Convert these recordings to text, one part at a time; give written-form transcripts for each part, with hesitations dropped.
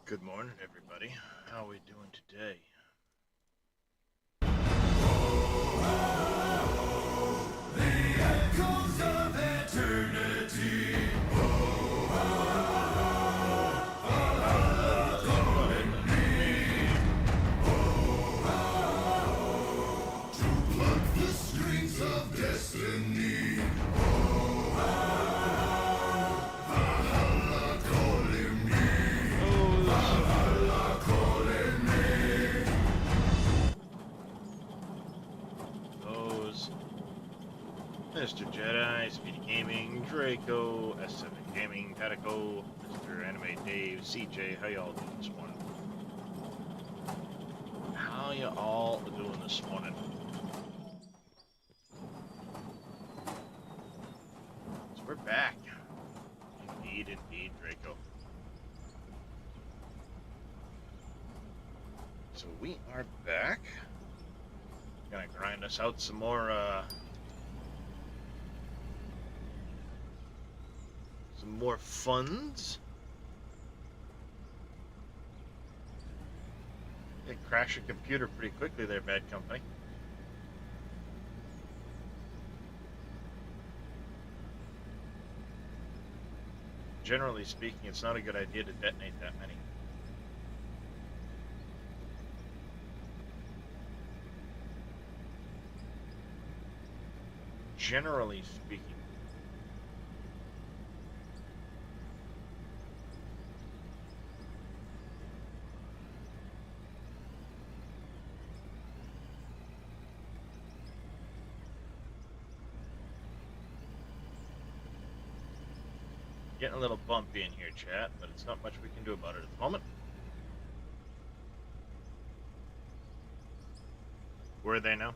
Good morning, everybody. How are we doing today? The echoes of eternity. Pluck the strings of destiny. Valhalla calling me. Valhalla calling me. Those Mr. Jedi, Speedy Gaming, Draco, S7 Gaming, Tatico, Mr. Anime Dave, CJ, how y'all doing this morning? How you all doing this morning? So we're back. Indeed, Draco. So we are back. Gonna grind us out some more, funds. They crash your computer pretty quickly there, bad company. Generally speaking, it's not a good idea to detonate that many. Generally speaking. Getting a little bumpy in here, chat, but it's not much we can do about it at the moment. Where are they now?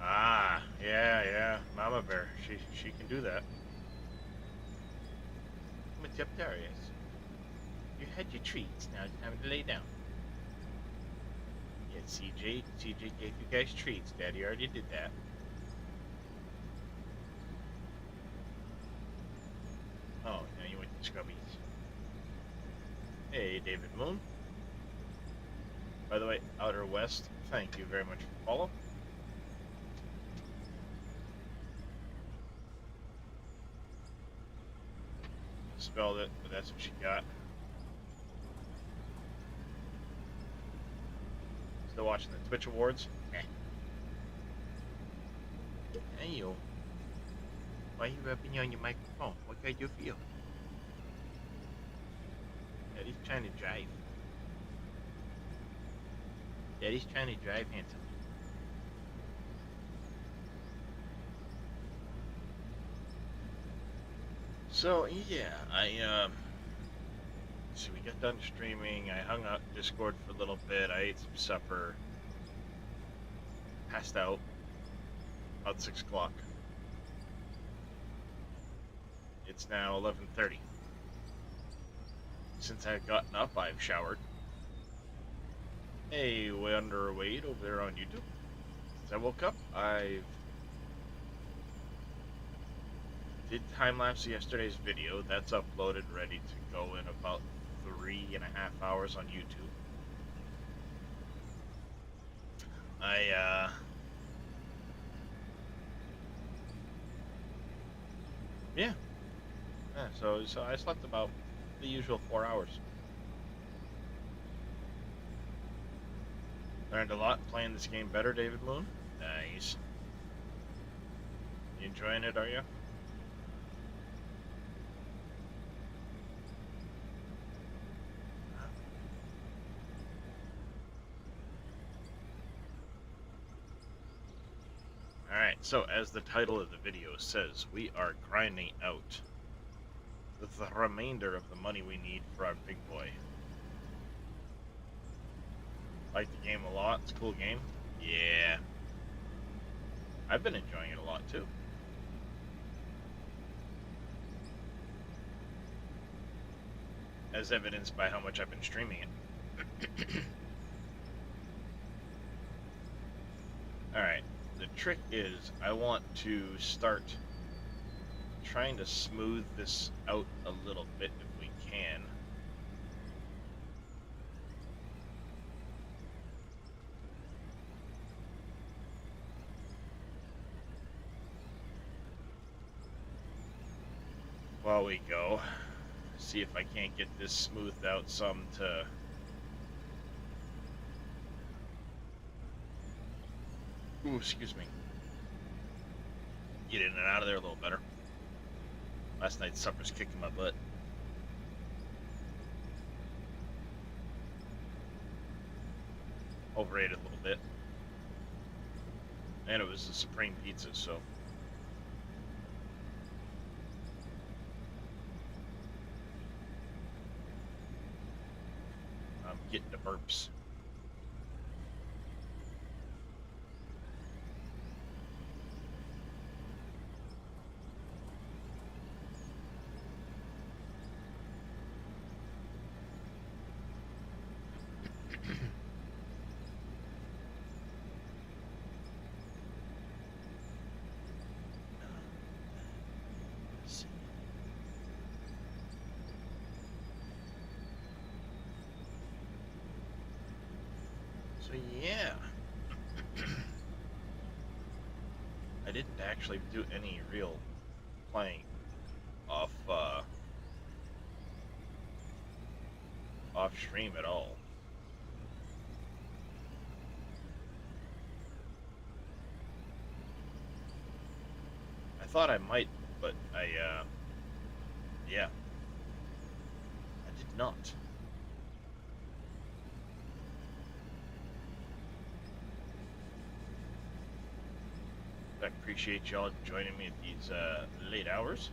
Ah, yeah, Mama Bear. She can do that. What's up, Darius? You had your treats. Now it's time to lay down. Yeah, CJ gave you guys treats. Daddy already did that. Oh, now you went to Scrubbies. Hey, David Moon. By the way, Outer West, thank you very much for the follow. Spelled it, but that's what she got. Still watching the Twitch Awards? Hey, yo. Why are you rubbing on your microphone? What can I do for you? Daddy's trying to drive. Daddy's trying to drive, handsome. So, yeah, so we got done streaming. I hung out Discord for a little bit. I ate some supper. Passed out. About 6 o'clock. It's now 11:30. Since I've gotten up, I've showered. Hey, Wade over there on YouTube. Since I woke up, I did time-lapse yesterday's video. That's uploaded, ready to go in about 3.5 hours on YouTube. Yeah, so I slept about the usual 4 hours. Learned a lot playing this game better, David Moon. Nice. You enjoying it, are you? Alright, so as the title of the video says, we are grinding out the remainder of the money we need for our big boy. Like the game a lot. It's a cool game. Yeah. I've been enjoying it a lot too. As evidenced by how much I've been streaming it. Alright. The trick is I want to start trying to smooth this out a little bit if we can. While we go, see if I can't get this smoothed out some to ooh, excuse me. Get in and out of there a little better. Last night's supper's kicking my butt. Overrated a little bit. And it was the supreme pizza, so. I'm getting the burps. So yeah, I didn't actually do any real playing off off stream at all. I thought I might, but yeah, I did not. I appreciate y'all joining me at these late hours.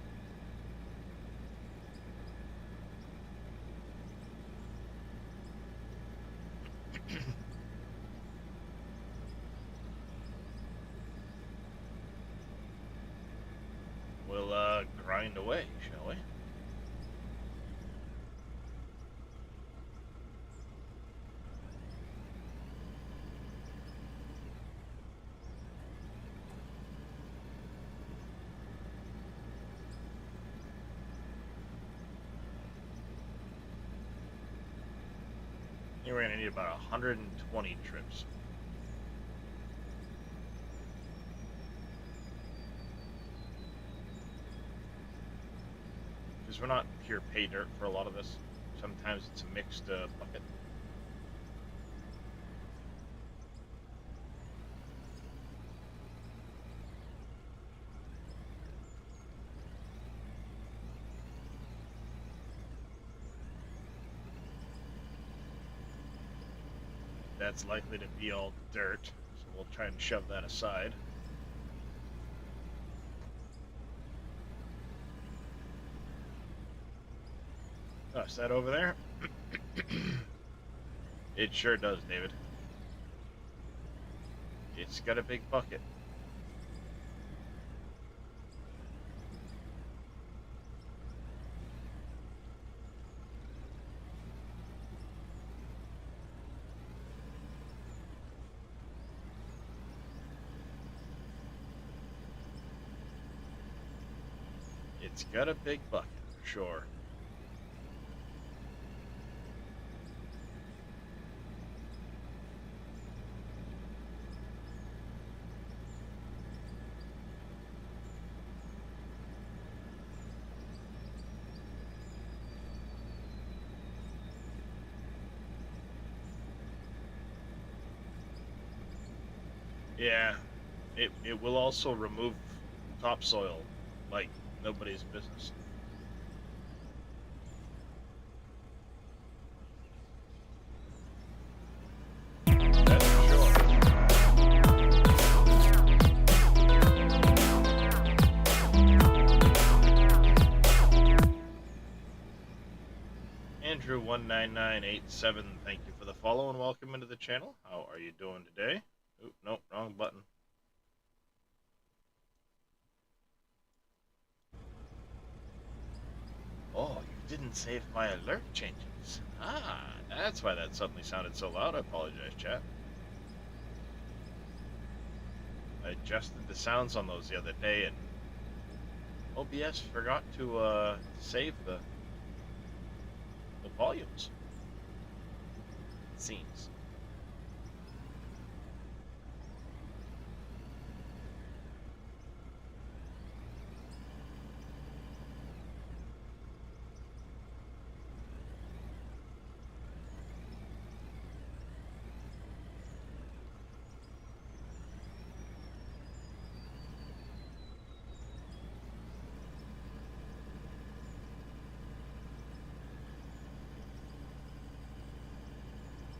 We'll grind away, shall we? We're gonna need about 120 trips. Because we're not pure pay dirt for a lot of this. Sometimes it's a mixed bucket. That's likely to be all dirt, so we'll try and shove that aside. Oh, is that over there? It sure does, David. It's got a big bucket. It's got a big bucket, for sure. Yeah, it will also remove topsoil like nobody's business. That's for sure. Andrew19987, thank you for the follow and welcome into the channel. How are you doing today? Oop, nope, wrong button. Oh, you didn't save my alert changes. Ah, that's why that suddenly sounded so loud. I apologize, chat. I adjusted the sounds on those the other day, and OBS forgot to save the volumes. It seems.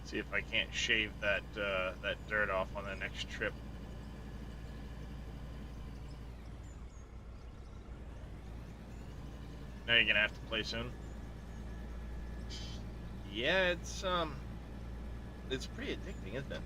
See if I can't shave that that dirt off on the next trip. Now you're gonna have to play soon. Yeah, it's pretty addicting, isn't it?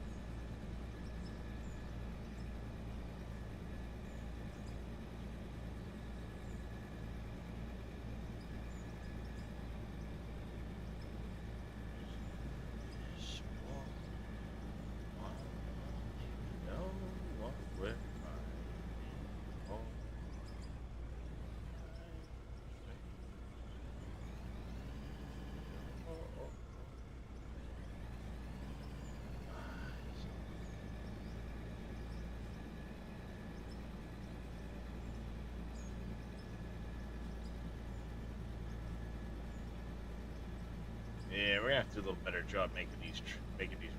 Yeah, we're gonna have to do a little better job making these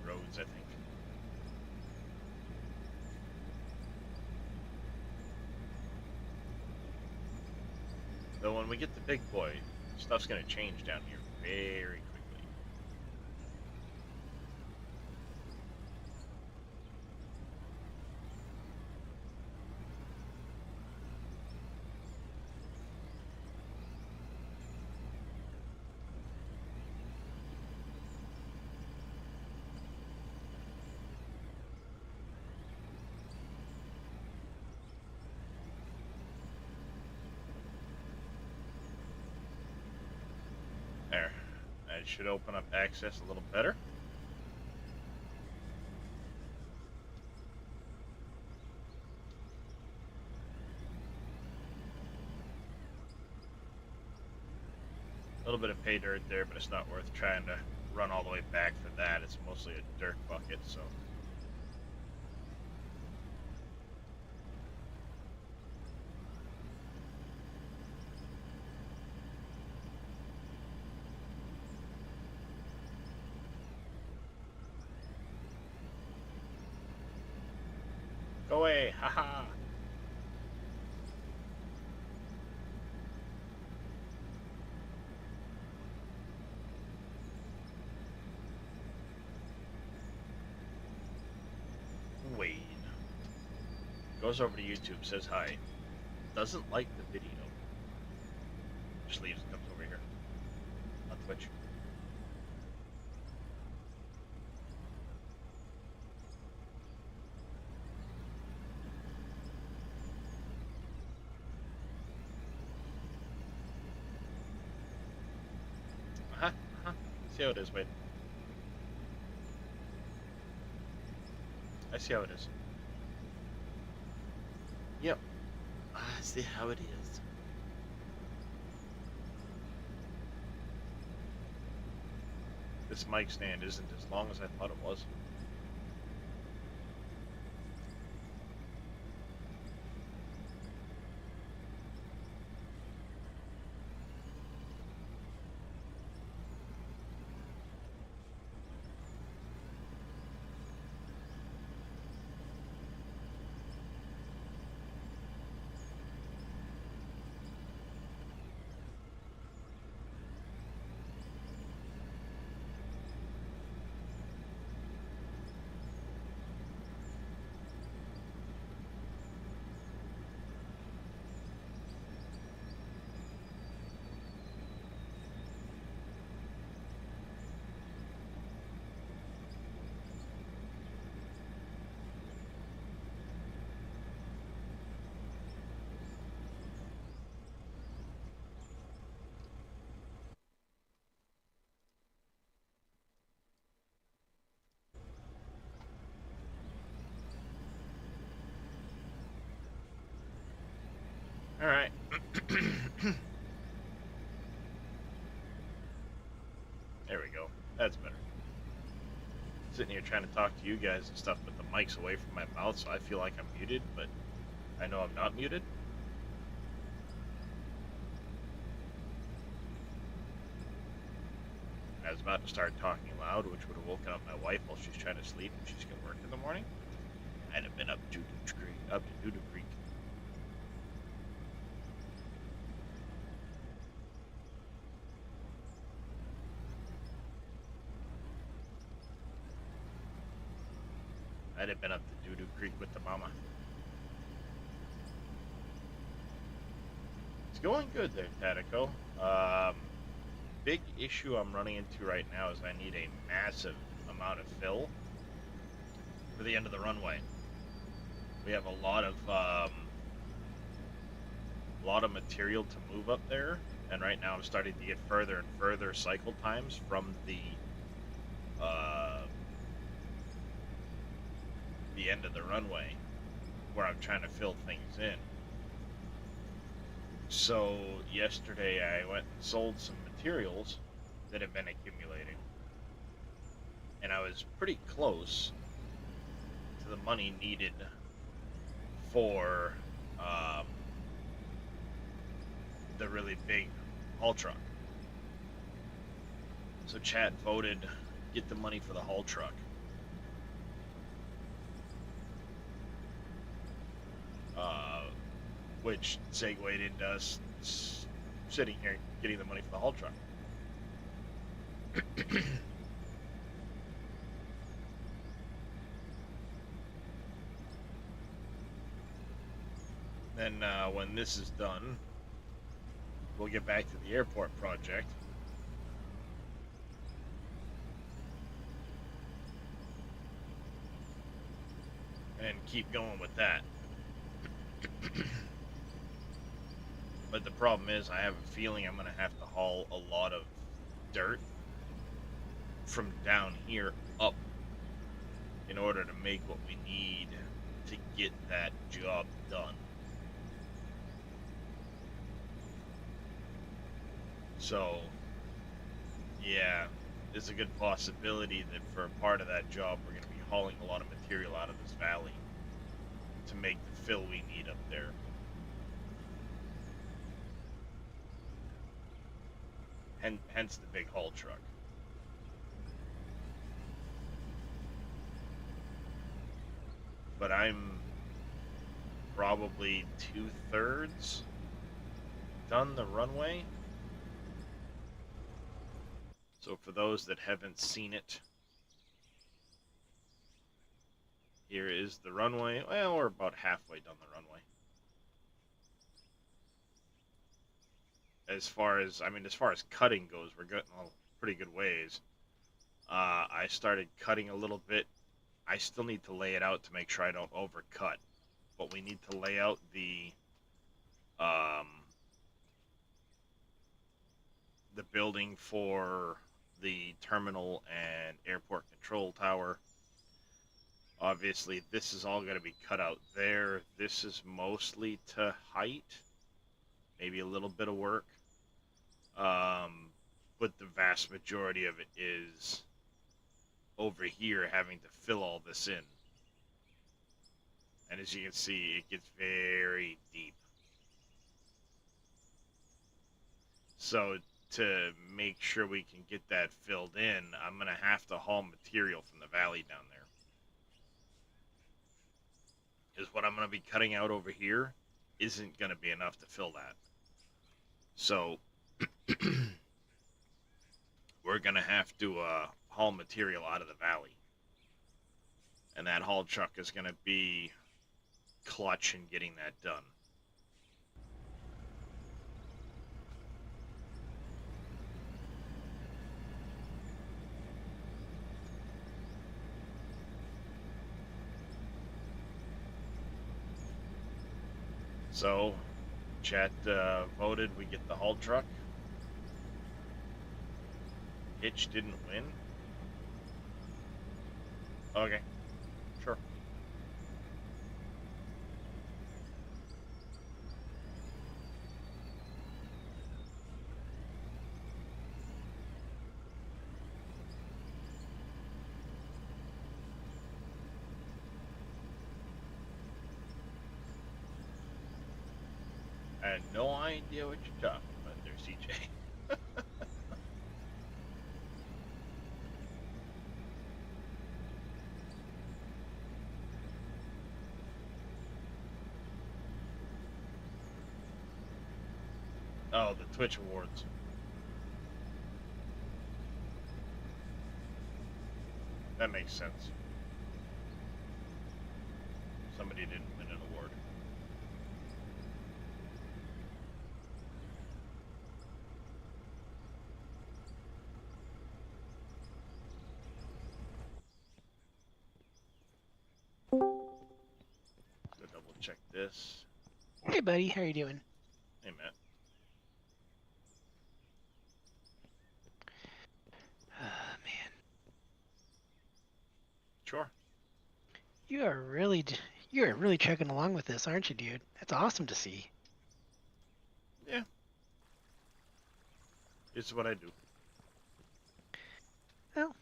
roads, I think. Though when we get the big boy, stuff's gonna change down here very quickly. There. That should open up access a little better. A little bit of pay dirt there, but it's not worth trying to run all the way back for that. It's mostly a dirt bucket, so. Go away, haha. Wade goes over to YouTube, says hi, doesn't like the video, just leaves and comes over here on Twitch. See how it is, Wade. I see how it is. Yep. I see how it is. This mic stand isn't as long as I thought it was. All right. There we go. That's better. Sitting here trying to talk to you guys and stuff, but the mic's away from my mouth, so I feel like I'm muted, but I know I'm not muted. I was about to start talking loud, which would have woken up my wife while she's trying to sleep and she's got work in the morning. I'd have been up to Doo-Doo Creek. I'd have been up to Doo-Doo Creek with the mama. It's going good there, Tatico. Big issue I'm running into right now is I need a massive amount of fill for the end of the runway. We have a lot of material to move up there, and right now I'm starting to get further and further cycle times from the end of the runway where I'm trying to fill things in. So yesterday I went and sold some materials that have been accumulating, and I was pretty close to the money needed for the really big haul truck. So chat voted get the money for the haul truck. Which segued into us sitting here getting the money for the haul truck. Then when this is done, we'll get back to the airport project. And keep going with that. But the problem is I have a feeling I'm going to have to haul a lot of dirt from down here up in order to make what we need to get that job done. So, yeah, there's a good possibility that for a part of that job we're going to be hauling a lot of material out of this valley to make the fill we need up there. Hence the big haul truck. But I'm probably 2/3 done the runway. So for those that haven't seen it, here is the runway. Well, we're about halfway done the runway. As far as cutting goes, we're getting a pretty good ways. I started cutting a little bit. I still need to lay it out to make sure I don't overcut. But we need to lay out the building for the terminal and airport control tower. Obviously, this is all going to be cut out there. This is mostly to height. Maybe a little bit of work. But the vast majority of it is over here having to fill all this in. And as you can see, it gets very deep. So to make sure we can get that filled in, I'm going to have to haul material from the valley down there. Because what I'm going to be cutting out over here isn't going to be enough to fill that. So we're going to have to haul material out of the valley. And that haul truck is going to be clutch in getting that done. So, chat voted we get the haul truck. Hitch didn't win. Okay, sure. got no idea what you're talking about there, CJ. Oh, the Twitch Awards. That makes sense. Somebody didn't win an award. Go double check this. Hey, buddy, how you doing? Hey, Matt. Man, Sure. you are really chugging along with this, aren't you, dude? That's awesome to see. Yeah. It's what I do. Well,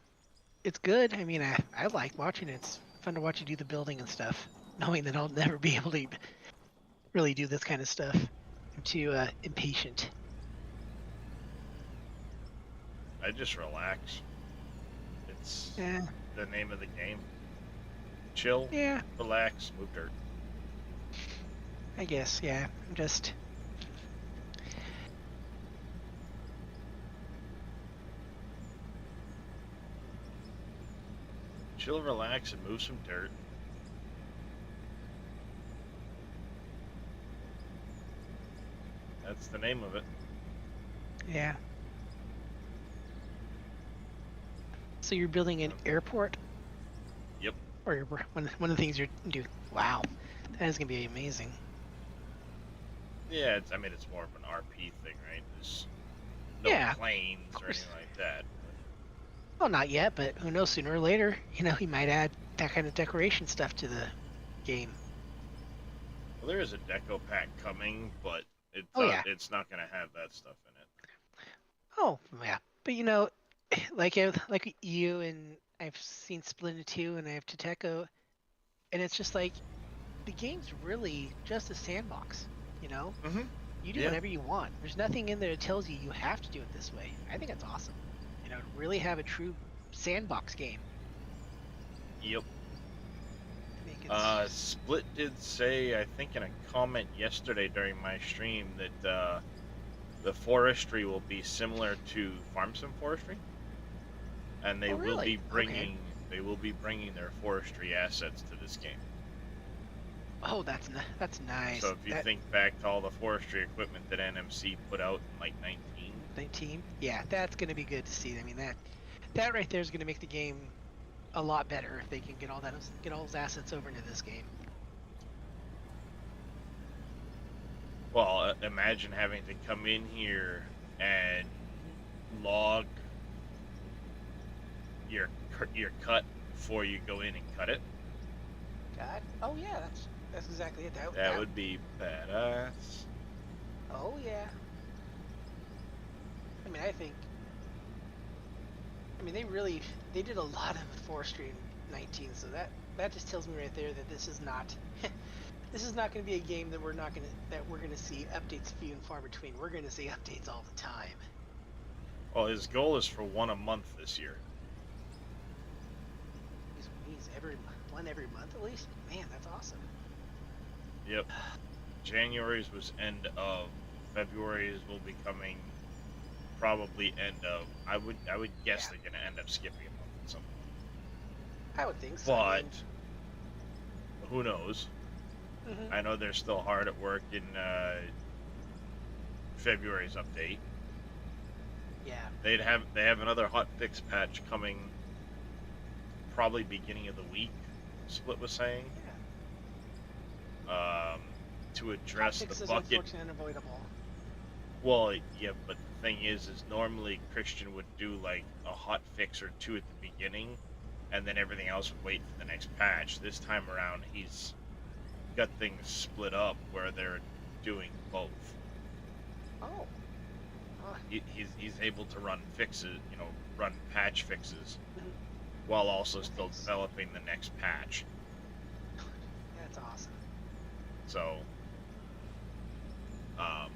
it's good. I mean, I like watching it. It's fun to watch you do the building and stuff, knowing that I'll never be able to really do this kind of stuff. I'm too impatient. I just relax. It's Yeah, the name of the game. Chill, yeah, relax, move dirt. I guess. Yeah, I'm just. Chill, relax, and move some dirt. That's the name of it. Yeah. So you're building an airport? Yep. Or one of the things you're doing? Wow, that is gonna be amazing. Yeah, I mean, it's more of an RP thing, right? There's no Yeah, planes of or course. anything like that. Well, not yet, but who knows? Sooner or later, he might add that kind of decoration stuff to the game. Well, there is a deco pack coming, but Yeah. it's not going to have that stuff in it. Oh, yeah. But like you and I've seen Splendid 2 and I have Tateco, and it's just like the game's really just a sandbox. You know, Mm-hmm. you do Yeah. whatever you want. There's nothing in there that tells you have to do it this way. I think that's awesome. To really have a true sandbox game. Yep. I think it's Split did say, I think in a comment yesterday during my stream, that the forestry will be similar to Farm Sim Forestry, and they Oh, will really? be bringing their forestry assets to this game. oh, that's nice. So if you think back to all the forestry equipment that NMC put out in like 19, yeah, that's gonna be good to see. I mean that right there is gonna make the game a lot better if they can get all those assets over into this game. Well, imagine having to come in here and log your cut before you go in and cut it. God, oh yeah, that's exactly it. That would be badass. Oh yeah. I mean, they did a lot of forestry in 19, so that just tells me right there that this is not going to be a game that we're going to see updates few and far between. We're going to see updates all the time. Well, his goal is for one a month this year. He's every month at least. Man, that's awesome. Yep. January's was end of. February's will be coming probably end of. I would guess they're gonna end up skipping a month at some point. I would think so. But who knows? Mhm. I know they're still hard at work in February's update. Yeah. They have another hotfix patch coming probably beginning of the week, Split was saying. Yeah. To address Hotfix the is bucket. unfortunately unavoidable. Well, yeah, but the thing is normally Christian would do like a hot fix or two at the beginning, and then everything else would wait for the next patch. This time around, he's got things split up where they're doing both. Oh. He's able to run fixes, run patch fixes, Mhm. while also still Nice. developing the next patch. That's awesome. So Um,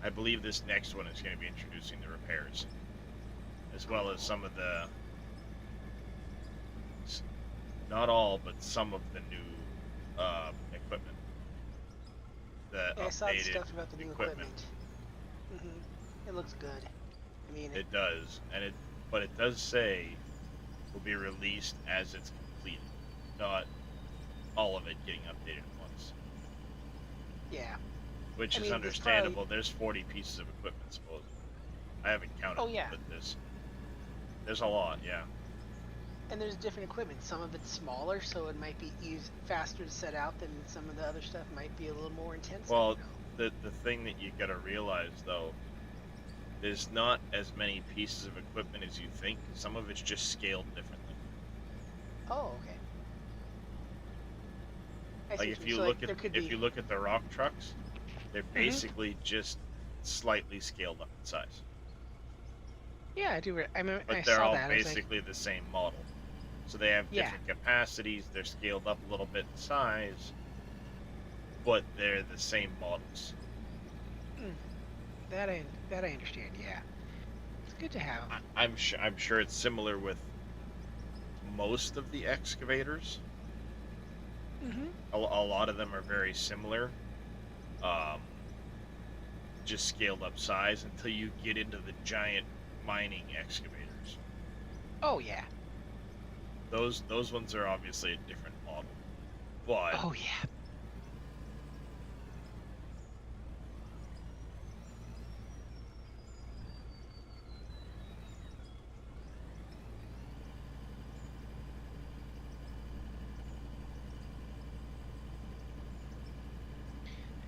I believe this next one is going to be introducing the repairs, as well as some of the, not all, but some of the new equipment, the Yeah, I saw the updated stuff about the new equipment. It looks good. I mean, It does, but it does say will be released as it's completed, not all of it getting updated at once, yeah. which I is mean, there's probably. understandable. There's 40 pieces of equipment supposedly. I haven't counted Oh them, yeah, but there's a lot. Yeah. and there's different equipment. Some of it's smaller, so it might be faster to set out than some of the other stuff might be a little more intense. I Well, don't know. the thing that you got to realize though, there's not as many pieces of equipment as you think. Some of it's just scaled differently. Oh, okay. I see Like what you mean. So like there could if be. you look at the rock trucks, they're hmm basically just slightly scaled up in size. Yeah, I do. I mean, But I they're saw all that. I was like, basically the same model. So they have yeah, different capacities, they're scaled up a little bit in size, but they're the same models. mm, that I understand. Yeah, it's good to have. I'm sure it's similar with most of the excavators. hmm A lot of them are very similar, um, just scaled up size until you get into the giant mining excavators. Oh yeah. Those ones are obviously a different model, but Oh yeah.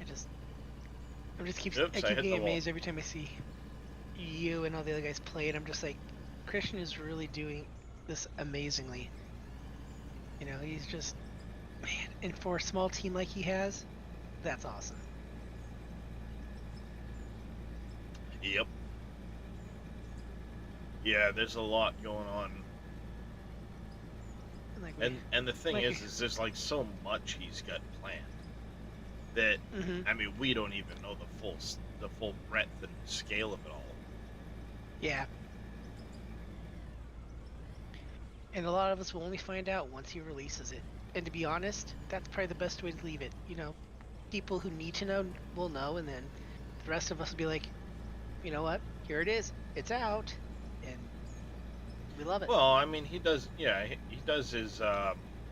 I just I oops, I keep hit the getting wall. amazed every time I see you and all the other guys play, and I'm just like, Christian is really doing this amazingly. He's just man, and for a small team like he has, that's awesome. Yep. Yeah, there's a lot going on. And And the thing like, is there's like so much he's got planned that hmm I mean we don't even know the full breadth and scale of it all. yeah. And a lot of us will only find out once he releases it. And to be honest, that's probably the best way to leave it. People who need to know will know, and then the rest of us will be like, you know what? Here it is. It's out, and we love it. Well, I mean he does yeah, he does his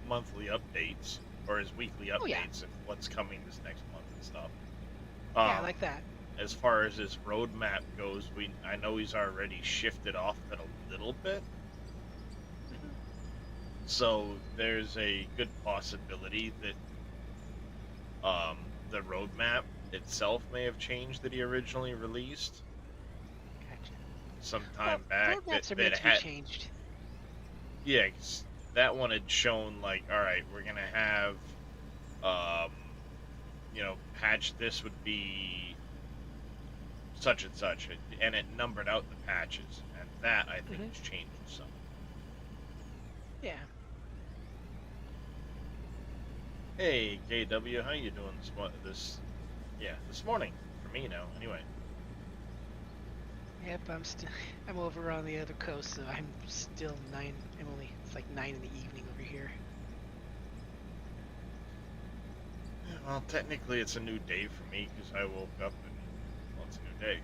monthly updates or his weekly Oh yeah, updates of what's coming this next month and stuff. yeah, I Um like that. as far as his roadmap goes, I know he's already shifted off it a little bit. hmm So there's a good possibility that the roadmap itself may have changed that he originally released Gotcha. some Well, time back. roadmaps are That meant to be had changed. yeah, 'cause that one had shown like, all right, we're gonna have um, patch this would be such and such, and it numbered out the patches, and that I think hmm has changed some. Yeah. Hey KW, how you doing this morning for me now anyway. Yep. I'm over on the other coast, so I'm still nine. It's like 9 in the evening over here. Well, technically, it's a new day for me because I woke up and well, it's a new day.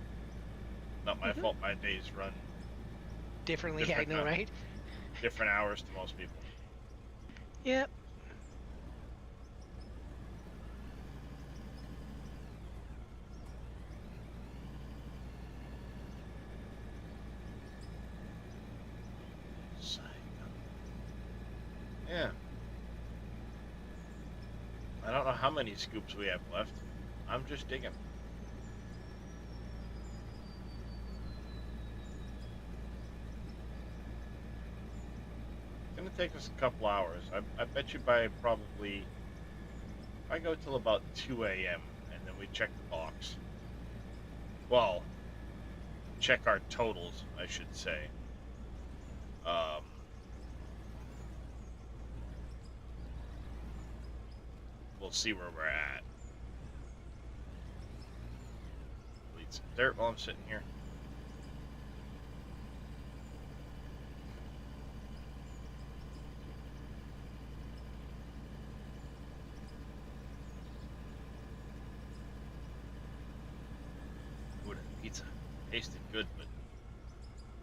Not my hmm fault. My days run Differently, I different know, right? different hours to most people. Yep. Yeah, I don't know how many scoops we have left. I'm just digging. It's gonna take us a couple hours. I bet you by probably I go till about 2 a.m. and then we check the box. Well, check our totals, I should say. Um, we'll see where we're at. some dirt while I'm sitting here. Ooh, that pizza tasted good, but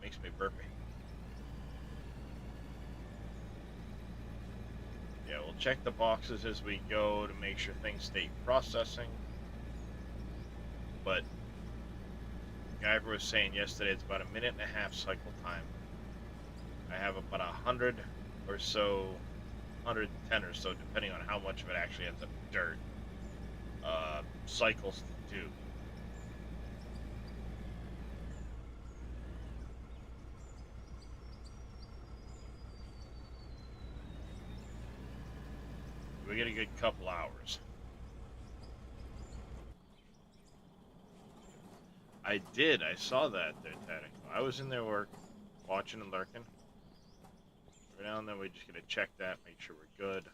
makes me burpy. Yeah, we'll check the boxes as we go to make sure things stay processing. But Guyver was saying yesterday it's about a minute and a half cycle time. I have about 100 or so, 110 or so, depending on how much of it actually ends up dirt, cycles to do. We get a good couple hours. I did. I saw that there, Tactical. I was in there watching and lurking. Right now and then we just gotta check that, make sure we're good.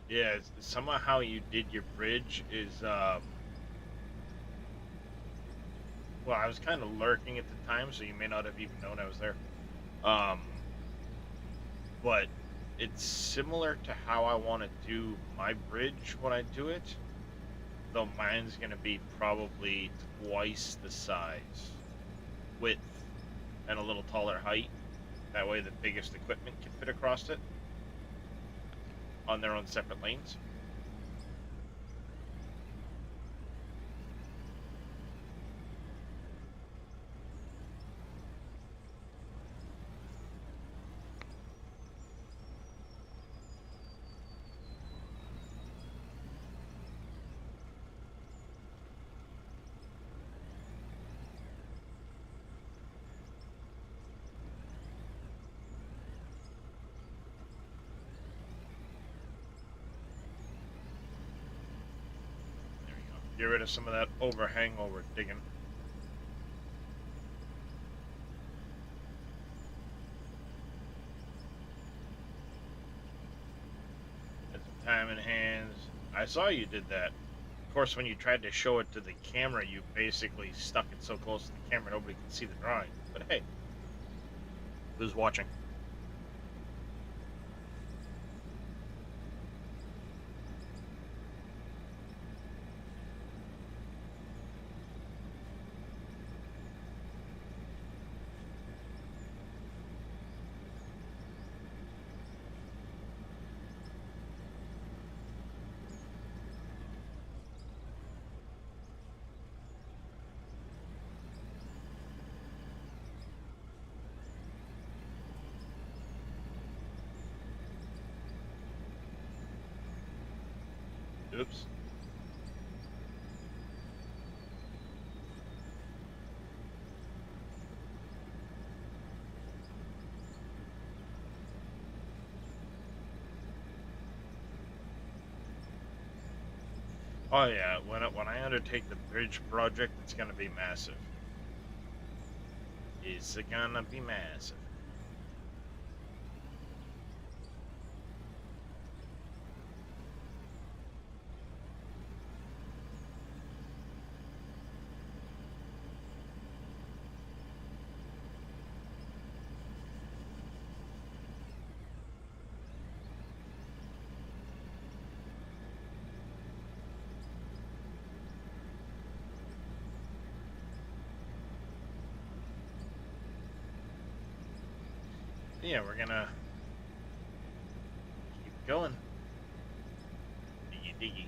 Yeah, somehow how you did your bridge is, well, I was kind of lurking at the time, so you may not have even known I was there. Um, but it's similar to how I want to do my bridge when I do it, though mine's going to be probably twice the size, width, and a little taller height. That way the biggest equipment can fit across it on their own separate lanes. There we go. Get rid of some of that overhang while we're digging. Get some time in hands. I saw you did that. Of course, when you tried to show it to the camera, you basically stuck it so close to the camera nobody could see the drawing. But hey, who's watching? Oops. Oh yeah, when I undertake the bridge project, it's gonna be massive. It's gonna be massive. Yeah, we're gonna keep going. Diggy diggy.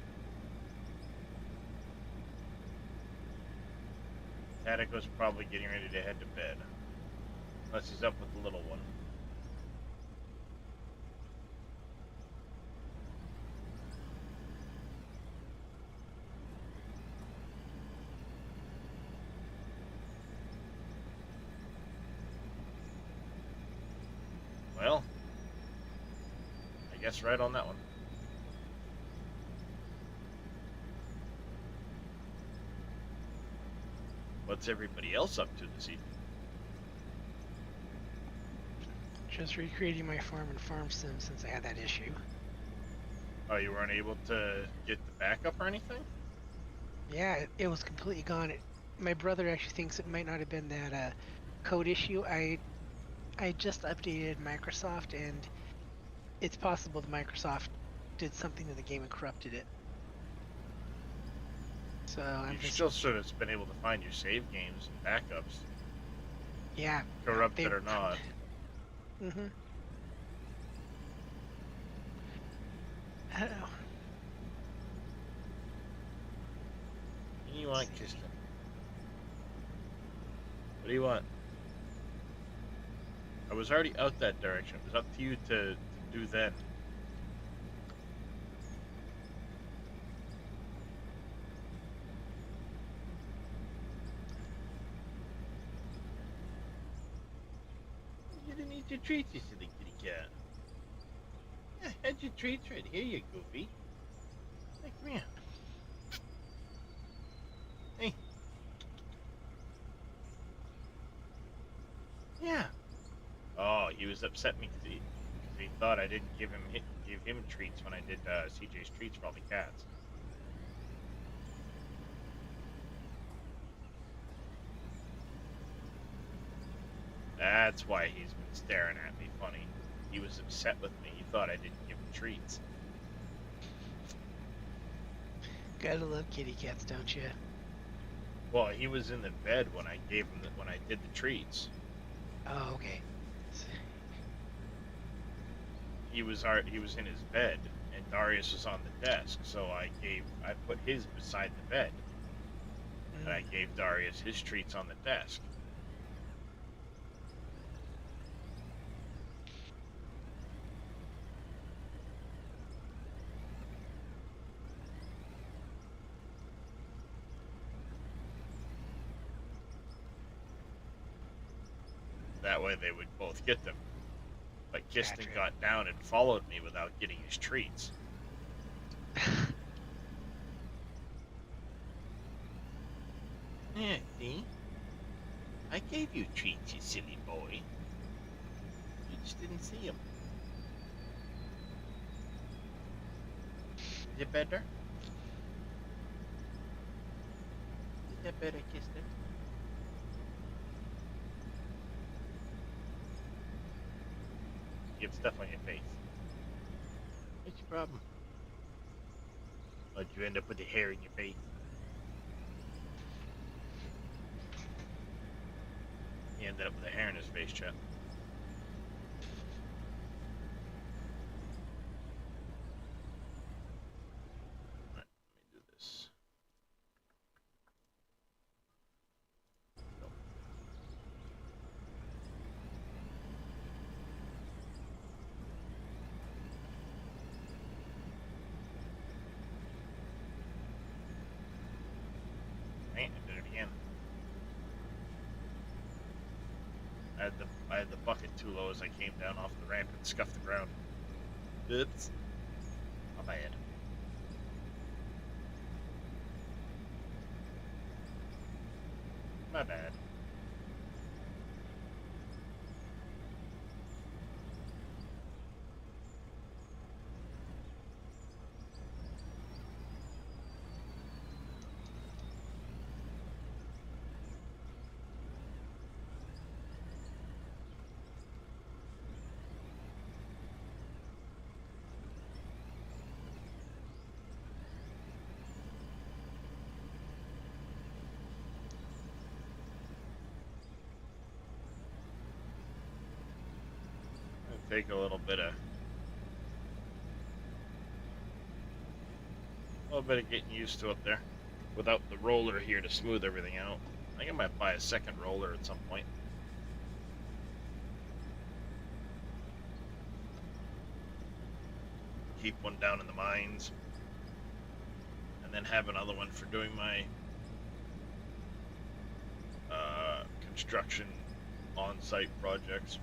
Tatico's probably getting ready to head to bed. Unless he's up with the little one. Well, I guess right on that one. What's everybody else up to this evening? Just recreating my farm and farm sim since I had that issue. Oh, you weren't able to get the backup or anything? Yeah, it was completely gone. My brother actually thinks it might not have been that code issue. I just updated Microsoft, and it's possible that Microsoft did something to the game and corrupted it. So You I'm just still should have been able to find your save games and backups, yeah, they. corrupted or not. Mm-hmm. Oh, You want, Kristen? What do you want? I was already out that direction. It was up to you to do then. You didn't eat your treats, you silly kitty cat. Yeah, had your treats right here, you goofy. Hey, come here. Hey. Yeah. Oh, he was upset me because he thought I didn't give him treats when I did CJ's treats for all the cats. That's why he's been staring at me funny. He was upset with me. He thought I didn't give him treats. gotta love kitty cats, don't you? Well, he was in the bed when I when I did the treats. Oh, okay. He was in his bed, and Darius was on the desk. So I put his beside the bed, and I gave Darius his treats on the desk. That way they would both get them. But Kiston Gotcha. got down and followed me without getting his treats. Yeah, see? I gave you treats, you silly boy. You just didn't see them. Is it better? Is that better, Kiston? You have stuff on your face. What's your problem? How'd you end up with the hair in your face? He ended up with a hair in his face, Chet. Alright, let me do this. Nope. Right, I did it again. I had the bucket too low as I came down off the ramp and scuffed the ground. Oops. My bad. My bad. It'll take a little bit of getting used to up there without the roller here to smooth everything out. I think I might buy a second roller at some point. Keep one down in the mines, and then have another one for doing my construction on-site projects.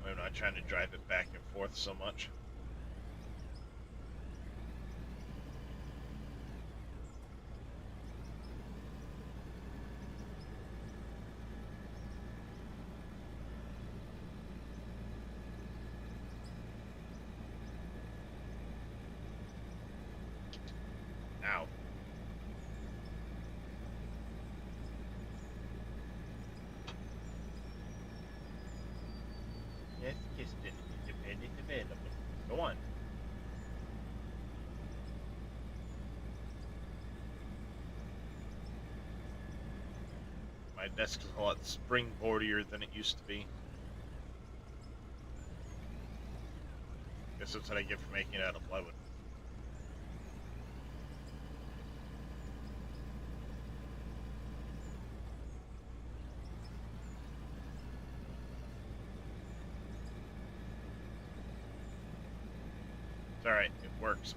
I'm not trying to drive it back and forth so much. Ow. Yes, Kirsten, independent available. Go on. My desk is a lot springboardier than it used to be. Guess that's what I get for making it out of plywood. It's alright, it works.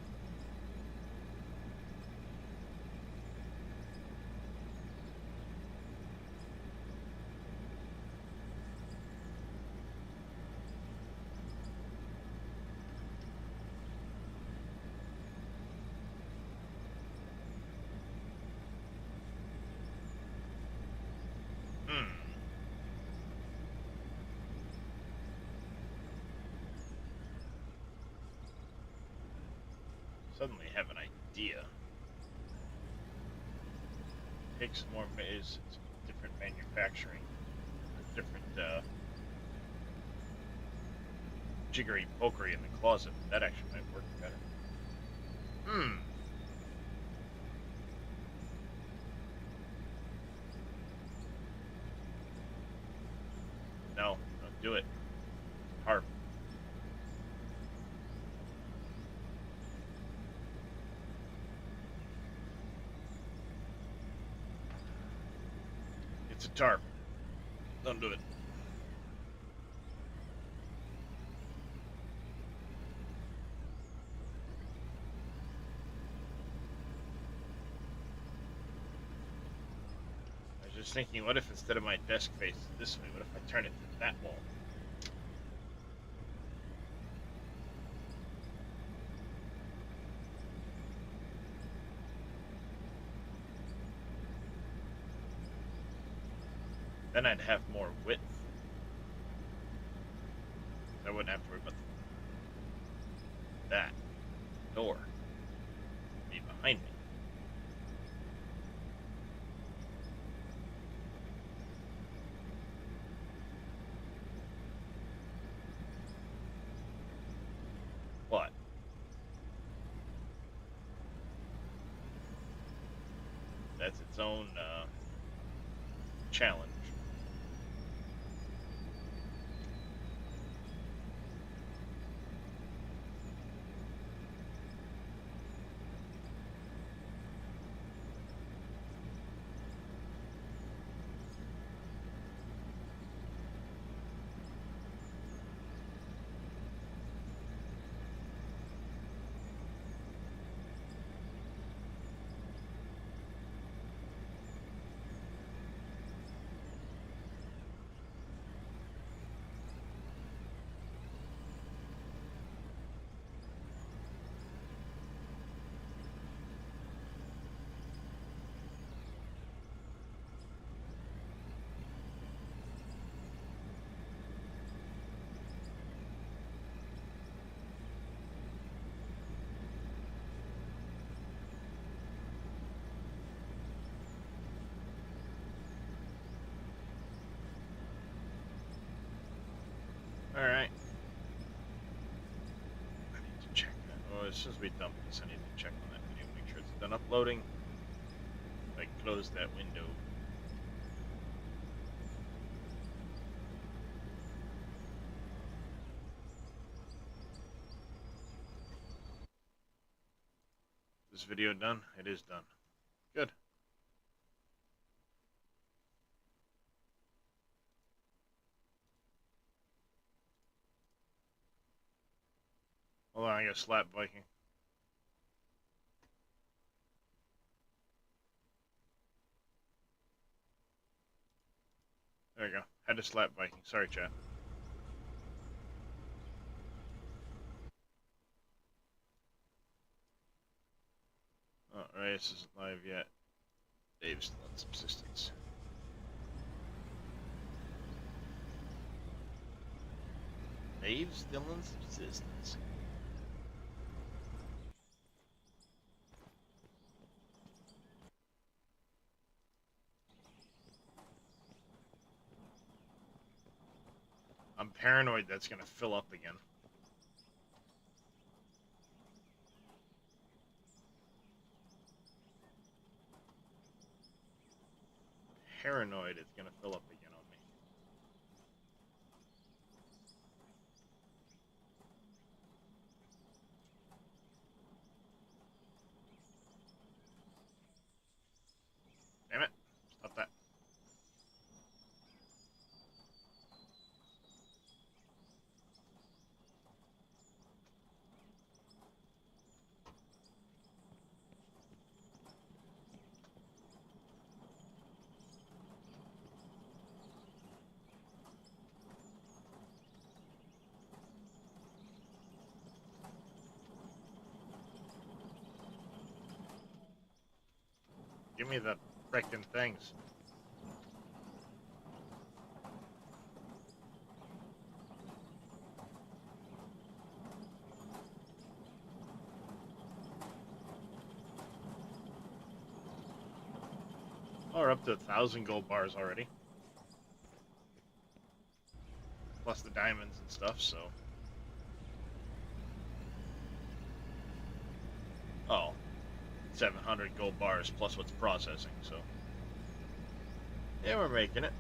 Hmm. Suddenly have an idea. Take some more different manufacturing, different jiggery pokery in the closet. That actually might work better. Hmm. No, don't do it. Harp. It's a tarp. Don't do it. I was just thinking, what if instead of my desk faces this way, what if I turn it to that wall? Then I'd have more width. I wouldn't have to worry about that door be behind me. But that's its own challenge. All right. I need to check that. Oh, as soon as we dump this, I need to check on that video, make sure it's done uploading. If I close that window. Is this video done? It is done. Good. Hold on, I got slap Viking. There we go. Had to slap Viking. Sorry, chat. Bryce isn't live yet. Dave's still in subsistence. Dave's still in subsistence. I'm paranoid that's gonna fill up again. Paranoid it's gonna fill up again on me. Damn it. Stop that. Give me the frickin' things. Oh, we're up to 1,000 gold bars already. Plus the diamonds and stuff, so. Oh. 700 gold bars plus what's processing, so. Yeah, we're making it.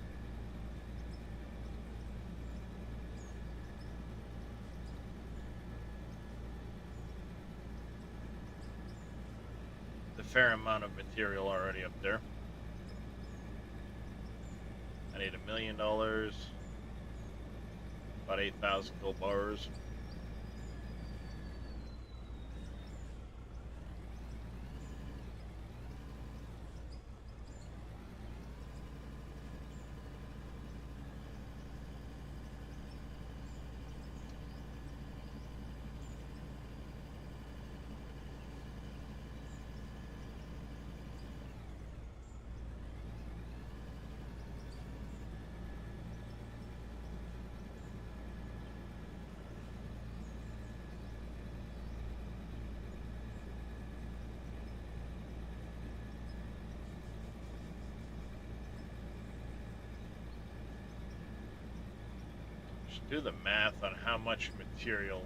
A fair amount of material already up there. I need $1 million. About 8,000 gold bars. Just do the math on how much material.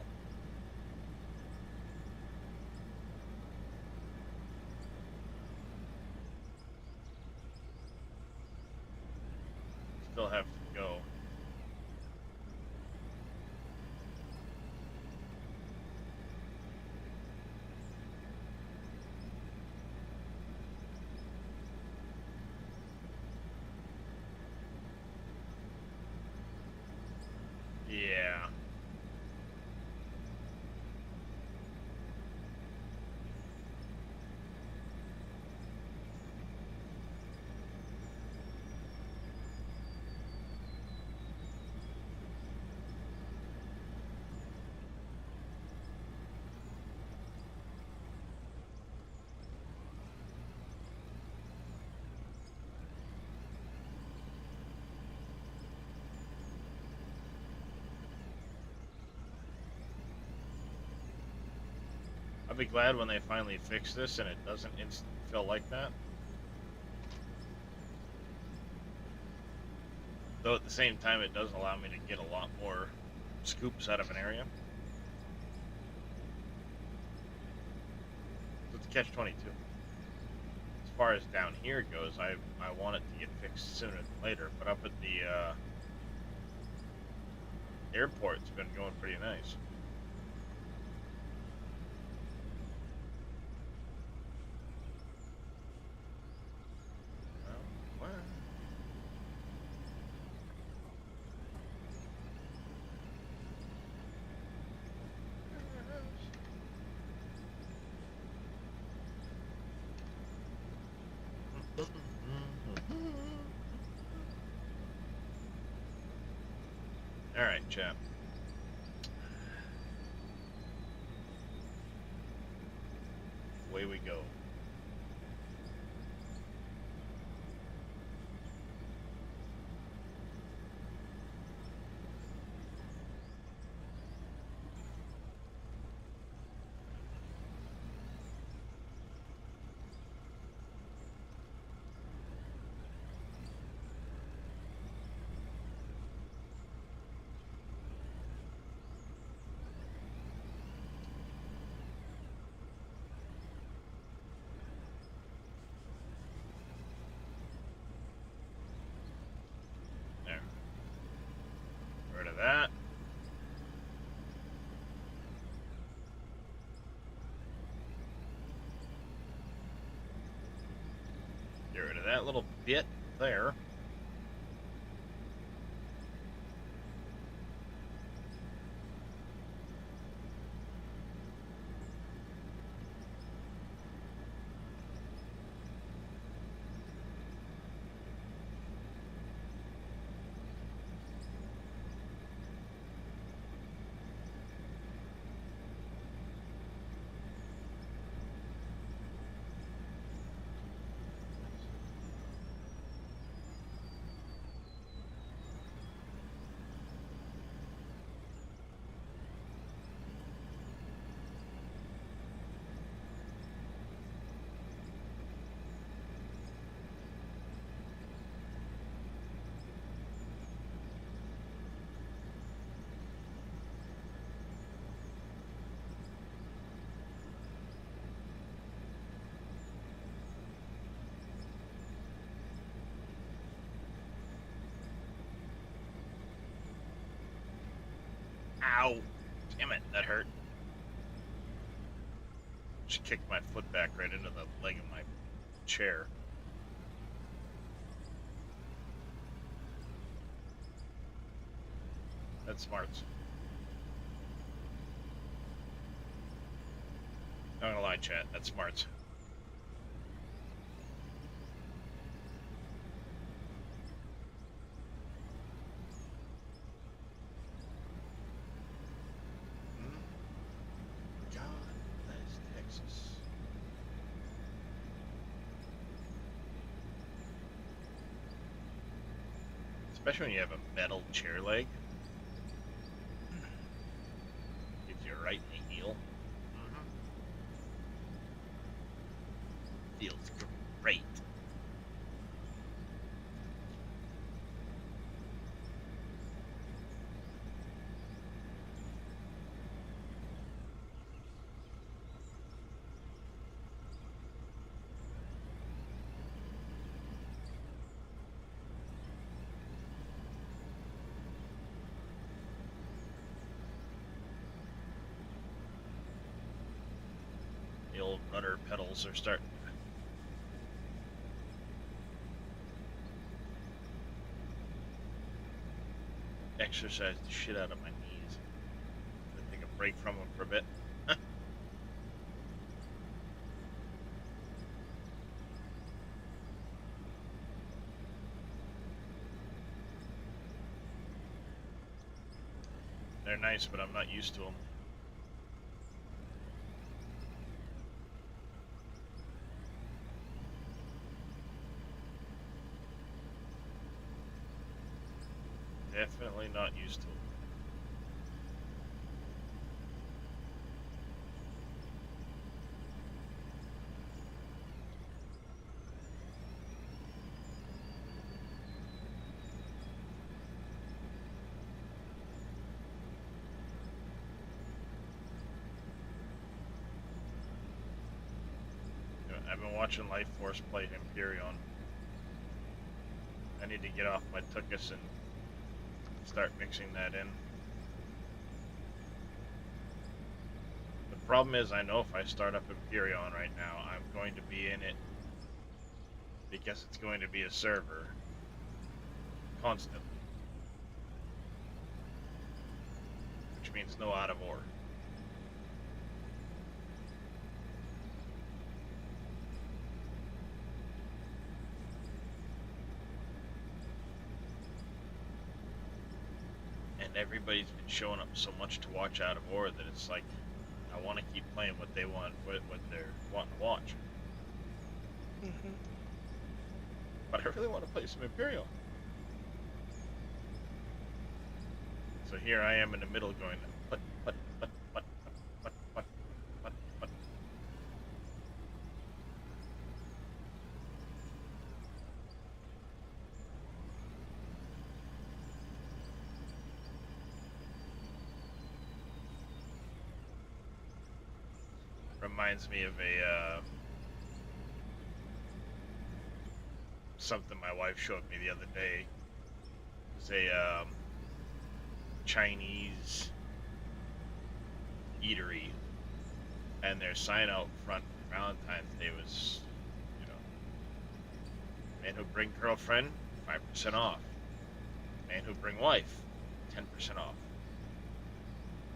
Still have to go. Yeah. I'll be glad when they finally fix this and it doesn't instant fill like that. Though at the same time, it does allow me to get a lot more scoops out of an area. So it's catch-22. As far as down here goes, I want it to get fixed sooner than later, but up at the airport, it's been going pretty nice. Alright, chap. Away we go. that little bit there. Ow! Damn it, that hurt. She kicked my foot back right into the leg of my chair. That's smart. Not gonna lie, chat. That's smart. God bless Texas. Especially when you have a metal chair leg. Gives you right in the heel. Feels great. The old rudder pedals are starting to exercise the shit out of my knees. I take a break from them for a bit. They're nice, but I'm not used to them. Definitely not used to them. I've been watching Life Force play Hyperion. I need to get off my tuchus and start mixing that in. The problem is, I know if I start up Hyperion right now, I'm going to be in it because it's going to be a server constantly, which means no out of ore. And everybody's been showing up so much to watch out of ore that it's like I want to keep playing what they want, what they're wanting to watch. But I really want to play some Imperial. So here I am in the middle going, what. Reminds me of a something my wife showed me the other day. It's a Chinese eatery, and their sign out front for Valentine's Day was, Man who bring girlfriend, 5% off. Man who bring wife, 10% off.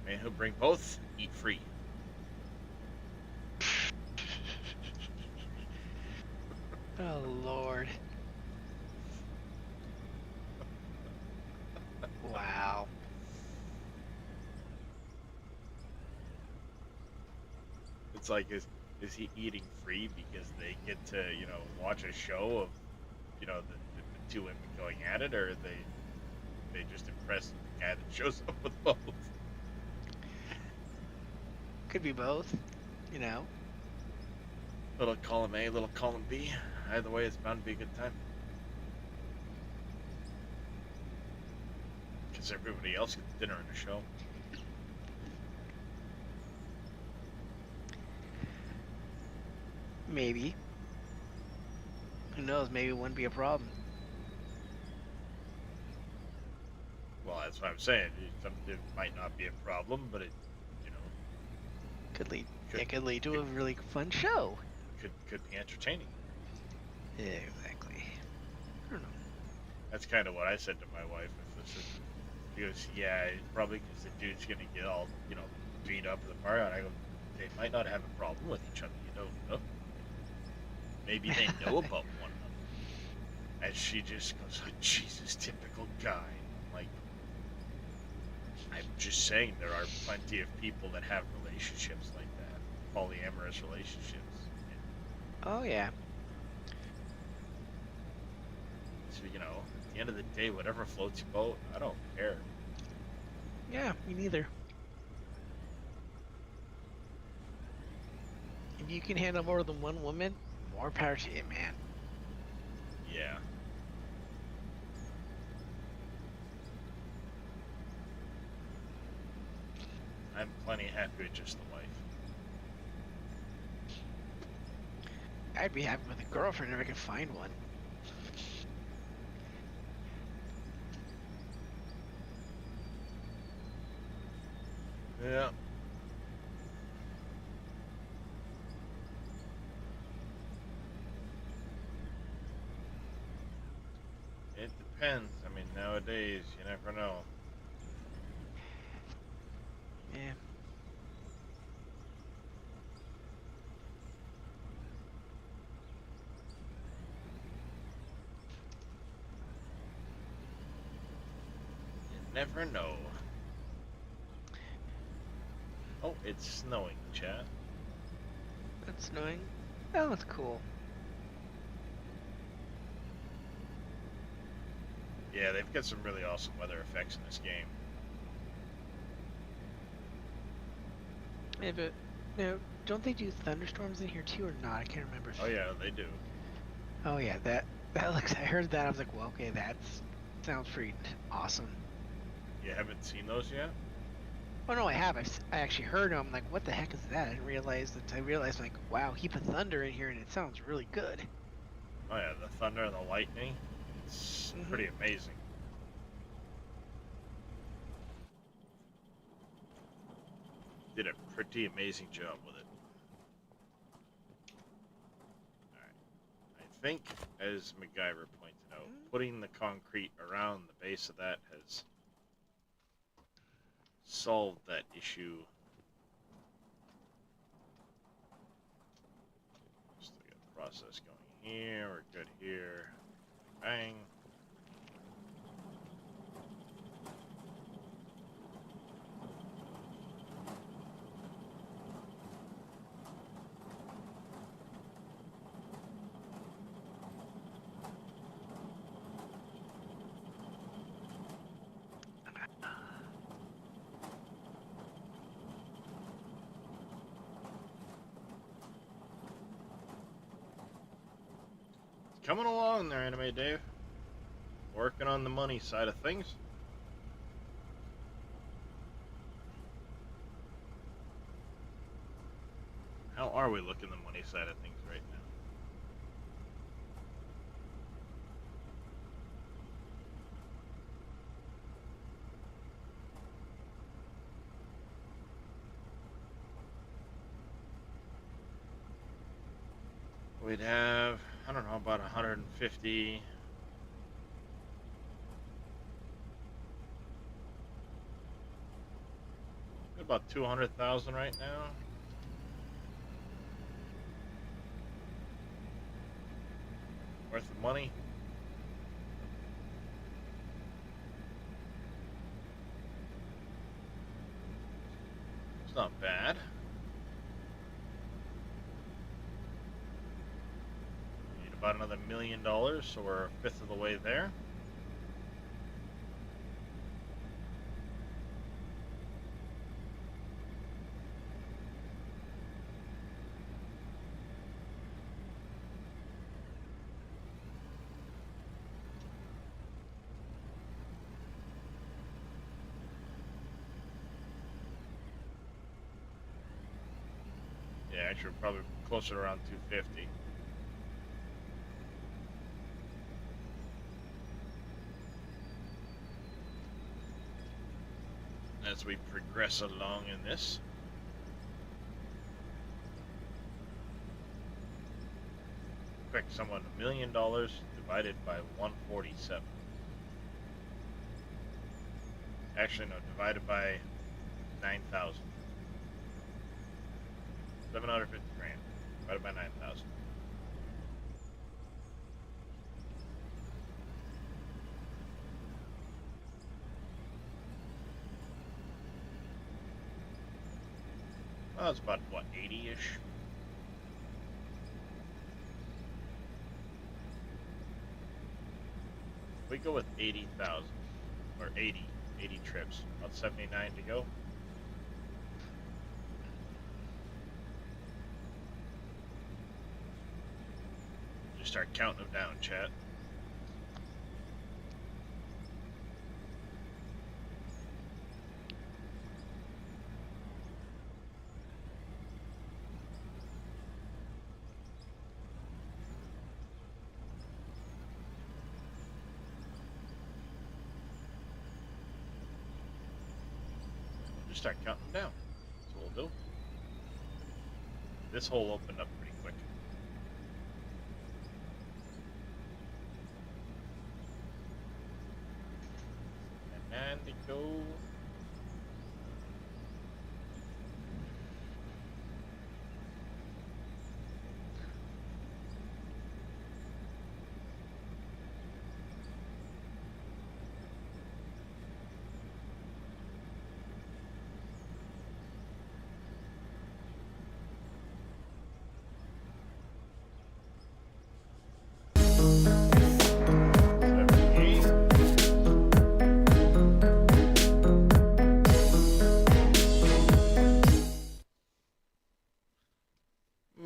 Man who bring both, eat free. Oh Lord. Wow. It's like, is he eating free because they get to, watch a show of, the two women going at it, or they just impressed the guy that shows up with both? Could be both, you know. Little column A, little column B. Either way, it's bound to be a good time. Because everybody else gets dinner and a show. Maybe. Who knows? Maybe it wouldn't be a problem. Well, that's what I'm saying. It might not be a problem, but it, you know, Could lead. could It could lead to could, a really fun show. could be entertaining. Yeah, exactly. I don't know. That's kind of what I said to my wife. She goes, yeah, probably because the dude's gonna get all, beat up in the park. And I go, they might not have a problem with each other. You don't know. Maybe they know about one another. And she just goes, oh, Jesus, typical guy. I'm like, I'm just saying there are plenty of people that have relationships like that, polyamorous relationships. Oh yeah. So, at the end of the day, whatever floats your boat, I don't care. Yeah, me neither. If you can handle more than one woman, more power to you, man. Yeah. I'm plenty happy with just the wife. I'd be happy with a girlfriend if I could find one. Yeah. It depends. I mean, nowadays, you never know. Yeah. You never know. Oh, it's snowing, chat. That's annoying. Oh, that's cool. Yeah, they've got some really awesome weather effects in this game. Yeah, but no, don't they do thunderstorms in here too, or not? I can't remember. Oh yeah, they do. Oh yeah, that looks. I heard that. I was like, well, okay, that sounds pretty awesome. You haven't seen those yet? Oh no, I have. I actually heard them. I'm like, what the heck is that? I didn't realize that. I realized like, wow, he put thunder in here, and it sounds really good. Oh yeah, the thunder and the lightning. It's pretty amazing. Did a pretty amazing job with it. Alright. I think, as MacGyver pointed out, putting the concrete around the base of that has solved that issue. Still got the process going here. We're good here. Bang. Coming along there, Anime Dave. Working on the money side of things. How are we looking the money side of things right now? We'd have I don't know, about 150. About 200,000 right now. Worth of money. It's not bad. Need about another $1 million, so we're a fifth of the way there. Yeah, actually, we're probably closer to around 250. As we progress along in this. Quick, someone, $1 million divided by 147. Actually, no, divided by 9,000. 750 grand divided by 9,000. Well, it's about, what, 80-ish? We go with 80,000, or 80 trips, about 79 to go. Just start counting them down, chat. Just start counting them down. That's what we'll do. This hole opened up pretty quick. And to go.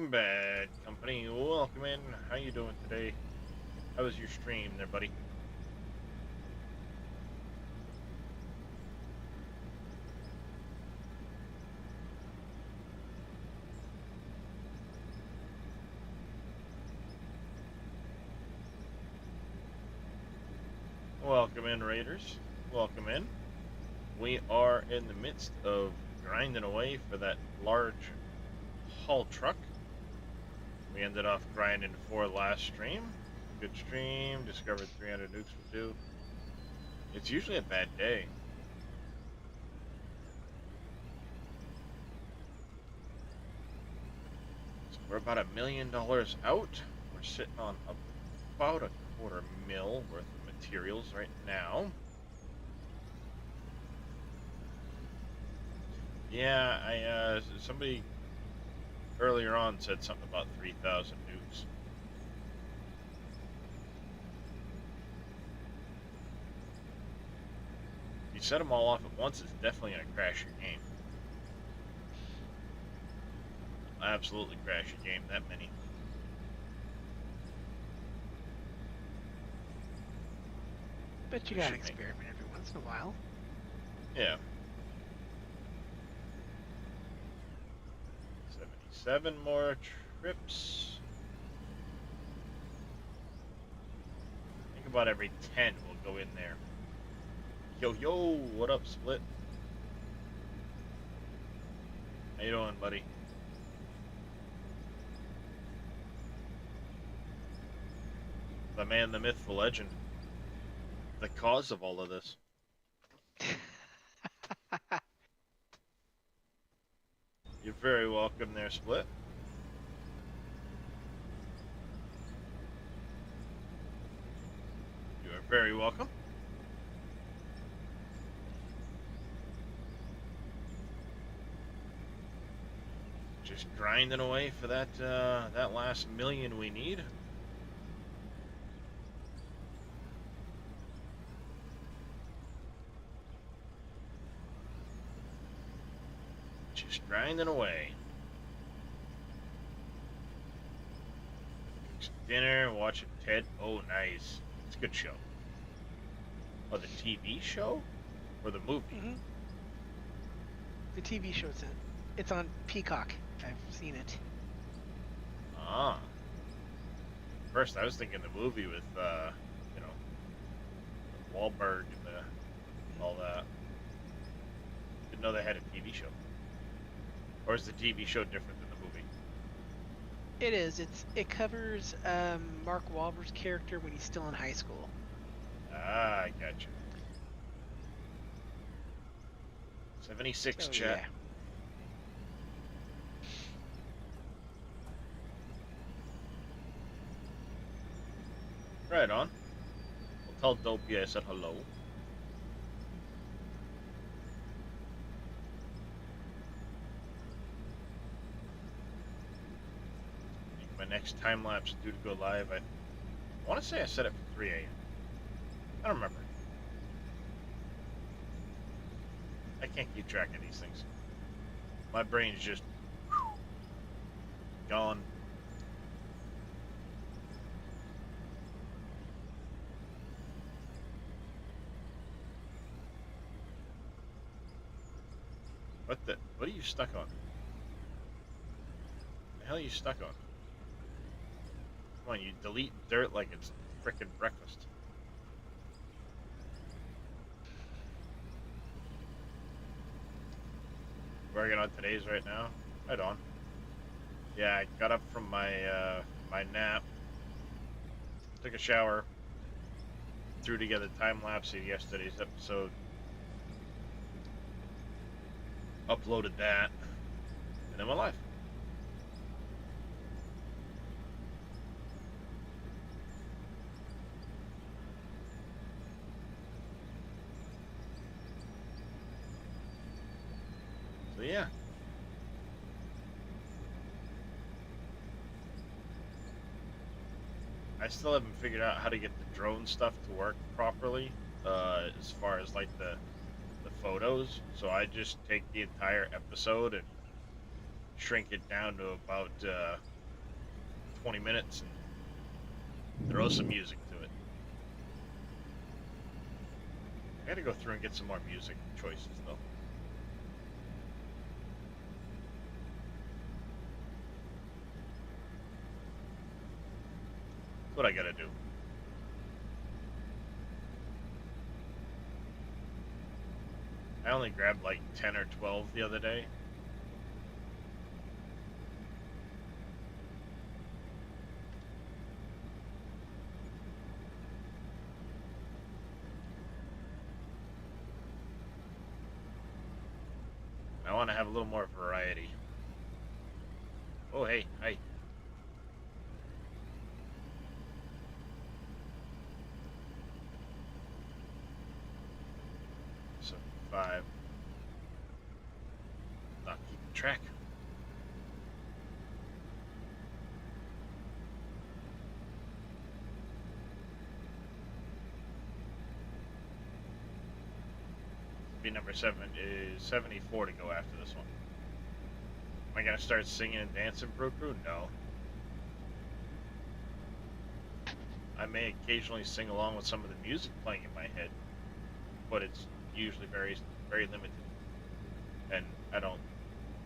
Bad company, welcome in. How you doing today? How was your stream there, buddy? Welcome in, Raiders. Welcome in. We are in the midst of grinding away for that large haul truck. We ended off grinding 4 last stream. Good stream. Discovered 300 nukes would do. It's usually a bad day. So we're about $1 million out. We're sitting on about a $250,000 worth of materials right now. Yeah, somebody earlier on said something about 3,000 nukes. If you set them all off at once, it's definitely going to crash your game. Absolutely crash your game, that many. But you gotta experiment every once in a while. Yeah. 77 more trips. I think about every 10 will go in there. Yo, what up, Split? How you doing, buddy? the man, the myth, the legend, the cause of all of this. You're very welcome there, Split. You are very welcome. Just grinding away for that that last million we need. Just grinding away. Cook some dinner, watching Ted. Oh, nice. It's a good show. Oh, the TV show? Or the movie? Mm-hmm. The TV show it's on Peacock. I've seen it. Ah. First, I was thinking the movie with, you know, Wahlberg and all that. Didn't know they had a TV show. Or is the TV show different than the movie? It is. It covers Mark Wahlberg's character when he's still in high school. Ah, I got you. 76 So, chat. yeah. Right on. We'll tell Dopey I said hello. My next time lapse due to go live. I want to say I set it for 3 a.m. I don't remember. I can't keep track of these things. My brain's just gone. What are you stuck on? The hell are you stuck on? Come on, you delete dirt like it's frickin' breakfast. Working on today's right now. Right on. Yeah, I got up from my my nap, took a shower, threw together time lapse of yesterday's episode, uploaded that, and then went live. So yeah. I still haven't figured out how to get the drone stuff to work properly, as far as like the photos. So I just take the entire episode and shrink it down to about 20 minutes and throw some music to it. I gotta go through and get some more music choices though. That's what I gotta do. I only grabbed like 10 or 12 the other day. I want to have a little more variety. Oh, hey, hi. So, 5. Not keeping track. Be number 7 is 74 to go after this one. Am I gonna start singing and dancing, Brew Crew? No. I may occasionally sing along with some of the music playing in my head, but it's usually very, very limited. And I don't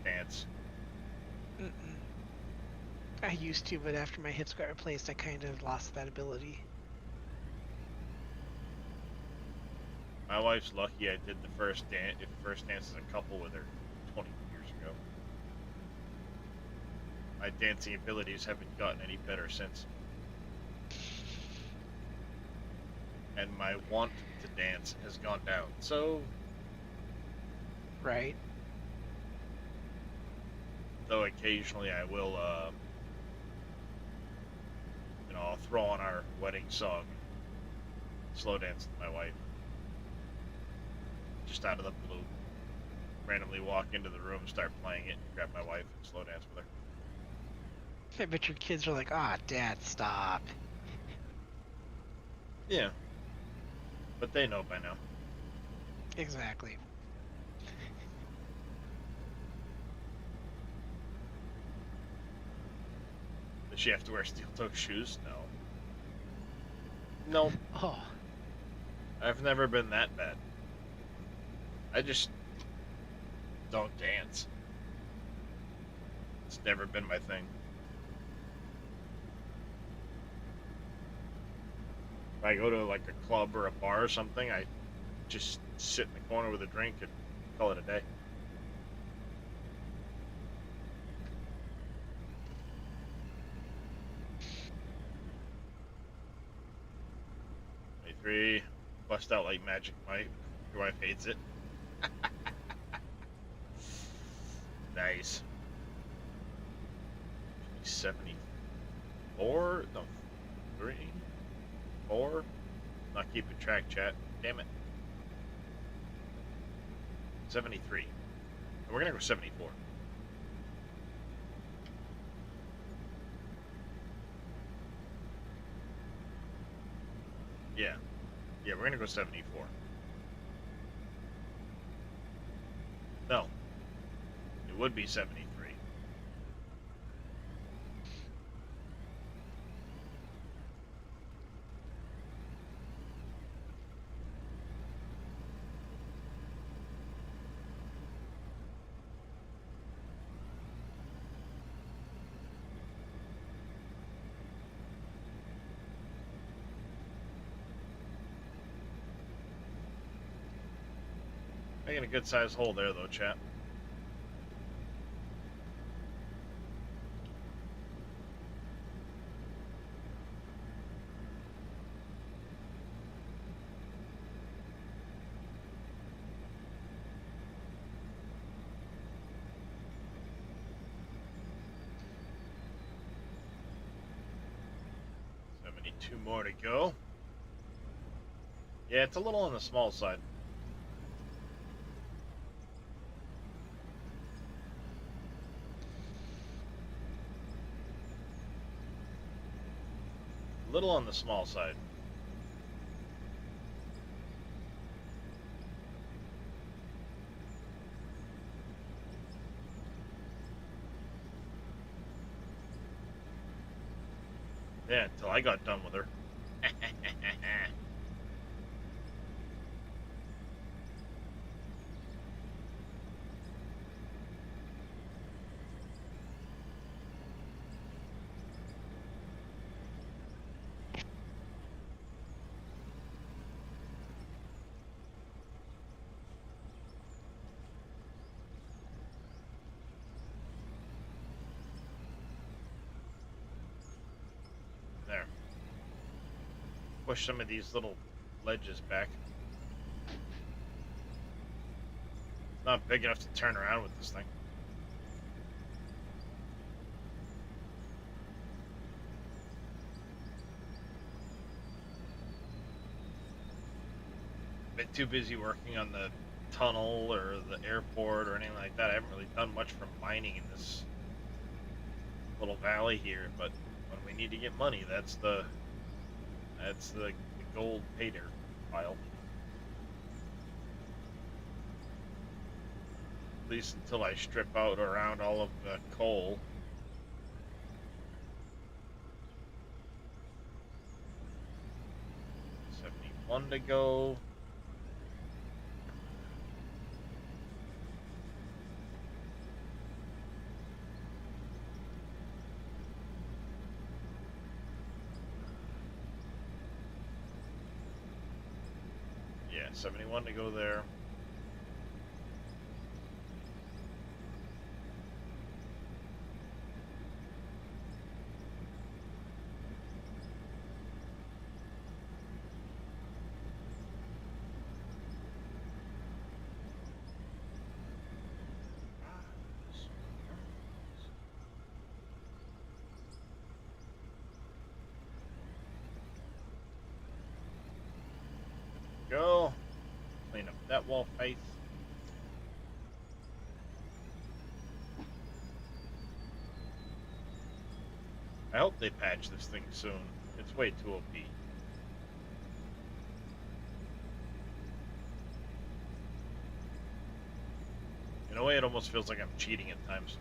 dance. Mm-mm. I used to, but after my hips got replaced, I kind of lost that ability. My wife's lucky I did the first dance as a couple with her 20 years ago. My dancing abilities haven't gotten any better since. and my want to dance has gone down. So, Right. though occasionally I will, I'll throw on our wedding song, slow dance with my wife, just out of the blue. Randomly walk into the room, start playing it, grab my wife, and slow dance with her. I bet your kids are like, ah, Dad, stop. Yeah, but they know by now. Exactly. Does she have to wear steel-toe shoes? No. Nope. Oh, I've never been that bad. I just don't dance. It's never been my thing. If I go to like a club or a bar or something, I just sit in the corner with a drink and call it a day. Three, bust out like Magic Mike. Your wife hates it. Nice. 74? No, 3? 4? Not keeping track, chat. Damn it. 73. And we're gonna go 74. Yeah. Yeah, we're gonna go 74. No. It would be 73. Making a good sized hole there though, chat. Two more to go. Yeah, it's a little on the small side. A little on the small side. Yeah, until I got done with her. There. Push some of these little ledges back. It's not big enough to turn around with this thing. Been too busy working on the tunnel or the airport or anything like that. I haven't really done much for mining in this little valley here, but when we need to get money, that's the gold pay dirt pile. At least until I strip out around all of the coal. $71 to go. Yeah, 71 to go there. clean up that wall face. I hope they patch this thing soon. It's way too OP. In a way, it almost feels like I'm cheating at times.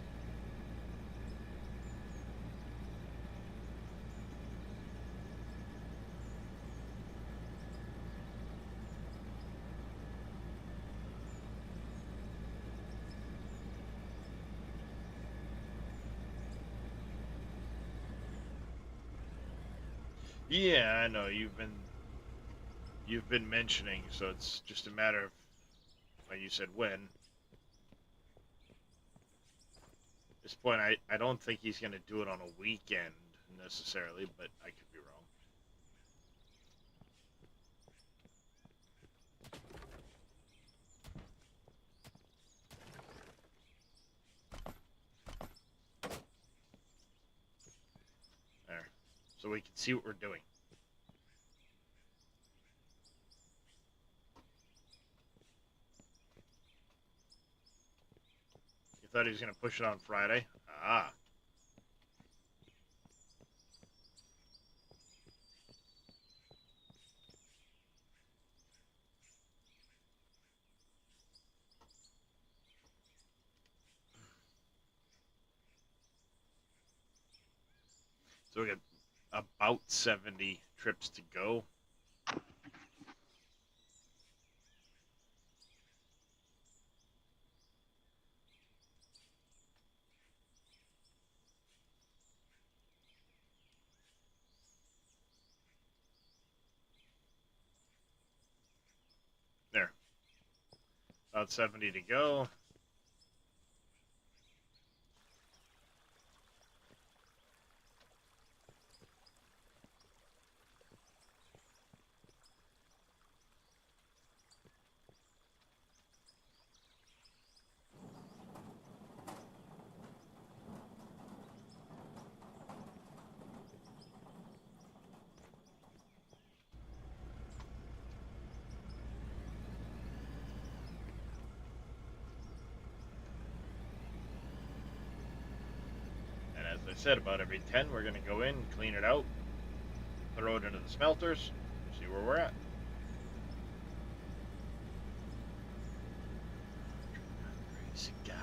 Yeah, I know you've been mentioning, so it's just a matter of, like you said, when. At this point, I don't think he's going to do it on a weekend necessarily, but I could be wrong. There. So we can see what we're doing. You thought he was going to push it on Friday? Ah. So we got about 70 trips to go. There. About 70 to go. And as I said, about every 10, we're going to go in, clean it out, throw it into the smelters, see where we're at. Crazy guy.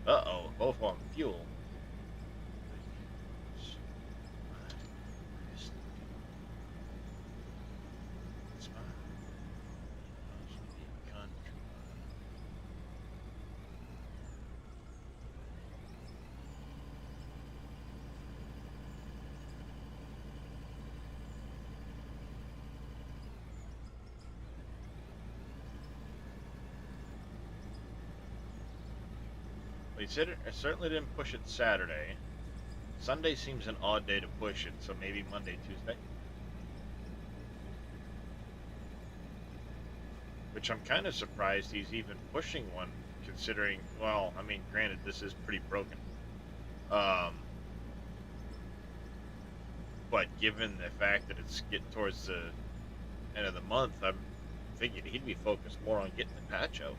Uh-oh, both on fuel. He said it certainly didn't push it Saturday. Sunday seems an odd day to push it, so maybe Monday, Tuesday. Which I'm kind of surprised he's even pushing one, considering, well, I mean, granted, this is pretty broken. Um, but given the fact that it's getting towards the end of the month, I'm thinking he'd be focused more on getting the patch out.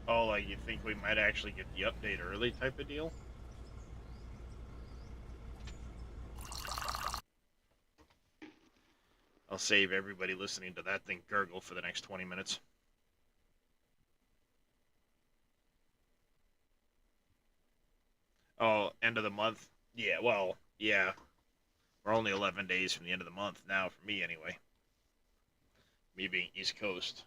Oh, like you think we might actually get the update early type of deal? I'll save everybody listening to that thing gurgle for the next 20 minutes. Oh, end of the month? Yeah, well, yeah. We're only 11 days from the end of the month now, for me anyway. Me being East Coast.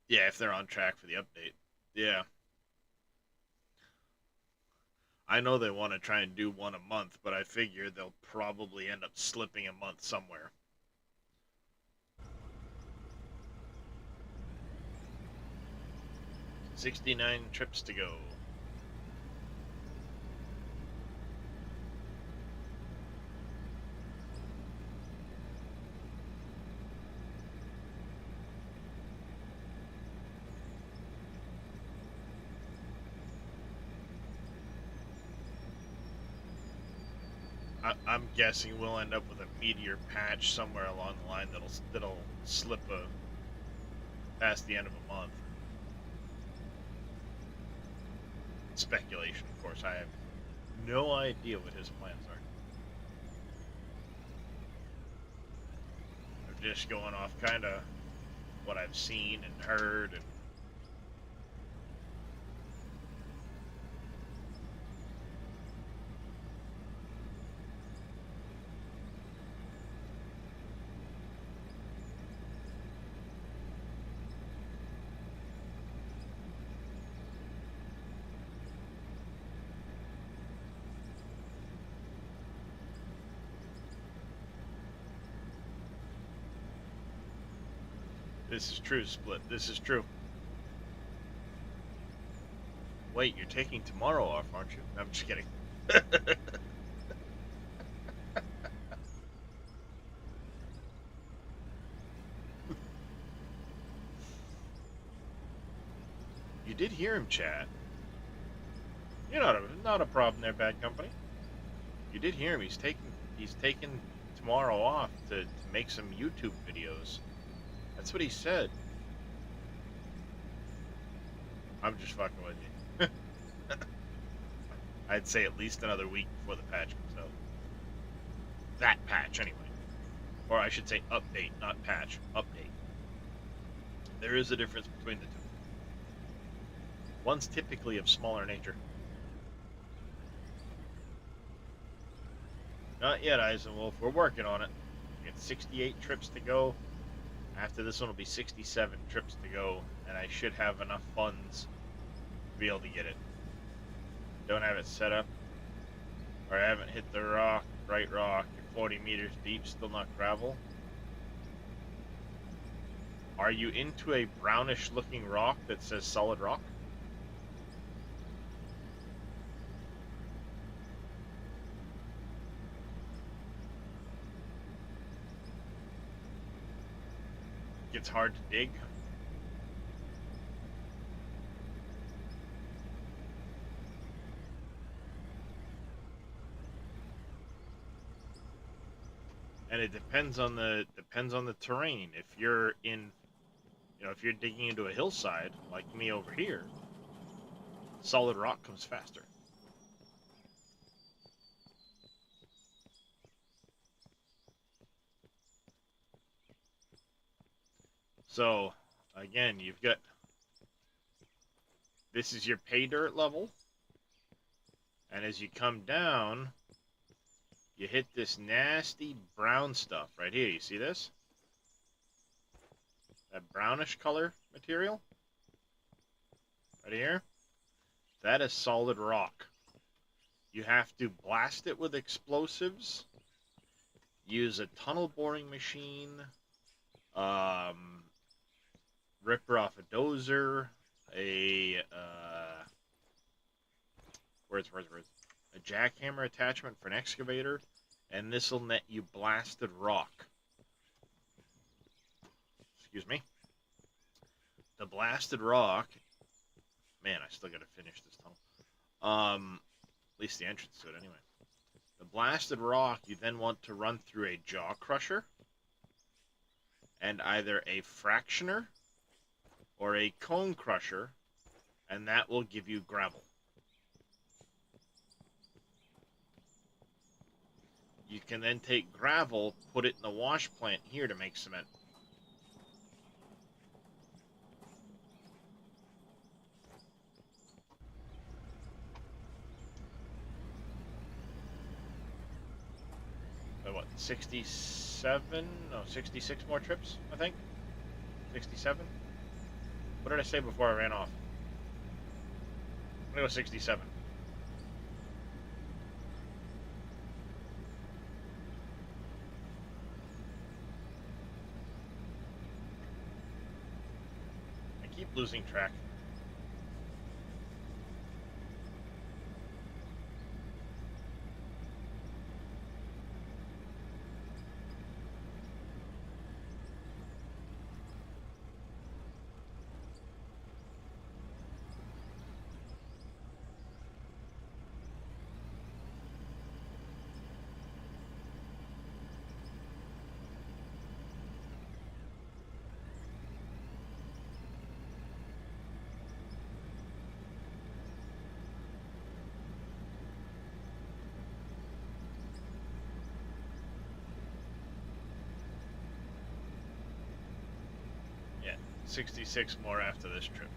Yeah, if they're on track for the update. Yeah. I know they want to try and do one a month, but I figure they'll probably end up slipping a month somewhere. 69 trips to go. I'm guessing we'll end up with a meteor patch somewhere along the line that'll slip past the end of a month. Speculation, of course. I have no idea what his plans are. I'm just going off kind of what I've seen and heard and this is true, Split. This is true. Wait, you're taking tomorrow off, aren't you? I'm just kidding. You did hear him chat. You're not a problem there, Bad Company. You did hear him. He's taking tomorrow off to make some YouTube videos. That's what he said. I'm just fucking with you. I'd say at least another week before the patch comes out. That patch, anyway. Or I should say update, not patch. Update. There is a difference between the two. One's typically of smaller nature. Not yet, Eisenwolf. We're working on it. We got 68 trips to go. After this one will be 67 trips to go, and I should have enough funds to be able to get it. Don't have it set up, or I haven't hit the rock, right rock. You're 40 meters deep, still not gravel. Are you into a brownish looking rock that says solid rock? It's hard to dig. And it depends on the terrain. If you're in, if you're digging into a hillside like me over here, solid rock comes faster. So, again, you've got, this is your pay dirt level, and as you come down, you hit this nasty brown stuff right here. You see this? That brownish color material? Right here? That is solid rock. You have to blast it with explosives, use a tunnel boring machine, ripper off a dozer, a a jackhammer attachment for an excavator, and this will net you blasted rock. Excuse me. The blasted rock. Man, I still gotta finish this tunnel. At least the entrance to it anyway. The blasted rock you then want to run through a jaw crusher and either a fractioner or a cone crusher, and that will give you gravel. You can then take gravel, put it in the wash plant here to make cement. So what, 67? No, 66 more trips, I think? 67? What did I say before I ran off? I'm gonna go 67. keep losing track. Yeah, 66 more after this trip.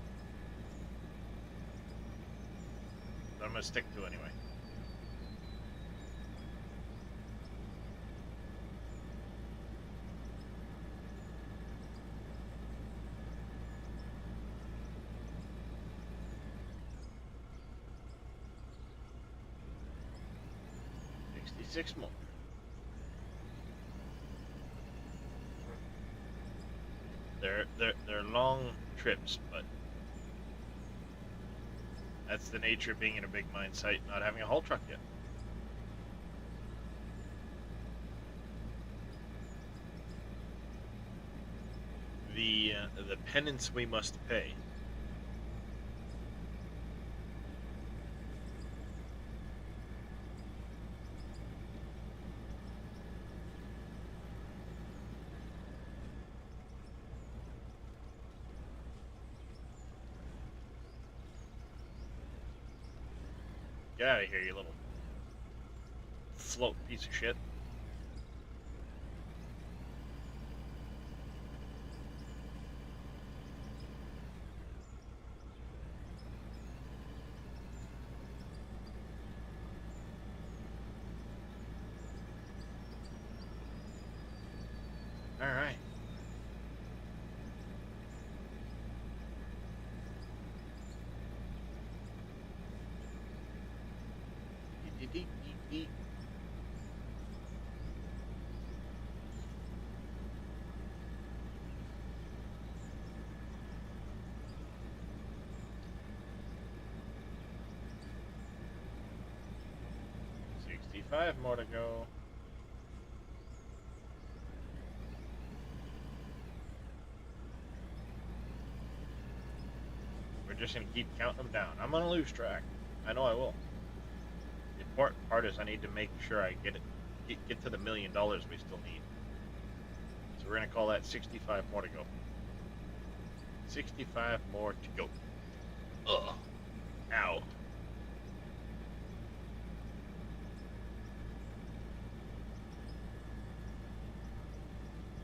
But I'm gonna stick to anyway. Six more. They're long trips, but that's the nature of being in a big mine site, not having a haul truck yet. The penance we must pay. Get out of here, you little float piece of shit. All right. Dee. 65 more to go. We're just gonna keep counting them down. I'm gonna lose track. I know I will. The important part is I need to make sure I get to the $1 million we still need. So we're gonna call that 65 more to go. 65 more to go. Ugh. Ow.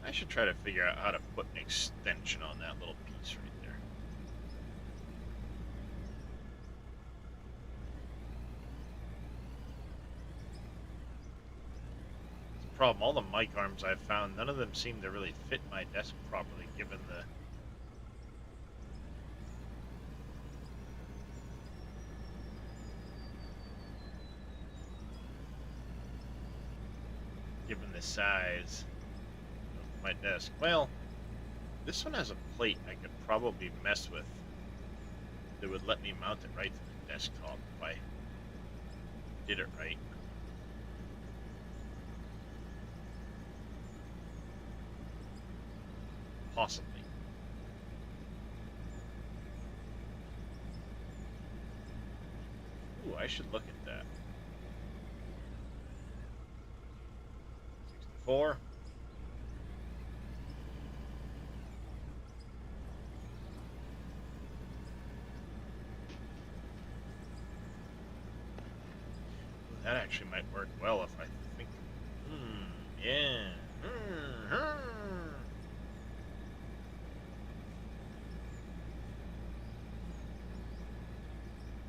I should try to figure out how to put an extension on that little piece right there. It's the problem, all the mic arms I've found, none of them seem to really fit my desk properly, given the size of my desk. Well, this one has a plate I could probably mess with that would let me mount it right to the desktop if I did it right. Possibly. Ooh, I should look at that. 64. That actually might work well if I think. Yeah.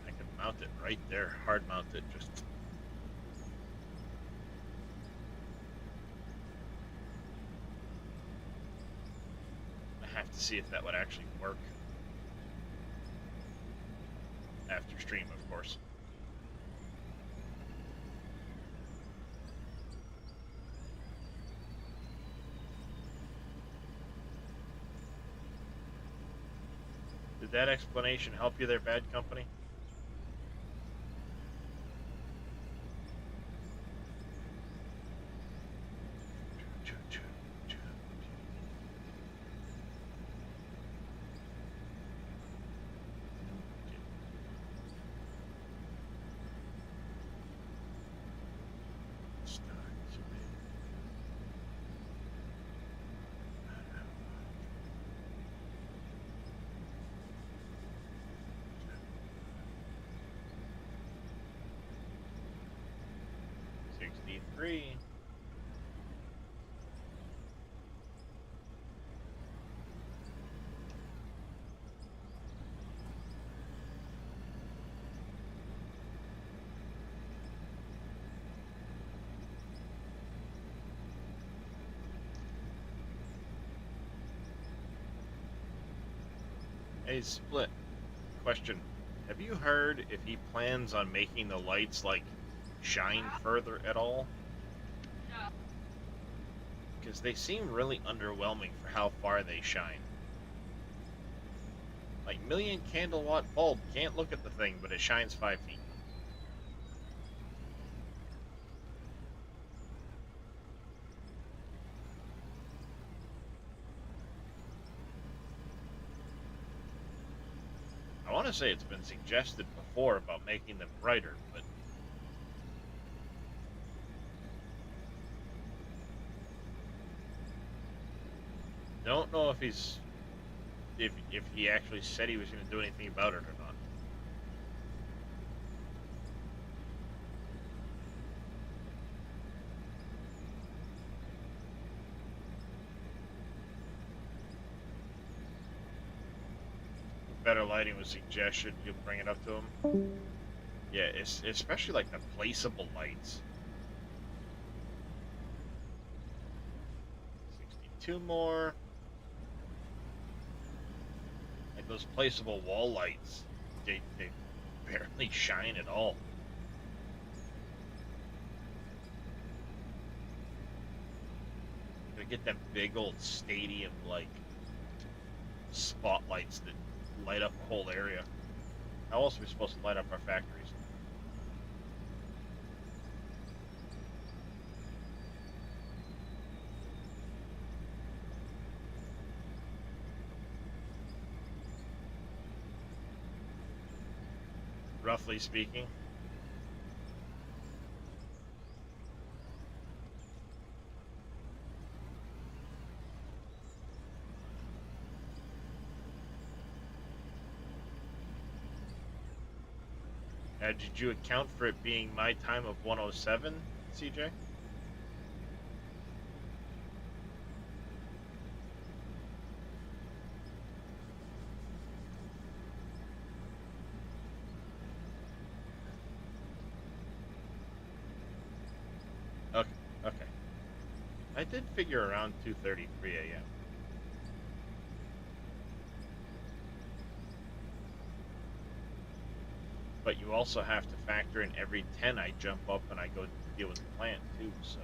I can mount it right there. Hard mount it. Just. I have to see if that would actually work. After stream, of course. Did that explanation help you there, bad company? Three. Hey, Split. Question. Have you heard if he plans on making the lights, like, shine further at all? Because they seem really underwhelming for how far they shine. Like, million candle watt bulb, can't look at the thing, but it shines 5 feet. I want to say it's been suggested before about making them brighter, but don't know if if he actually said he was going to do anything about it or not. Better lighting was suggestion. You'll bring it up to him. Yeah, it's especially like the placeable lights. 62 more. Like those placeable wall lights, they barely shine at all. They get them big old stadium like spotlights that light up a whole area. How else are we supposed to light up our factories? Roughly speaking. Did you account for it being my time of 107, CJ? Okay, okay. I did figure around 2:33 a.m. But you also have to factor in every 10 I jump up and I go deal with the plant too, so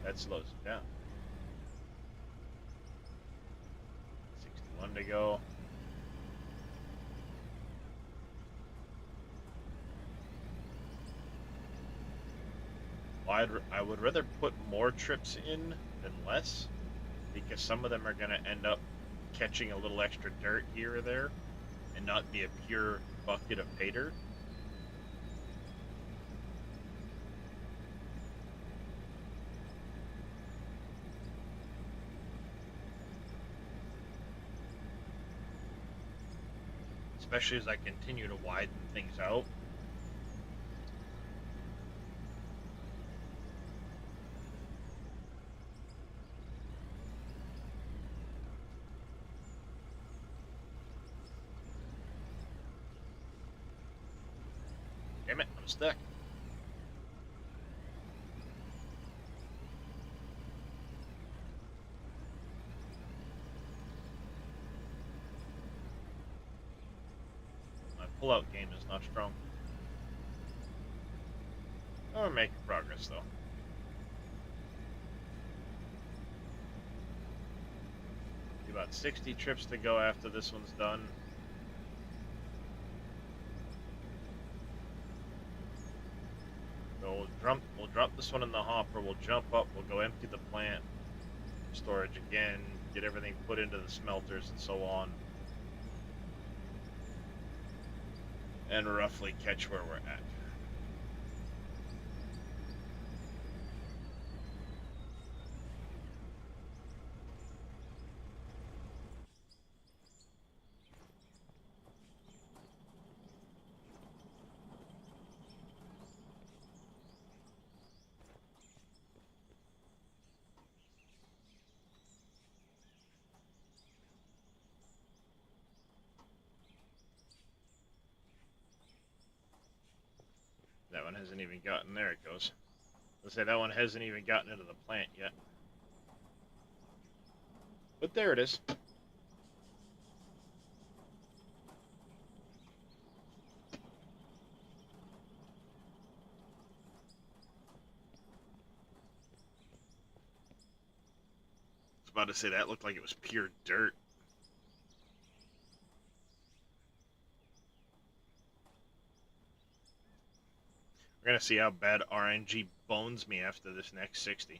that slows it down. 61 to go. Well, I would rather put more trips in than less, because some of them are going to end up catching a little extra dirt here or there and not be a pure bucket of pay dirt. Especially as I continue to widen things out. Damn it, I'm stuck. My pull-out game is not strong. Oh, we're making progress though. About 60 trips to go after this one's done. drop this one in the hopper, we'll jump up, we'll go empty the plant, storage again, get everything put into the smelters and so on, and roughly catch where we're at. That one hasn't even gotten, there it goes. Let's say that one hasn't even gotten into the plant yet. But there it is. I was about to say that looked like it was pure dirt. We're gonna see how bad RNG bones me after this next 60.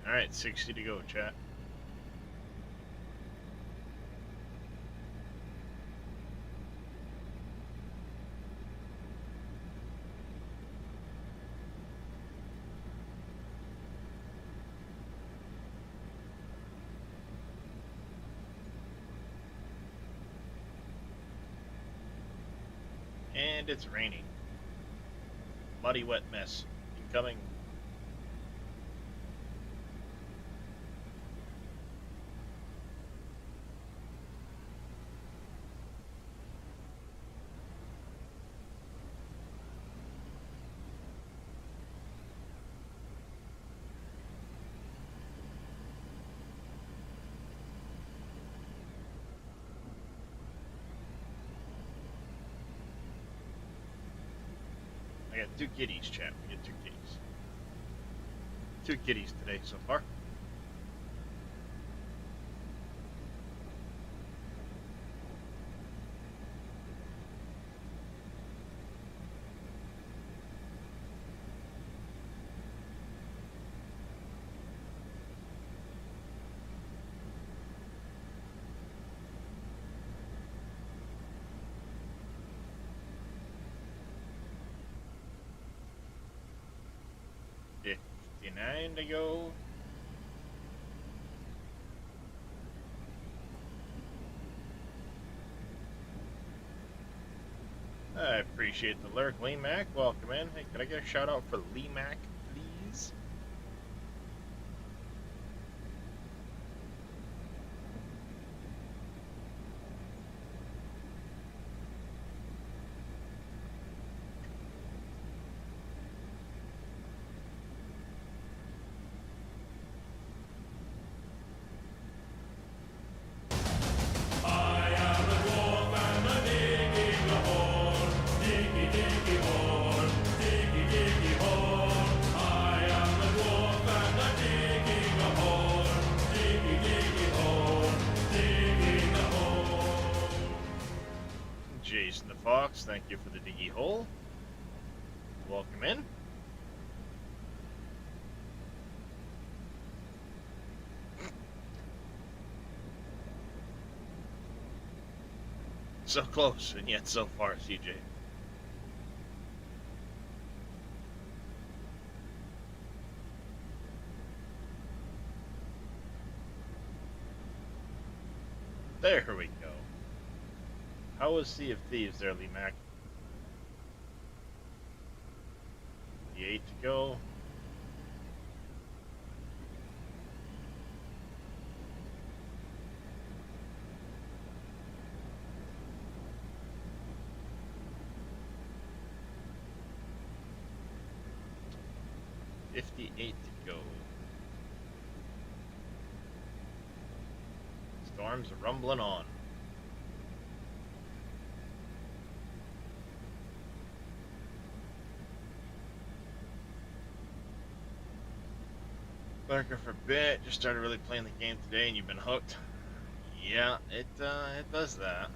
Alright, 60 to go, chat. And it's raining. Muddy, wet mess. Incoming. I got 2 kitties, chat. We get 2 kitties. 2 kitties today so far. $59 to go. I appreciate the lurk. Lee Mac, welcome in. Hey, could I get a shout out for Lee Mac, please? I am a dwarf and a digging a hole. Diggy, diggy hole. Diggy, diggy hole. I am a dwarf and a digging a hole. Diggy, diggy hole. Digging a hole. Jason the Fox, thank you for the diggy hole. Welcome in. So close, and yet so far, CJ. There we go. How was Sea of Thieves there, Lee Mac? 58 to go. $58 to go. Storms are rumbling on. Lurking for a bit. Just started really playing the game today, and you've been hooked. Yeah, it does that.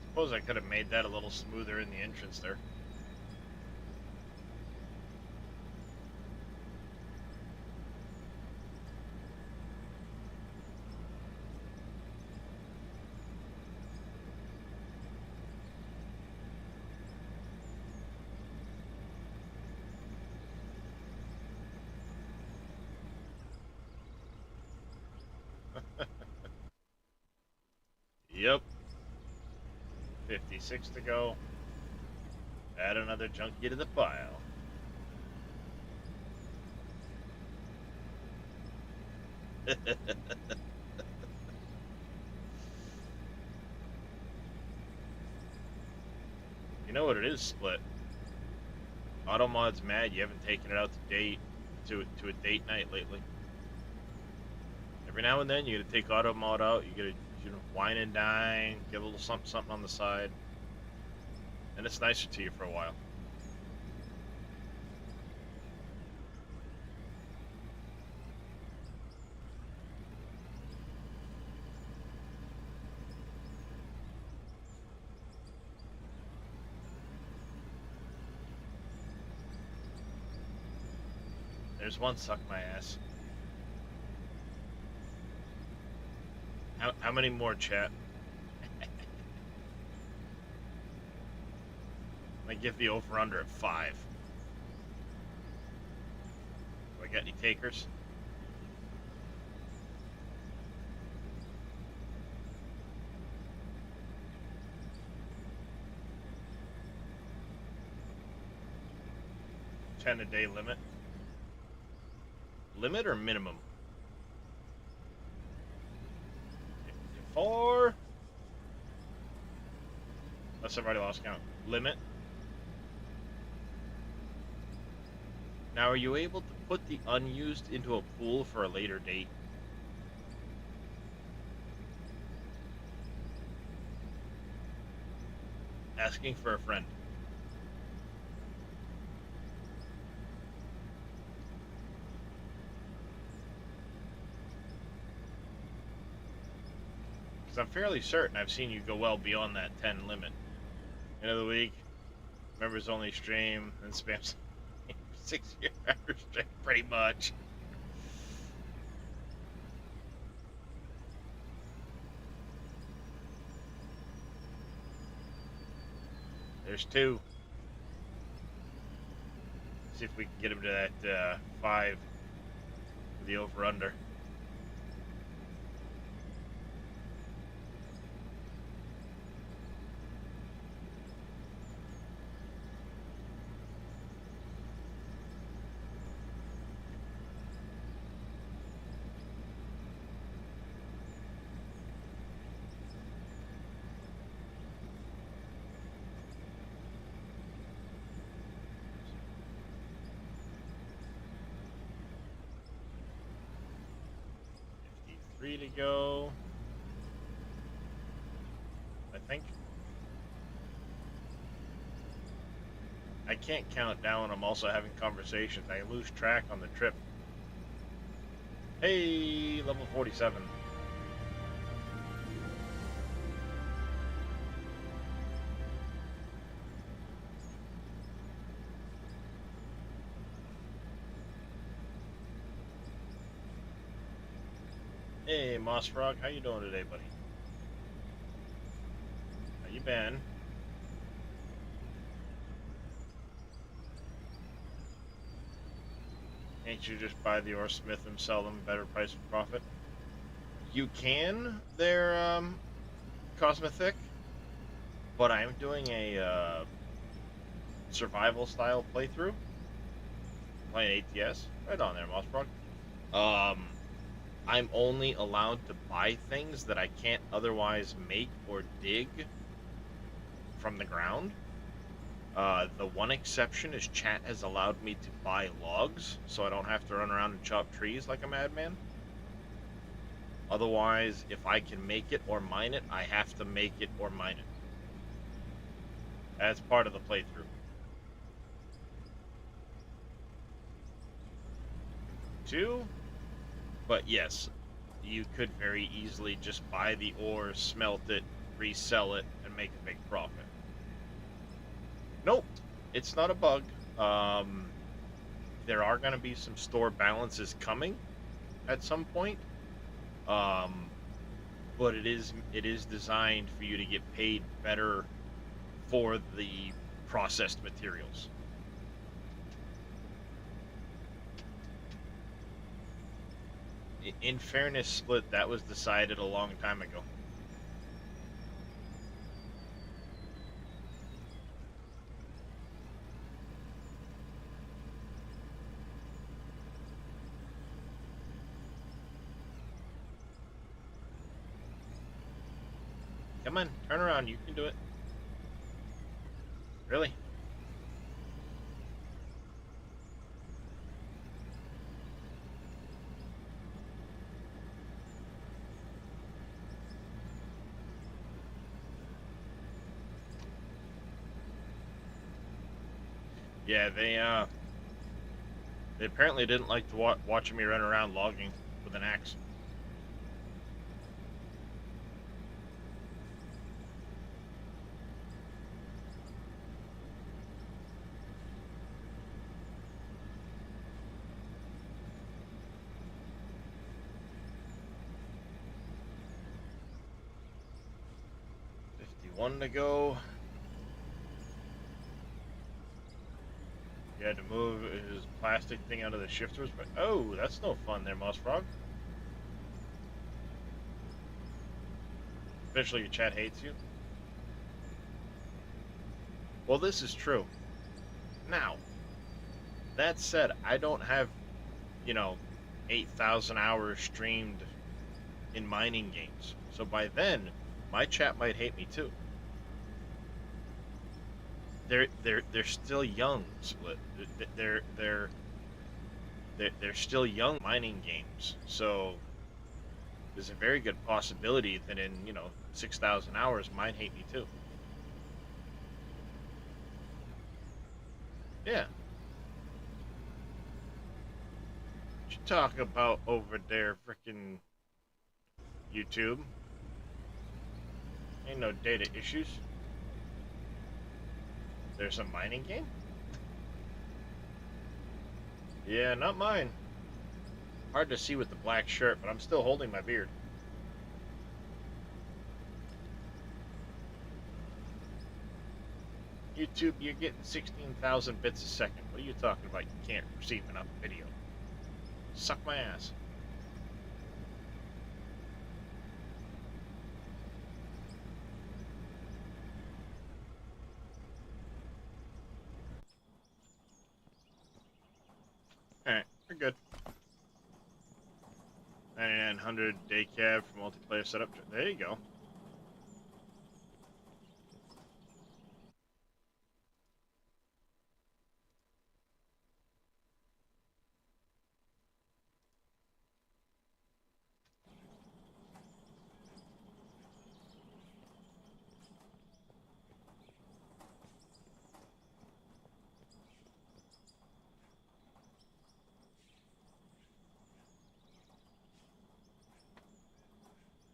Suppose I could have made that a little smoother in the entrance there. Yep. 56 to go. Add another junkie to the pile. You know what it is, Split? Automod's mad you haven't taken it out to a date night lately. Every now and then you gotta take Automod out, you gotta wine and dine, get a little something on the side. And it's nicer to you for a while. There's one suck my ass. How many more, chat? I give the over-under at 5. Do I got any takers? $10 a day limit. Limit or minimum? 54. Unless I've already lost count. Limit. Now, are you able to put the unused into a pool for a later date? Asking for a friend. Because I'm fairly certain I've seen you go well beyond that 10 limit. End of the week, members only stream, and spams 6 year average stream, pretty much. There's 2. See if we can get him to that 5 for the over-under. To go, I think. I can't count down when I'm also having conversations. I lose track on the trip. Hey, level 47. Hey, Moss Frog, how you doing today, buddy? How you been? Can't you just buy the ore smith and sell them better price for profit? You can. They're cosmetic, but I'm doing a survival style playthrough, playing ATS. Right on there, Moss Frog. Um, I'm only allowed to buy things that I can't otherwise make or dig from the ground. The one exception is chat has allowed me to buy logs, so I don't have to run around and chop trees like a madman. Otherwise, if I can make it or mine it, I have to make it or mine it. As part of the playthrough. Two, but yes, you could very easily just buy the ore, smelt it, resell it, and make a big profit. Nope, it's not a bug. Um, there are going to be some store balances coming at some point. Um, but it is designed for you to get paid better for the processed materials. In fairness, Split, that was decided a long time ago. Come on, turn around. You can do it. Really? Yeah, they apparently didn't like to watching me run around logging with an axe. One to go. You had to move his plastic thing out of the shifters, but oh, that's no fun there, Moss Frog. Officially, your chat hates you. Well, this is true. Now, that said, I don't have, you know, 8,000 hours streamed in mining games. So by then, my chat might hate me too. They're still young, Split. They're still young mining games. So there's a very good possibility that in 6,000 hours, mine hate me too. Yeah. What you talk about over there, frickin' YouTube? Ain't no data issues. There's a mining game? Yeah, not mine. Hard to see with the black shirt, but I'm still holding my beard. YouTube, you're getting 16,000 bits a second. What are you talking about? You can't receive enough video. Suck my ass. Alright, we're good. 9900 day cab for multiplayer setup. There you go.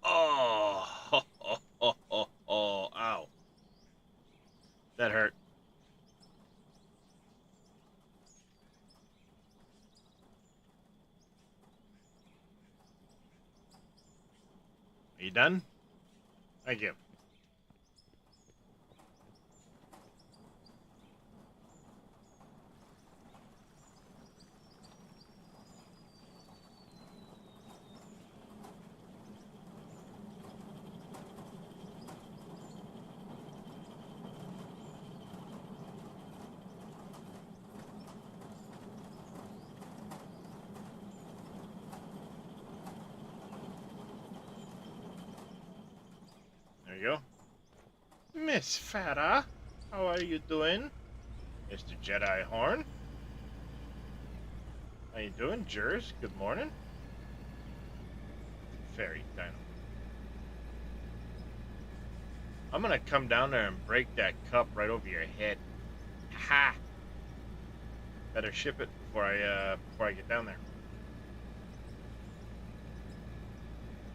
Oh, Are you done? Thank you. There you go. Miss Farah, how are you doing? Mr. Jedi Horn? How you doing, Jers? Good morning. Fairy Dino. I'm gonna come down there and break that cup right over your head. Ha! Better ship it before I get down there.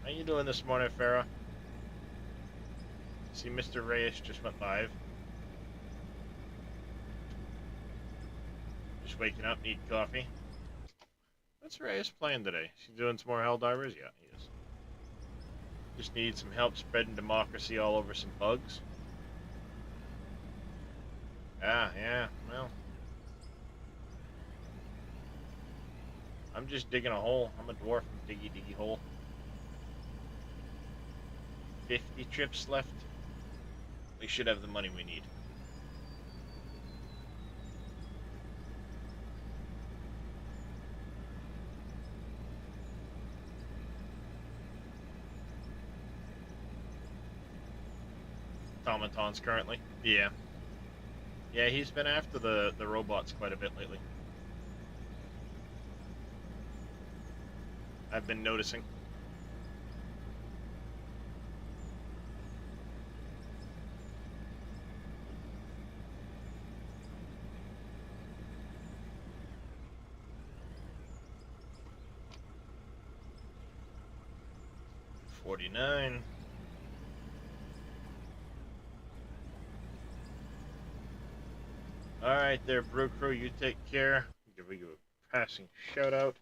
How you doing this morning, Farah? See, Mr. Reyes just went live. Just waking up, need coffee. What's Reyes playing today? Is he doing some more Helldivers? Yeah, he is. Just need some help spreading democracy all over some bugs. Ah, yeah, well. I'm just digging a hole. I'm a dwarf. Diggy, diggy hole. 50 trips left. We should have the money we need. Automatons currently. Yeah. Yeah, he's been after the robots quite a bit lately. I've been noticing. $49. Alright there, Brew Crew, you take care. Give you a passing shout out.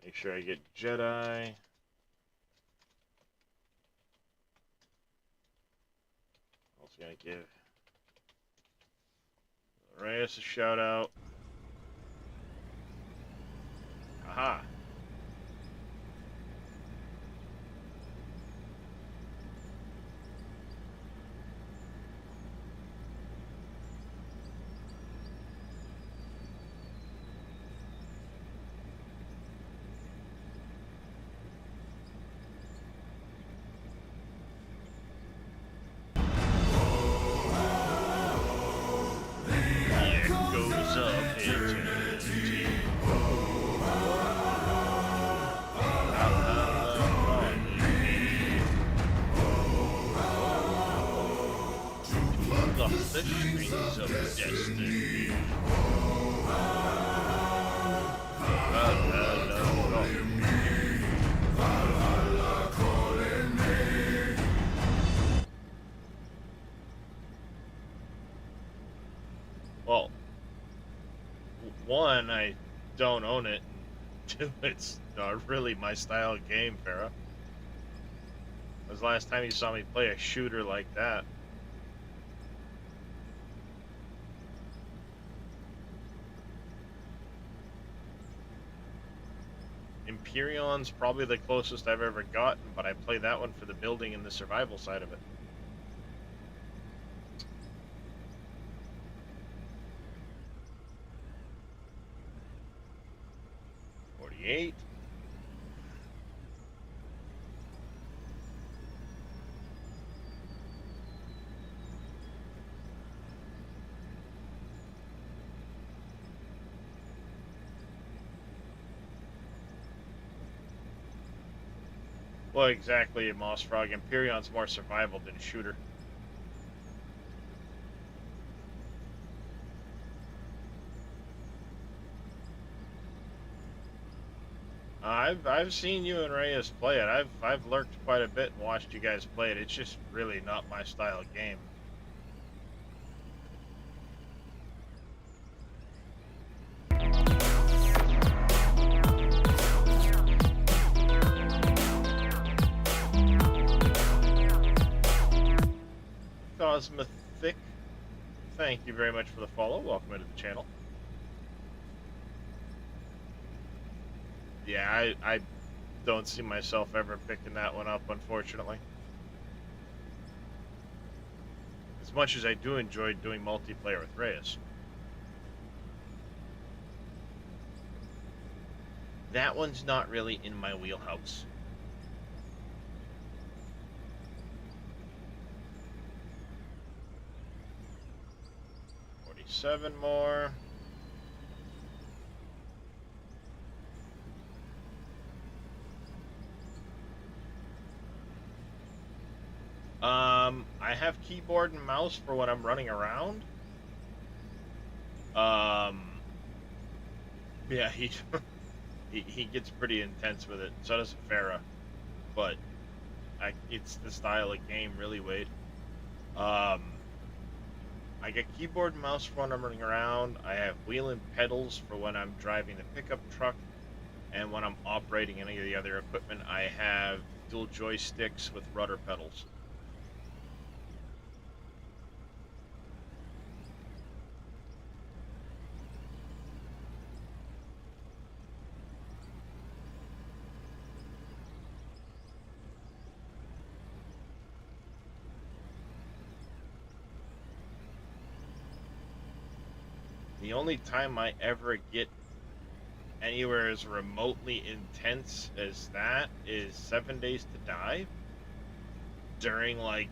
Make sure I get Jedi. Also gonna give Reyes a shout out. Aha. The strings of destiny. Well, one, I don't own it. Two, it's not really my style of game, Farah. When was the last time you saw me play a shooter like that? Imperion's probably the closest I've ever gotten, but I play that one for the building and the survival side of it. $48. Well, exactly, Moss Frog. Imperion's more survival than shooter. I've seen you and Reyes play it. I've lurked quite a bit and watched you guys play it. It's just really not my style of game. Cosmethic, thank you very much for the follow. Welcome into the channel. Yeah, I don't see myself ever picking that one up, unfortunately. As much as I do enjoy doing multiplayer with Reyes. That one's not really in my wheelhouse. Seven more. I have keyboard and mouse for when I'm running around. Yeah, he gets pretty intense with it. So does Farah, but it's the style of game, really, Wade. I get keyboard and mouse for when I'm running around. I have wheel and pedals for when I'm driving the pickup truck, and when I'm operating any of the other equipment, I have dual joysticks with rudder pedals. The only time I ever get anywhere as remotely intense as that is 7 Days to Die during like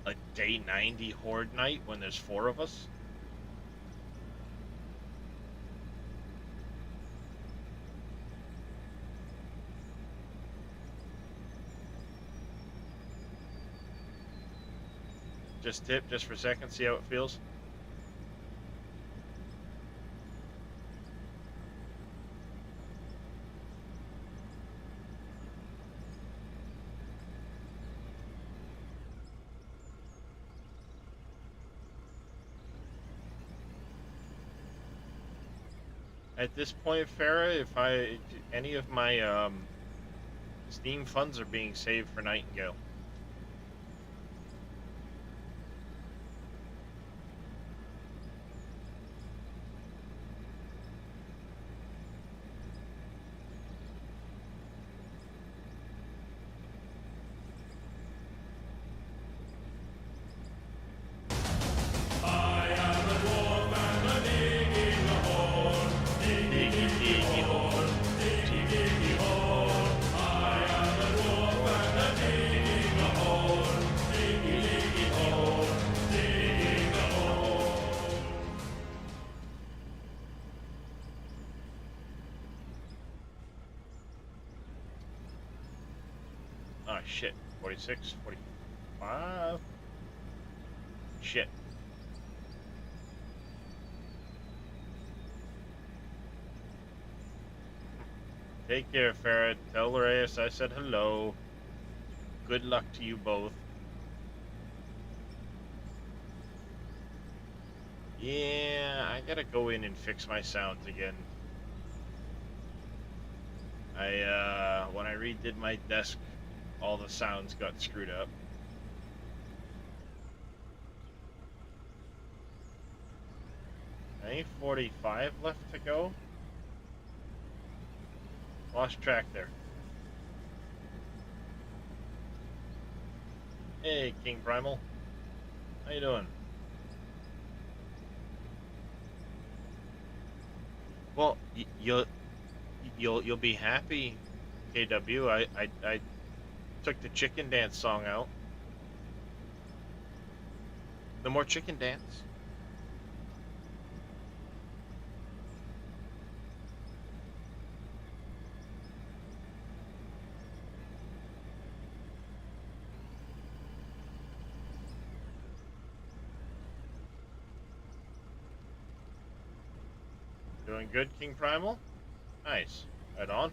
a day 90 horde night when there's 4 of us. Just tip, just for a second, see how it feels. At this point, Farah, if any of my Steam funds are being saved for Nightingale. I am a dwarf and a digging a hole. Diggy, diggy hole. Diggy, diggy hole. I am a dwarf and a digging a hole. Diggy, diggy hole. Digging a hole. Oh shit, 46, 45. Shit. Take care, Farah. Tell Reyes I said hello. Good luck to you both. Yeah, I gotta go in and fix my sounds again. When I redid my desk, all the sounds got screwed up. I think 45 left to go. Lost track there. Hey, King Primal. How you doing? Well, you'll be happy, KW. I took the chicken dance song out. No more chicken dance. Doing good, King Primal? Nice. Right on.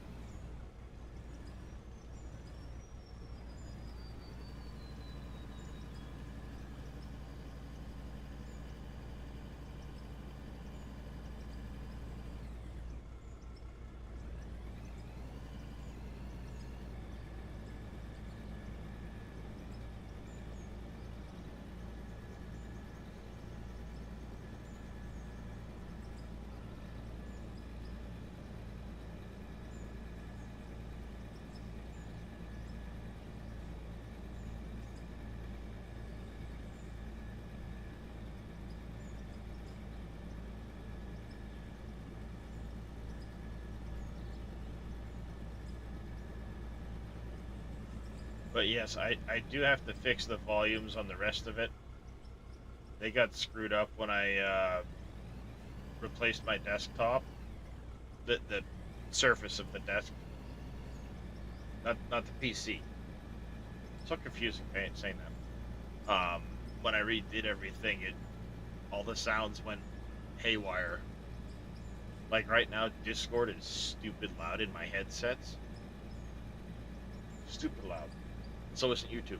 But yes, I do have to fix the volumes on the rest of it. They got screwed up when I replaced my desktop. The surface of the desk, not the PC. So confusing saying that. When I redid everything, it all the sounds went haywire. Like right now, Discord is stupid loud in my headsets. Stupid loud. So isn't YouTube.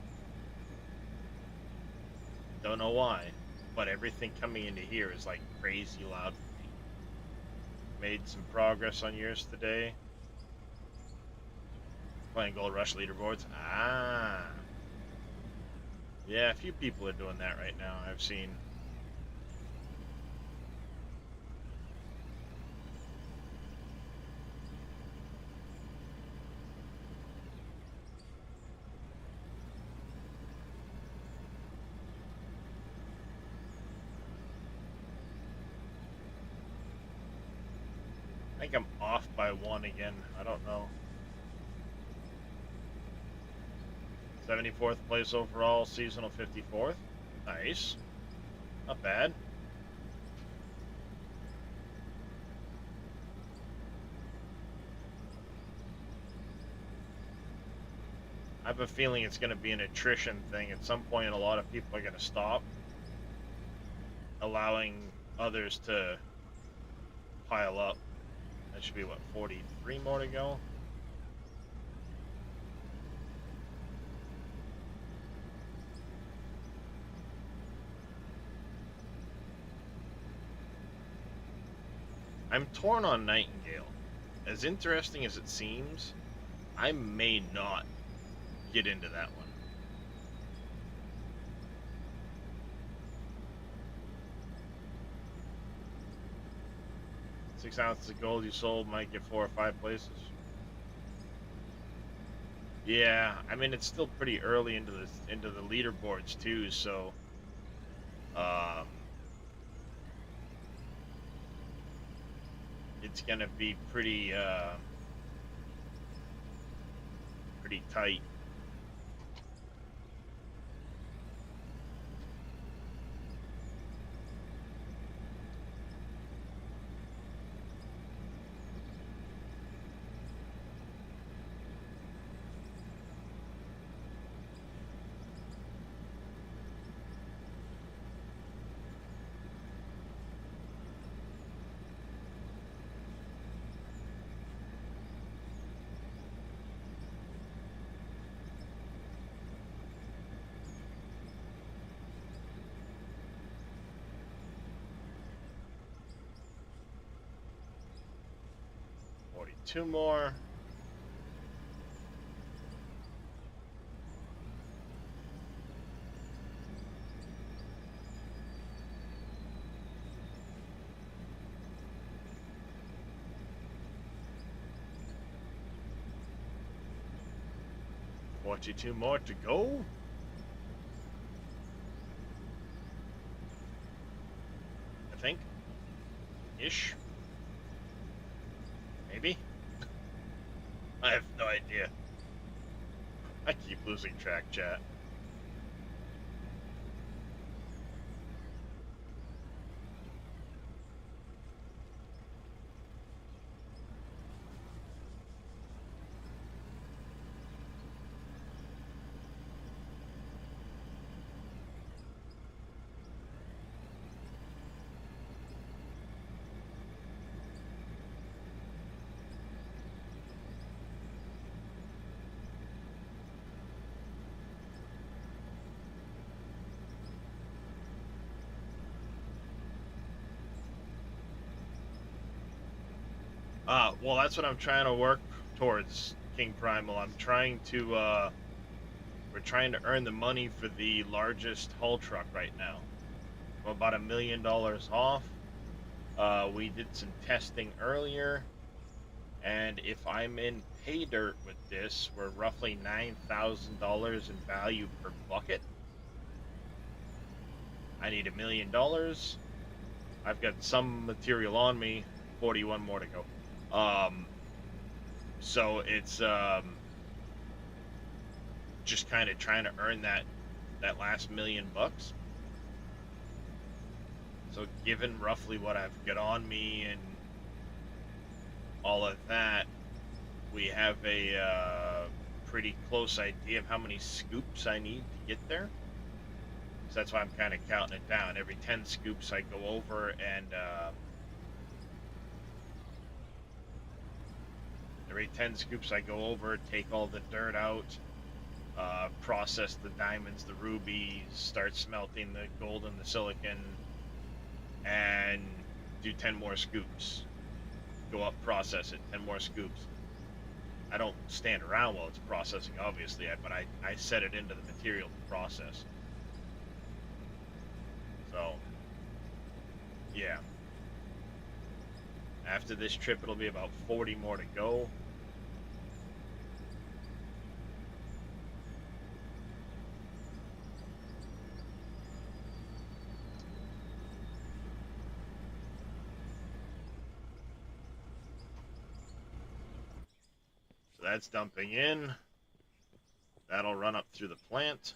Don't know why, but everything coming into here is like crazy loud for me. Made some progress on yours today. Playing Gold Rush leaderboards. Ah. Yeah, a few people are doing that right now, I've seen. I think I'm off by one again. I don't know. 74th place overall, seasonal 54th. Nice. Not bad. I have a feeling it's going to be an attrition thing. At some point, a lot of people are going to stop, allowing others to pile up. That should be, what, 43 more to go? I'm torn on Nightingale. As interesting as it seems, I may not get into that one. 6 ounces of gold you sold might get 4 or 5 places. Yeah, I mean it's still pretty early into the leaderboards too, so it's gonna be pretty pretty tight. Two more. Two more to go. I think. Ish. Maybe. I have no idea. I keep losing track, chat. Well, that's what I'm trying to work towards, King Primal. I'm trying to, we're trying to earn the money for the largest haul truck right now. I'm about $1 million off. We did some testing earlier, and if I'm in pay dirt with this, we're roughly $9,000 in value per bucket. I need $1 million. I've got some material on me, 41 more to go. So it's just kind of trying to earn that last $1,000,000. So given roughly what I've got on me and all of that, we have a pretty close idea of how many scoops I need to get there. So that's why I'm kind of counting it down. Every 10 scoops I go over and take all the dirt out, process the diamonds, the rubies, start smelting the gold and the silicon, and do 10 more scoops. Go up, process it, 10 more scoops. I don't stand around while it's processing, obviously, but I set it into the material to process. So, yeah. After this trip, it'll be about 40 more to go. So that's dumping in. That'll run up through the plant.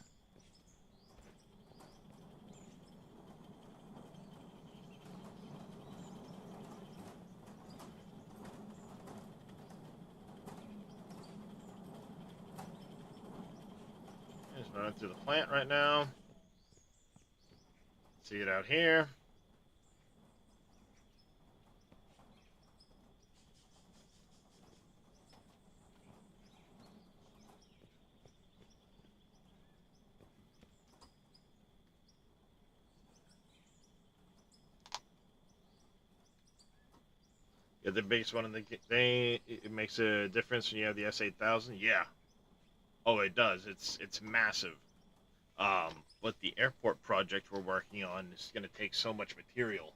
It's running through the plant right now. See it out here. Yeah, the biggest one in the game. It makes a difference when you have the S8000. Yeah. Oh, it does. It's massive. But the airport project we're working on is going to take so much material.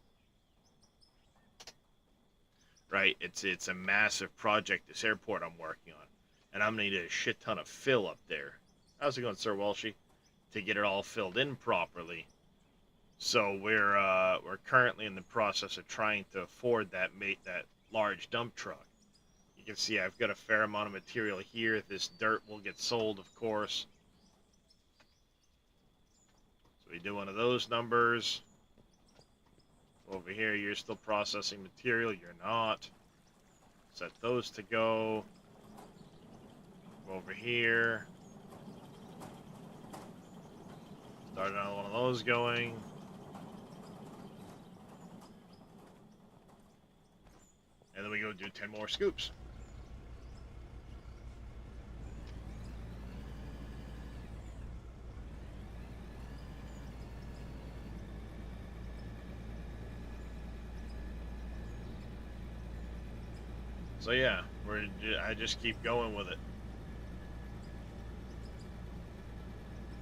Right? It's a massive project, this airport I'm working on. And I'm going to need a shit ton of fill up there. How's it going, Sir Walshy? To get it all filled in properly. So we're currently in the process of trying to afford that large dump truck. You can see I've got a fair amount of material here. This dirt will get sold, of course. So we do one of those numbers. Over here, you're still processing material. You're not. Set those to go. Over here. Start another one of those going. And then we go do 10 more scoops. So yeah, I just keep going with it.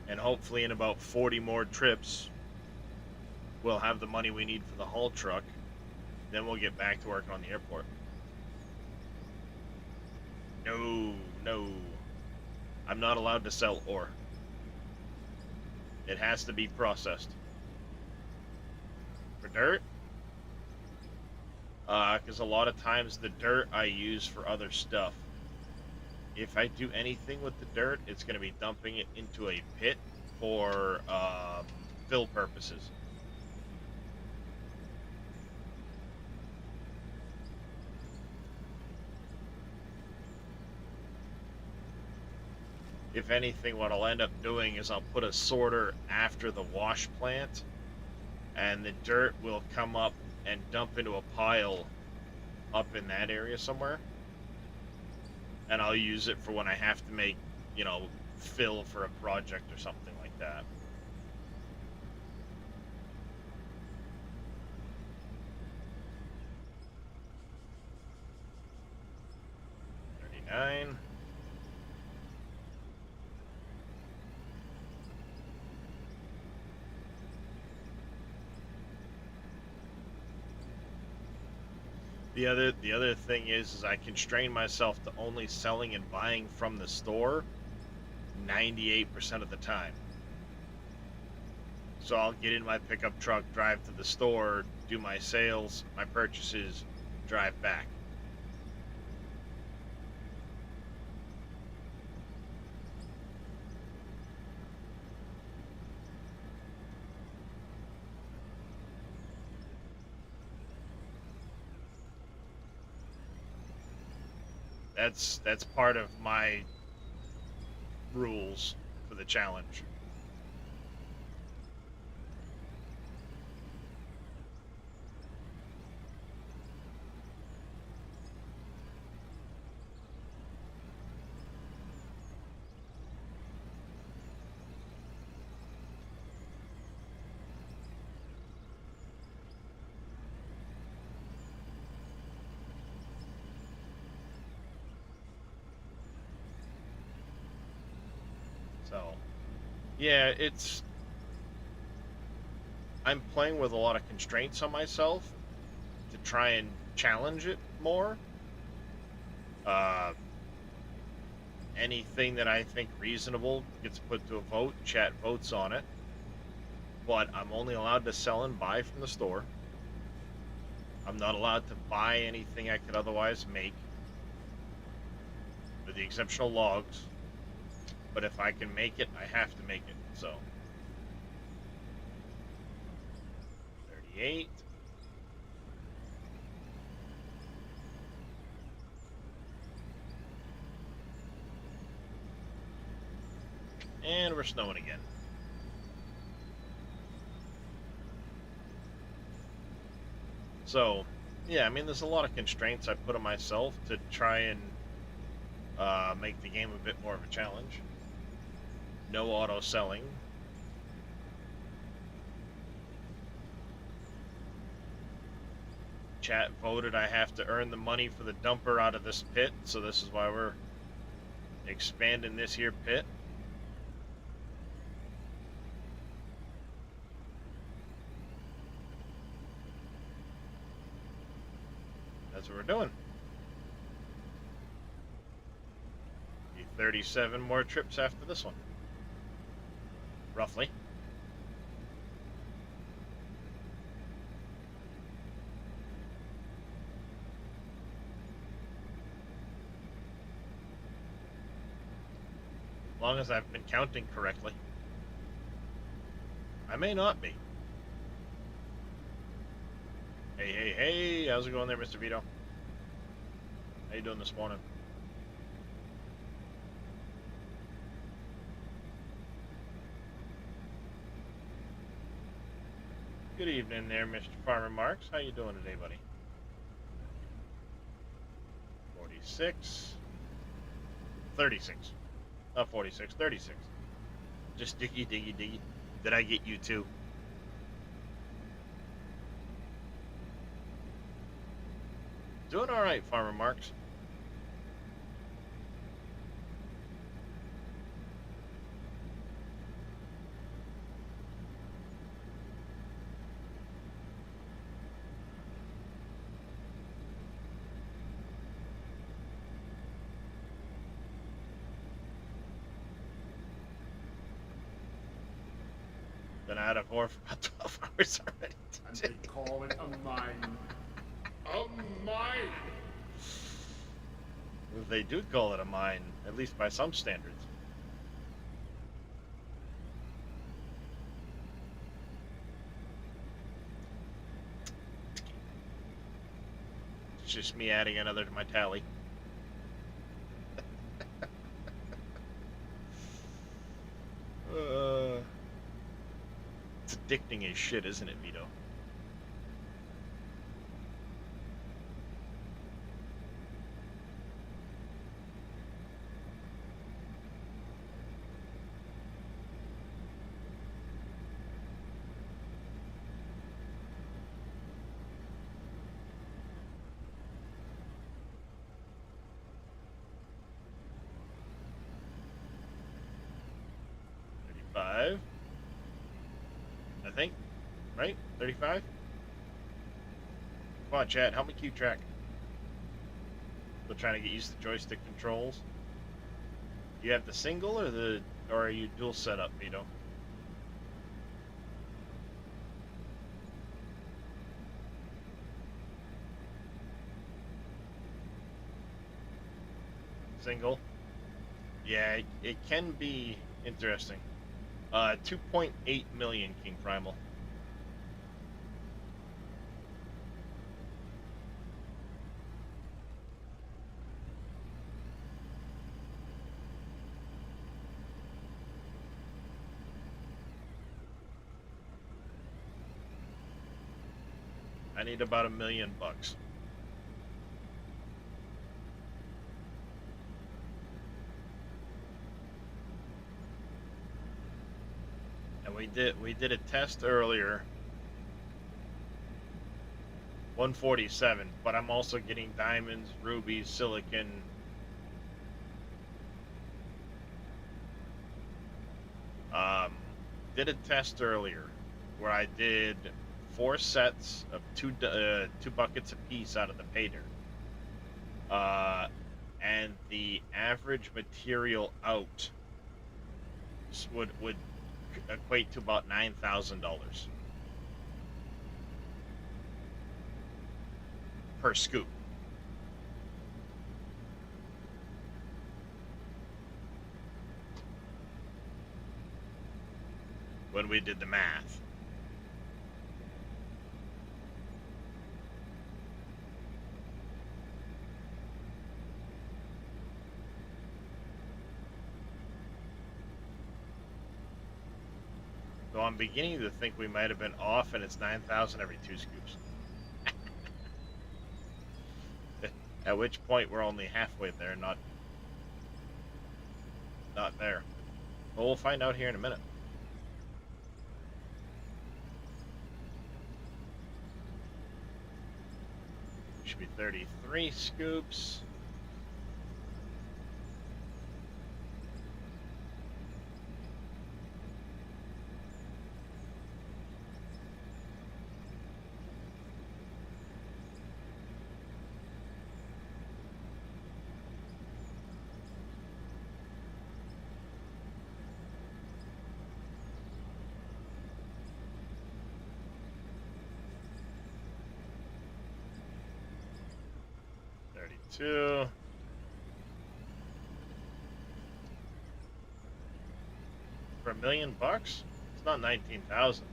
And hopefully in about 40 more trips, we'll have the money we need for the haul truck. Then we'll get back to working on the airport. No. I'm not allowed to sell ore. It has to be processed. For dirt? Because a lot of times the dirt I use for other stuff. If I do anything with the dirt, it's going to be dumping it into a pit for fill purposes. If anything, what I'll end up doing is I'll put a sorter after the wash plant, and the dirt will come up and dump into a pile up in that area somewhere. And I'll use it for when I have to make, fill for a project or something like that. $39. The other thing is I constrain myself to only selling and buying from the store 98% of the time. So I'll get in my pickup truck, drive to the store, do my sales, my purchases, drive back. That's part of my rules for the challenge. So, yeah, I'm playing with a lot of constraints on myself to try and challenge it more. Uh, Anything that I think reasonable gets put to a vote. Chat votes on it, but I'm only allowed to sell and buy from the store. I'm not allowed to buy anything I could otherwise make, with the exception of logs. But if I can make it, I have to make it. So, 38. And we're snowing again. So, yeah, I mean, there's a lot of constraints I put on myself to try and make the game a bit more of a challenge. No auto selling. Chat voted I have to earn the money for the dumper out of this pit, so this is why we're expanding this here pit. That's what we're doing. 37 more trips after this one. Roughly. As long as I've been counting correctly. I may not be. Hey, hey, hey, how's it going there, Mr. Vito? How you doing this morning? Good evening there, Mr. Farmer Marks. How you doing today, buddy? 46. 36. Not 46, 36. Just diggy, diggy, diggy. Did I get you too? Doing all right, Farmer Marks. Been out of ore for about 12 hours already. And they call it a mine. A mine! They do call it a mine, at least by some standards. It's just me adding another to my tally. It's addicting as shit, isn't it, Vito? I think, right? 35? Come on, chat, help me keep track. Still trying to get used to joystick controls. You have the single or are you dual setup, Vito? Single. Yeah, it can be interesting. 2.8 million King Primal. I need about $1 million. And we did a test earlier. 147, but I'm also getting diamonds, rubies, silicon. Did a test earlier where I did 4 sets of two buckets apiece out of the pay dirt. And the average material out would equate to about $9,000 per scoop. When we did the math. So I'm beginning to think we might have been off, and it's 9,000 every 2 scoops. At which point we're only halfway there, not there. But we'll find out here in a minute. Should be 33 scoops. Two. For $1 million? It's not 19,000.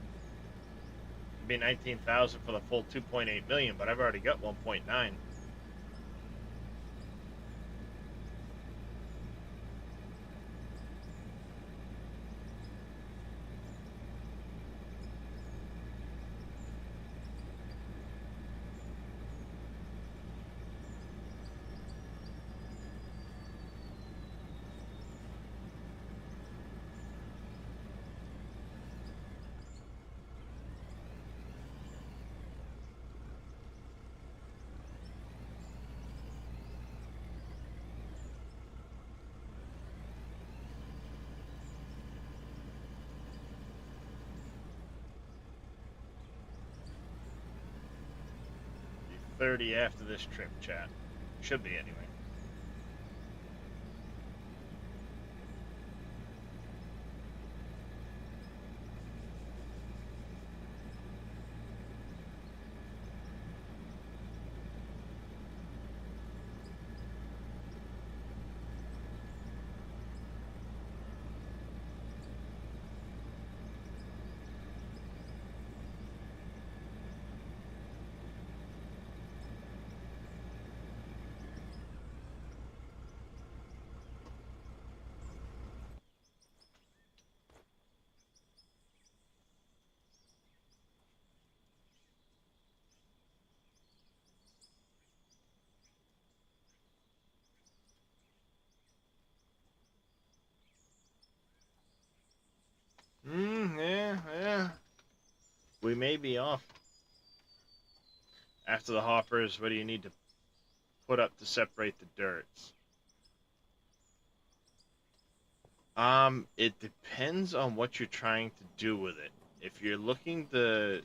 It'd be 19,000 for the full 2.8 million, but I've already got 1.9. Be 30 after this trip, chat. Should be anyway. Yeah. We may be off. After the hoppers, what do you need to put up to separate the dirts? It depends on what you're trying to do with it. If you're looking to,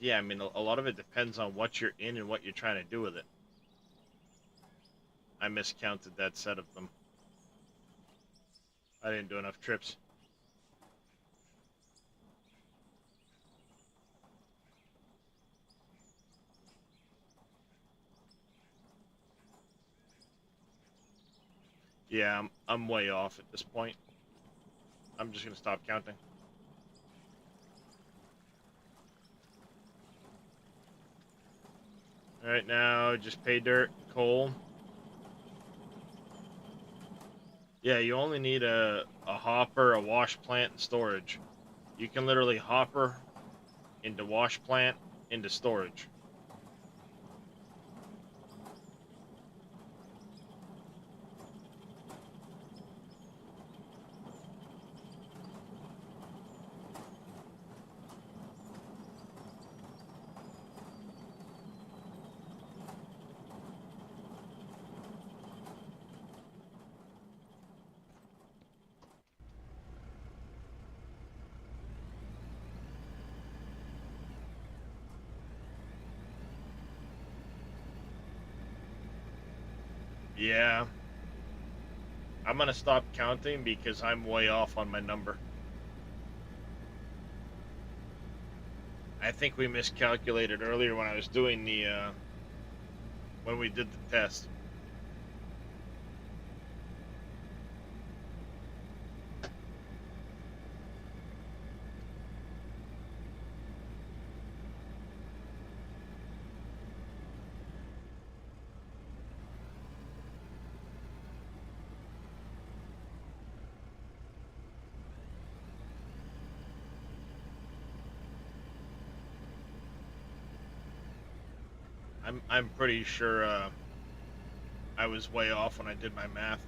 yeah, I mean, a lot of it depends on what you're in and what you're trying to do with it. I miscounted that set of them. I didn't do enough trips. Yeah, I'm way off at this point. I'm just gonna stop counting. All right, now just pay dirt, coal. Yeah, you only need a hopper, a wash plant, and storage. You can literally hopper into wash plant into storage. Yeah. I'm gonna stop counting because I'm way off on my number. I think we miscalculated earlier when I was doing the, when we did the test. I'm pretty sure I was way off when I did my math.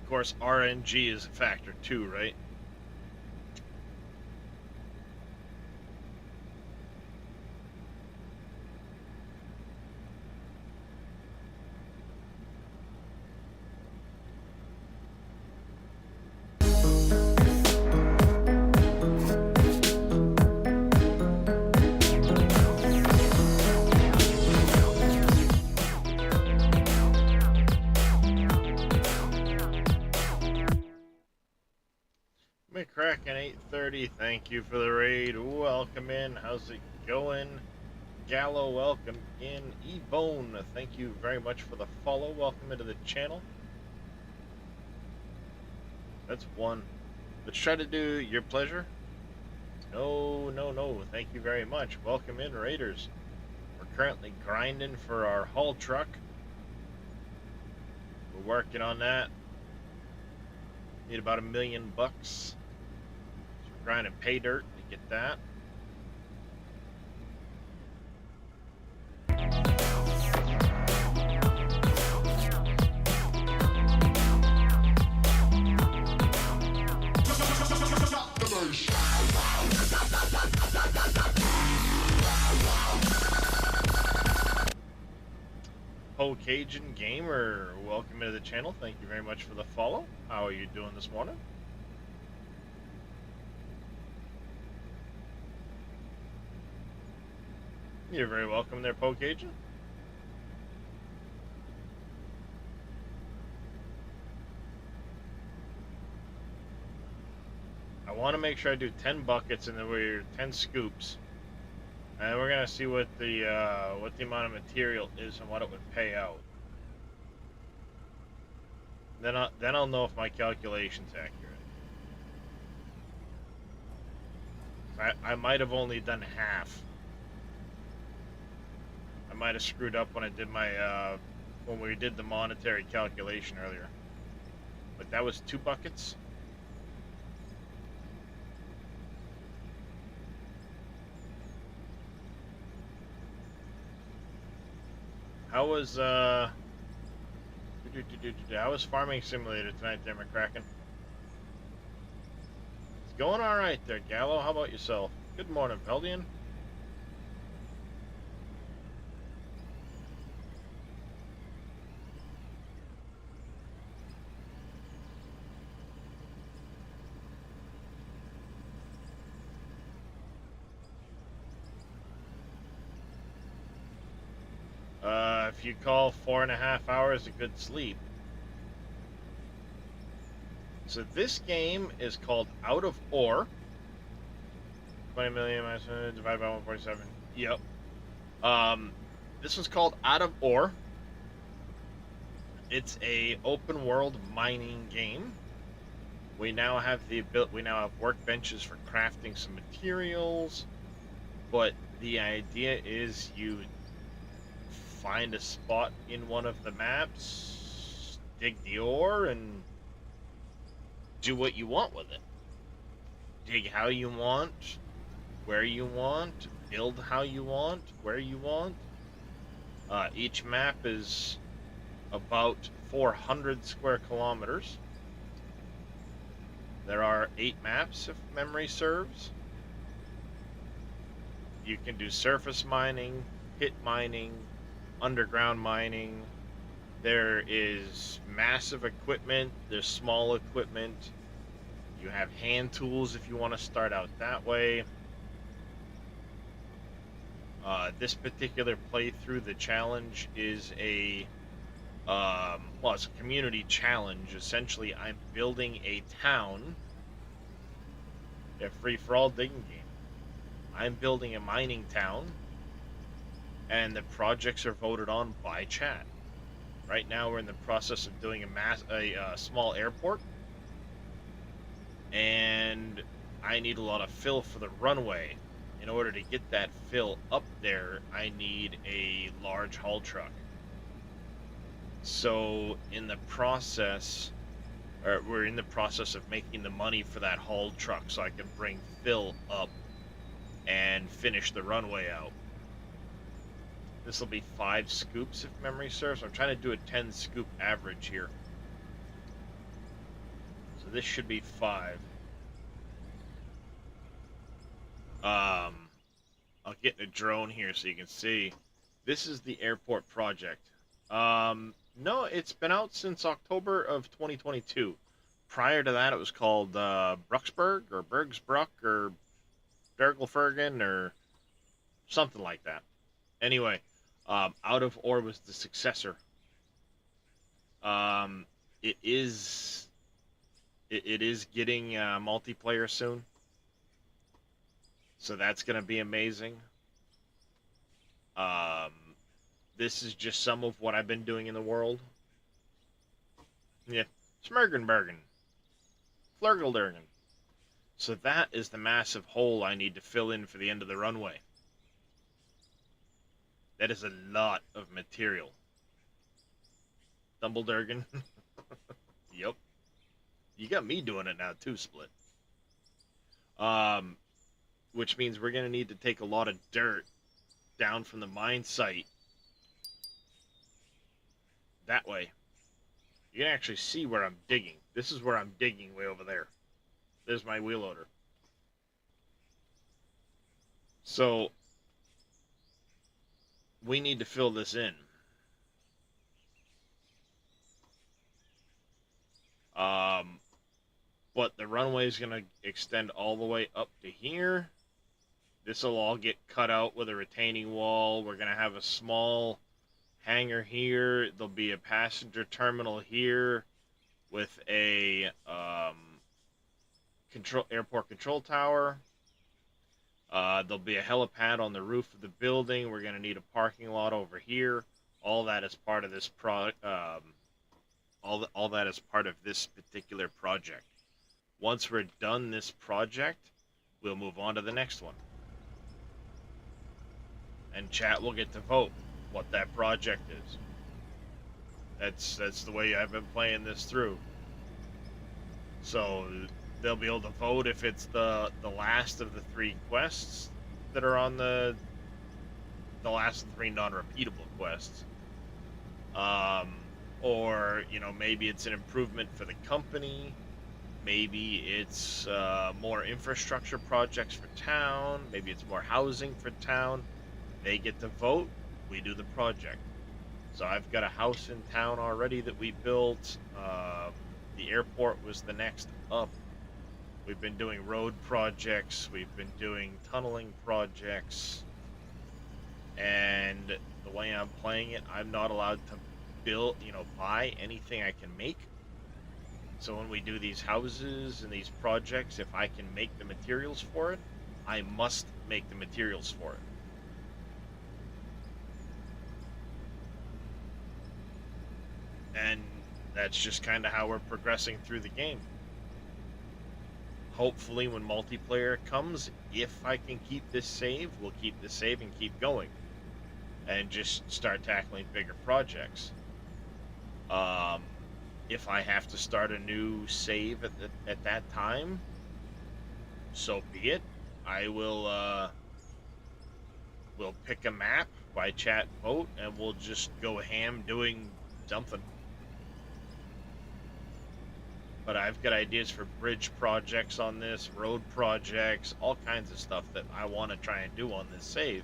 Of course, RNG is a factor too, right? McCracken 830, thank you for the raid. Welcome in. How's it going? Gallo, welcome in. Ebone, thank you very much for the follow. Welcome into the channel. That's one. Let's try to do your pleasure. No, no, no. Thank you very much. Welcome in, Raiders. We're currently grinding for our haul truck. We're working on that. Need about $1 million bucks. So we're grinding pay dirt to get that. Cajun Gamer, welcome into the channel. Thank you very much for the follow. How are you doing this morning? You're very welcome there, Cajun. I want to make sure I do 10 buckets and then we're 10 scoops. And we're gonna see what the amount of material is and what it would pay out. Then I'll know if my calculation's accurate. I might have only done half. I might have screwed up when I did my when we did the monetary calculation earlier. But that was 2 buckets. How was Farming Simulator tonight there, McCracken? It's going all right there, Gallo. How about yourself? Good morning, Peldian. If you call 4.5 hours a good sleep. So this game is called Out of Ore. 20 million divided by 147. Yep. This one's called Out of Ore. It's a open world mining game. We now have workbenches for crafting some materials, but the idea is you find a spot in one of the maps, dig the ore, and do what you want with it. Dig how you want, where you want, build how you want, where you want. Each map is about 400 square kilometers. There are 8 maps, if memory serves. You can do surface mining, pit mining, underground mining. There is massive equipment, there's small equipment. You have hand tools if you want to start out that way. This particular playthrough, the challenge is well, it's a community challenge. Essentially, I'm building a town, a free-for-all digging game. I'm building a mining town, and the projects are voted on by chat. Right now, we're in the process of doing a small airport, and I need a lot of fill for the runway. In order to get that fill up there, I need a large haul truck. So we're in the process of making the money for that haul truck so I can bring fill up and finish the runway out. This will be 5 scoops if memory serves. I'm trying to do a 10 scoop average here. So this should be 5. I'll get a drone here so you can see. This is the airport project. No, it's been out since October of 2022. Prior to that, it was called Brucksburg or Bergsbruck or Bergelfergen or something like that. Anyway, Out of Ore was the successor. It is getting multiplayer soon, so that's gonna be amazing. This is just some of what I've been doing in the world. Yeah, Smergenbergen, Flurgeldergen. So that is the massive hole I need to fill in for the end of the runway. That is a lot of material. Dumbledurgen. Yep. You got me doing it now too, Split. Which means we're going to need to take a lot of dirt down from the mine site. That way. You can actually see where I'm digging. This is where I'm digging, way over there. There's my wheel loader. So we need to fill this in. But the runway is going to extend all the way up to here. This will all get cut out with a retaining wall. We're going to have a small hangar here. There'll be a passenger terminal here with a airport control tower. There'll be a helipad on the roof of the building. We're going to need a parking lot over here. All that is part of this all that is part of this particular project. Once we're done this project, we'll move on to the next one. And chat will get to vote what that project is. That's the way I've been playing this through. So they'll be able to vote if it's the last of the 3 quests that are on the last of the 3 non-repeatable quests. Or, you know, maybe it's an improvement for the company. Maybe it's more infrastructure projects for town. Maybe it's more housing for town. They get to vote. We do the project. So I've got a house in town already that we built. The airport was the next up. We've been doing road projects. We've been doing tunneling projects. And the way I'm playing it, I'm not allowed to buy anything I can make. So when we do these houses and these projects, if I can make the materials for it, I must make the materials for it. And that's just kind of how we're progressing through the game. Hopefully when multiplayer comes, if I can keep this save, we'll keep this save and keep going. and just start tackling bigger projects. Um, if I have to start a new save at that time, so be it. I will pick a map by chat vote, and we'll just go ham doing something. But I've got ideas for bridge projects on this, road projects, all kinds of stuff that I want to try and do on this save.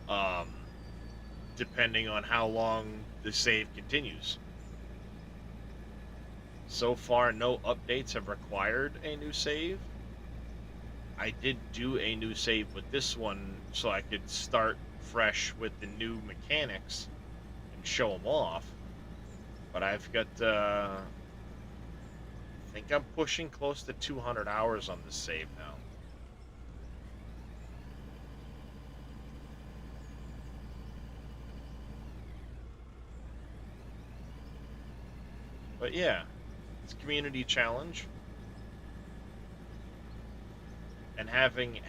Um, Depending on how long the save continues. So far, no updates have required a new save. I did do a new save with this one so I could start fresh with the new mechanics and show them off. But I've got, I think I'm pushing close to 200 hours on this save now. But yeah, it's a community challenge. And having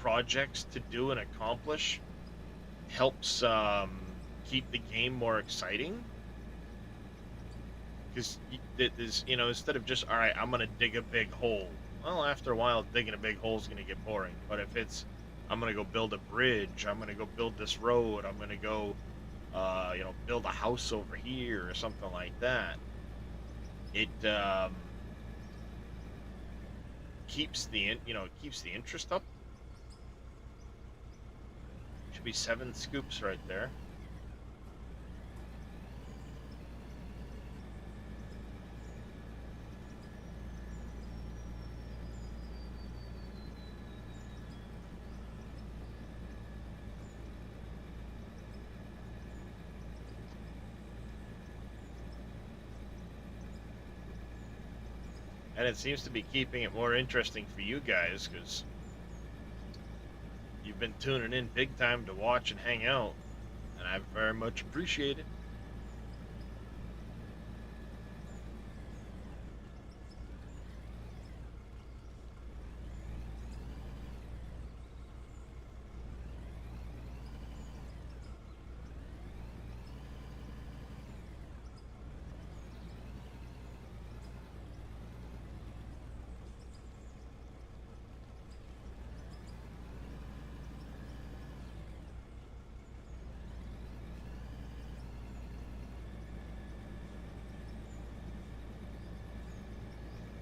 projects to do and accomplish helps keep the game more exciting. Because there's, instead of just, all right, I'm gonna dig a big hole. Well, after a while, digging a big hole is gonna get boring. But if it's, I'm gonna go build a bridge, I'm gonna go build this road, I'm gonna go, build a house over here or something like that. It keeps the interest up. Should be 7 scoops right there. And it seems to be keeping it more interesting for you guys, because you've been tuning in big time to watch and hang out, and I very much appreciate it.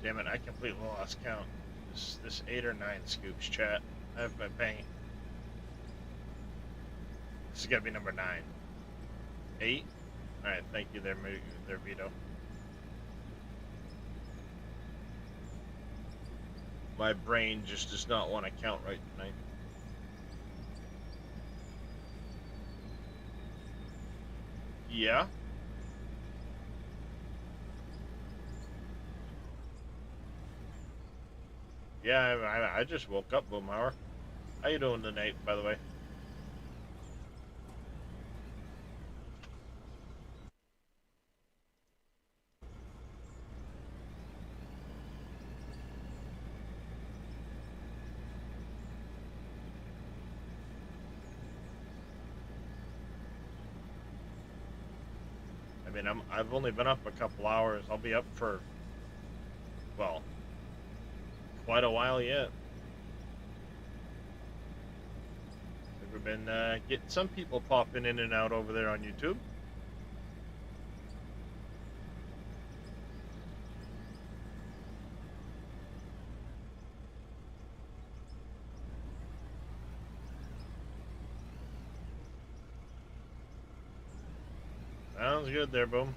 Damn it, I completely lost count. This 8 or 9 scoops, chat. I've been paying. This has got to be number 9. 8? Alright, thank you there, Vito. My brain just does not want to count right tonight. Yeah? Yeah, I just woke up, Boomhauer. How you doing tonight, by the way? I mean, I've only been up a couple hours. I'll be up for, well, quite a while yet. We've been getting some people popping in and out over there on YouTube. Sounds good there, Boom.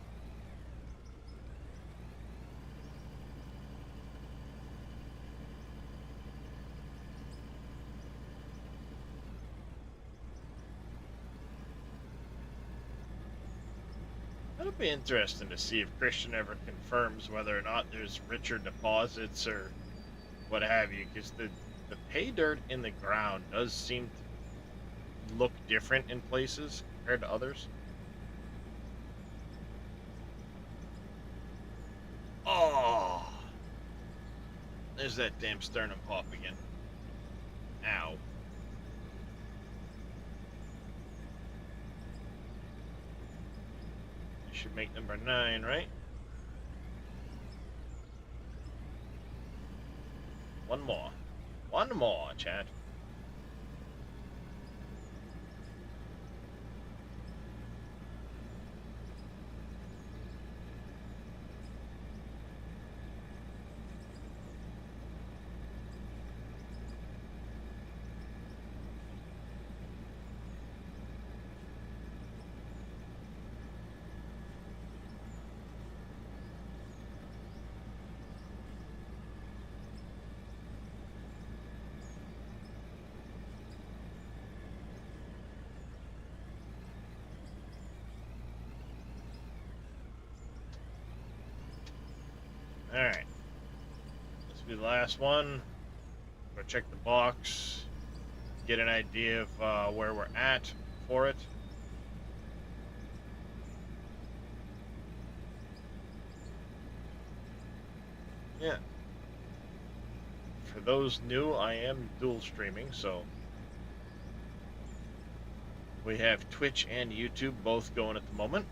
That'll be interesting to see if Christian ever confirms whether or not there's richer deposits or what have you, because the pay dirt in the ground does seem to look different in places compared to others. Oh, there's that damn sternum pop again. Ow. make number 9, right? One more. One more, chat. Alright. This will be the last one. Go check the box. Get an idea of where we're at for it. Yeah. For those new, I am dual streaming, so we have Twitch and YouTube both going at the moment.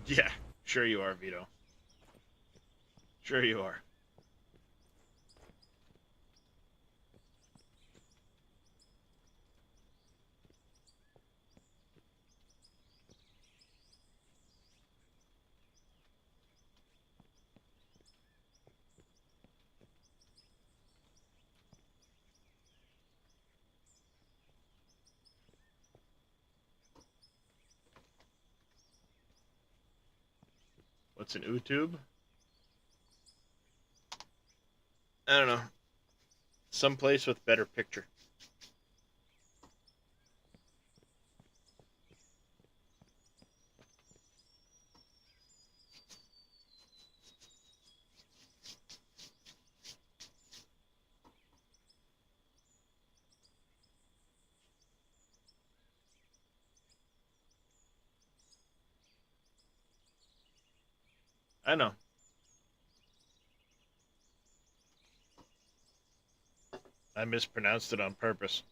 Yeah, sure you are, Vito. Sure you are. What's an YouTube? I don't know. Someplace with better picture. I know. I mispronounced it on purpose.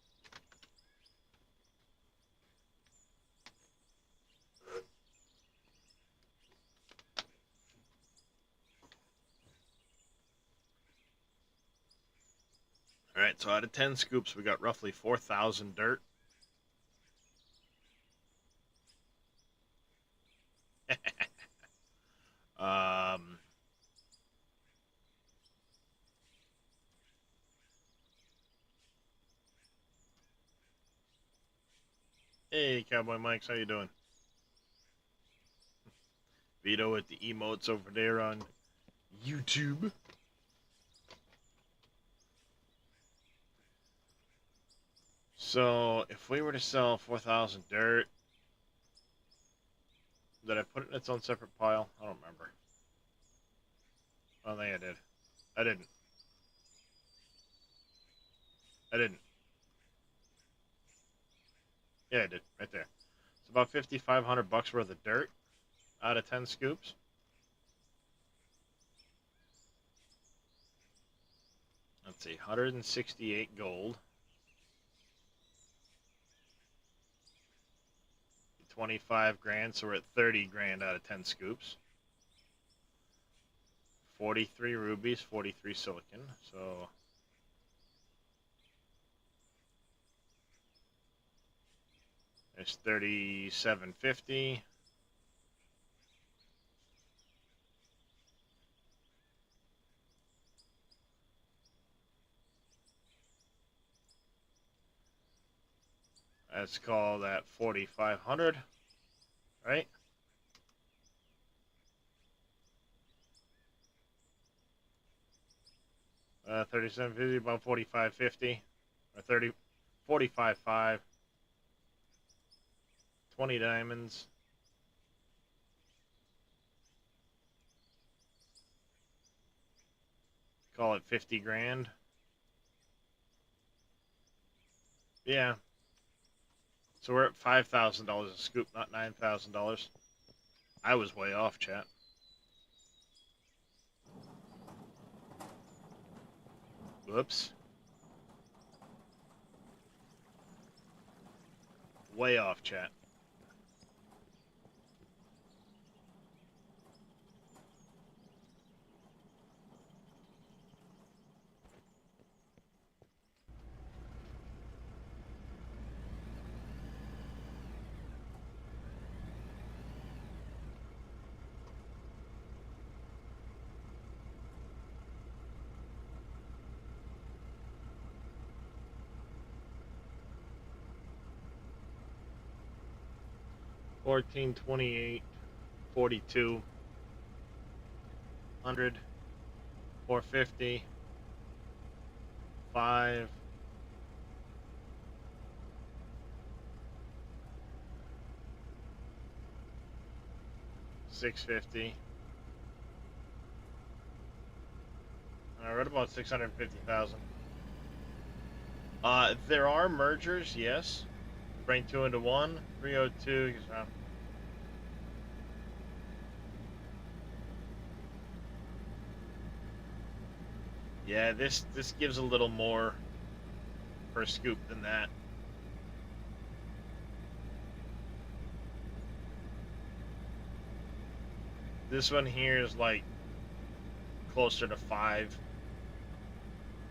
Alright, so out of 10 scoops, we got roughly 4,000 dirt. um, hey, Cowboy Mike's, how you doing? Vito with the emotes over there on YouTube. So, if we were to sell 4,000 dirt, did I put it in its own separate pile? I don't remember. I don't think I did. I didn't. I didn't. Yeah, I did. Right there. It's about 5,500 bucks worth of dirt out of 10 scoops. Let's see, 168 gold. 25 grand, so we're at 30 grand out of 10 scoops. 43 rubies, 43 silicon, so there's 3750. Let's call that 4,500, right? Uh, 3750, about 4550, or 30, 45.5. 20 diamonds. Call it 50 grand. Yeah. So we're at $5,000 a scoop, not $9,000. I was way off, chat. Whoops. Way off, chat. $14, $28, $42, $100, $450, $5, $650. I read about 650,000. There are mergers, yes. Bring two into one. 302. Yeah, this gives a little more per scoop than that. This one here is like closer to 5,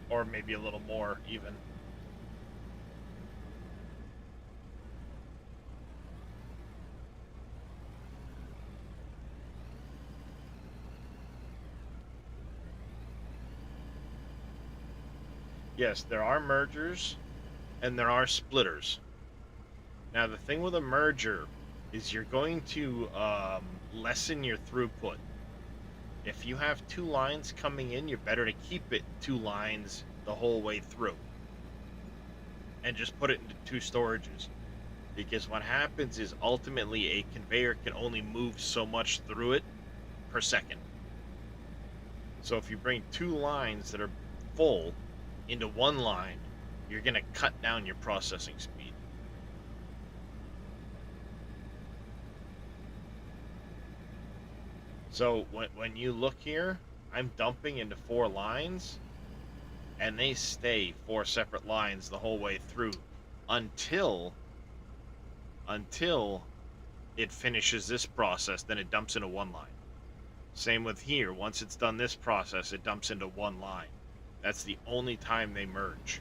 or maybe a little more even. Yes, there are mergers and there are splitters. Now, the thing with a merger is you're going to lessen your throughput. If you have 2 lines coming in, you're better to keep it 2 lines the whole way through and just put it into 2 storages. Because what happens is ultimately a conveyor can only move so much through it per second. So if you bring 2 lines that are full into 1 line, you're going to cut down your processing speed. So when you look here, I'm dumping into 4 lines, and they stay 4 separate lines the whole way through until it finishes this process, then it dumps into 1 line. Same with here. Once it's done this process, it dumps into 1 line. That's the only time they merge.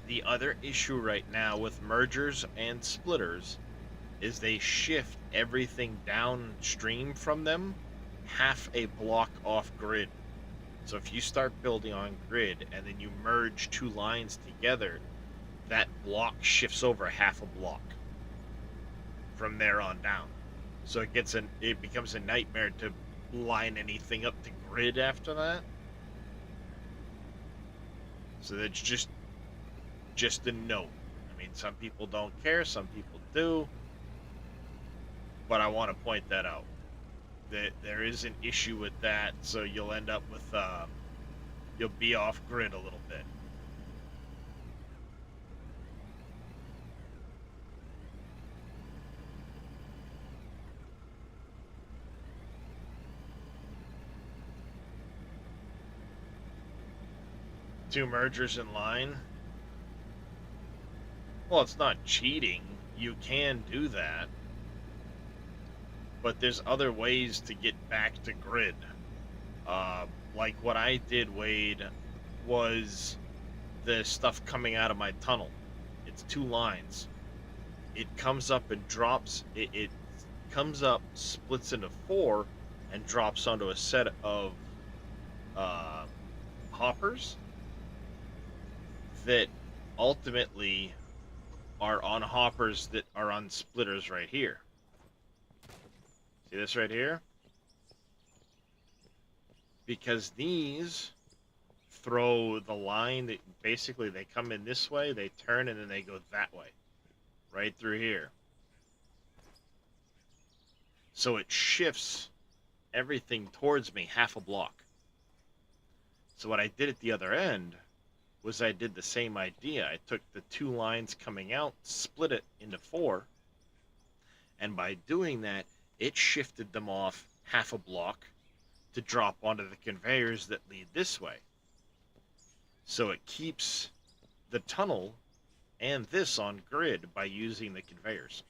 The other issue right now with mergers and splitters is they shift everything downstream from them half a block off grid. So if you start building on grid and then you merge 2 lines together, that block shifts over half a block from there on down. So it becomes a nightmare to line anything up to grid after that. So that's just a note. I mean, some people don't care, some people do, but I want to point that out. That there is an issue with that, so you'll end up with you'll be off grid a little bit. Two mergers in line. Well, it's not cheating. You can do that. But there's other ways to get back to grid. Like what I did, Wade, was the stuff coming out of my tunnel. It's 2 lines. It comes up and drops. It comes up, splits into 4, and drops onto a set of hoppers that ultimately are on hoppers that are on splitters right here. See this right here? Because these throw the line that basically they come in this way, they turn, and then they go that way. Right through here. So it shifts everything towards me half a block. So what I did at the other end was I did the same idea. I took the 2 lines coming out, split it into 4, and by doing that, it shifted them off half a block to drop onto the conveyors that lead this way. So it keeps the tunnel and this on grid by using the conveyors.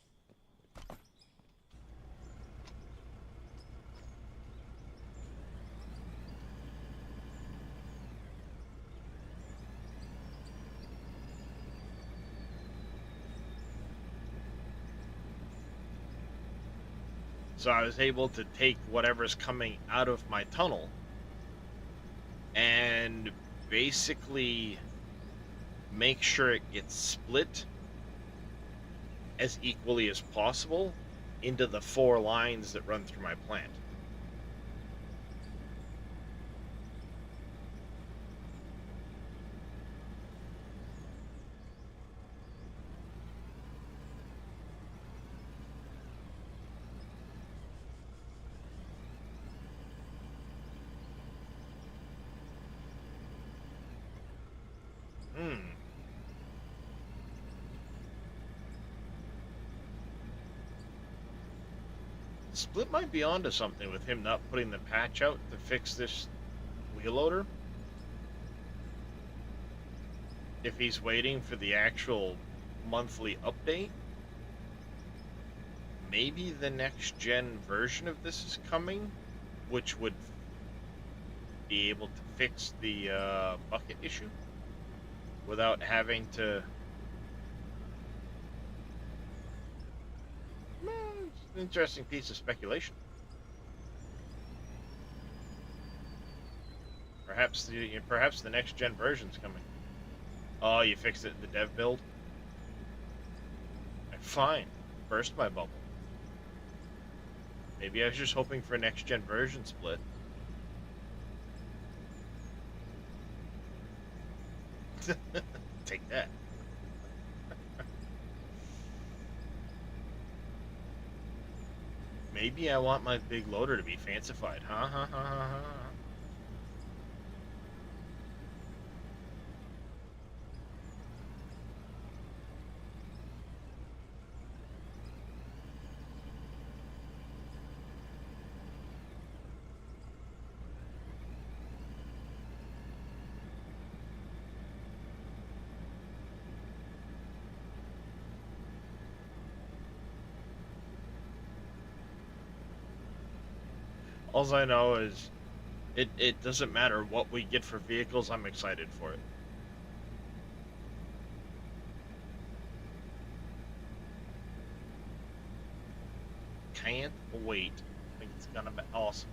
So I was able to take whatever's coming out of my tunnel and basically make sure it gets split as equally as possible into the 4 lines that run through my plant. Split might be onto something with him not putting the patch out to fix this wheel loader. If he's waiting for the actual monthly update, maybe the next gen version of this is coming, which would be able to fix the bucket issue without having to. It's an interesting piece of speculation. Perhaps the next gen version's coming. Oh, you fixed it in the dev build? Fine. Burst my bubble. Maybe I was just hoping for a next gen version split. Take that. Maybe I want my big loader to be fancified. Ha ha ha ha ha. All I know is it doesn't matter what we get for vehicles, I'm excited for it. Can't wait. I think it's gonna be awesome.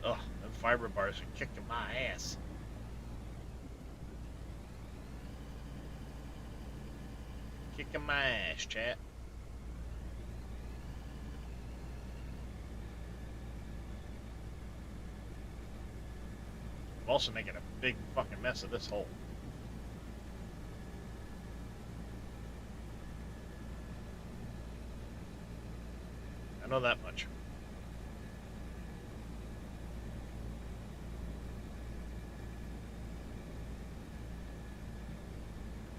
Ugh, them fiber bars are kicking my ass. Kicking my ass, chat. I'm also making a big fucking mess of this hole. I know that much.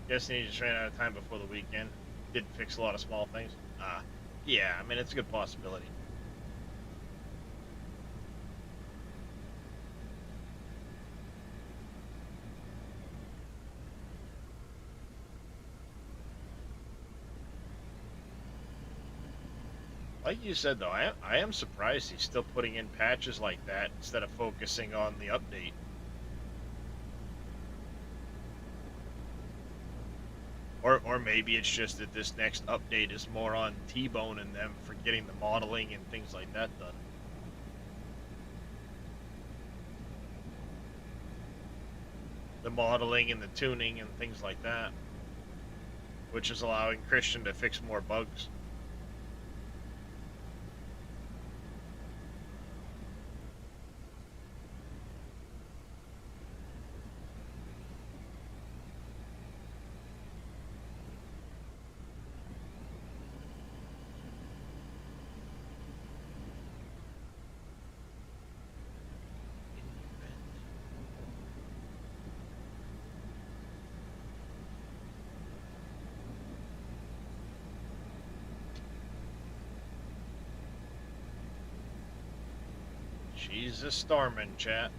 Guessing he just ran out of time before the weekend. Didn't fix a lot of small things. Yeah, I mean, it's a good possibility. Like you said, though, I am surprised he's still putting in patches like that instead of focusing on the update. Or maybe it's just that this next update is more on T-Bone and them for getting the modeling and things like that done. The modeling and the tuning and things like that. Which is allowing Christian to fix more bugs. She's a stormin', chat.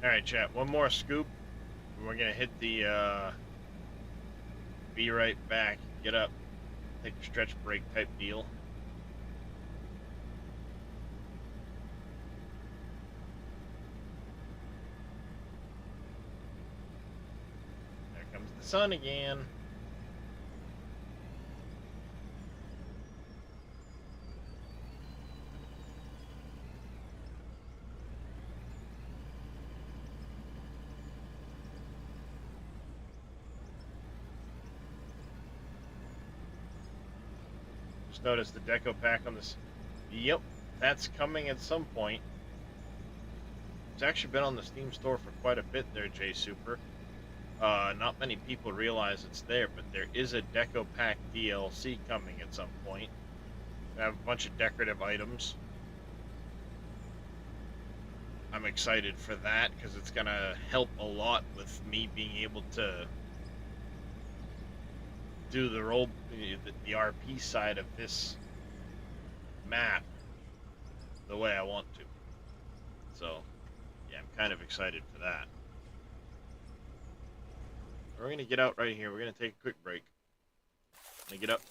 Alright, chat. One more scoop. We're gonna hit the, be right back. Get up. Take a stretch break type deal. There comes the sun again. Just noticed the deco pack on this. Yep, that's coming at some point. It's actually been on the Steam store for quite a bit there, J Super. Not many people realize it's there, but there is a deco pack DLC coming at some point. I have a bunch of decorative items. I'm excited for that because it's gonna help a lot with me being able to do the the RP side of this map the way I want to. So, yeah, I'm kind of excited for that. We're gonna get out right here. We're gonna take a quick break. Let me get up.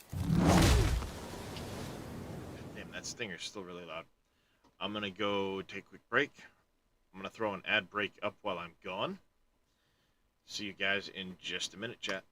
Damn, that stinger's still really loud. I'm gonna go take a quick break. I'm gonna throw an ad break up while I'm gone. See you guys in just a minute, chat.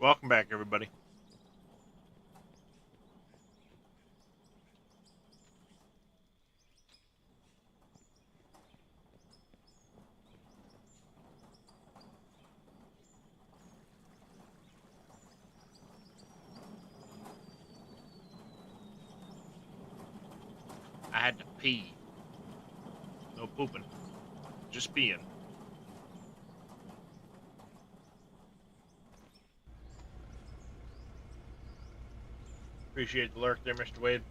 Welcome back, everybody. I had to pee. No pooping. Just peeing. Appreciate the lurk there, Mr. Wade.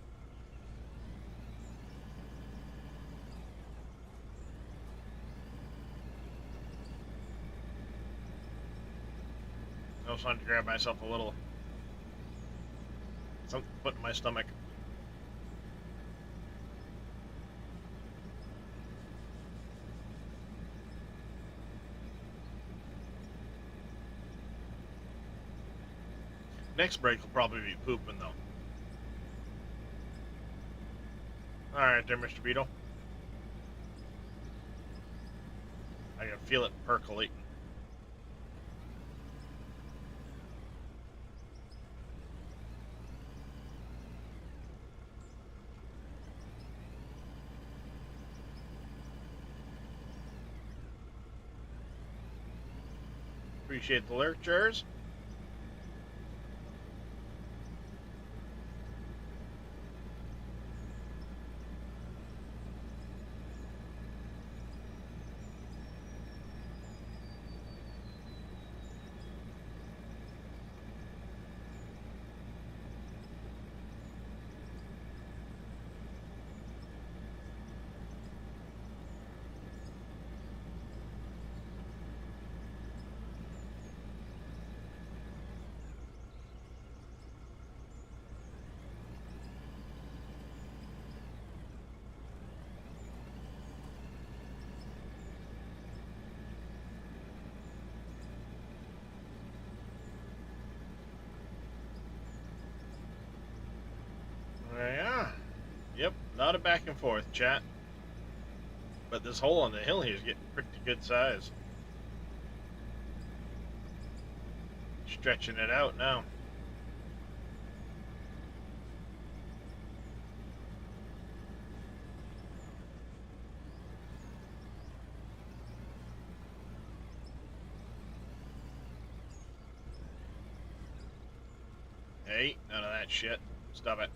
I also wanted to grab myself a little something to put in my stomach. Next break will probably be pooping, though. Alright there, Mr. Beetle. I can feel it percolating. Appreciate the lurchers. Yeah. Yep, not a back and forth, chat. But this hole on the hill here is getting pretty good size. Stretching it out now. Hey, none of that shit. Stop it.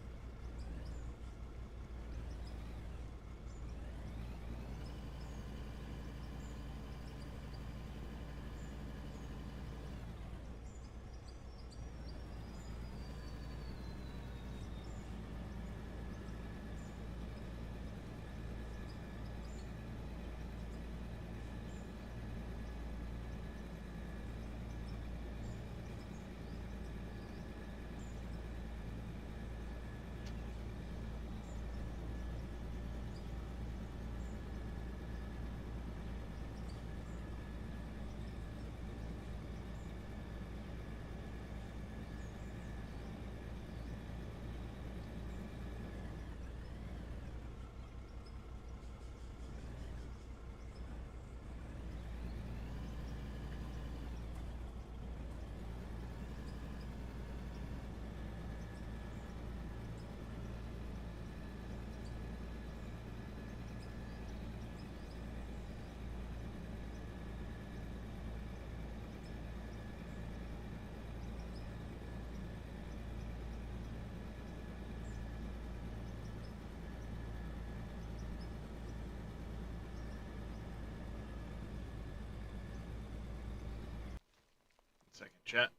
Second chat.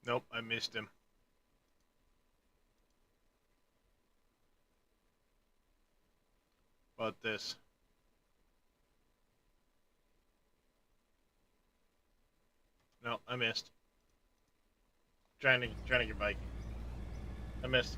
Nope, I missed him. About this. No, I missed. Trying to get Viking. I missed.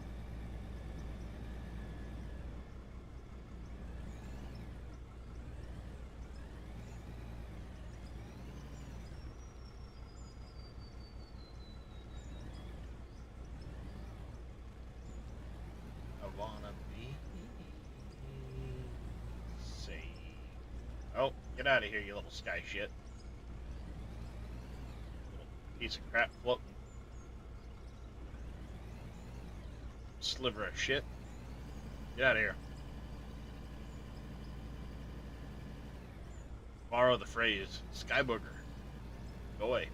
Get out of here, you little sky shit. Little piece of crap floating. Sliver of shit. Get out of here. Borrow the phrase, Sky Booger. Go away.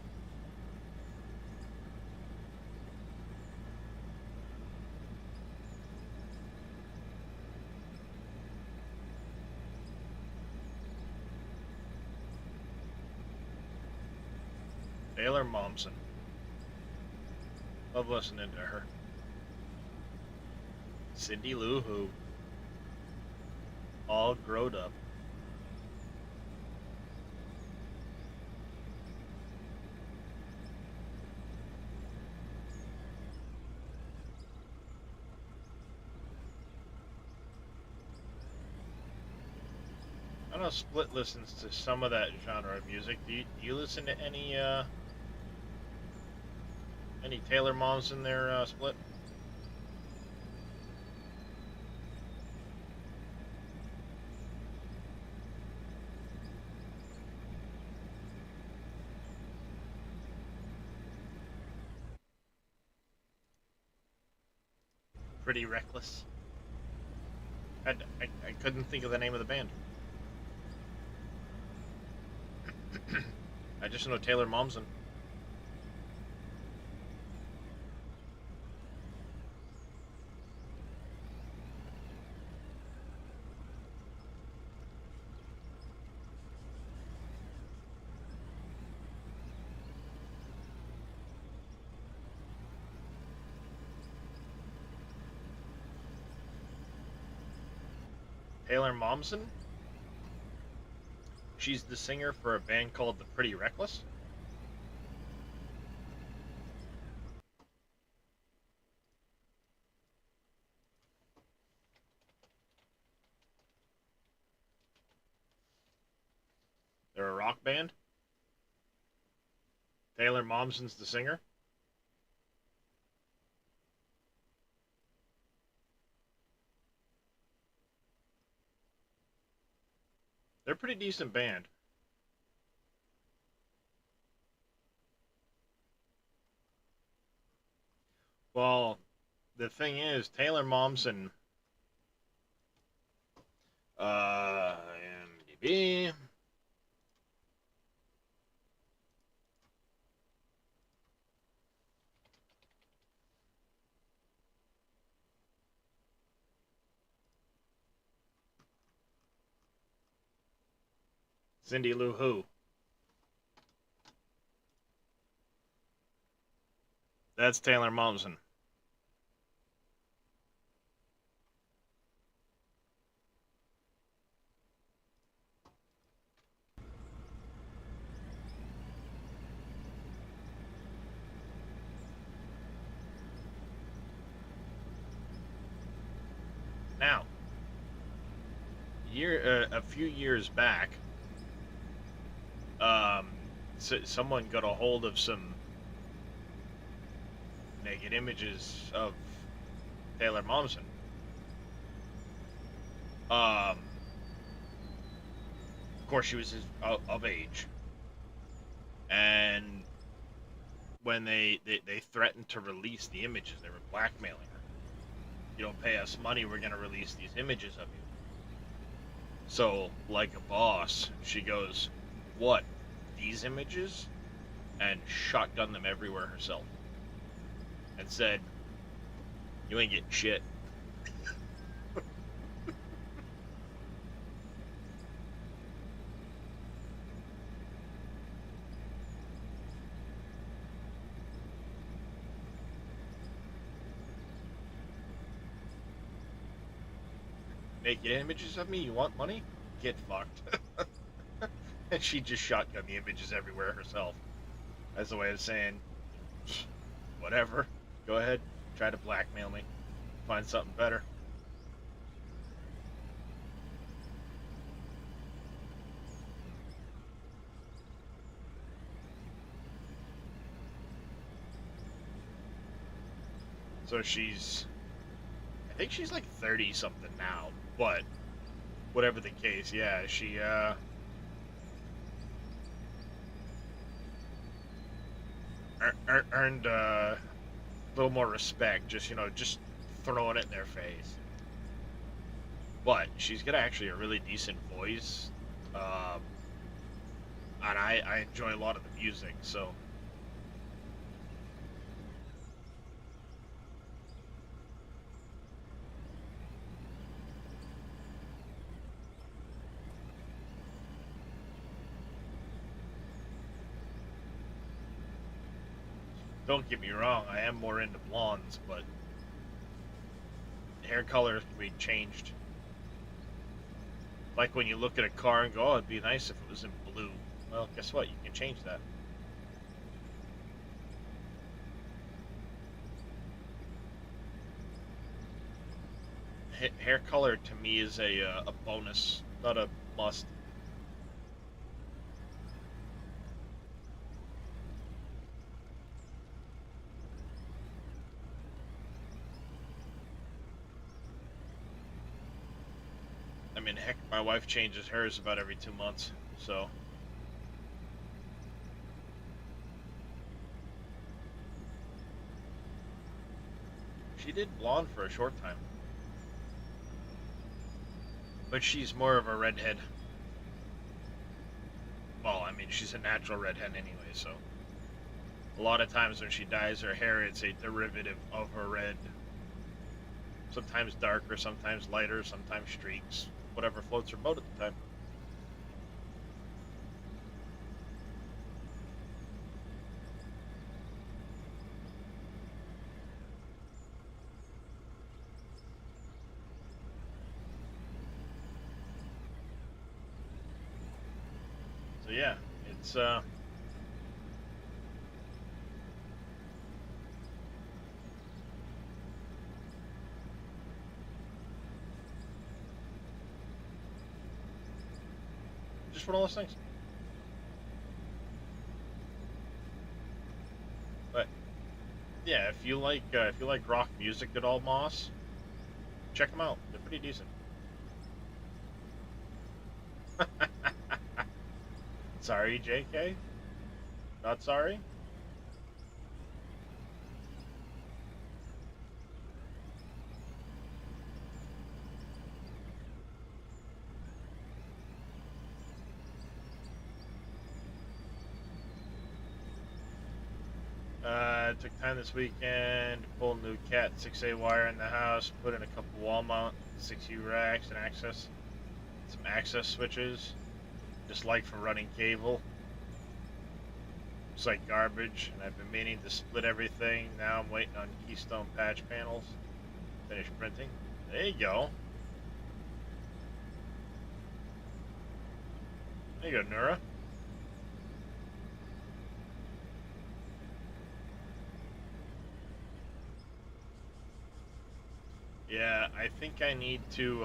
Taylor Momsen. Love listening to her. Cindy Lou Who. All growed up. I know Split listens to some of that genre of music. Do you listen to any Taylor Momsen there, Split? Pretty Reckless. I couldn't think of the name of the band. I just know Taylor Momsen. Taylor Momsen? She's the singer for a band called The Pretty Reckless. They're a rock band. Taylor Momsen's the singer. They're a pretty decent band. Well, the thing is, Taylor Momsen, IMDb. Cindy Lou Who. That's Taylor Momsen. Now, a few years back, someone got a hold of some naked images of Taylor Momsen. Of course, she was of age, and when they threatened to release the images, they were blackmailing her. You don't pay us money, we're gonna release these images of you. So, like a boss, she goes, "What? These images?" and shotgunned them everywhere herself. And said, "You ain't getting shit." Naked images of me? You want money? Get fucked. And she just shotgunned the images everywhere herself. As a way of saying, whatever, go ahead, try to blackmail me, find something better. So I think she's like 30 something now, but whatever the case, yeah, earned a little more respect. Just just throwing it in their face. But she's got actually a really decent voice, um, and I enjoy a lot of the music. So don't get me wrong, I am more into blondes, but hair color can be changed. Like when you look at a car and go, "Oh, it'd be nice if it was in blue." Well, guess what? You can change that. Hair color to me is a bonus, not a must. I mean, heck, my wife changes hers about every 2 months, so she did blonde for a short time, but she's more of a redhead. Well, I mean, she's a natural redhead anyway, so a lot of times when she dyes her hair, it's a derivative of her red. Sometimes darker, sometimes lighter, sometimes streaks, whatever floats her boat at the time. So yeah, it's just one of those things. But yeah, if you like rock music at all, Moss, check them out. They're pretty decent. Sorry, JK. Not sorry. Took time this weekend to pull new Cat 6A wire in the house, put in a couple wall mount 6U racks and some access switches, just like for running cable. It's like garbage, and I've been meaning to split everything. Now I'm waiting on Keystone patch panels. Finish printing. There you go. There you go, Nura. Yeah, I think I need to,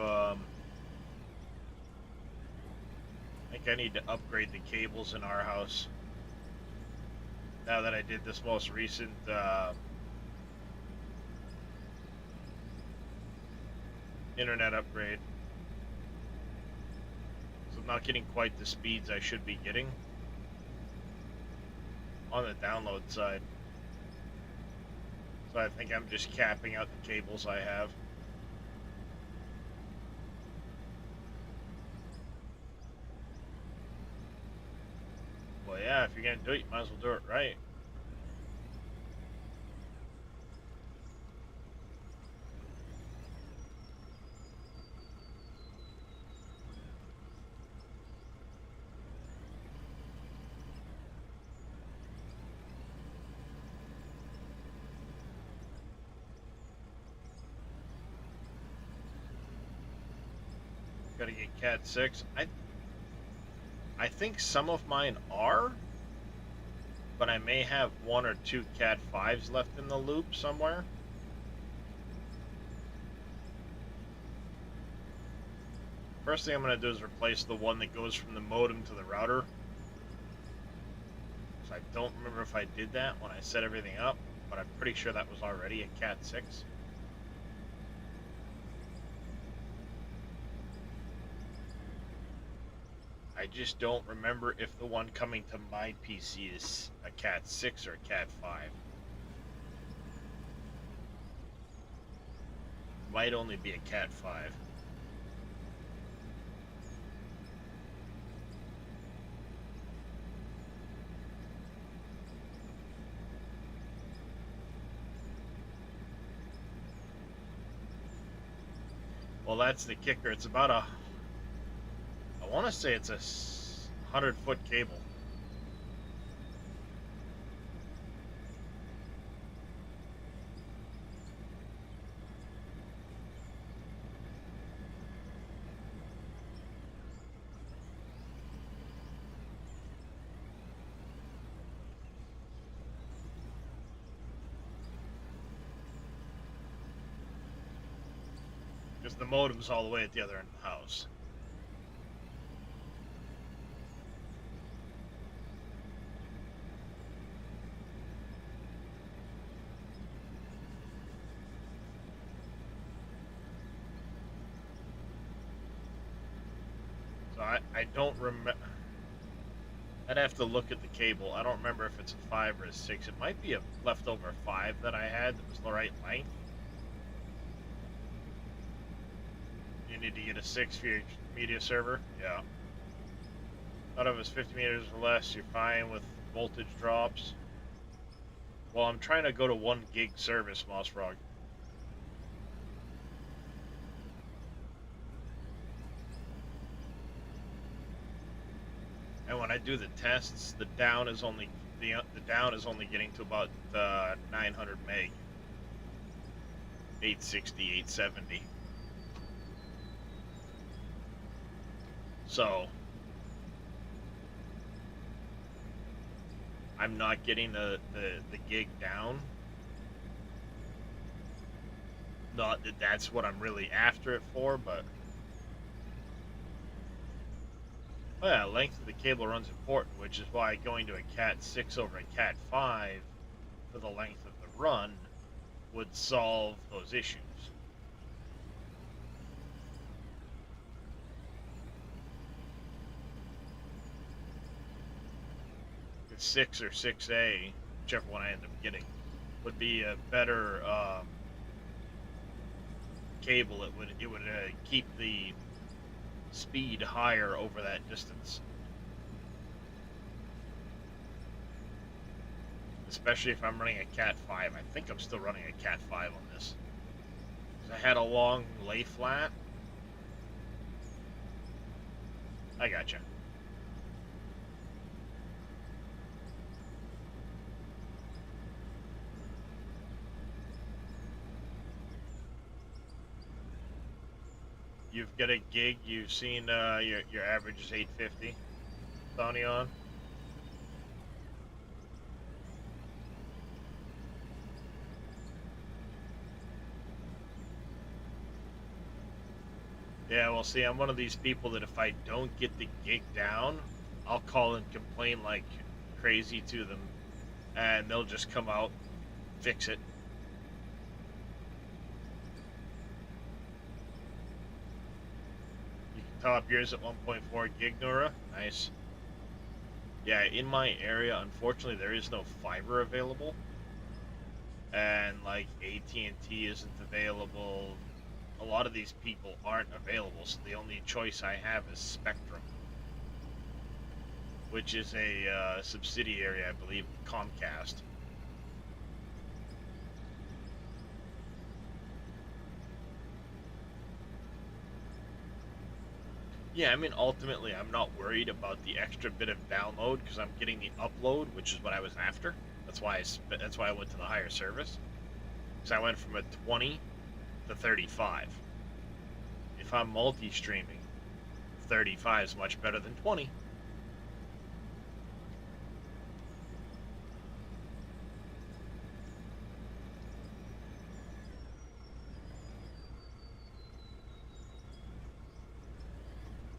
upgrade the cables in our house. Now that I did this most recent, internet upgrade. So I'm not getting quite the speeds I should be getting on the download side. So I think I'm just capping out the cables I have. Well, yeah, if you're gonna do it, you might as well do it right. Gotta get Cat 6. I think some of mine are, but I may have one or two Cat 5s left in the loop somewhere. First thing I'm going to do is replace the one that goes from the modem to the router. So I don't remember if I did that when I set everything up, but I'm pretty sure that was already a Cat 6. I just don't remember if the one coming to my PC is a Cat 6 or a Cat 5. Might only be a Cat 5. Well, that's the kicker. It's about a, I want to say it's a 100-foot cable. Because the modem's all the way at the other end of the house. So I don't remember. I'd have to look at the cable. I don't remember if it's a 5 or a 6. It might be a leftover 5 that I had that was the right length. You need to get a 6 for your media server? Yeah. Thought if it was 50 meters or less, you're fine with voltage drops. Well, I'm trying to go to 1 gig service, Moss Frog. And when I do the tests, the down is only getting to about 900 meg, 860, 870. So I'm not getting the gig down. Not that that's what I'm really after it for, but oh yeah, length of the cable run's important, which is why going to a Cat 6 over a Cat 5 for the length of the run would solve those issues. The 6 or 6A, whichever one I end up getting, would be a better cable. It would keep the speed higher over that distance, especially if I'm running a Cat 5. I think I'm still running a Cat 5 on this, because I had a long lay flat. I gotcha. You've got a gig. You've seen your average is 850. Tony on. Yeah, well, see, I'm one of these people that if I don't get the gig down, I'll call and complain like crazy to them, and they'll just come out, fix it. You can top yours at 1.4 gig, Nora. Nice. Yeah, in my area, unfortunately, there is no fiber available, and like AT&T isn't available. A lot of these people aren't available, so the only choice I have is Spectrum, which is a subsidiary, I believe, of Comcast. Yeah, I mean, ultimately, I'm not worried about the extra bit of download because I'm getting the upload, which is what I was after. That's why I went to the higher service. Because I went from a 20 to 35. If I'm multi-streaming, 35 is much better than 20.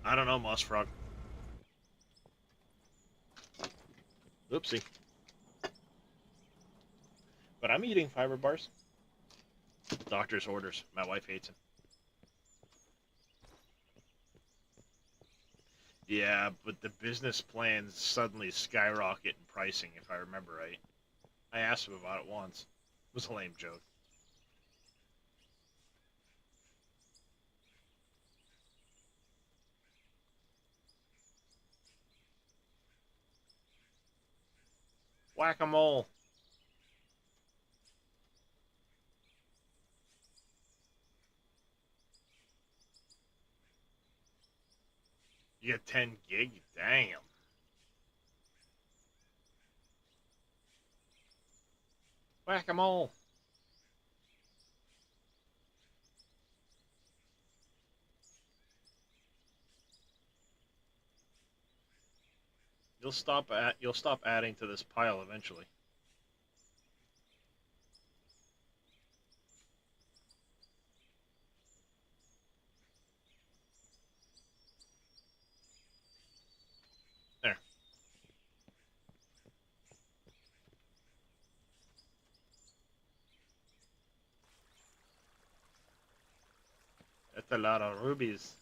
I don't know, Moss Frog. Oopsie. But I'm eating fiber bars. Doctor's orders. My wife hates them. Yeah, but the business plans suddenly skyrocket in pricing, if I remember right. I asked him about it once. It was a lame joke. Whack-a-mole. You get 10 gig? Damn. Whack-a-mole. You'll stop adding to this pile eventually. There. That's a lot of rubies.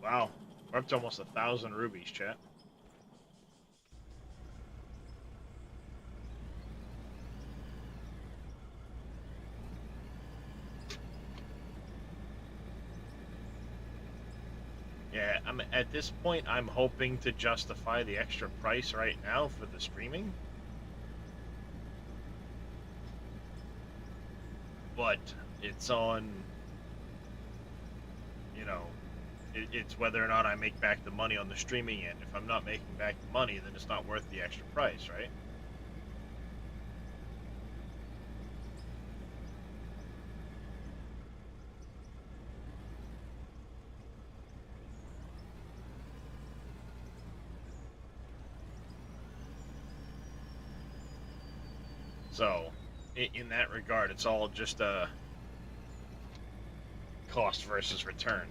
Wow. We're up to almost 1,000 rubies, chat. Yeah, I'm at this point. I'm hoping to justify the extra price right now for the streaming, but it's on. You know, it's whether or not I make back the money on the streaming end. If I'm not making back the money, then it's not worth the extra price, right? So, in that regard, it's all just a cost versus return.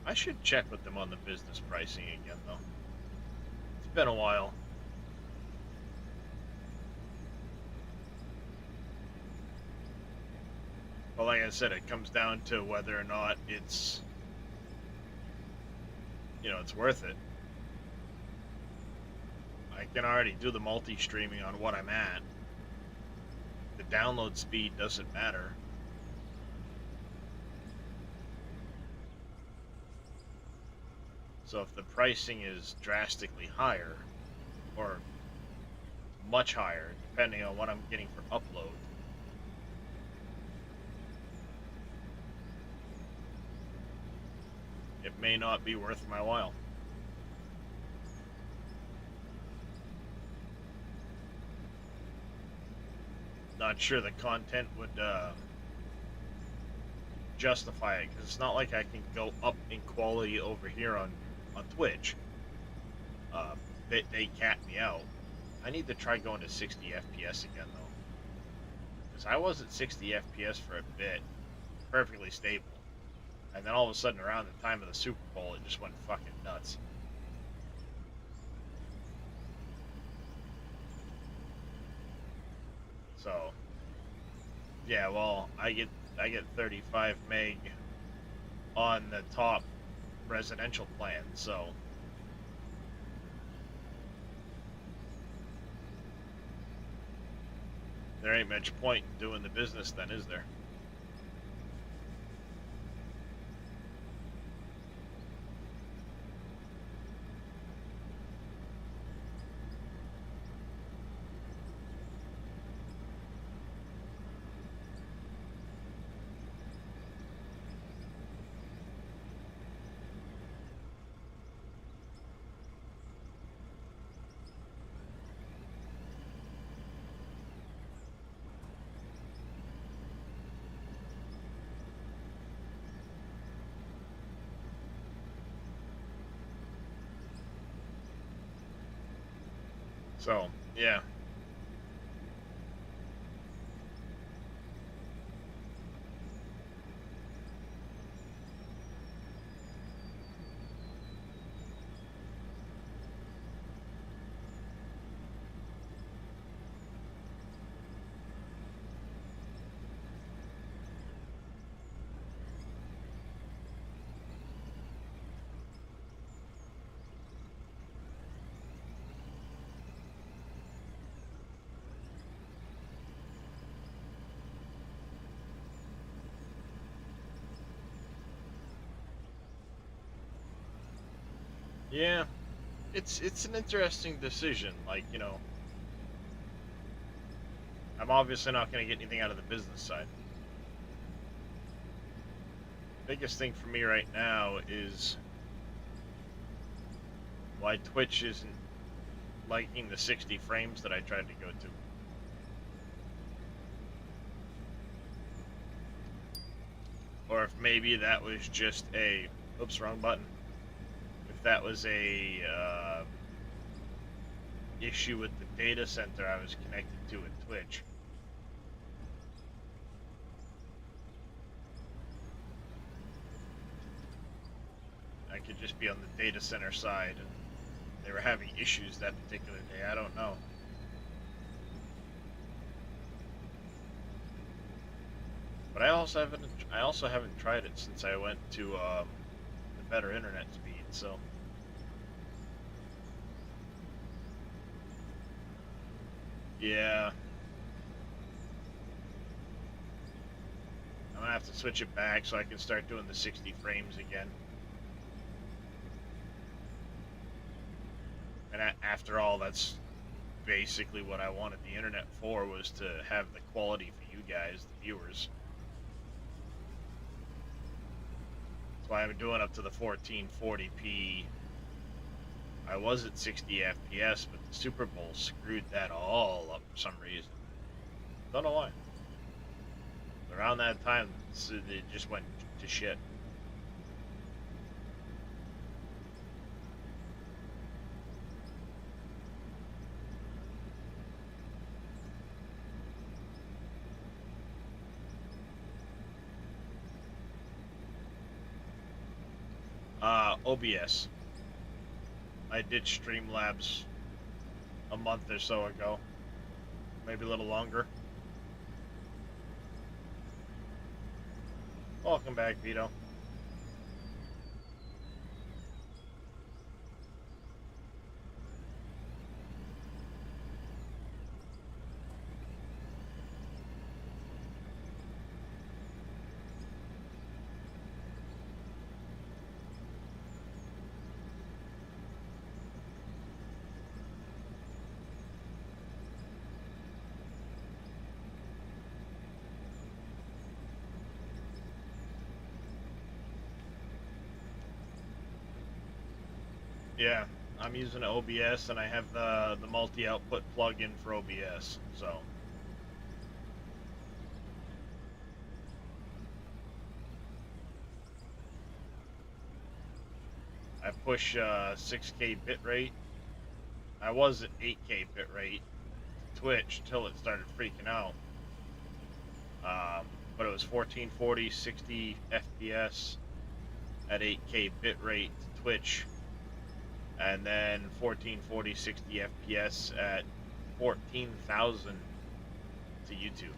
I should check with them on the business pricing again, though. It's been a while. But like I said, it comes down to whether or not it's, it's worth it. I can already do the multi-streaming on what I'm at. The download speed doesn't matter. So if the pricing is drastically higher, or much higher, depending on what I'm getting for upload, it may not be worth my while. Not sure the content would justify it, because it's not like I can go up in quality over here on Twitch. They cap me out. I need to try going to 60 FPS again, though, because I was at 60 FPS for a bit, perfectly stable, and then all of a sudden, around the time of the Super Bowl, it just went fucking nuts. So, yeah, well, I get 35 meg on the top residential plan, so there ain't much point in doing the business then, is there? So, yeah. Yeah, it's an interesting decision. Like, I'm obviously not going to get anything out of the business side. Biggest thing for me right now is why Twitch isn't liking the 60 frames that I tried to go to. Or if maybe that was just a, oops, wrong button. If that was a issue with the data center I was connected to at Twitch. I could just be on the data center side and they were having issues that particular day. I don't know. But I also haven't tried it since I went to the better internet speed. So yeah, I'm gonna have to switch it back so I can start doing the 60 frames again. And after all, that's basically what I wanted the internet for, was to have the quality for you guys, the viewers. That's why I'm doing up to the 1440p. I was at 60 FPS, but the Super Bowl screwed that all up for some reason. Don't know why. Around that time, it just went to shit. OBS. I did Streamlabs a month or so ago. Maybe a little longer. Welcome back, Vito. Yeah, I'm using OBS and I have the multi-output plugin for OBS. So I push 6K bitrate. I was at 8K bitrate to Twitch till it started freaking out. But it was 1440 60 FPS at 8K bitrate to Twitch, and then 1440 60 FPS at 14,000 to YouTube.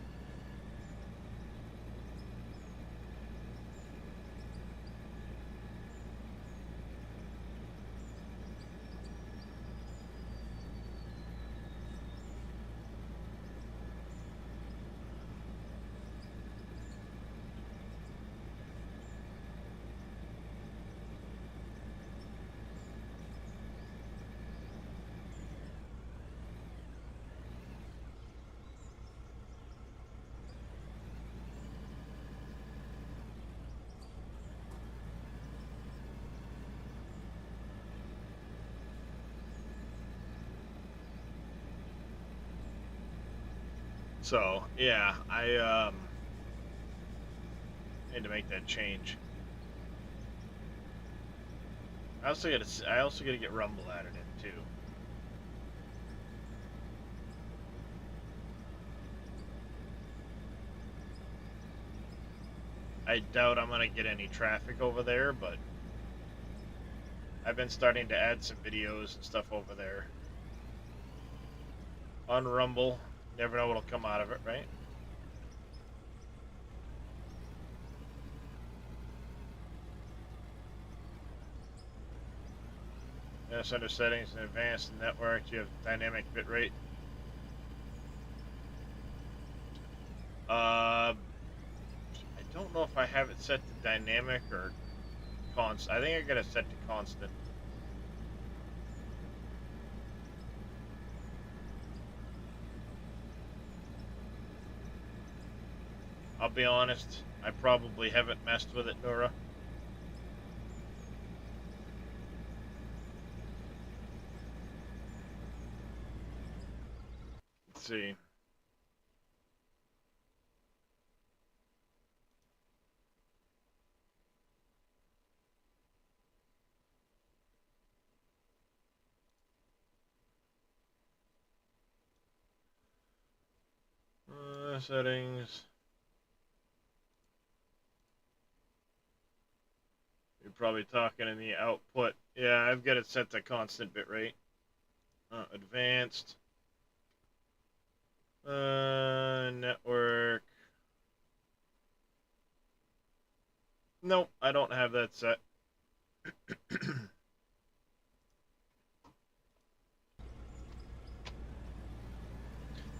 So yeah, I need to make that change. I also gotta get Rumble added in too. I doubt I'm gonna get any traffic over there, but I've been starting to add some videos and stuff over there on Rumble. Never know what'll come out of it, right? Yes, under settings and advanced network, you have dynamic bitrate. I don't know if I have it set to dynamic or constant. I think I got it set to constant. be honest. I probably haven't messed with it, Nora. Let's see. Settings. You're probably talking in the output. Yeah, I've got it set to constant bitrate. Advanced. Network. Nope, I don't have that set.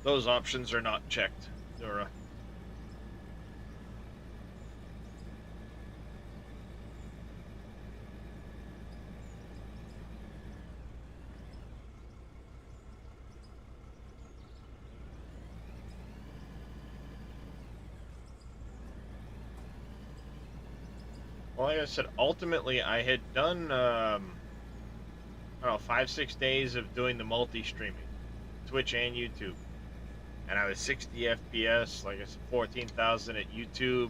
Those options are not checked, Nora. Well, like I said, ultimately I had done, I don't know, 5-6 days of doing the multi-streaming, Twitch and YouTube. And I was 60 FPS, like I said, 14,000 at YouTube,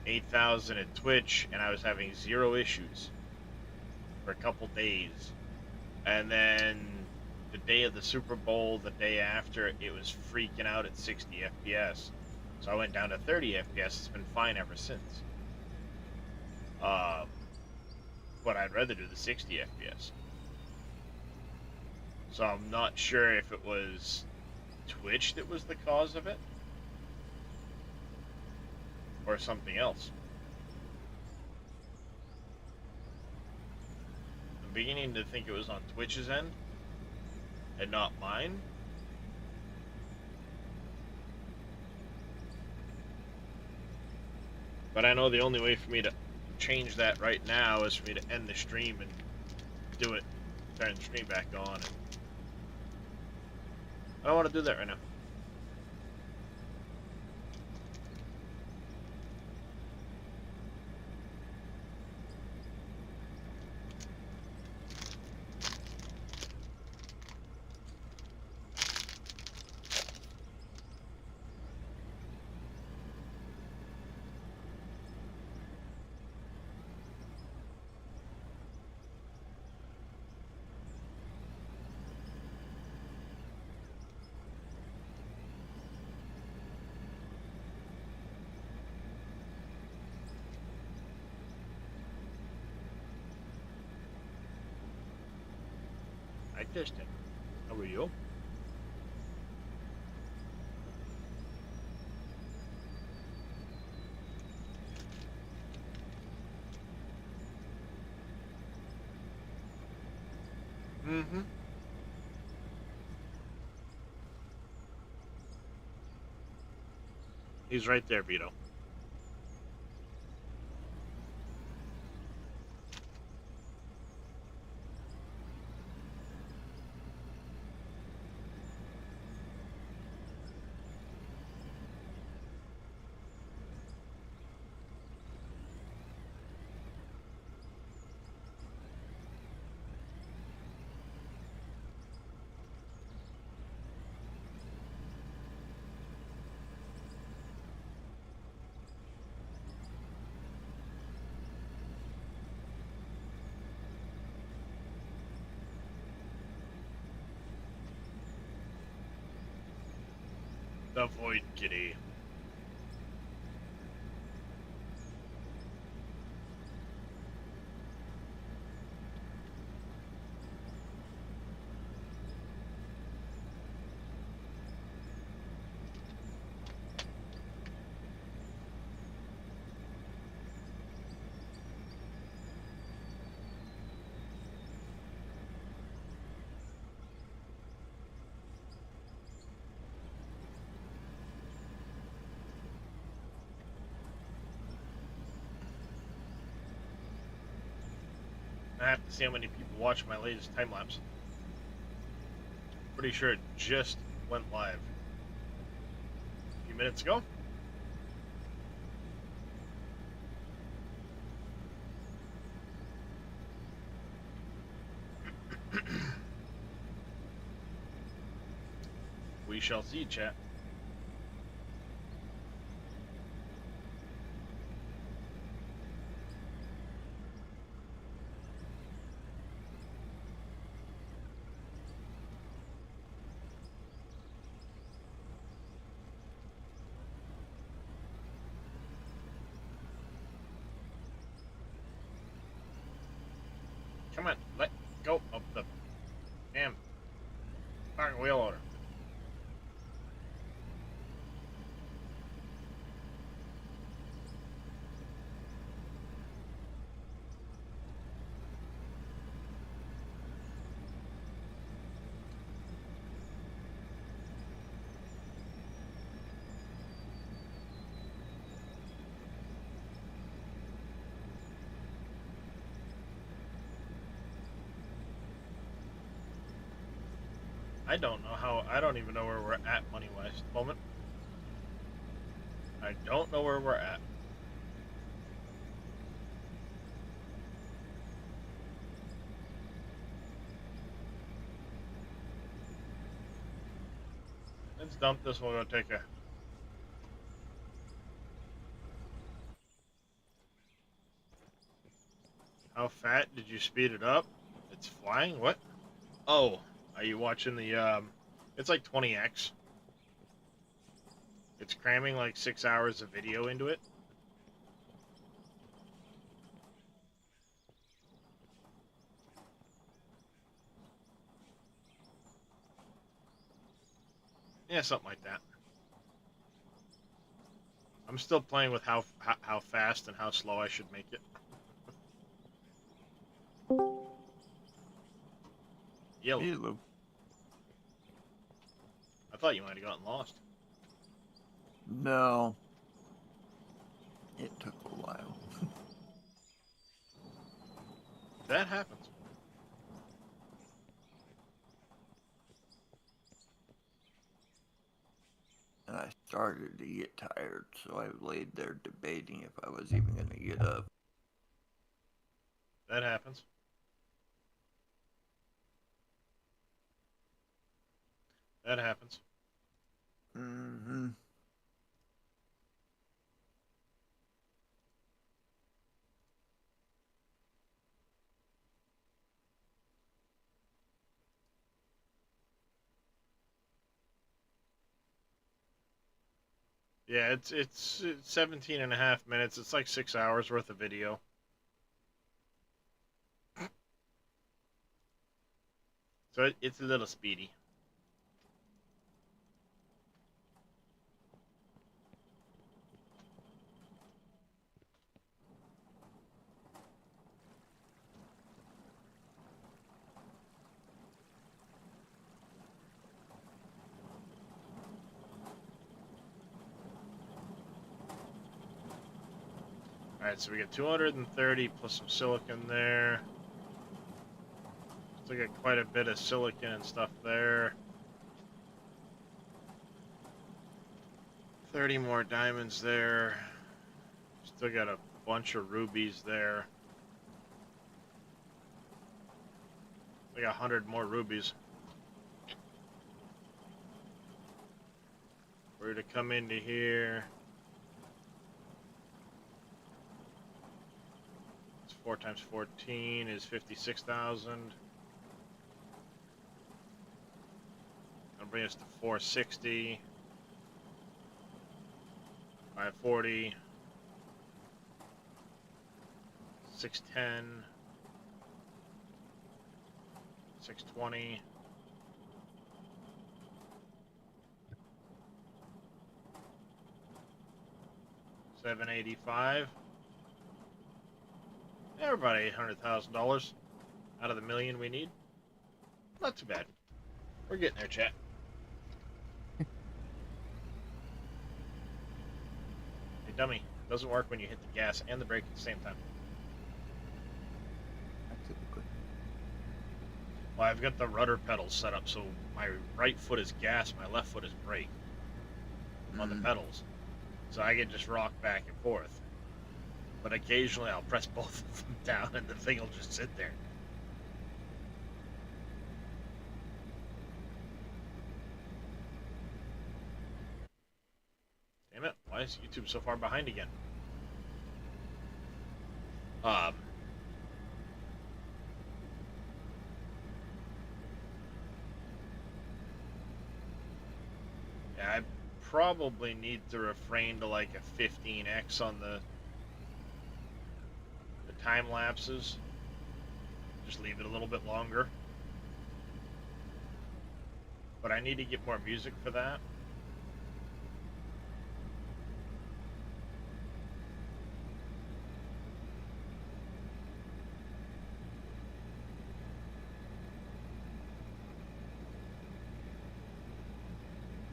8,000 at Twitch, and I was having 0 issues for a couple days. And then the day of the Super Bowl, the day after, it was freaking out at 60 FPS. So I went down to 30 FPS. It's been fine ever since. But I'd rather do the 60 FPS. So I'm not sure if it was Twitch that was the cause of it, or something else. I'm beginning to think it was on Twitch's end, and not mine. But I know the only way for me to change that right now is for me to end the stream and do it, turn the stream back on. And I don't want to do that right now. I tested. How are you? Mm-hmm. He's right there, Vito. The Void Kitty. I have to see how many people watch my latest time lapse. Pretty sure it just went live a few minutes ago. We shall see, chat. Come on, let go of the damn fucking wheel loader. I don't even know where we're at money-wise at the moment. I don't know where we're at. Let's dump this, we'll go take a... How fat did you speed it up? It's flying? What? Oh, are you watching the, it's like 20x. It's cramming like 6 hours of video into it. Yeah, something like that. I'm still playing with how fast and how slow I should make it. Yellow. Hello. I thought you might have gotten lost. No. It took a while. That happens. And I started to get tired, so I laid there debating if I was even going to get up. That happens. That happens. Mm-hmm. Yeah, it's 17 and a half minutes. It's like 6 hours worth of video. So it's a little speedy. Alright, so we get 230 plus some silicon there. Still got quite a bit of silicon and stuff there. 30 more diamonds there. Still got a bunch of rubies there. We got 100 more rubies. We're to come into here. 4 times 14 is 56,000. That'll bring us to 460. 540. 610. 620. 785. Yeah, we're about $800,000 out of the million we need. Not too bad. We're getting there, chat. Hey, dummy. Doesn't work when you hit the gas and the brake at the same time. Typically. Well, I've got the rudder pedals set up so my right foot is gas, my left foot is brake on the pedals. So I can just rock back and forth. But occasionally I'll press both of them down and the thing will just sit there. Why is YouTube so far behind again? Um, yeah, I probably need to refrain to like a 15x on the time lapses. Just leave it a little bit longer. But I need to get more music for that.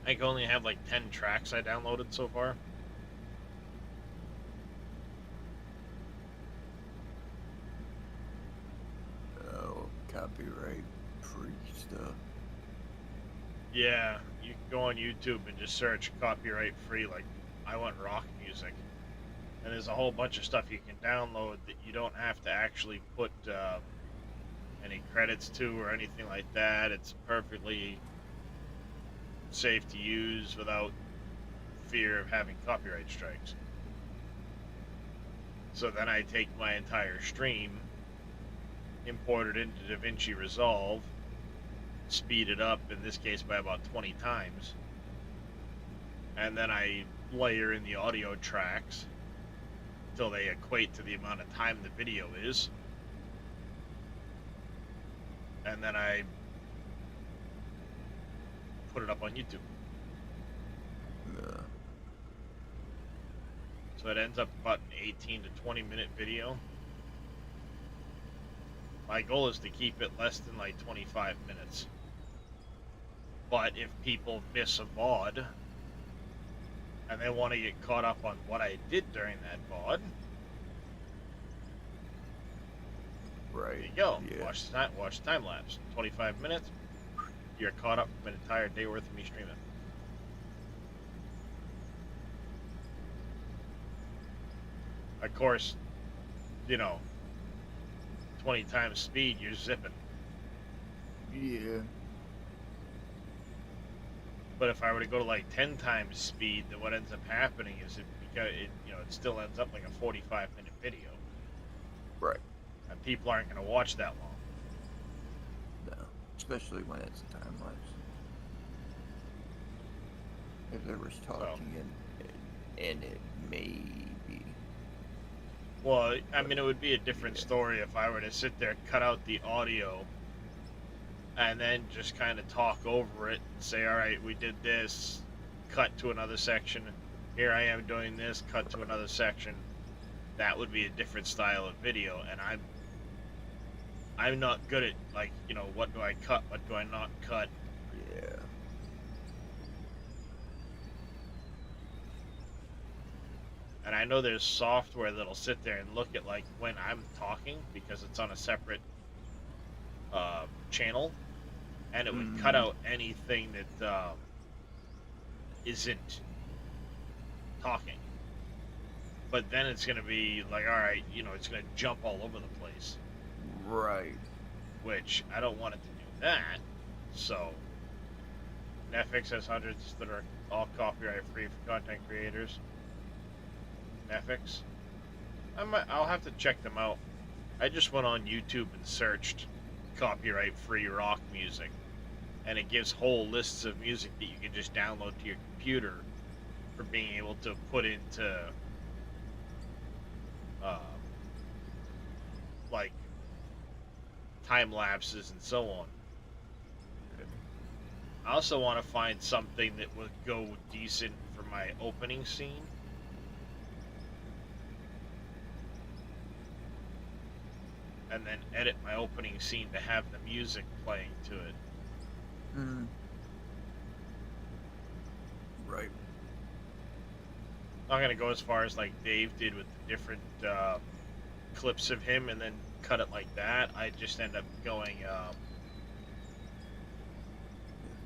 I only have like 10 tracks I downloaded so far. Oh, copyright free stuff. Yeah, you can go on YouTube and just search copyright free, like I want rock music. And there's a whole bunch of stuff you can download that you don't have to actually put any credits to or anything like that. It's perfectly safe to use without fear of having copyright strikes. So then I take my entire stream, import it into DaVinci Resolve, speed it up, in this case by about 20 times, and then I layer in the audio tracks until they equate to the amount of time the video is, and then I put it up on YouTube. Yeah. So it ends up about an 18 to 20 minute video. My goal is to keep it less than like 25 minutes. But if people miss a VOD and they want to get caught up on what I did during that VOD, Right. there you go. Yeah. Watch the time lapse. 25 minutes, you're caught up from an entire day worth of me streaming. Of course, 20 times speed, you're zipping. Yeah. But if I were to go to like 10 times speed, then what ends up happening is it still ends up like a 45-minute video. Right. And people aren't going to watch that long. No. Especially when it's a time lapse. If there was talking and it may be. Well, I mean, it would be a different story if I were to sit there, cut out the audio, and then just kind of talk over it and say, all right, we did this, cut to another section, here I am doing this, cut to another section. That would be a different style of video, and I'm not good at, like, what do I cut, what do I not cut. Yeah. And I know there's software that'll sit there and look at, like, when I'm talking, because it's on a separate channel, and it would cut out anything that isn't talking. But then it's going to be like, all right, it's going to jump all over the place. Right. Which I don't want it to do that. So Netflix has hundreds that are all copyright free for content creators. Netflix. I'll have to check them out. I just went on YouTube and searched copyright free rock music, and it gives whole lists of music that you can just download to your computer for being able to put into like time lapses and so on. I also want to find something that would go decent for my opening scene. And then edit my opening scene to have the music playing to it. Right. I'm not gonna go as far as like Dave did with the different clips of him and then cut it like that. I just end up going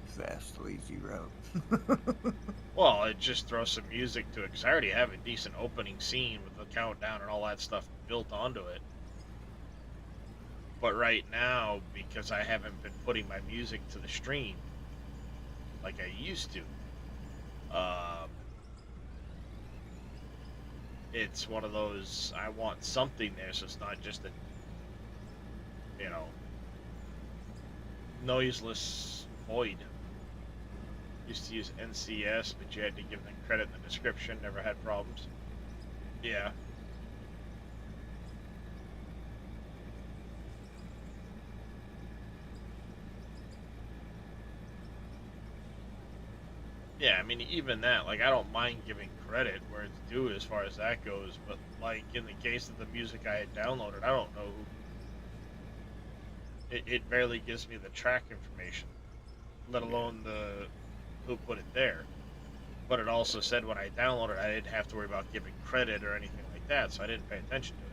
Fast, lazy route. well, it just throws some music to it, because I already have a decent opening scene with the countdown and all that stuff built onto it. But right now, because I haven't been putting my music to the stream like I used to, it's one of those, I want something there, so it's not just a, you know, noiseless void. Used to use NCS, but you had to give them credit in the description, never had problems. Yeah. Yeah, I mean, even that, like, I don't mind giving credit where it's due as far as that goes, but, like, in the case of the music I had downloaded, I don't know it barely gives me the track information, let Yeah. alone the who put it there. But it also said when I downloaded, I didn't have to worry about giving credit or anything like that, so I didn't pay attention to it.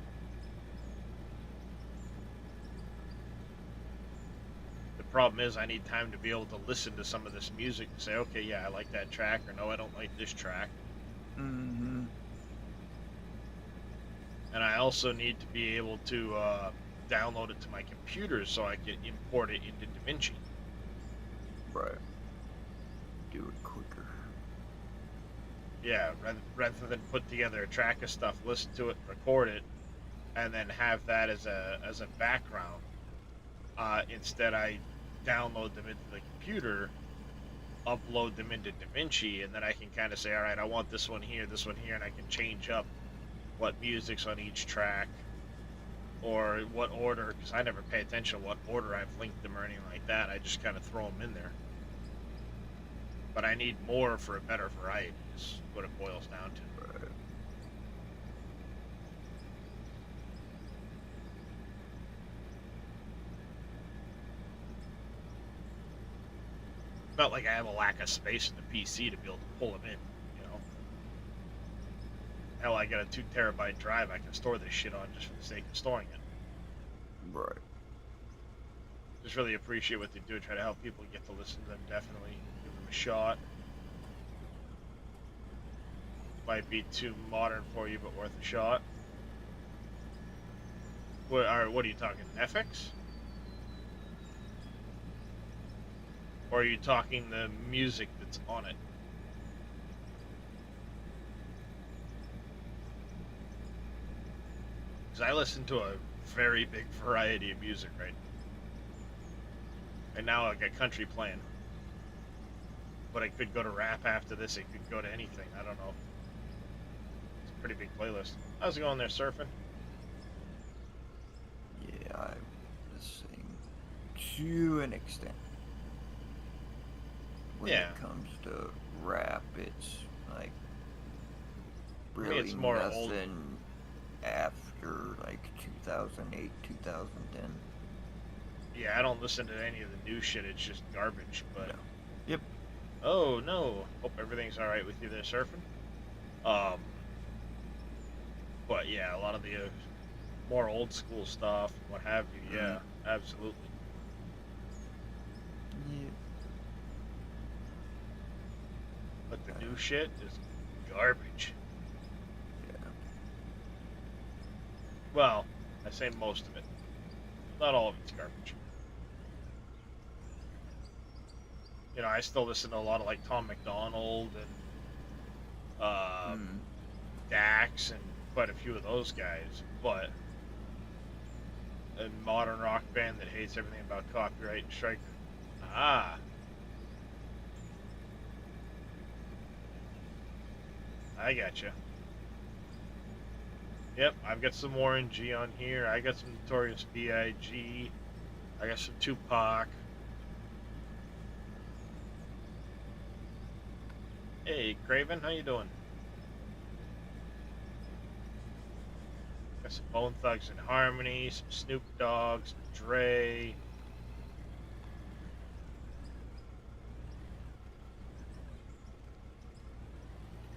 The problem is, I need time to be able to listen to some of this music and say, okay, yeah, I like that track, or no, I don't like this track. Mm-hmm. And I also need to be able to download it to my computer so I can import it into DaVinci. Right. Do it quicker. Yeah, rather than put together a track of stuff, listen to it, record it, and then have that as a background. Instead, I download them into the computer, upload them into DaVinci, and then I can kind of say, all right, I want this one here, and I can change up what music's on each track or what order, because I never pay attention to what order I've linked them or anything like that. I just kind of throw them in there. But I need more for a better variety, is what it boils down to. Right. Not like I have a lack of space in the PC to be able to pull them in, you know. Hell, I got a 2 terabyte drive I can store this shit on just for the sake of storing it. Right. Just really appreciate what they do, try to help people get to listen to them, definitely. Give them a shot. Might be too modern for you, but worth a shot. What are you talking, FX? Or are you talking the music that's on it? Because I listen to a very big variety of music right now. And now I got country playing. But I could go to rap after this, it could go to anything, I don't know. It's a pretty big playlist. How's it going there, surfing? Yeah, I'm the same to an extent. When Yeah. it comes to rap, it's like Me, it's really more old. nothing after like 2008, 2010. Yeah, I don't listen to any of the new shit, it's just garbage, but... No. Yep. Oh, no. Hope everything's alright with you there, surfing. Um... But yeah, a lot of the more old school stuff, what have you, yeah, absolutely. Yeah. But the new shit is garbage. Yeah. Well, I say most of it. Not all of it's garbage. You know, I still listen to a lot of like Tom McDonald and Dax and quite a few of those guys, but a modern rock band that hates everything about copyright and strike. Ah, I gotcha. Yep, I've got some Warren G on here. I got some Notorious B.I.G. I got some Tupac. Hey, Craven, how you doing? Got some Bone Thugs and Harmony, some Snoop Dogg, some Dre.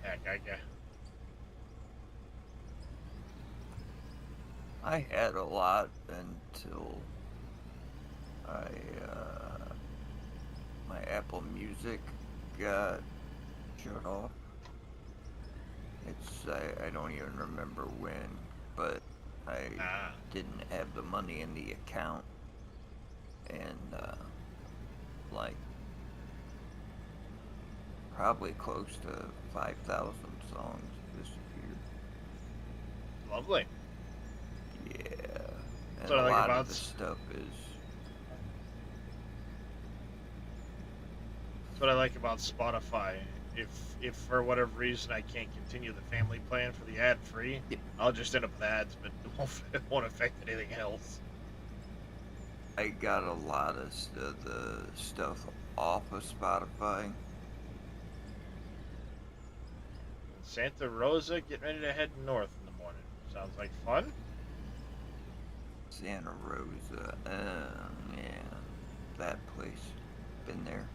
Heck, I had a lot until I my Apple Music got shut off. I don't even remember when, but I didn't have the money in the account, and like probably close to 5,000 songs disappeared. Lovely. Yeah, That's and what a I like lot about of the stuff is. That's what I like about Spotify. If for whatever reason I can't continue the family plan for the ad free, Yep, I'll just end up with ads, but it won't affect anything else. I got a lot of the stuff off of Spotify. And Santa Rosa, getting ready to head north in the morning. Sounds like fun. Santa Rosa, yeah, that place. Been there.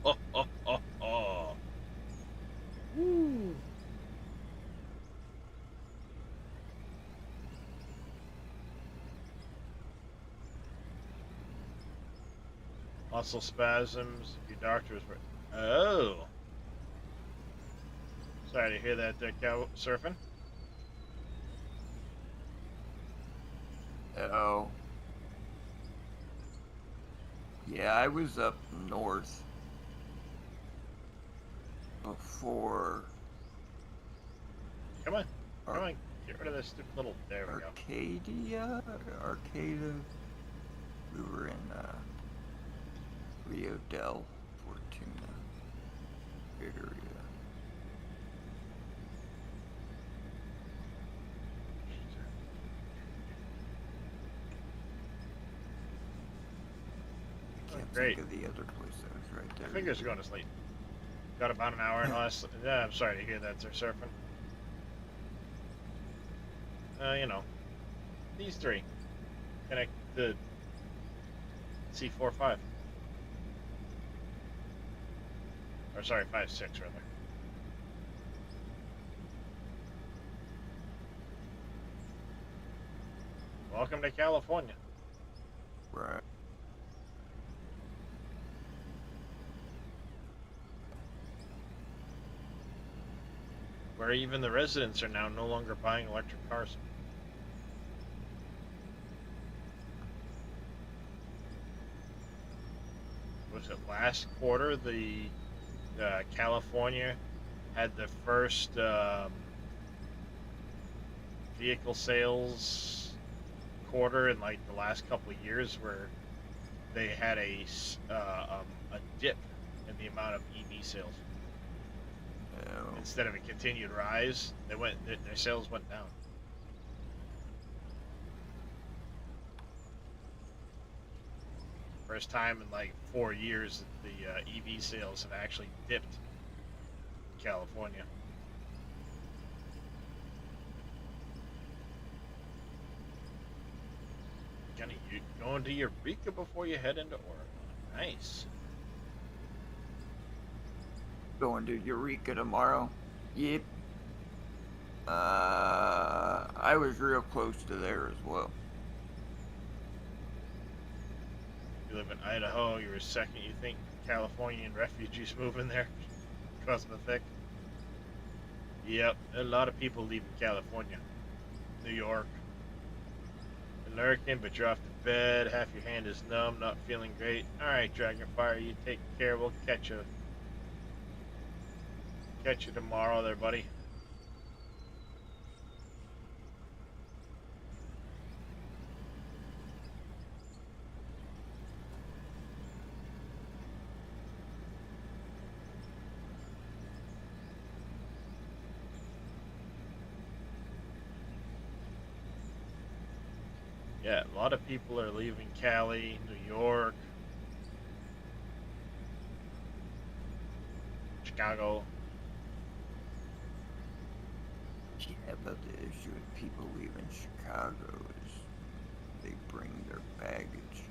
Oh, oh, oh, oh. Woo. Muscle spasms. Your doctor's. Oh. Sorry to hear that, cow surfing. Oh, yeah, I was up north before Come on. Ar- Come on. Get rid of this stupid little. There we go. Arcata. We were in Rio del Fortuna area. I can't Great. think of the other place that was right there. My fingers are going to sleep. Got about an hour and less. Yeah, I'm sorry to hear that they're surfing. You know, these three connect the C45. Or sorry, 5-6 rather. Welcome to California. Right. Where even the residents are now no longer buying electric cars. Was it last quarter the California had the first vehicle sales quarter in like the last couple of years where they had a dip in the amount of EV sales Oh. instead of a continued rise. Their sales went down. First time in like 4 years that the EV sales have actually dipped in California. Going to Eureka before you head into Oregon. Nice. Going to Eureka tomorrow. Yep. I was real close to there as well. You live in Idaho. You're a second. You think Californian refugees moving there because of the thick? Yep, a lot of people leaving California, New York. You're lurking, but you're off to bed. Half your hand is numb, not feeling great. All right, Dragonfire, you take care. We'll catch you tomorrow, there, buddy. Yeah, a lot of people are leaving Cali, New York, Chicago. Yeah, but the issue with people leaving Chicago is they bring their baggage.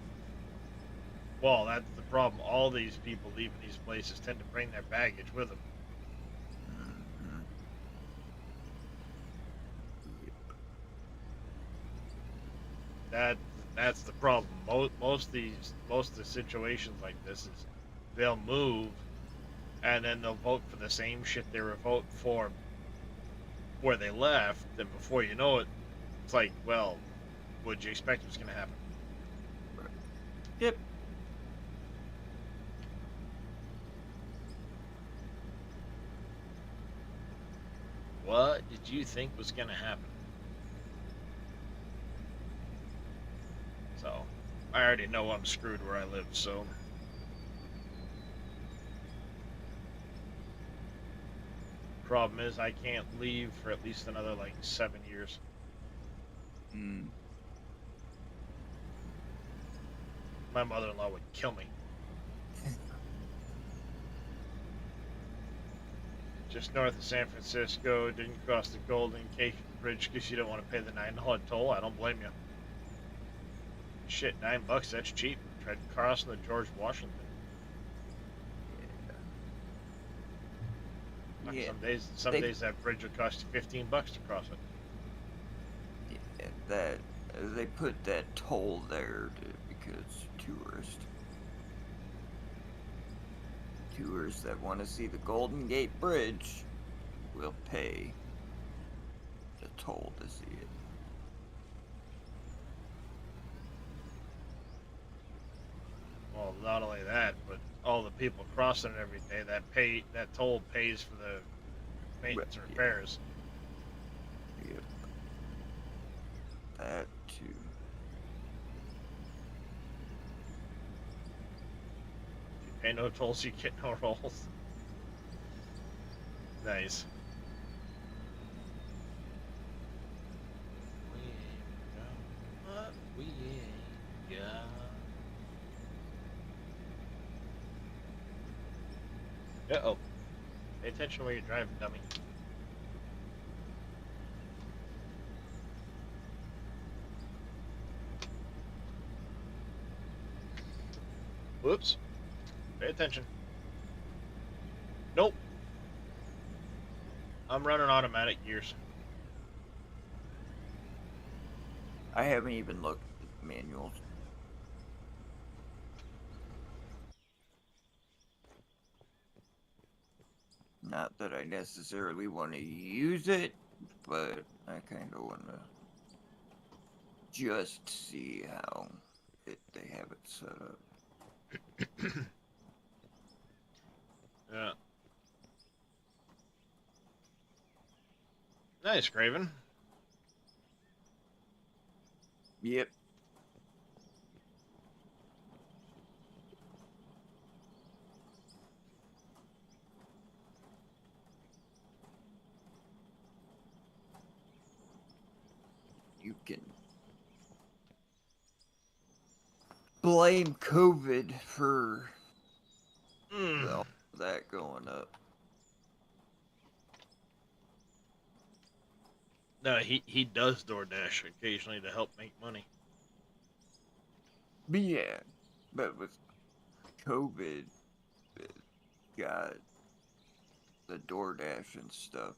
Well, that's the problem. All these people leaving these places tend to bring their baggage with them. Mm-hmm. Yep. That's That's the problem. Most of the situations like this is they'll move and then they'll vote for the same shit they were voting for where they left, and before you know it, it's like, well, what did you expect was going to happen? Yep. What did you think was going to happen? So, I already know I'm screwed where I live, so. Problem is, I can't leave for at least another, like, 7 years. Mm. My mother-in-law would kill me. Just north of San Francisco, didn't cross the Golden Gate Bridge because you don't want to pay the $9 toll. I don't blame you. Shit, $9, that's cheap. Tried crossing the George Washington. Like Yeah. some days that bridge will cost you $15 to cross it. Yeah, that they put that toll there because tourists that want to see the Golden Gate Bridge will pay the toll to see it. Well, not only that, but all the people crossing it every day, that toll pays for the maintenance and repairs. Yep. That too. If you pay no tolls, you get no rolls. Nice. We ain't got. Uh-oh. Pay attention while you're driving, dummy. Whoops. Pay attention. Nope. I'm running automatic gears. I haven't even looked at the manuals. Not that I necessarily want to use it, but I kind of want to just see how they have it set up. Yeah. Nice, Craven. Yep. You can blame COVID for all that going up. No, he does DoorDash occasionally to help make money. But yeah, but with COVID, it got the DoorDash and stuff.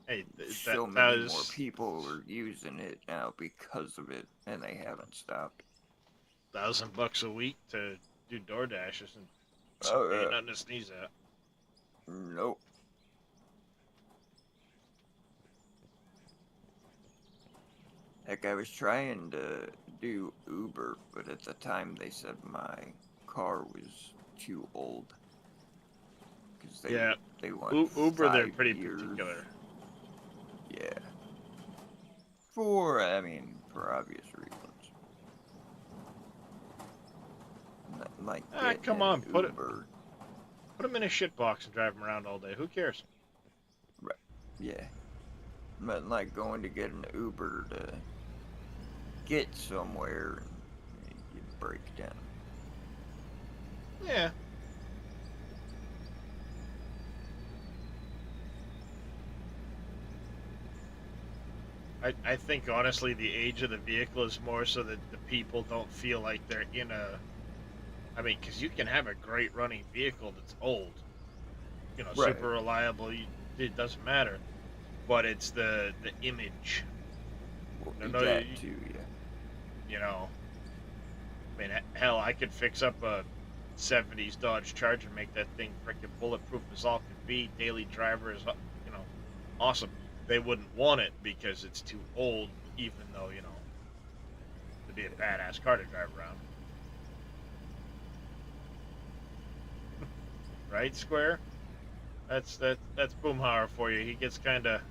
Hey, So many more people are using it now because of it, and they haven't stopped. $1,000 a week to do DoorDash isn't ain't nothing to sneeze at. Nope. Heck, I was trying to do Uber, but at the time they said my car was too old. Because they want Uber, they're 5 pretty years. particular. Yeah. For obvious reasons. Like Come an on, put Uber. him in a shitbox and drive him around all day. Who cares? Right. Yeah. But like going to get an Uber to get somewhere and you break down. Yeah. I think honestly the age of the vehicle is more so that the people don't feel like they're in a. I mean, because you can have a great running vehicle that's old, right. Super reliable. It doesn't matter, but it's the image. Well, that too, yeah. you know, I mean, hell, I could fix up a 70s Dodge Charger, make that thing freaking bulletproof as all could be. Daily driver is, you know, awesome. They wouldn't want it because it's too old, even though, you know, it'd be a badass car to drive around. Right, Square? That's Boomhauer for you. He gets kind of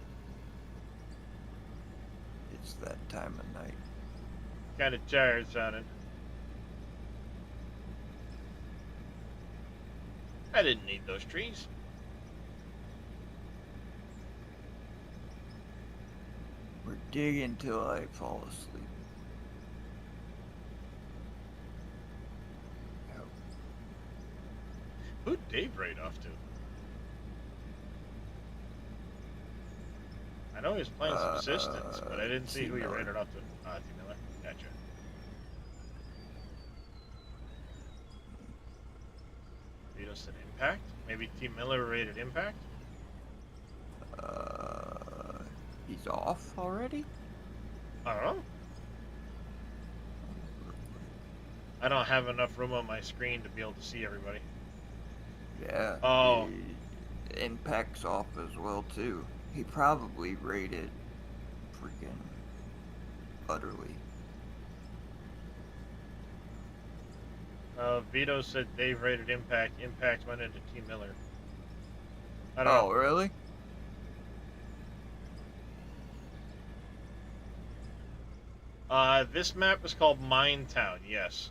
It's that time of night. tired sounding. I didn't need those trees. We're digging till I fall asleep. Oh, Who'd Dave raid off to? I know he was playing Subsistence, but I didn't see T. who he Miller. raided off to. Ah, T. Miller. Gotcha. Vito said Impact? Maybe T. Miller raided Impact? He's off already? I don't know. I don't have enough room on my screen to be able to see everybody. Yeah. Oh. Impact's off as well too. He probably raided freaking utterly. Vito said Dave raided Impact. Impact went into T. Miller. I don't know. Oh, really? This map is called Minetown, yes.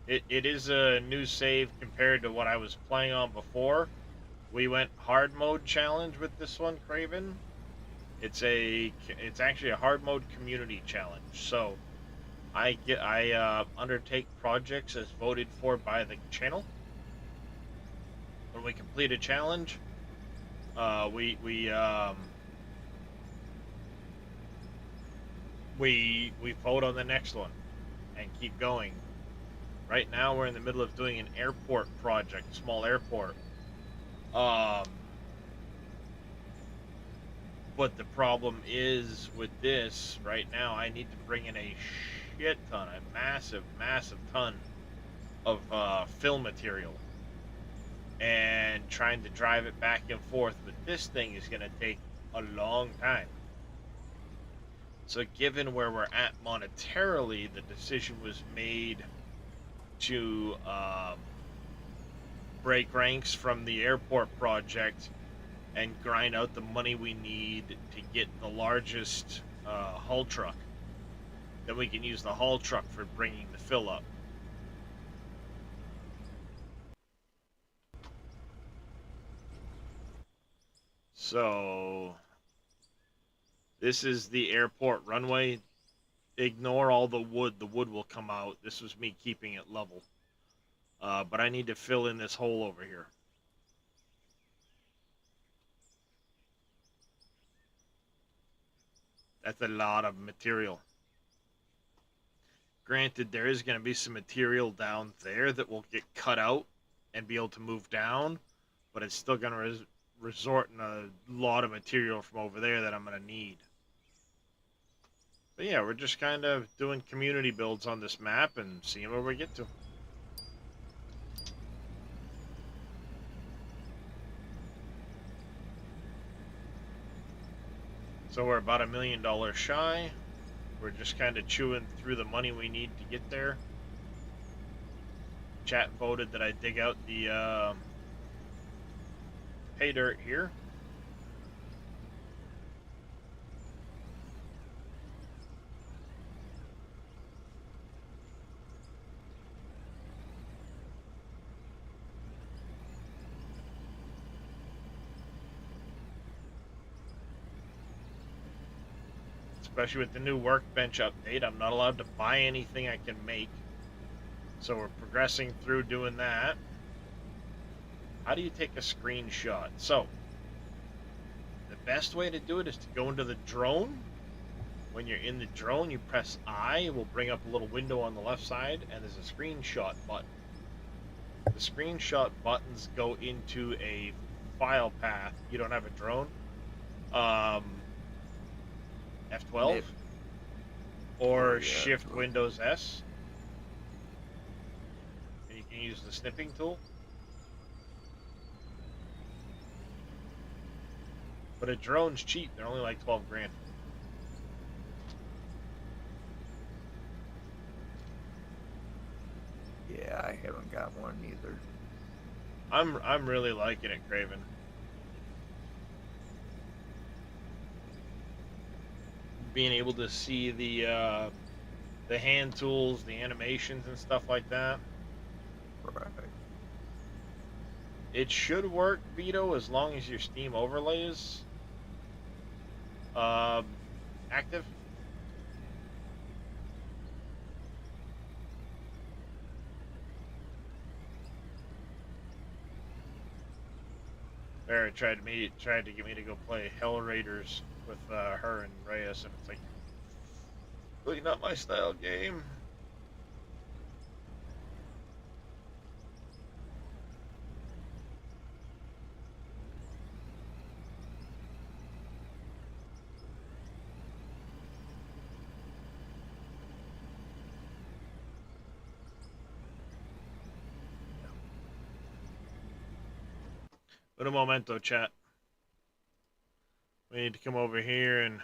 It is a new save compared to what I was playing on before. We went hard mode challenge with this one, Craven. It's actually a hard mode community challenge. So I undertake projects as voted for by the channel. When we complete a challenge, we vote on the next one and keep going. Right now we're in the middle of doing an airport project, small airport. But the problem is with this right now, I need to bring in a shit ton, a massive ton of fill material, and trying to drive it back and forth with this thing is going to take a long time. So given where we're at monetarily, the decision was made to break ranks from the airport project and grind out the money we need to get the largest haul truck. Then we can use the haul truck for bringing the fill up. So this is the airport runway. Ignore all the wood. The wood will come out. This was me keeping it level. But I need to fill in this hole over here. That's a lot of material. Granted, there is going to be some material down there that will get cut out and be able to move down, but it's still going to resort in a lot of material from over there that I'm going to need. But yeah, we're just kind of doing community builds on this map and seeing where we get to. So we're about $1 million shy. We're just kind of chewing through the money we need to get there. Chat voted that I dig out the pay dirt here. Especially with the new workbench update, I'm not allowed to buy anything I can make. So we're progressing through doing that. How do you take a screenshot? So, the best way to do it is to go into the drone. When you're in the drone, you press I. It will bring up a little window on the left side, and there's a screenshot button. The screenshot buttons go into a file path. You don't have a drone. F12? or yeah, Shift totally. Windows S, and you can use the snipping tool. But a drone's cheap; they're only like 12 grand. Yeah, I haven't got one either. I'm really liking it, Craven. Being able to see the hand tools, the animations, and stuff like that. Right. It should work, Vito, as long as your Steam overlay is um, active. Barrett tried to get me to go play Hell Raiders with her and Reyes, and it's like really not my style game. But a momento, chat. We need to come over here and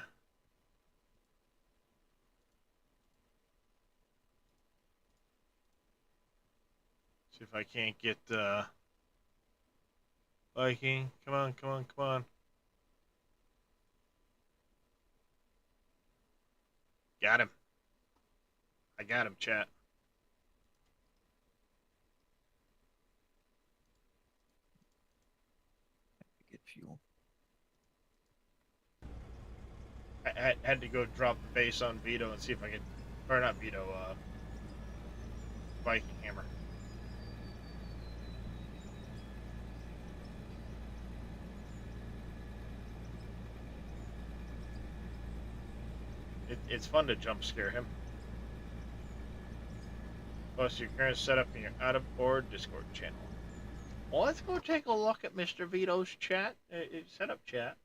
see if I can't get Viking. Come on, come on, come on. Got him. I got him, chat. Get fuel. I had to go drop the base on Vito and see if I could, or not Vito, Viking Hammer. It's fun to jump scare him. Plus your current setup in your out-of-board Discord channel. Well, let's go take a look at Mr. Vito's chat, setup chat.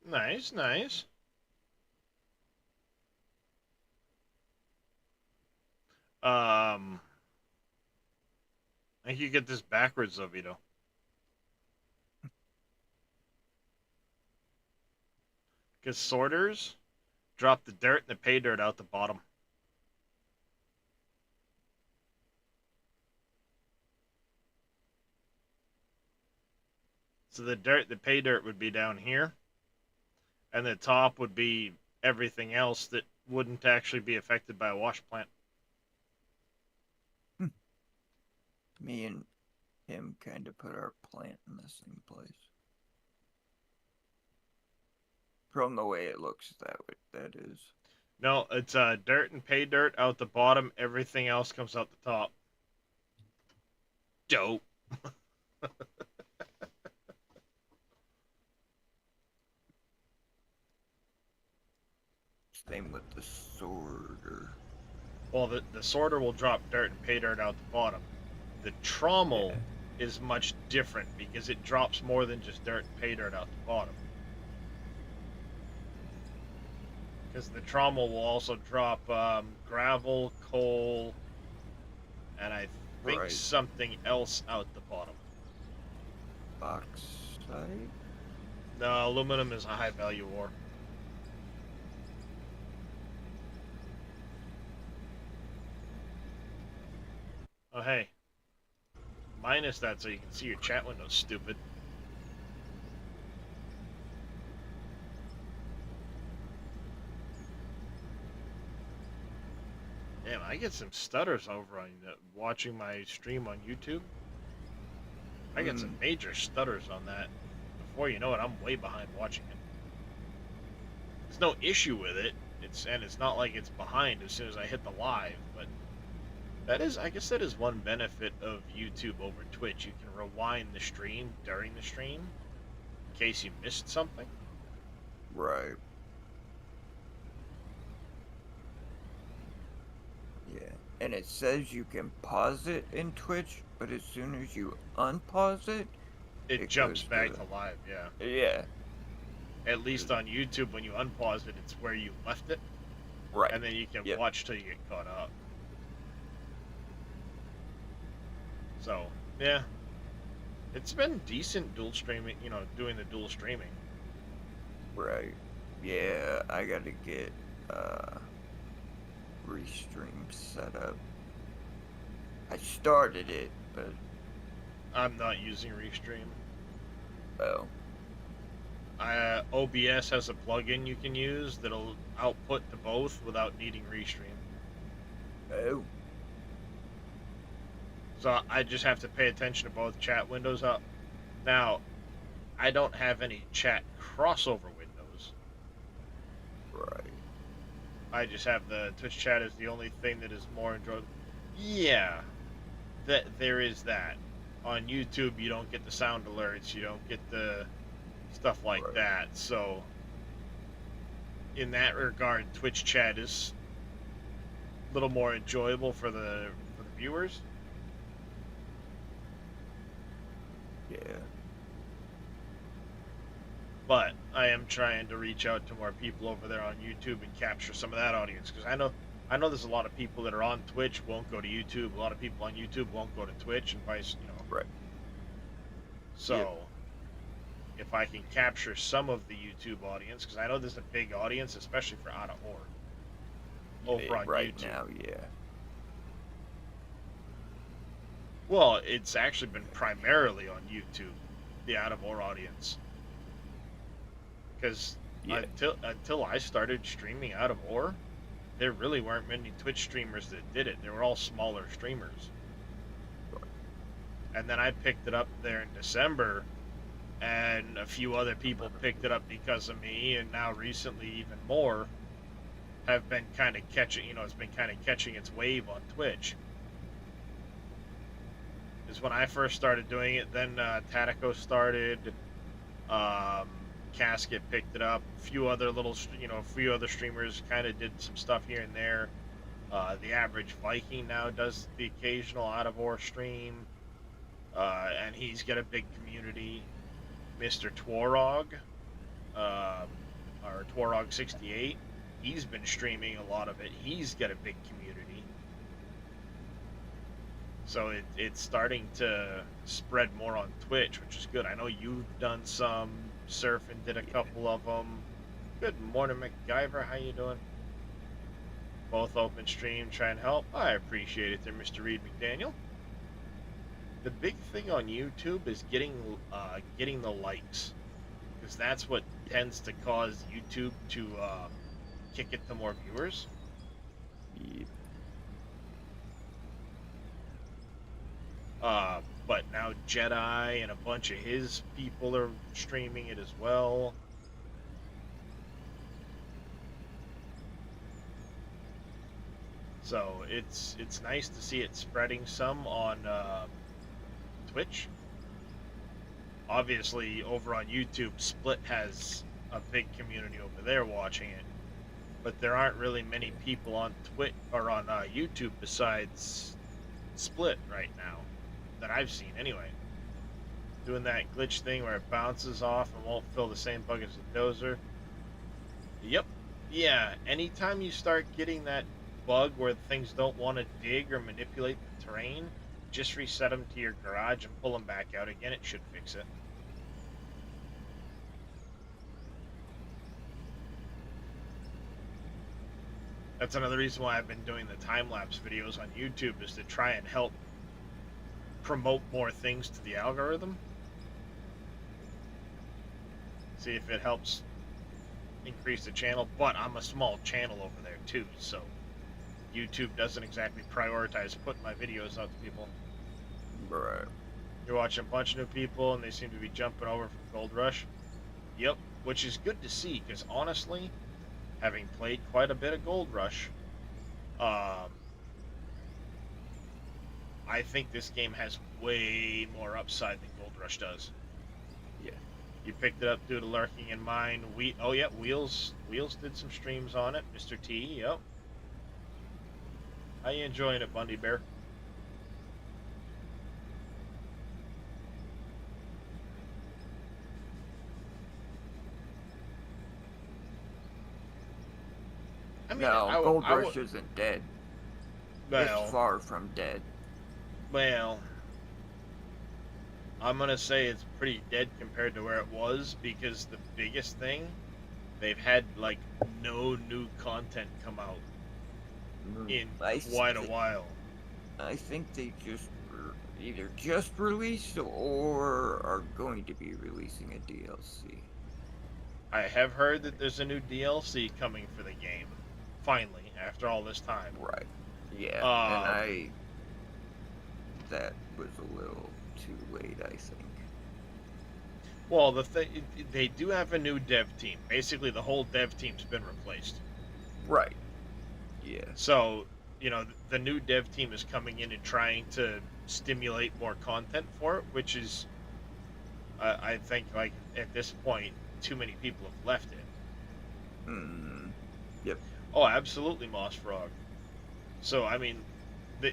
Nice, nice. I think you get this backwards though, Vito. Because sorters drop the dirt and the pay dirt out the bottom. So the pay dirt would be down here, and the top would be everything else that wouldn't actually be affected by a wash plant. Me and him kind of put our plant in the same place. From the way it looks, that is. No, it's dirt and pay dirt out the bottom. Everything else comes out the top. Dope. Same with the sorter. Well, the sorter will drop dirt and pay dirt out the bottom. The trommel is much different because it drops more than just dirt and pay dirt out the bottom. Because the trommel will also drop gravel, coal, and I think something else out the bottom. Bauxite? No, aluminum is a high value ore. Oh, hey. Minus that so you can see your chat window, stupid. Damn, I get some stutters over on watching my stream on YouTube. I get some major stutters on that. Before you know it, I'm way behind watching it. There's no issue with it. It's not like it's behind as soon as I hit the live, but I guess that is one benefit of YouTube over Twitch. You can rewind the stream during the stream in case you missed something. Right. Yeah. and it says you can pause it in Twitch, but as soon as you unpause it, It it jumps goes back to to live, yeah. yeah. At least on YouTube, when you unpause it, it's where you left it, Right. and then you can Yep. watch till you get caught up. So, yeah. It's been decent dual streaming, doing the dual streaming. Right. Yeah, I gotta get Restream set up. I started it, but I'm not using Restream. oh. OBS has a plugin you can use that'll output to both without needing Restream. Oh. So I just have to pay attention to both chat windows up. Now, I don't have any chat crossover windows. Right. I just have the Twitch chat as the only thing that is more enjoyable. Yeah, there is that. On YouTube, you don't get the sound alerts, you don't get the stuff like Right. that. So, in that regard, Twitch chat is a little more enjoyable for the viewers. Yeah. But I am trying to reach out to more people over there on YouTube and capture some of that audience, because I know there's a lot of people that are on Twitch won't go to YouTube. A lot of people on YouTube won't go to Twitch, and vice. Right. So, Yep. if I can capture some of the YouTube audience, because I know there's a big audience, especially for Out of Or over on right YouTube. now, yeah. Well, it's actually been primarily on YouTube, the Out of Or audience. Because Yeah. until I started streaming Out of Or, there really weren't many Twitch streamers that did it. They were all smaller streamers. And then I picked it up there in December, and a few other people picked it up because of me, and now recently even more have been kind of catching, it's been kind of catching its wave on Twitch. Is when I first started doing it, then Tatico started, Casket picked it up, a few other streamers kind of did some stuff here and there. The Average Viking now does the occasional Out of Or stream, and he's got a big community. Mr. Twarog, or Twarog68, he's been streaming a lot of it. He's got a big community. So it's starting to spread more on Twitch, which is good. I know you've done some. Surfing did a couple of them. Good morning, MacGyver. How you doing? Both open stream, try and help. I appreciate it there, Mr. Reed McDaniel. The big thing on YouTube is getting the likes, because that's what tends to cause YouTube to kick it to more viewers. Yep. But now Jedi and a bunch of his people are streaming it as well. So it's nice to see it spreading some on Twitch. Obviously, over on YouTube, Split has a big community over there watching it, but there aren't really many people on Twitch or on YouTube besides Split right now that I've seen anyway. Doing that glitch thing where it bounces off and won't fill the same bucket as the dozer. Yep. Yeah, anytime you start getting that bug where things don't want to dig or manipulate the terrain, just reset them to your garage and pull them back out again. It should fix it. That's another reason why I've been doing the time-lapse videos on YouTube, is to try and help promote more things to the algorithm. See if it helps increase the channel. But I'm a small channel over there too, so YouTube doesn't exactly prioritize putting my videos out to people. Right. You're watching a bunch of new people and they seem to be jumping over from Gold Rush. Yep, which is good to see, because honestly, having played quite a bit of Gold Rush, I think this game has way more upside than Gold Rush does. Yeah. You picked it up due to lurking in mine. Wheels did some streams on it. Mr. T, yep. How you enjoying it, Bundy Bear? I mean, No, Gold I would. Rush isn't dead. It's Well, far from dead. well, I'm gonna say it's pretty dead compared to where it was because the biggest thing, they've had like no new content come out in I quite a th- while. I think they either just released or are going to be releasing a DLC. I have heard that there's a new DLC coming for the game, finally, after all this time. Right. Yeah, and Um, that was a little too late, I think. well, they do have a new dev team. Basically, the whole dev team's been replaced. Right. Yeah. So, the new dev team is coming in and trying to stimulate more content for it, which is, I think, like, at this point, too many people have left it. Yep. Oh, absolutely, Moss Frog. So, I mean,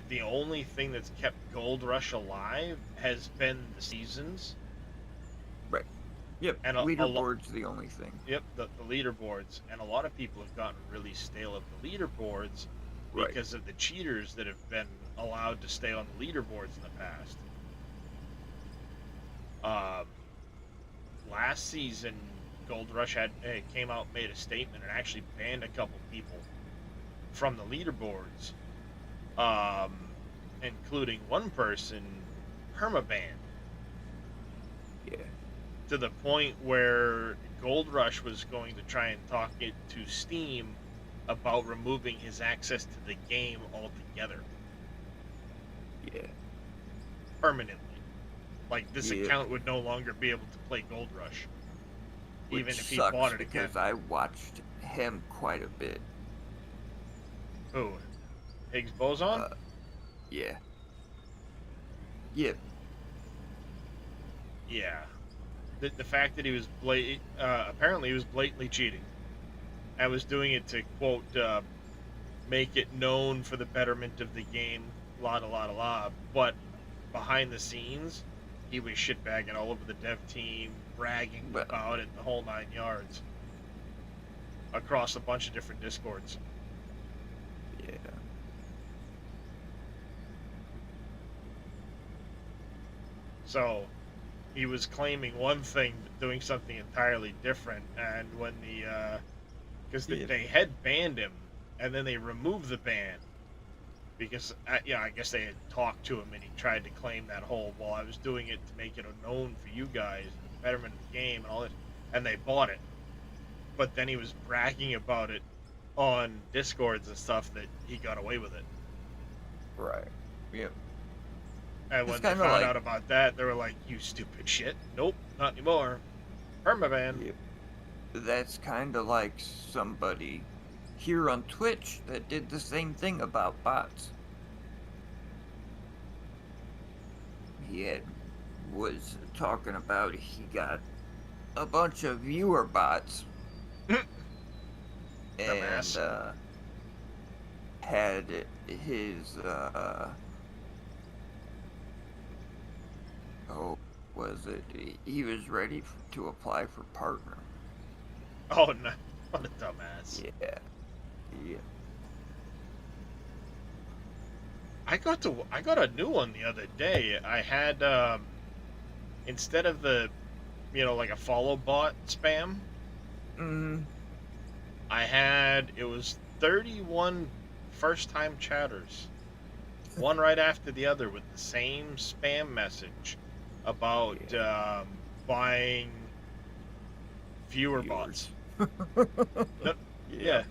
the only thing that's kept Gold Rush alive has been the seasons. Right. Yep. And leaderboard's the only thing. Yep, the leaderboards. And a lot of people have gotten really stale of the leaderboards because of the cheaters that have been allowed to stay on the leaderboards in the past. Last season, Gold Rush came out, made a statement, and actually banned a couple people from the leaderboards, including one person permabanned. Yeah. To the point where Gold Rush was going to try and talk it to Steam about removing his access to the game altogether. Yeah. Permanently. Like, this Yeah. account would no longer be able to play Gold Rush. Which even if he sucks bought it again. because I watched him quite a bit. Who? Higgs Boson? Yeah. Yep. Yeah. The fact that he was apparently he was blatantly cheating. I was doing it to, quote, make it known for the betterment of the game, la, but behind the scenes, he was shitbagging all over the dev team, bragging about it, the whole 9 yards, across a bunch of different discords. Yeah. So, he was claiming one thing, but doing something entirely different, and when because they had banned him, and then they removed the ban, because, I guess they had talked to him, and he tried to claim that whole, well, I was doing it to make it known for you guys, the betterment of the game, and all that, and they bought it. But then he was bragging about it on Discords and stuff that he got away with it. Right. Yep. And when they found out about that, they were like, you stupid shit. Nope, not anymore. Permaban. Yep. That's kind of like somebody here on Twitch that did the same thing about bots. He was talking about he got a bunch of viewer bots and had his he was ready to apply for partner. Oh no, what a dumbass. Yeah. I got a new one the other day. I had instead of the like a follow bot spam, I had, it was 31 first time chatters, one right after the other, with the same spam message about buying viewer bots. No, yeah,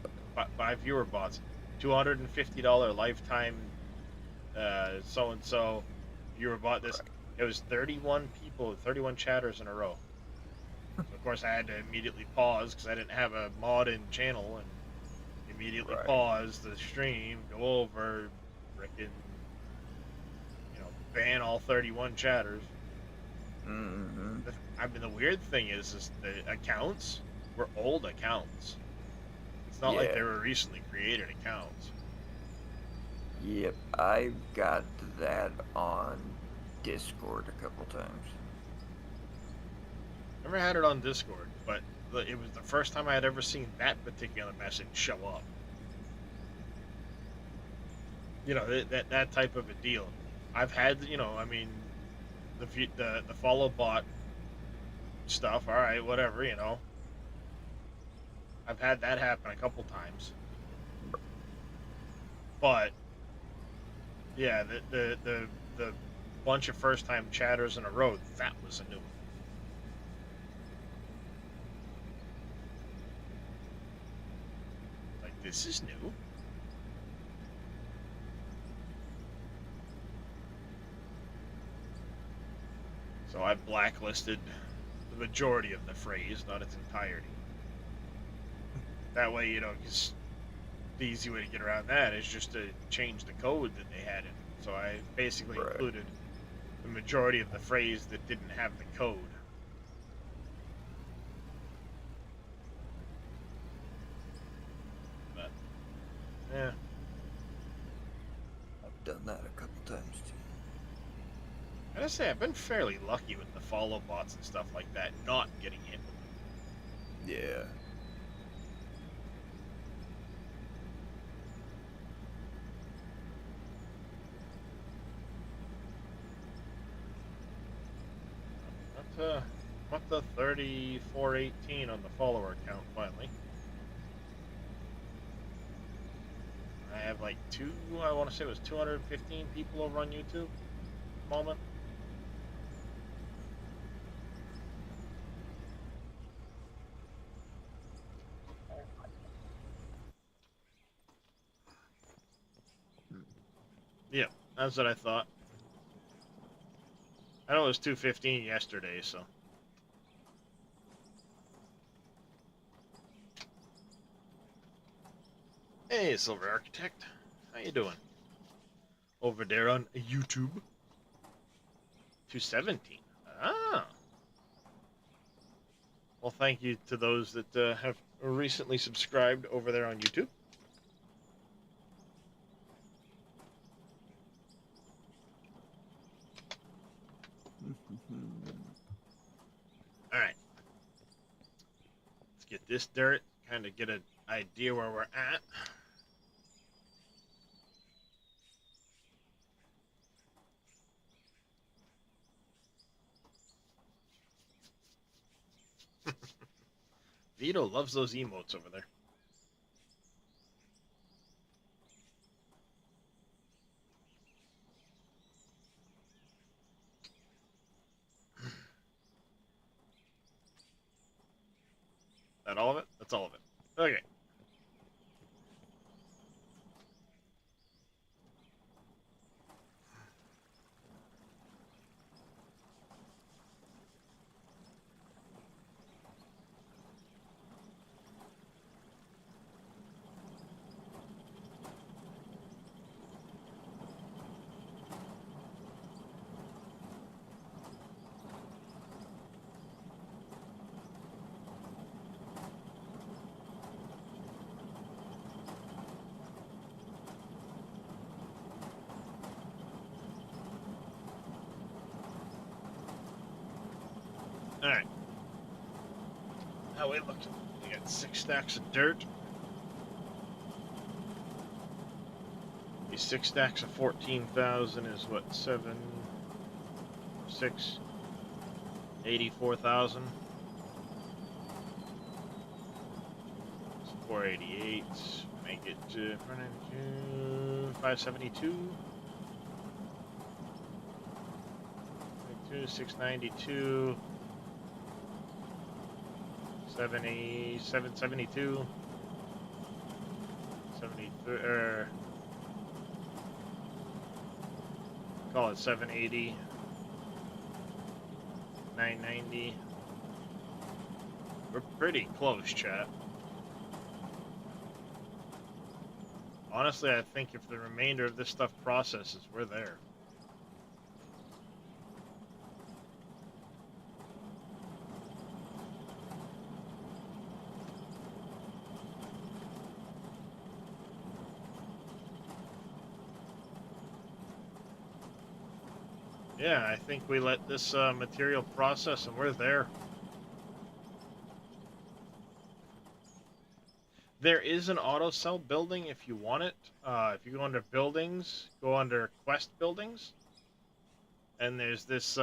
buy viewer bots. $250 lifetime so and so viewer bot this. It was 31 people, 31 chatters in a row. So of course I had to immediately pause because I didn't have a mod in channel, and immediately pause the stream, go over, frickin', ban all 31 chatters. I mean, the weird thing is the accounts were old accounts. It's not like they were recently created accounts. Yep, I've got that on Discord a couple times. Never had it on Discord, but it was the first time I had ever seen that particular message show up. You know, that type of a deal. I've had, you know, I mean, the follow bot stuff. All right, whatever, you know. I've had that happen a couple times, but yeah, the bunch of first time chatters in a row, that was a new one. Like, this is new. So I blacklisted the majority of the phrase, not its entirety. That way, you know, because the easy way to get around that is just to change the code that they had in. So I basically Right. included the majority of the phrase that didn't have the code. But, yeah. I've done that a couple times too. I gotta say, I've been fairly lucky with the follow bots and stuff like that, not getting hit with them. Yeah. I'm up to 3418 on the follower count finally. I have like I want to say it was 215 people over on YouTube at the moment. Yeah, that's what I thought. I know it was 215 yesterday, so. Hey, Silver Architect. How you doing? Over there on YouTube. 217. Ah. Well, thank you to those that have recently subscribed over there on YouTube. All right. Let's get this dirt, kind of get an idea where we're at. Vito loves those emotes over there. That all of it? That's all of it. Okay. All right. How we looking? We got 6 stacks of dirt. These 6 stacks of 14,000 is what, 7, 6, 84,000. 488. Make it to 572. 692. 772. 73. Call it 780. 990. We're pretty close, chat. Honestly, I think if the remainder of this stuff processes, we're there. Yeah, I think we let this material process, and we're there. There is an auto cell building if you want it. If you go under buildings, go under quest buildings, and there's this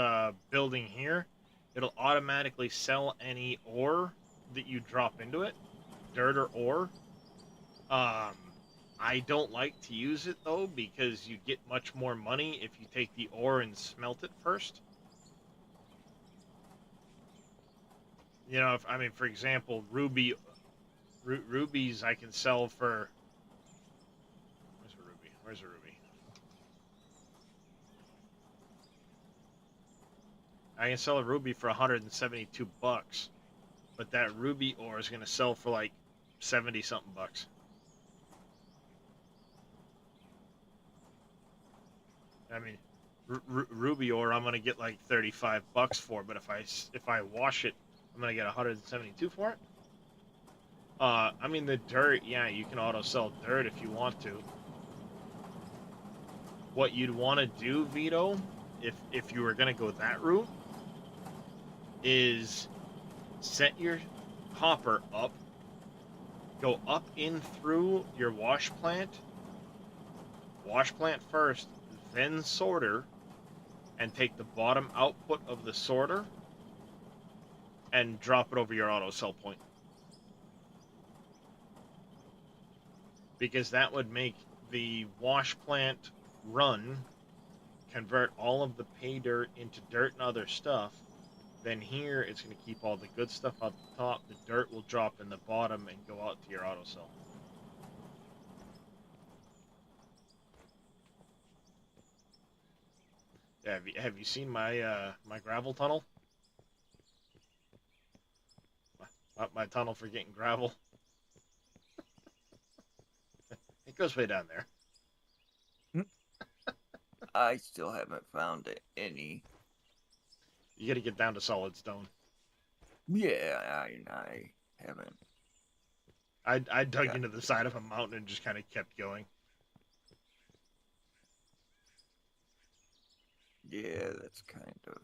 building here. It'll automatically sell any ore that you drop into it, dirt or ore. Um, I don't like to use it though because you get much more money if you take the ore and smelt it first. You know, if I mean, for example, rubies I can sell for. Where's a ruby? Where's a ruby? I can sell a ruby for 172 bucks, but that ruby ore is going to sell for like 70 something bucks. I mean, ruby ore I'm going to get like 35 bucks for, but if I wash it, I'm going to get 172 for it. I mean the dirt, yeah, you can auto sell dirt if you want to. What you'd want to do, Vito, if you were going to go that route, is set your hopper up, go up in through your wash plant first, then sorter, and take the bottom output of the sorter and drop it over your auto sell point. Because that would make the wash plant run, convert all of the pay dirt into dirt and other stuff. Then here, it's going to keep all the good stuff up the top. The dirt will drop in the bottom and go out to your auto cell. Yeah, have you seen my my gravel tunnel? My tunnel for getting gravel. It goes way down there. I still haven't found any. You got to get down to solid stone. Yeah, I haven't. I dug into the side of a mountain and just kind of kept going. Yeah, that's kind of.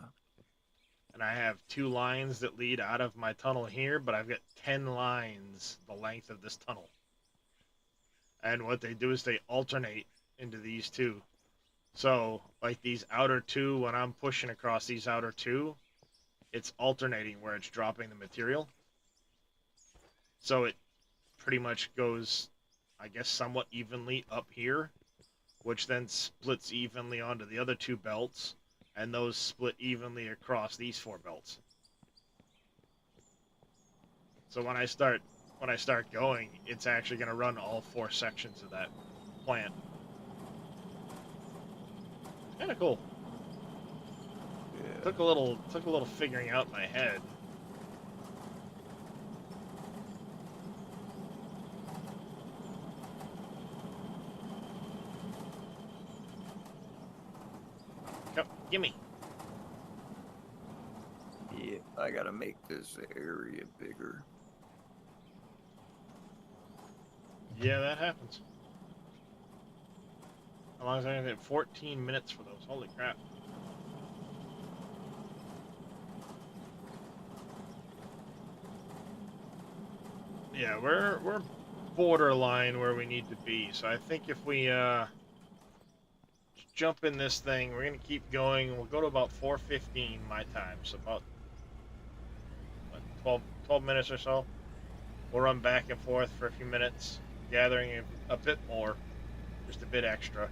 And I have 2 lines that lead out of my tunnel here, but I've got 10 lines the length of this tunnel. And what they do is they alternate into these 2. So, like these outer 2, when I'm pushing across these outer 2, it's alternating where it's dropping the material. So it pretty much goes, I guess, somewhat evenly up here, which then splits evenly onto the other 2 belts, and those split evenly across these 4 belts. So when I start going, it's actually going to run all 4 sections of that plant. Kind of cool. Yeah. Took a little figuring out in my head. Come, gimme. Yeah, I gotta make this area bigger. Yeah, that happens. How long is I gonna get? 14 minutes for those. Holy crap. Yeah, we're borderline where we need to be. So I think if we jump in this thing, we're gonna keep going. We'll go to about 4:15 my time. So about what, 12 minutes or so. We'll run back and forth for a few minutes, gathering a bit more, just a bit extra.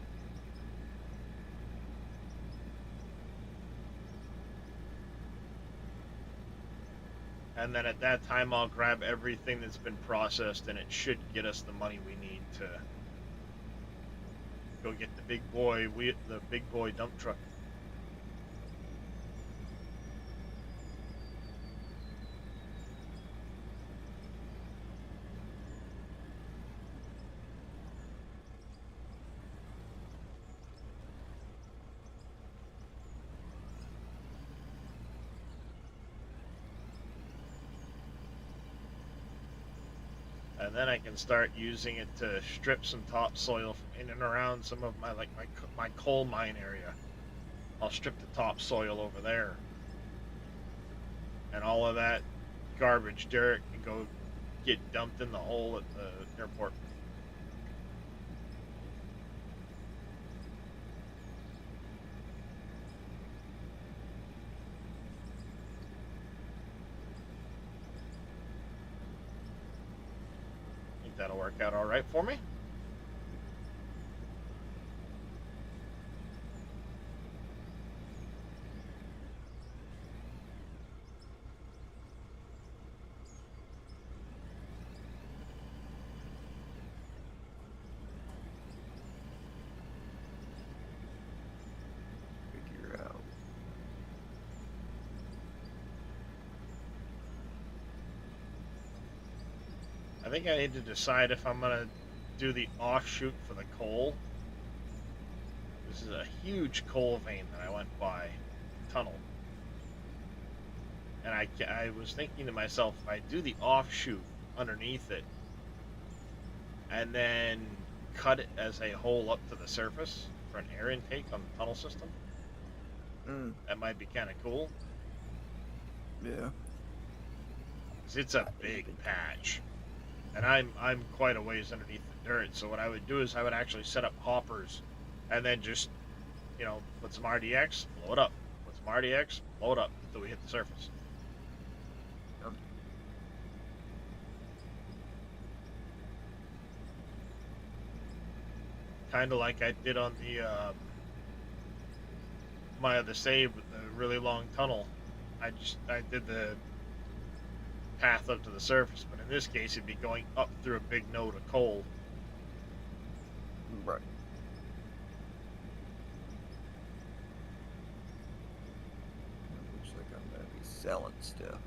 And then at that time, I'll grab everything that's been processed, and it should get us the money we need to go get the big boy dump truck. And then I can start using it to strip some topsoil from in and around some of my my coal mine area. I'll strip the topsoil over there, and all of that garbage dirt can go get dumped in the hole at the airport. Think that'll work out all right for me. Figure out. I think I need to decide if I'm gonna do the offshoot for the coal. This is a huge coal vein that I went by, tunnel. And I was thinking to myself, if I do the offshoot underneath it, and then cut it as a hole up to the surface for an air intake on the tunnel system, that might be kind of cool. Yeah. 'Cause it's a big patch, and I'm quite a ways underneath the dirt. So what I would do is I would actually set up hoppers, and then just, you know, put some RDX, blow it up. Put some RDX, blow it up until we hit the surface. Yep. Kind of like I did on the my other save with the really long tunnel. I did the path up to the surface, but in this case it'd be going up through a big node of coal. Right. Looks like I'm gonna be selling stuff.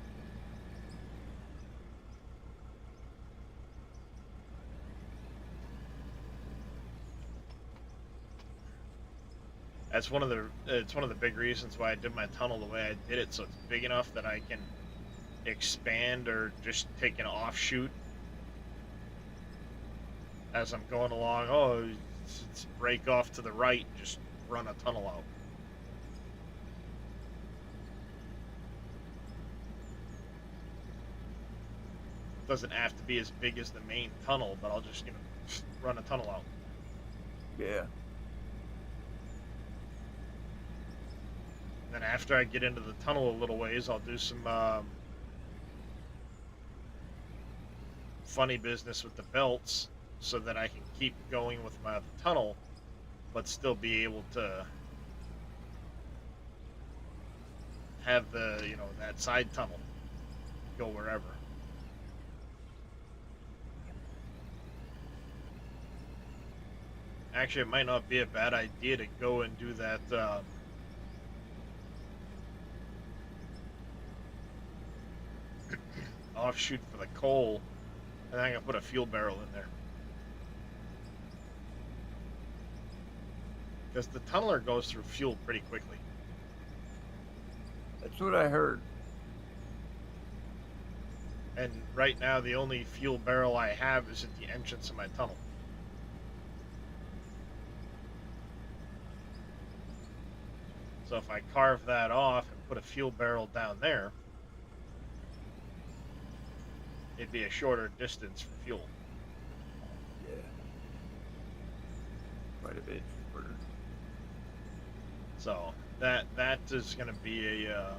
That's one of the it's one of the big reasons why I did my tunnel the way I did it, so it's big enough that I can expand or just take an offshoot as I'm going along. Oh, it's break off to the right, just run a tunnel out. Doesn't have to be as big as the main tunnel, but I'll just, you know, run a tunnel out. Yeah. Then after I get into the tunnel a little ways, I'll do some funny business with the belts so that I can keep going with my other tunnel, but still be able to have the, you know, that side tunnel go wherever. Actually, it might not be a bad idea to go and do that offshoot for the coal, and then I can put a fuel barrel in there. Because the tunneler goes through fuel pretty quickly. That's what I heard. And right now, the only fuel barrel I have is at the entrance of my tunnel. So if I carve that off and put a fuel barrel down there, it'd be a shorter distance for fuel. Yeah. Quite a bit shorter. So that is going to be a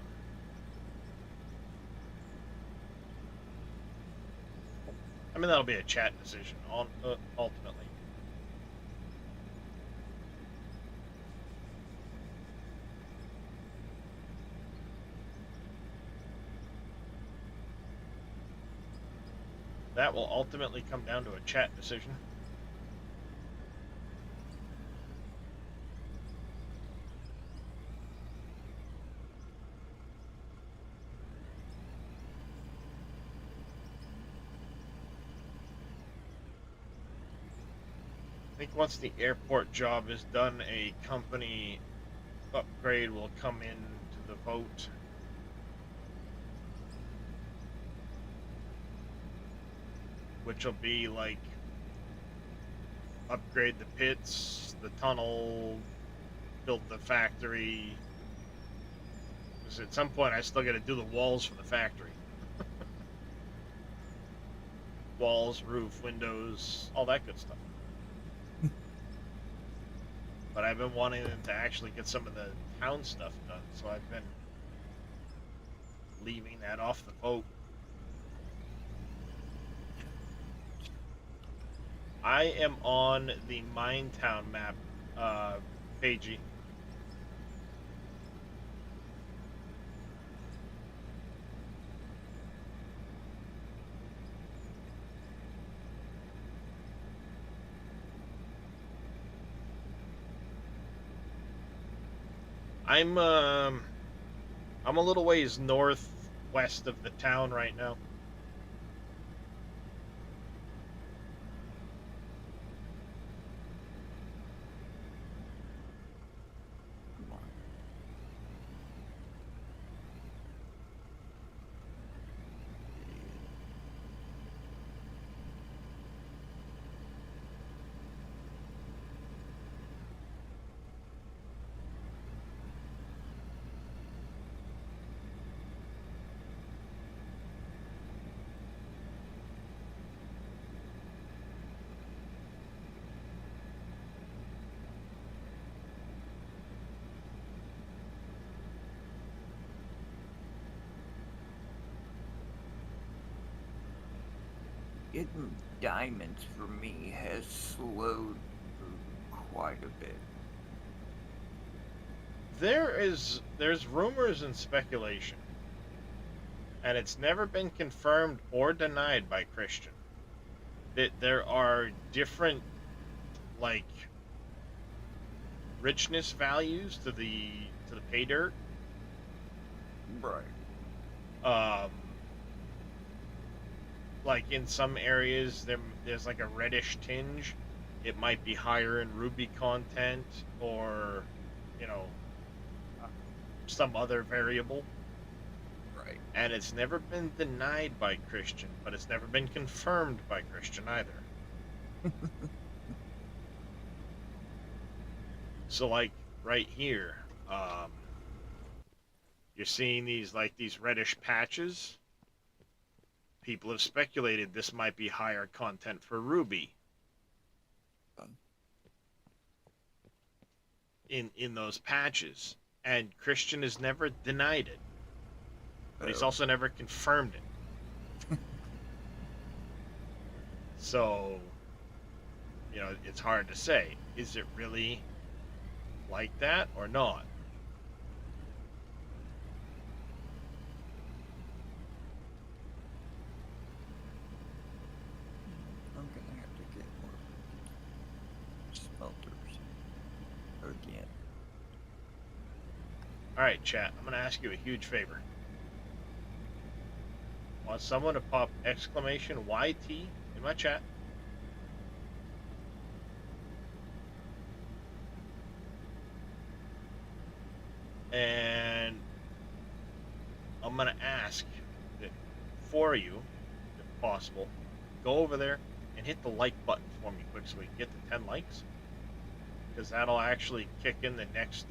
I mean, that'll be a chat decision ultimately. That will ultimately come down to a chat decision. I think once the airport job is done, a company upgrade will come into the vote. Which will be like upgrade the pits, the tunnel, built the factory. Because at some point I still got to do the walls for the factory. Walls, roof, windows, all that good stuff. But I've been wanting them to actually get some of the town stuff done, so I've been leaving that off the boat. I am on the Minetown map, Pagey. I'm a little ways northwest of the town right now. Getting diamonds for me has slowed quite a bit. There's rumors and speculation, and it's never been confirmed or denied by Christian, that there are different, like, richness values to the pay dirt. Right. Like in some areas there's like a reddish tinge. It might be higher in ruby content, or you know, some other variable. Right. And it's never been denied by Christian, but it's never been confirmed by Christian either. So like right here, you're seeing these reddish patches. People have speculated this might be higher content for ruby in those patches, and Christian has never denied it, but he's also never confirmed it. So, you know, it's hard to say, is it really like that or not? I'm gonna have to get more smelters again. Alright, chat, I'm gonna ask you a huge favor. I want someone to pop exclamation YT in my chat. And I'm gonna ask that for you, if possible, go over there and hit the like button for me quick so we can get to 10 likes. Because that'll actually kick in the next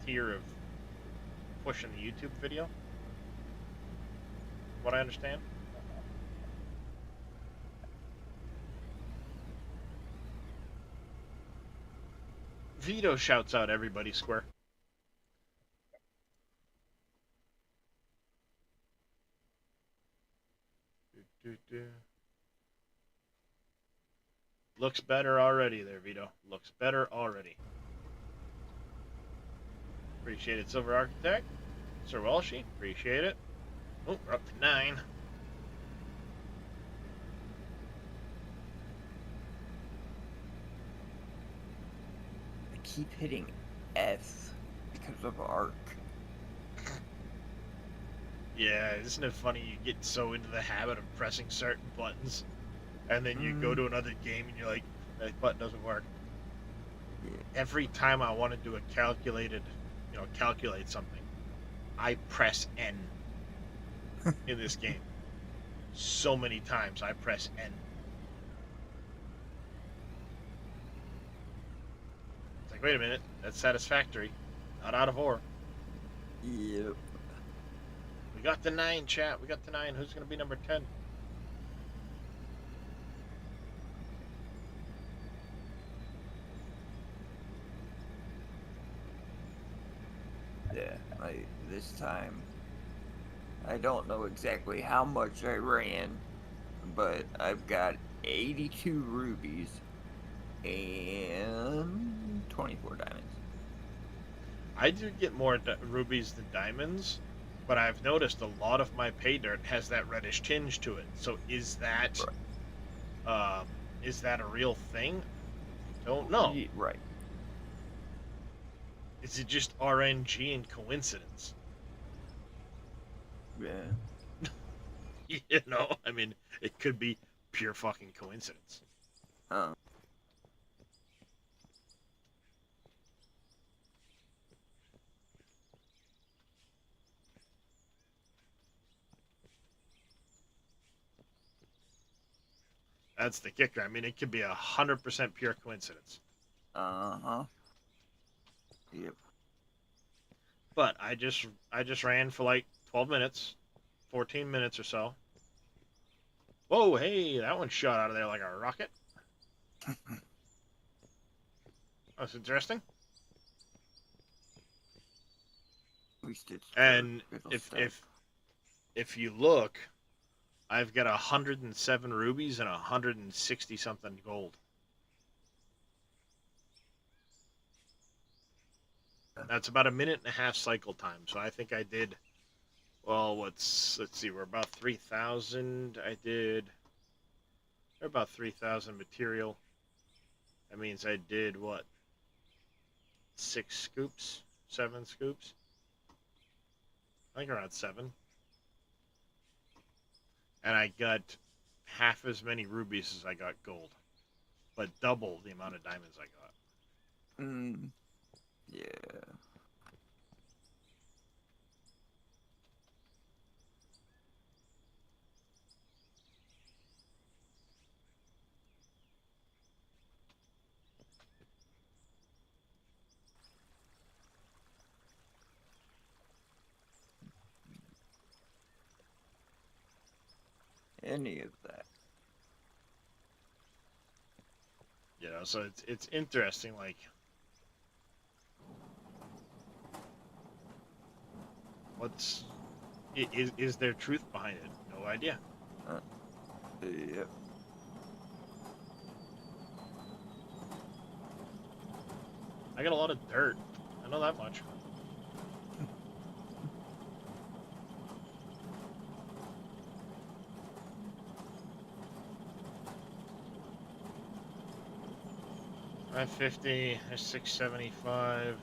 tier of pushing the YouTube video. What I understand. Vito shouts out everybody square. Looks better already there, Vito. Looks better already. Appreciate it, Silver Architect. Sir Welshie, appreciate it. Oh, we're up to 9. I keep hitting F because of arc. Yeah, isn't it funny? You get so into the habit of pressing certain buttons, and then you go to another game and you're like, that button doesn't work. Yeah. Every time I want to do a calculate something, I press N in this game. So many times I press N. It's like, wait a minute, that's satisfactory. Not out of ore. Yep. We got the 9, chat. We got the 9. Who's going to be number 10? Yeah, this time, I don't know exactly how much I ran, but I've got 82 rubies and 24 diamonds. I do get more rubies than diamonds, but I've noticed a lot of my pay dirt has that reddish tinge to it. So is that a real thing? Don't know. Right. Is it just RNG and coincidence? Yeah. You know, I mean, it could be pure fucking coincidence. That's the kicker. I mean, it could be 100% pure coincidence. Uh-huh. Yep. But I just ran for like 12 minutes, 14 minutes or so. Whoa, hey, that one shot out of there like a rocket. That's interesting. At least it's And it'll if stack. if you look, I've got 107 rubies and 160 something gold. That's about a minute and a half cycle time. So I think I did, well, let's see, we're about 3,000. I did, we're about 3,000 material. That means I did what? 6 scoops? 7 scoops? I think around 7. And I got half as many rubies as I got gold, but double the amount of diamonds I got. Yeah. Any of that. You know, so it's interesting. Like, what's is there truth behind it? No idea. Yep. I got a lot of dirt. I know that much. $550, 675,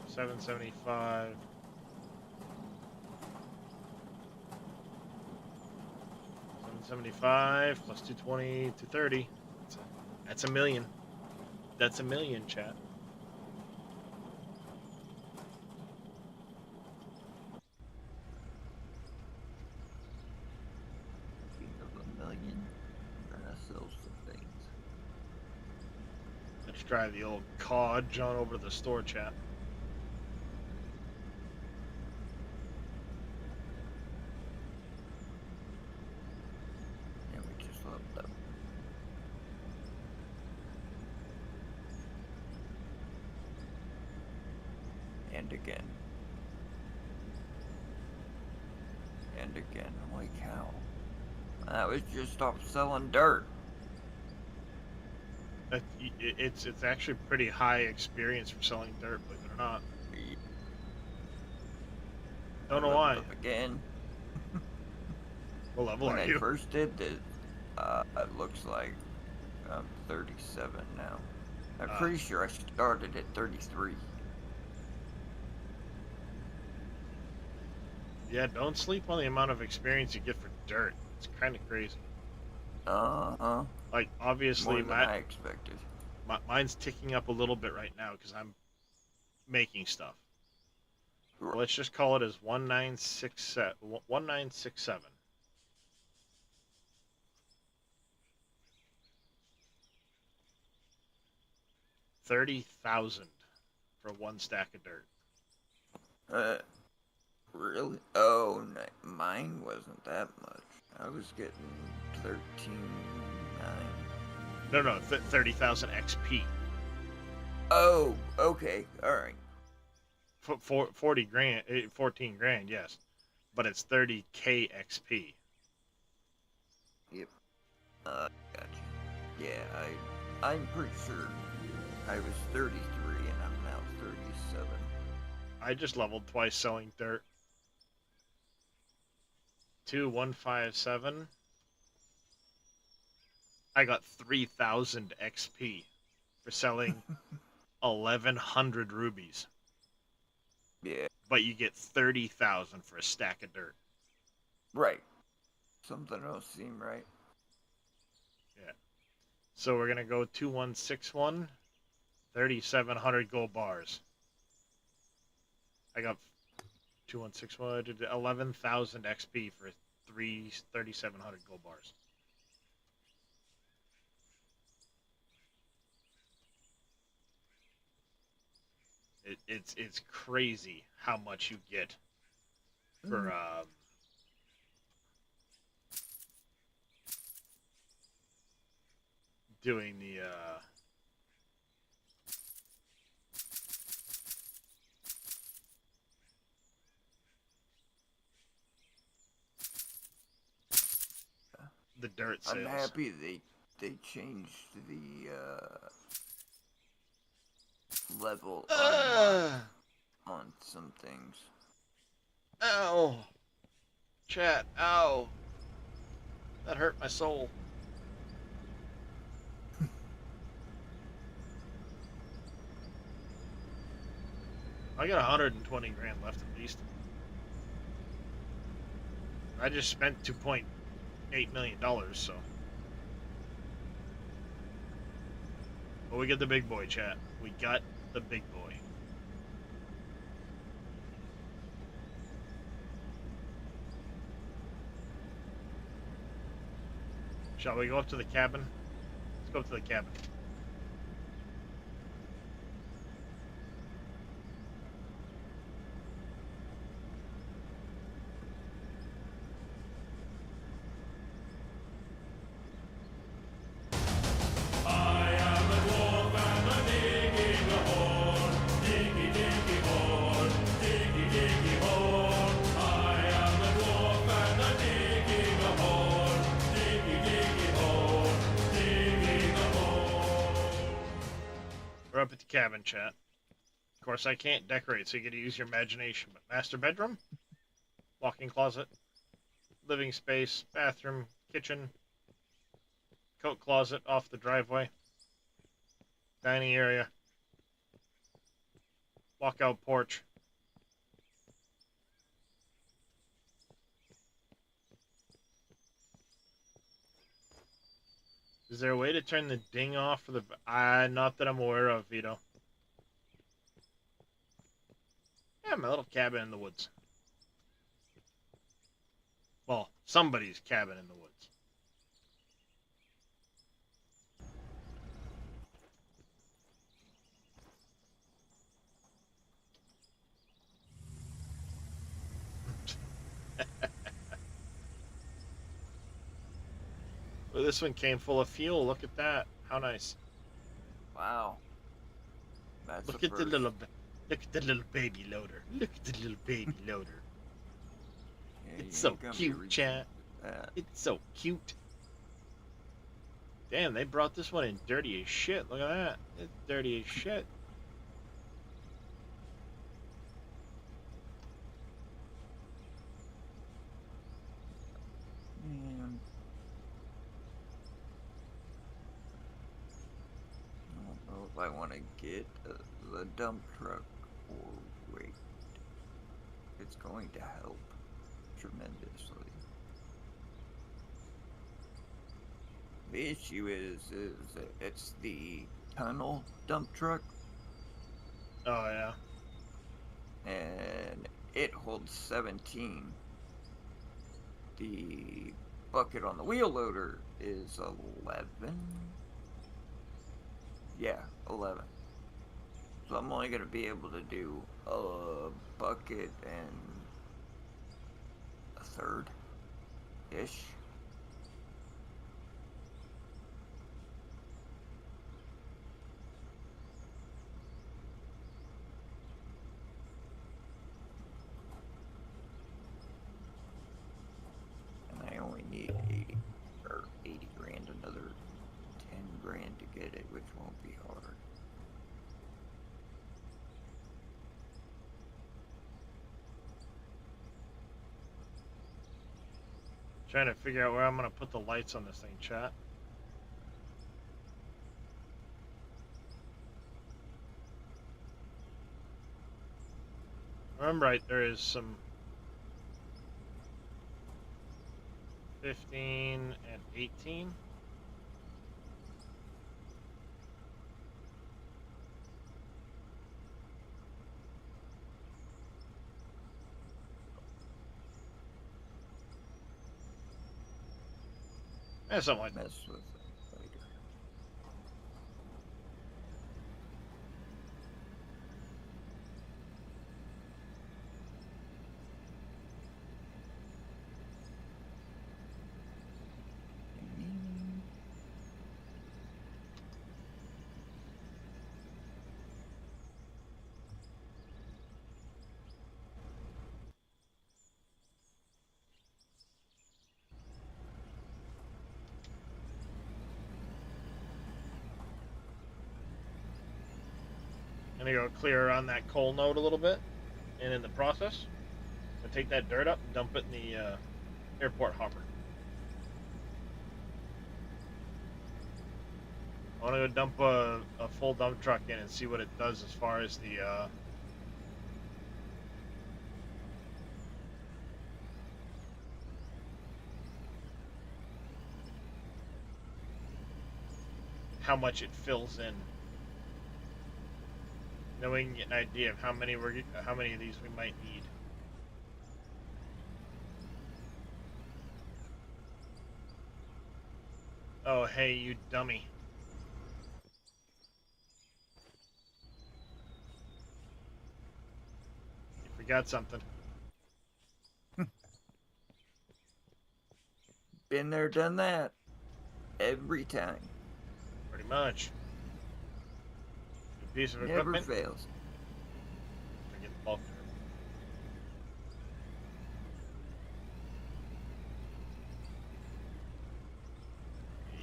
775. 775 plus 220, 230. That's a million. That's a million, chat. Speaking of a million, we're gonna sell some things. Let's drive the old cod John over to the store, chat. And we just leveled up. And again. And again. Holy cow. That was just off selling dirt. It's actually pretty high experience for selling dirt, believe it or not. Don't know why. Up again. What level When are I you? first did this, it looks like I'm 37 now. I'm pretty sure I started at 33. Yeah, don't sleep on the amount of experience you get for dirt. It's kind of crazy. Uh-huh. Like, obviously, More than I expected. mine's ticking up a little bit right now because I'm making stuff. Right. Let's just call it as 1967. 1967. 30,000 for one stack of dirt. Really? Oh, mine wasn't that much. I was getting 13.9. No, 30,000 XP. Oh, okay, all right. 40 grand, 14 grand, yes, but it's 30k XP. Yep. Gotcha. Yeah, I'm pretty sure I was 33 and I'm now 37. I just leveled twice selling dirt. 2157. I got 3,000 XP for selling 1,100 rubies. Yeah. But you get 30,000 for a stack of dirt. Right. Something else seemed right. Yeah. So we're gonna go 2161, 3,700 gold bars. I got 2161, 11,000 XP for 3,700 gold bars. It's crazy how much you get for doing the dirt sales. I'm happy they changed the level on some things. Ow! Chat, ow! That hurt my soul. I got 120 grand left at least. I just spent $2.8 million, so. But we get the big boy, chat. We got the big boy. Shall we go up to the cabin? Let's go up to the cabin. I am a dwarf and I'm digging a hole. Diggy, diggy hole. Diggy, diggy hole. I am a dwarf and I'm digging a hole. Diggy, diggy hole. Digging a hole. We're up at the cabin, chat. Of course, I can't decorate, so you gotta use your imagination. But master bedroom, walk-in closet, living space, bathroom, kitchen, coat closet off the driveway, dining area, walkout porch. Is there a way to turn the ding off for the... not that I'm aware of, Vito. Yeah, my little cabin in the woods. Well, somebody's cabin in the woods. Well, this one came full of fuel. Look at that. How nice. Wow. That's Look a at the first. little... Look at the little baby loader. Look at the little baby loader. Yeah, It's you so ain't gonna be cute, reaching chat. that. It's so cute. Damn, they brought this one in dirty as shit. Look at that. It's dirty as shit. Man. I don't know if I want to get the dump truck or wait. It's going to help tremendously. The issue is it's the tunnel dump truck, Oh, yeah. and it holds 17. The bucket on the wheel loader is 11. Yeah, 11. So I'm only gonna be able to do a bucket and a third ish. And I only need 80 grand, another 10 grand to get it, which won't be hard. Trying to figure out where I'm gonna put the lights on this thing, chat. I'm right, there is some 15 and 18. Yeah, something like that. Mess with it later. I'm gonna go clear around that coal node a little bit, and in the process, I take that dirt up and dump it in the airport hopper. I want to go dump a full dump truck in and see what it does as far as the how much it fills in. Then we can get an idea of how many of these we might need. Oh, hey, you dummy. You forgot something. Been there, done that. Every time. Pretty much. New piece of Never equipment. fails. I get the bulk dirt.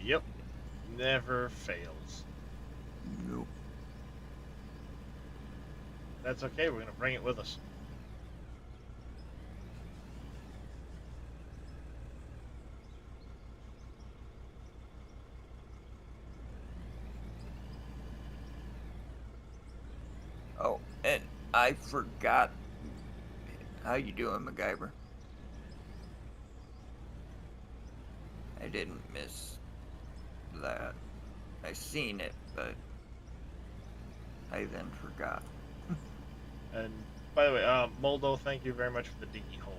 Yep. Never fails. Nope. That's okay, we're gonna bring it with us. Oh, and I forgot. How you doing, MacGyver? I didn't miss that. I seen it, but I then forgot. And by the way, Moldo, thank you very much for the diggy hole.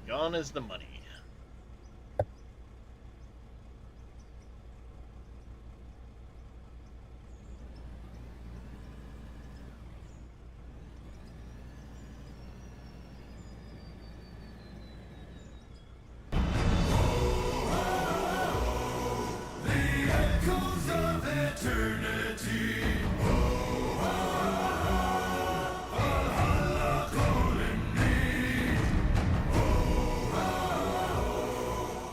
Gone is the money. Echoes of eternity. Valhalla calling me.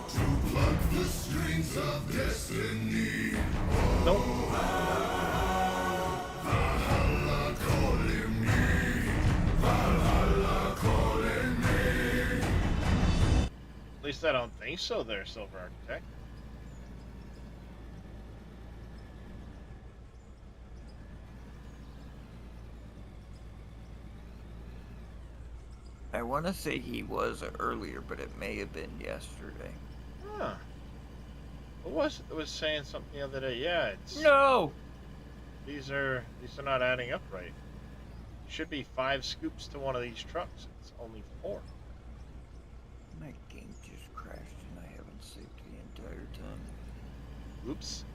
To pluck the strings of destiny. Nope. Valhalla calling me. Valhalla calling me. At least I don't think so there, Silver Architect. I want to say he was earlier, but it may have been yesterday. Huh. It was saying something the other day. Yeah, it's No! these are not adding up right. Should be 5 scoops to one of these trucks. It's only 4. My game just crashed and I haven't saved the entire time. Oops.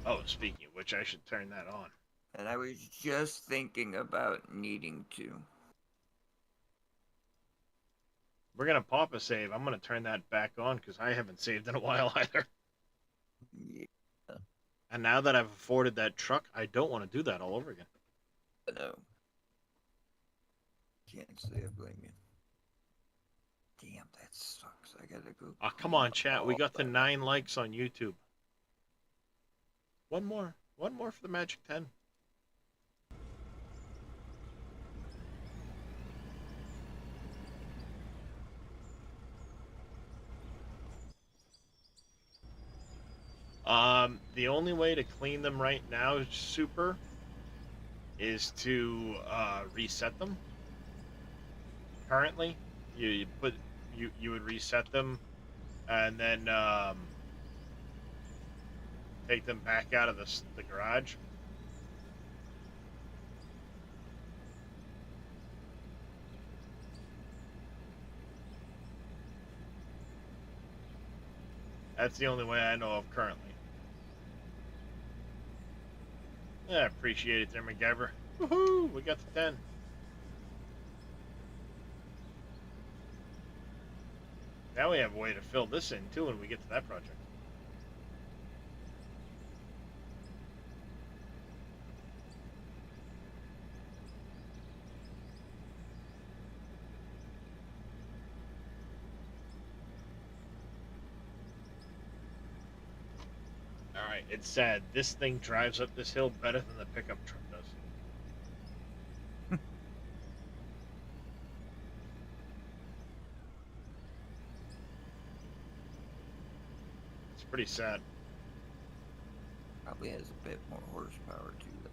Oh, speaking of which, I should turn that on. And I was just thinking about needing to. We're gonna pop a save. I'm gonna turn that back on because I haven't saved in a while either. Yeah, And now that I've afforded that truck, I don't want to do that all over again. no. Can't say I blame you. Damn, that sucks. I gotta go. Oh, come clean on, chat. We all got to that 9 likes on YouTube. One more. One more for the Magic 10. The only way to clean them right now, Super, is to reset them. Currently, you put you would reset them, and then take them back out of the garage. That's the only way I know of currently. Yeah, I appreciate it there, MacGyver. Woohoo! We got the 10. Now we have a way to fill this in too when we get to that project. Alright, it's sad. This thing drives up this hill better than the pickup truck does. It's pretty sad. Probably has a bit more horsepower too, though.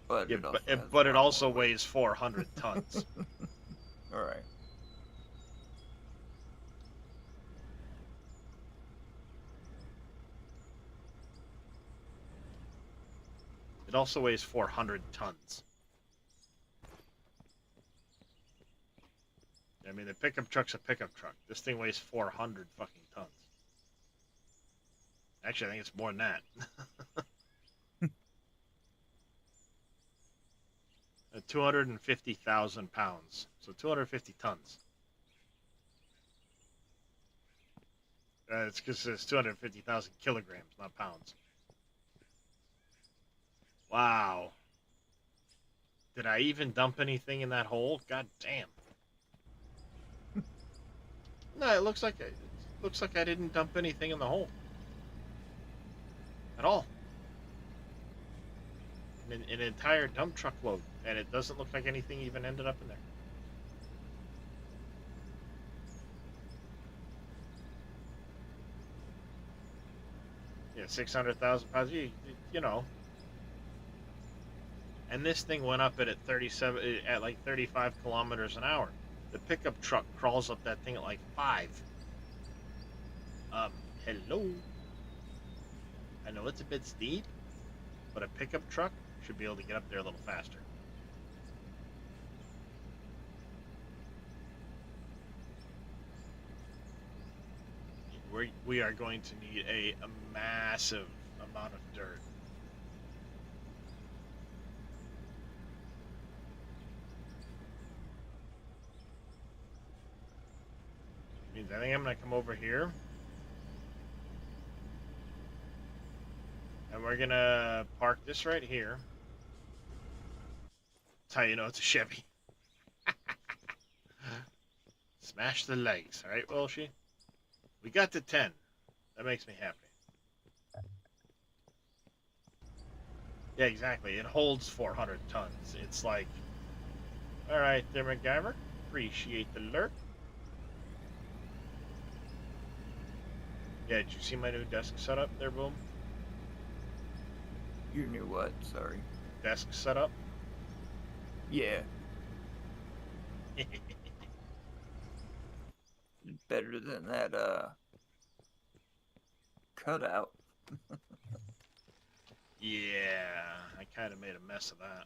But Yeah, it also has but a it lot also more weight. weighs 400 tons. All right. It also weighs 400 tons. I mean, the pickup truck's a pickup truck. This thing weighs 400 fucking tons. Actually, I think it's more than that. 250,000 pounds. So 250 tons. It's because it's 250,000 kilograms, not pounds. Wow. Did I even dump anything in that hole? God damn. No, it looks like I didn't dump anything in the hole at all. An entire dump truck load, and it doesn't look like anything even ended up in there. Yeah, 600,000 pounds. You know. And this thing went up at 37 at like 35 kilometers an hour. The pickup truck crawls up that thing at like 5. Hello. I know it's a bit steep, but a pickup truck should be able to get up there a little faster. We are going to need a massive amount of dirt. Means I think I'm gonna come over here, and we're gonna park this right here. That's how you know it's a Chevy. Smash the legs, all right, Welshie? We got to 10. That makes me happy. Yeah, exactly. It holds 400 tons. It's like, all right, there, MacGyver. Appreciate the lurk. Yeah, did you see my new desk setup there, Boom? You knew what? Sorry. Desk setup? Yeah. Better than that cutout. Yeah, I kind of made a mess of that.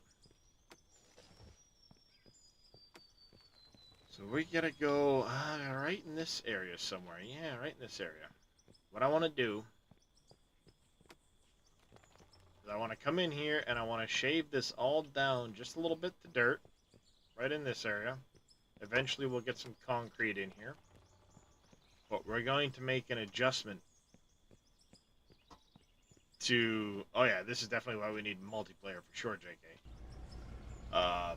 So we gotta go right in this area somewhere. Yeah, right in this area. What I want to do I want to come in here and I want to shave this all down just a little bit to dirt, right in this area. Eventually we'll get some concrete in here. But we're going to make an adjustment to... Oh yeah, this is definitely why we need multiplayer for sure, JK. I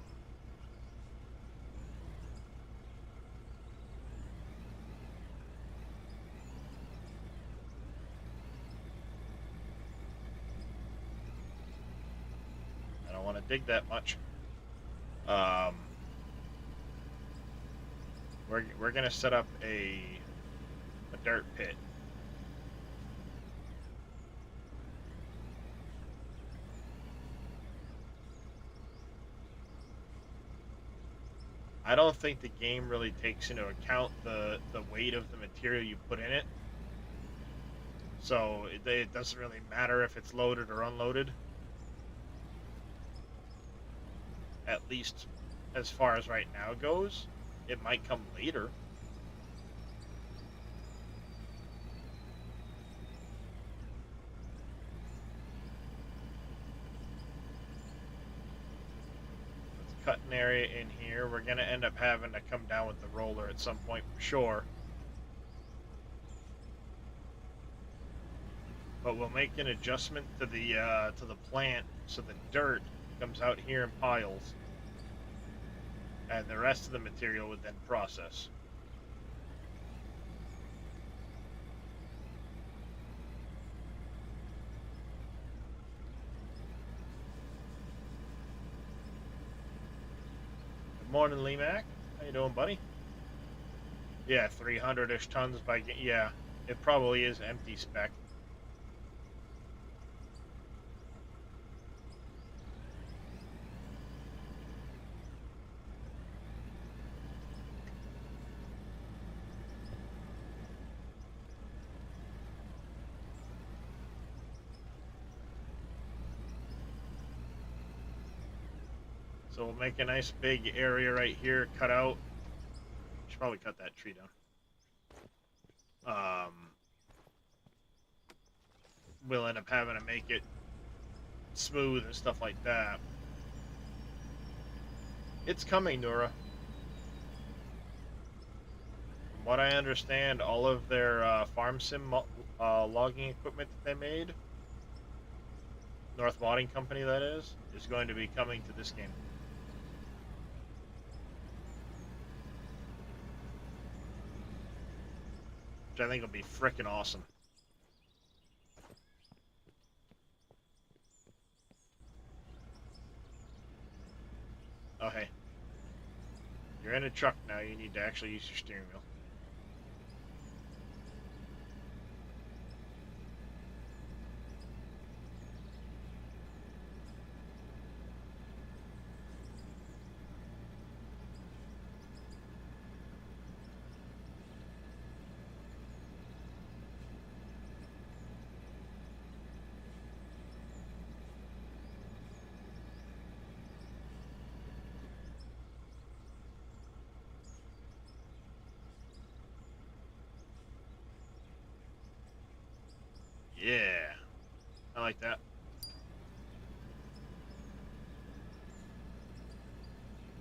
don't want to dig that much. We're gonna set up a dirt pit. I don't think the game really takes into account the weight of the material you put in it. So it doesn't really matter if it's loaded or unloaded. At least as far as right now goes. It might come later. Let's cut an area in here. We're going to end up having to come down with the roller at some point for sure. But we'll make an adjustment to the plant so the dirt comes out here in piles. And the rest of the material would then process. Good morning, Lee Mac. How you doing, buddy? Yeah, 300-ish tons by... Yeah, it probably is empty spec. So we'll make a nice big area right here, cut out. Should probably cut that tree down. We'll end up having to make it smooth and stuff like that. It's coming, Nura. From what I understand, all of their farm sim logging equipment that they made, North Modding Company that is going to be coming to this game. Which I think will be frickin' awesome. Oh, hey. You're in a truck now, you need to actually use your steering wheel. Yeah, I like that.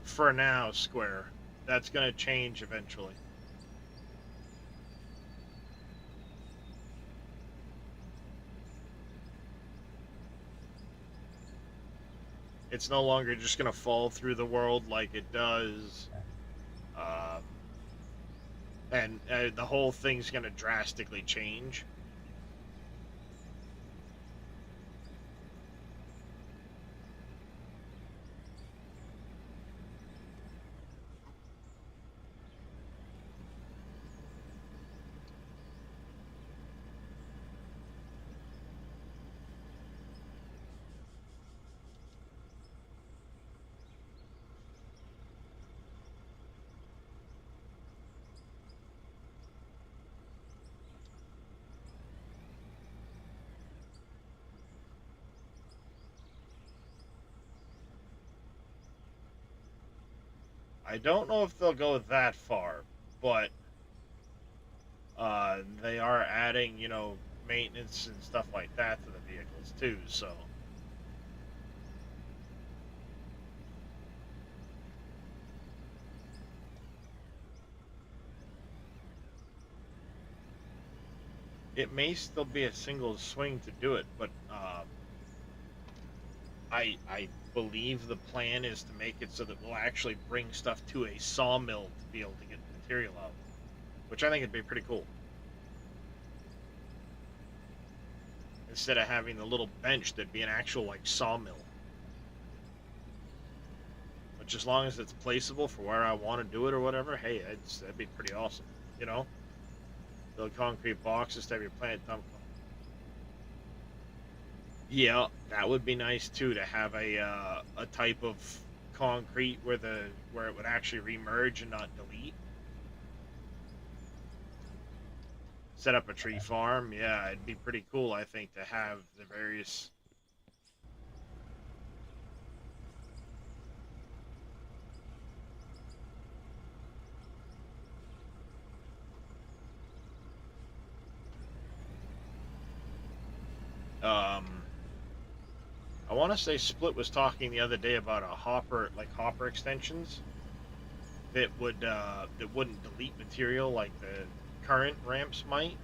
For now, square. That's gonna change eventually. It's no longer just gonna fall through the world like it does. And the whole thing's gonna drastically change. I don't know if they'll go that far, but they are adding, you know, maintenance and stuff like that to the vehicles too, so it may still be a single swing to do it, but I believe the plan is to make it so that we'll actually bring stuff to a sawmill to be able to get the material out, which I think would be pretty cool. Instead of having the little bench, there'd be an actual like sawmill. Which, as long as it's placeable for where I want to do it or whatever, hey, that'd be pretty awesome. You know, build concrete boxes to have your plant dump. Yeah, that would be nice too, to have a type of concrete where it would actually remerge and not delete. Set up a tree farm. Yeah, it'd be pretty cool, I think, to have the various. I want to say Split was talking the other day about a hopper extensions that wouldn't delete material like the current ramps might.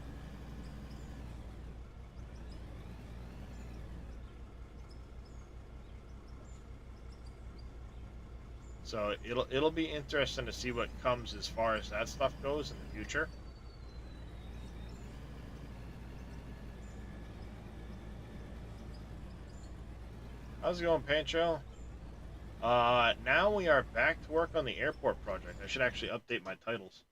So it'll be interesting to see what comes as far as that stuff goes in the future. How's it going, Pancho? Now we are back to work on the airport project. I should actually update my titles.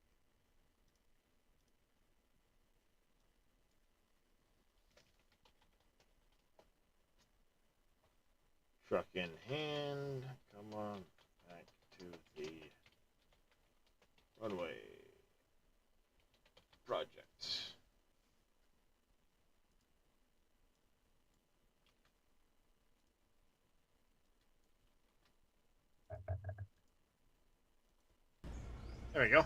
Truck in hand. Come on, back to the runway project. There we go.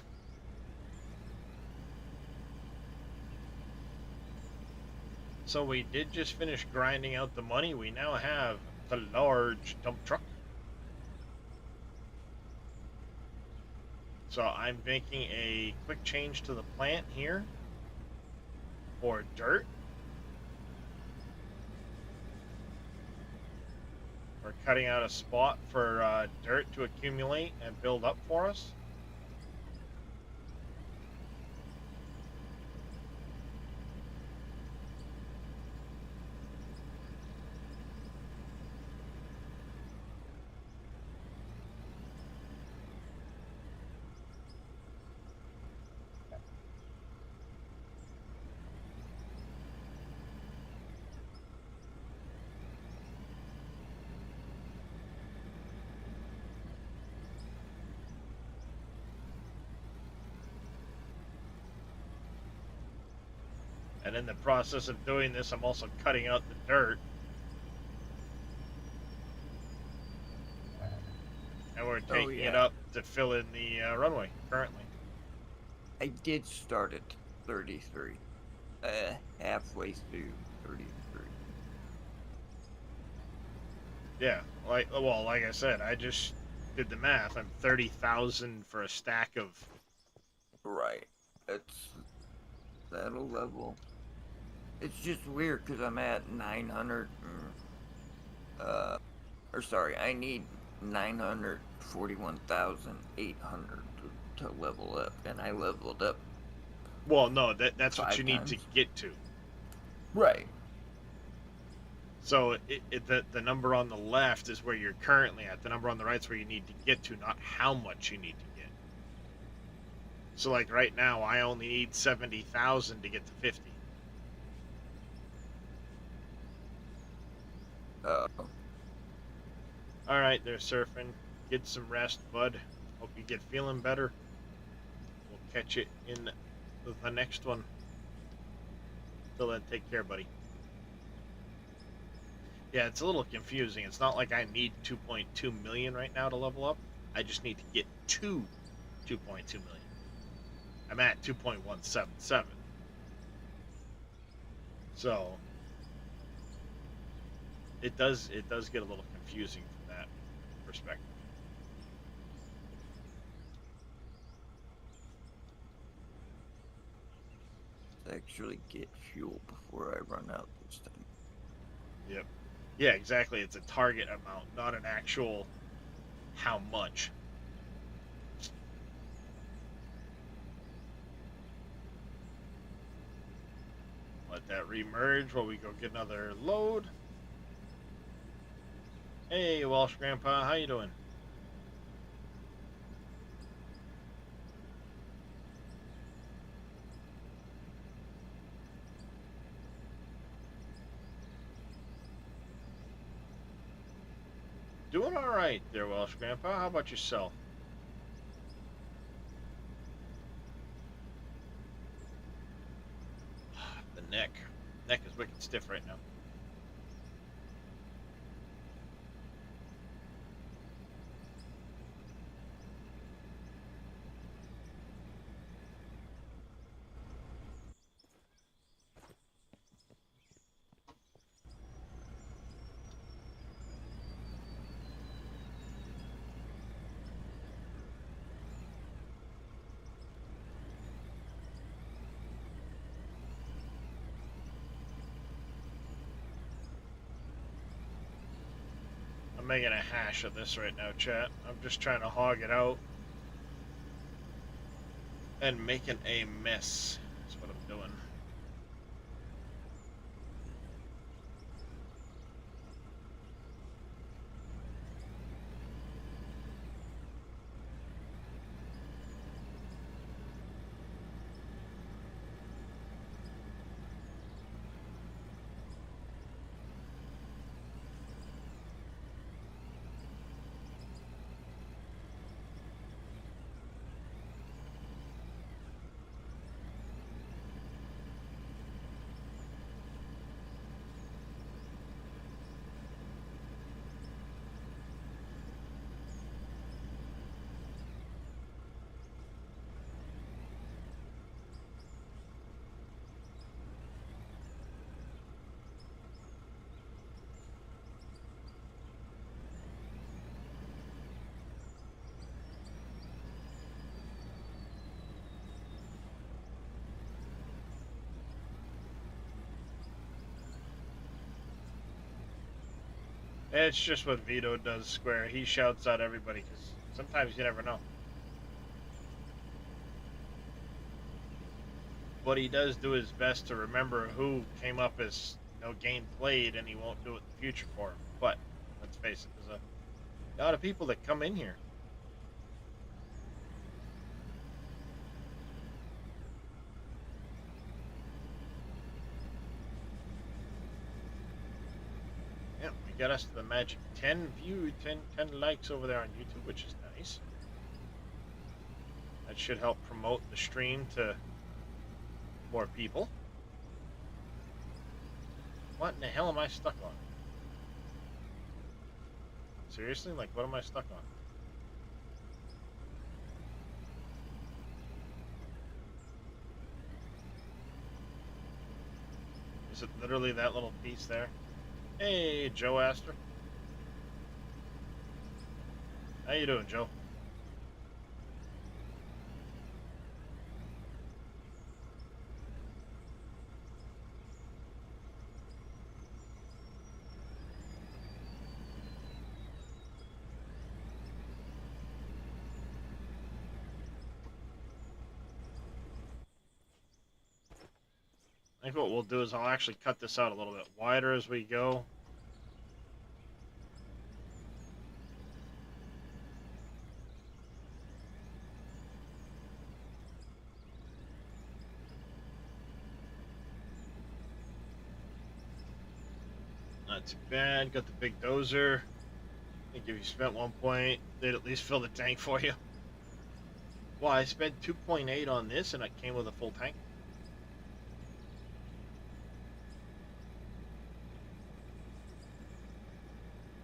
So we did just finish grinding out the money. We now have the large dump truck. So I'm making a quick change to the plant here for dirt. We're cutting out a spot for dirt to accumulate and build up for us. And in the process of doing this, I'm also cutting out the dirt. And we're taking it up to fill in the runway currently. I did start at 33. Halfway through 33. Yeah, like I said, I just did the math. I'm 30,000 for a stack of. Right. That'll level. It's just weird because I'm at 900. Or sorry, I need 941,800 to level up, and I leveled up. Well, no, that's what you need to get to. Right. So the number on the left is where you're currently at. The number on the right is where you need to get to, not how much you need to get. So like right now, I only need 70,000 to get to 50. All right, they're surfing. Get some rest, bud. Hope you get feeling better. We'll catch you in the next one. Till then, take care, buddy. Yeah, it's a little confusing. It's not like I need 2.2 million right now to level up. I just need to get to 2.2 million. I'm at 2.177. So it does get a little confusing from that perspective. actually get fuel before I run out this time. Yep. Yeah, exactly. It's a target amount, not an actual how much. Let that remerge while we go get another load. Hey, Welsh Grandpa, how you doing? Doing all right there, Welsh Grandpa. How about yourself? The neck is wicked stiff right now. I'm making a hash of this right now, chat. I'm just trying to hog it out and making a mess. That's what I'm doing. It's just what Vito does, Square. He shouts out everybody because sometimes you never know. But he does do his best to remember who came up as game played, and he won't do it in the future for him. But let's face it, there's a lot of people that come in here. Yeah, we got us to the magic 10 10 likes over there on YouTube, which is nice. That should help promote the stream to more people. What in the hell am I stuck on? Seriously? Like, what am I stuck on? Is it literally that little piece there? Hey, Joe Astor. How you doing, Joe? I think what we'll do is I'll actually cut this out a little bit wider as we go. Not too bad. Got the big dozer. I think if you spent 1 point, they'd at least fill the tank for you. Well, I spent 2.8 on this and it came with a full tank.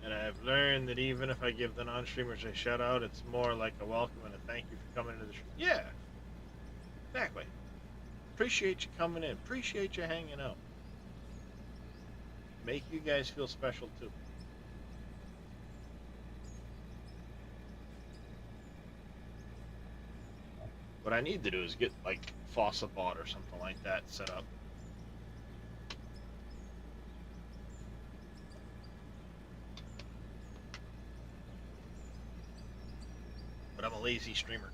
And I've learned that even if I give the non-streamers a shout out, it's more like a welcome and a thank you for coming into the stream. Yeah, exactly. Appreciate you coming in. Appreciate you hanging out. Make you guys feel special too. What I need to do is get like faucet bot or something like that set up. But I'm a lazy streamer.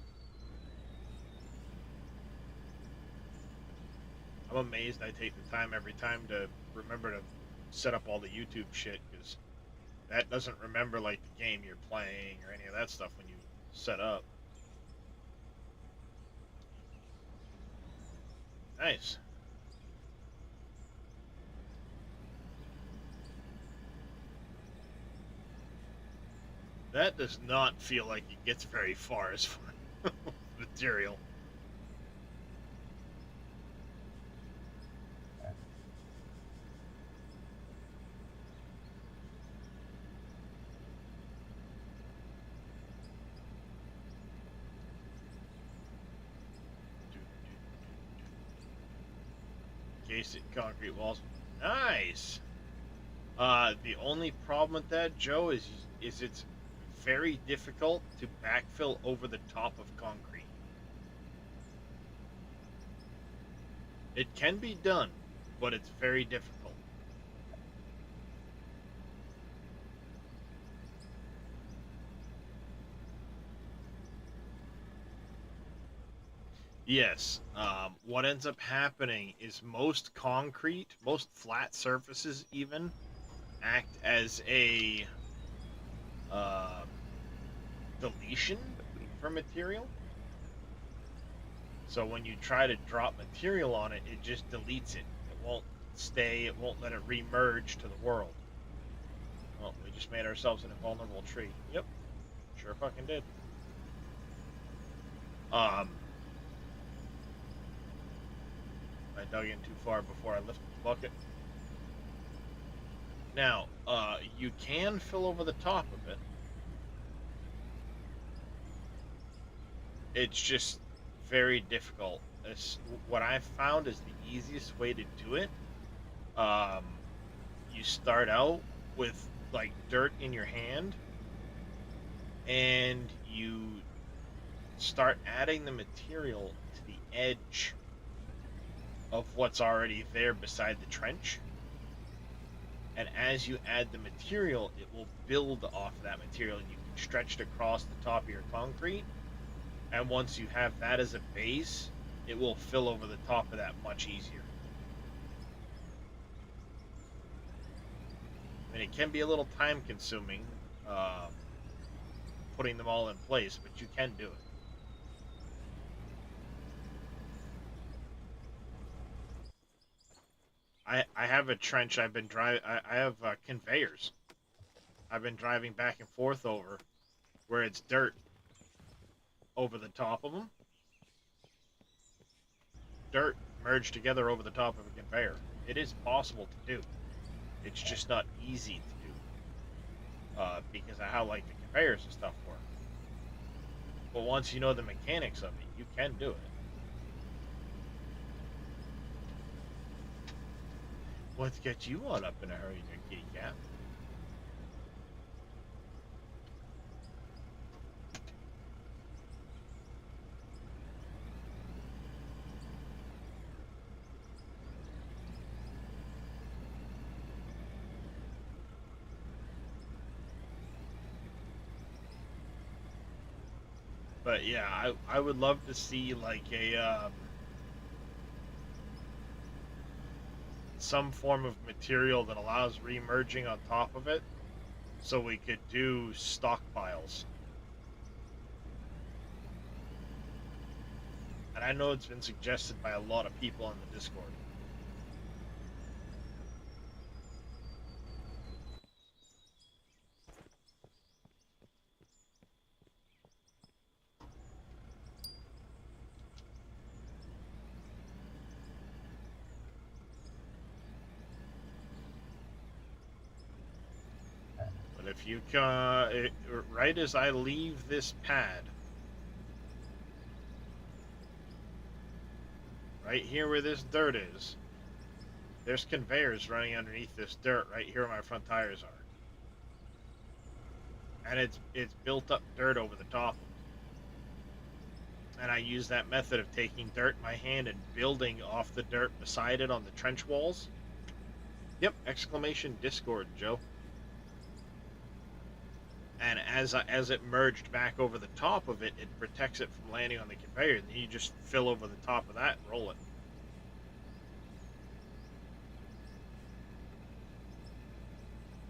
I'm amazed I take the time every time to remember to set up all the YouTube shit, because that doesn't remember like the game you're playing or any of that stuff when you set up. Nice. That does not feel like it gets very far as far as material. Cased concrete walls. Nice. The only problem with that, Joe, is it's very difficult to backfill over the top of concrete. It can be done, but it's very difficult. Yes. What ends up happening is most concrete, most flat surfaces even, act as a uh, deletion for material. So when you try to drop material on it, it just deletes it. It won't stay, it won't let it re-merge to the world. Well, we just made ourselves an invulnerable tree. Yep, sure fucking did. I dug in too far before I lifted the bucket. Now, you can fill over the top of it. It's just very difficult. What I've found is the easiest way to do it. You start out with like dirt in your hand, and you start adding the material to the edge of what's already there beside the trench. And as you add the material, it will build off of that material, and you can stretch it across the top of your concrete. And once you have that as a base, it will fill over the top of that much easier. I mean, it can be a little time consuming putting them all in place, but you can do it. I have a trench I've been driving. I have conveyors I've been driving back and forth over, where it's dirt over the top of them. Dirt merged together over the top of a conveyor. It is possible to do. It's just not easy to do because of how like the conveyors and stuff work. But once you know the mechanics of it, you can do it. What's got you all up in a hurry there, kitty cat? But yeah, I would love to see like a some form of material that allows remerging on top of it, so we could do stockpiles. And I know it's been suggested by a lot of people on the Discord. But if you right as I leave this pad, right here where this dirt is, there's conveyors running underneath this dirt right here where my front tires are. And it's built up dirt over the top of And I use that method of taking dirt in my hand and building off the dirt beside it on the trench walls. Yep, exclamation Discord, Joe. And as it merged back over the top of it, it protects it from landing on the conveyor. And then you just fill over the top of that and roll it.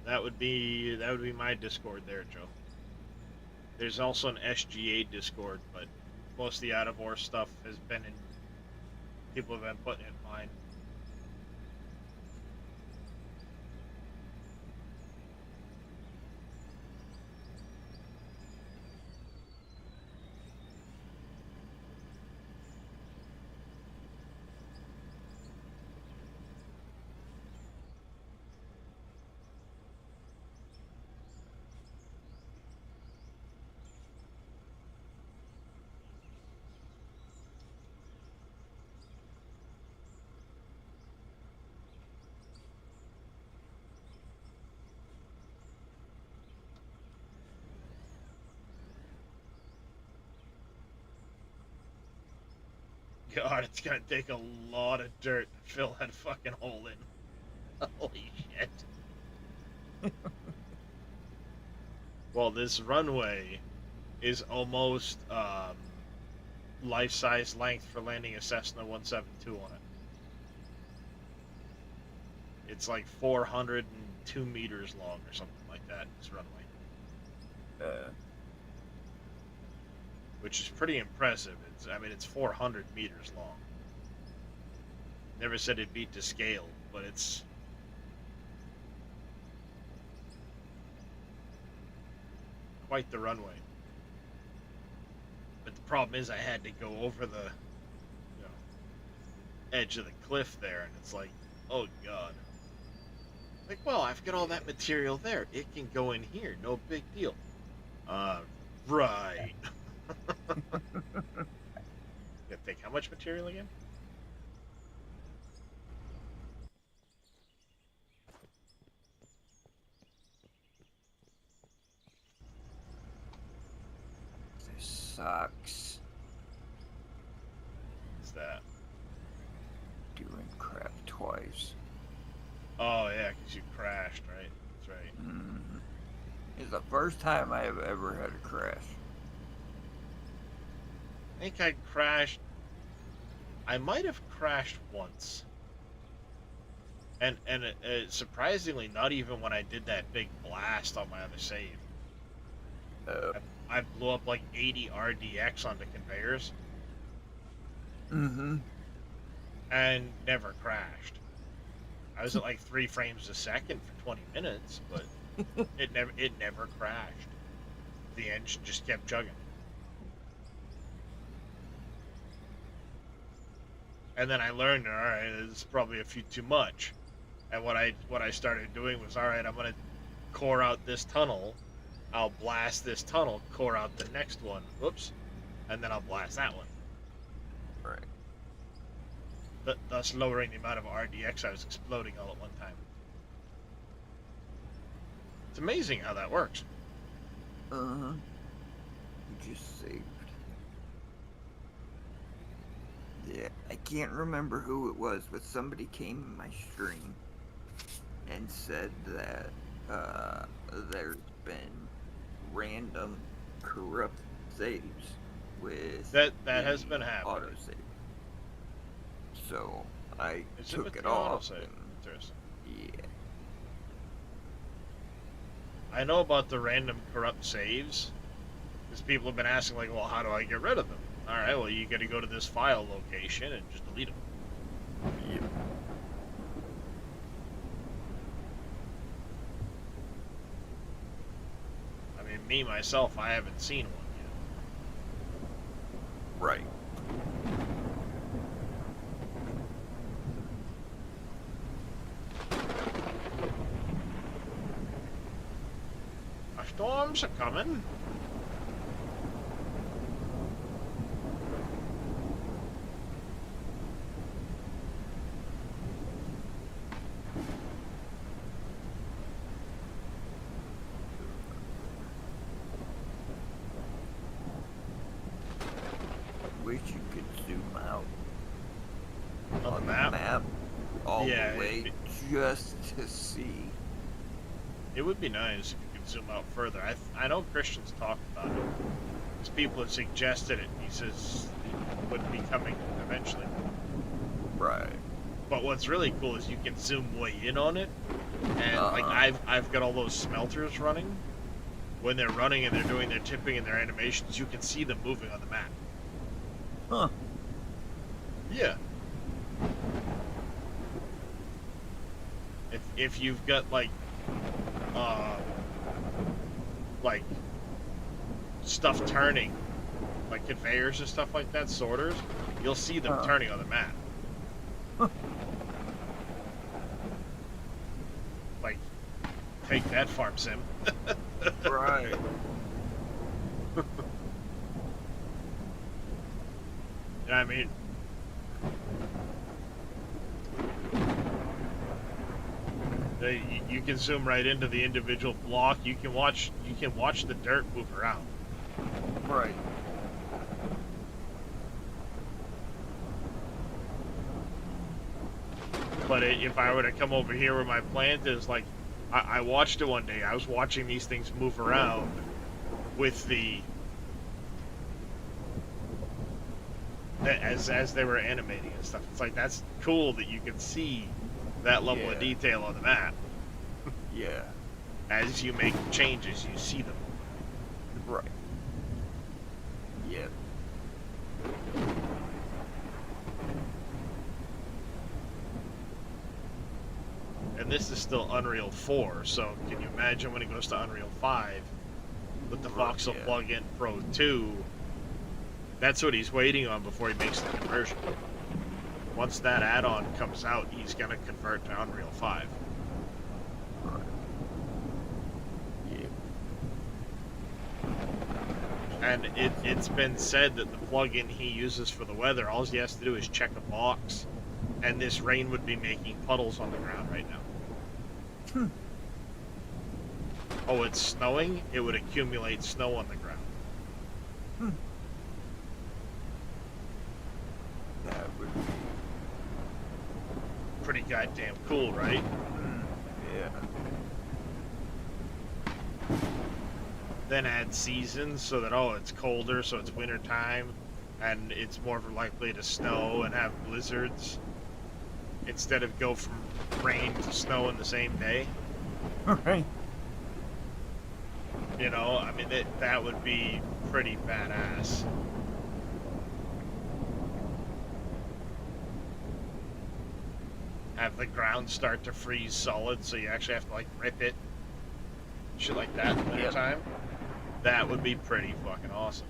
That would be my Discord there, Joe. There's also an SGA Discord, but most of the out of ore stuff has been in. People have been putting it in mine. God, it's gonna take a lot of dirt to fill that fucking hole in. Holy shit. Well, this runway is almost life-size length for landing a Cessna 172 on it. It's like 402 meters long or something like that, this runway. Which is pretty impressive. It's 400 meters long. Never said it'd beat to scale, but it's quite the runway. But the problem is I had to go over the edge of the cliff there, and it's like, oh god. Like, well, I've got all that material there. It can go in here, no big deal. Right. You think how much material again? This sucks. What's that? Doing crap twice. Oh yeah, because you crashed, right? That's right. Mm-hmm. It's the first time I have ever had a crash. I think I crashed. I might have crashed once. And surprisingly, not even when I did that big blast on my other save. I blew up like 80 RDX onto conveyors. Mm-hmm. And never crashed. I was at like 3 frames a second for 20 minutes, but it never crashed. The engine just kept chugging. And then I learned, all right, this is probably a few too much. And what I started doing was, all right, I'm gonna core out this tunnel. I'll blast this tunnel, core out the next one. Whoops, and then I'll blast that one. Right. Thus lowering the amount of RDX I was exploding all at one time. It's amazing how that works. Uh-huh. You just saved. Yeah, I can't remember who it was, but somebody came in my stream and said that there's been random corrupt saves with that has been happening. Autosave. So I Is took with it the off. autosave? And, Interesting. yeah. I know about the random corrupt saves, because people have been asking, like, well, how do I get rid of them? All right, well, you got to go to this file location and just delete them. Yep. I mean, me myself, I haven't seen one yet. Right. Storms are coming. wish you could zoom out On the on map? all Yeah, the way just to see. it would be nice if you could zoom out further. I know Christian's talked about it. Because people have suggested it. He says it would be coming eventually. Right. But what's really cool is you can zoom way in on it, and like Uh-huh. I've got all those smelters running. When they're running and they're doing their tipping and their animations, you can see them moving on the map. Huh. Yeah. If you've got uh like stuff turning, like conveyors and stuff like that, sorters, you'll see them turning on the map. Huh. Like, take that, farm sim. Right. You know what I mean? You can zoom right into the individual block. You can watch the dirt move around. Right. But if I were to come over here where my plant is, like, I watched it one day. I was watching these things move around with the as they were animating and stuff. It's like, that's cool that you can see that level of detail on the map. Yeah. As you make changes, you see them. Right. Yep. And this is still Unreal 4, so can you imagine when it goes to Unreal 5 with the Voxel plugin Pro 2? That's what he's waiting on before he makes the conversion. Once that add-on comes out, he's going to convert to Unreal 5. Right. Yep. And it's been said that the plugin he uses for the weather, all he has to do is check a box, and this rain would be making puddles on the ground right now. Oh, it's snowing? It would accumulate snow on the ground. That would be Pretty goddamn cool, right? yeah. Then add seasons so that, oh, it's colder, so it's winter time, and it's more likely to snow and have blizzards instead of go from rain to snow in the same day. Right. You know, I mean, that would be pretty badass. Have the ground start to freeze solid, so you actually have to, like, rip it. Shit like that in the winter time. That would be pretty fucking awesome.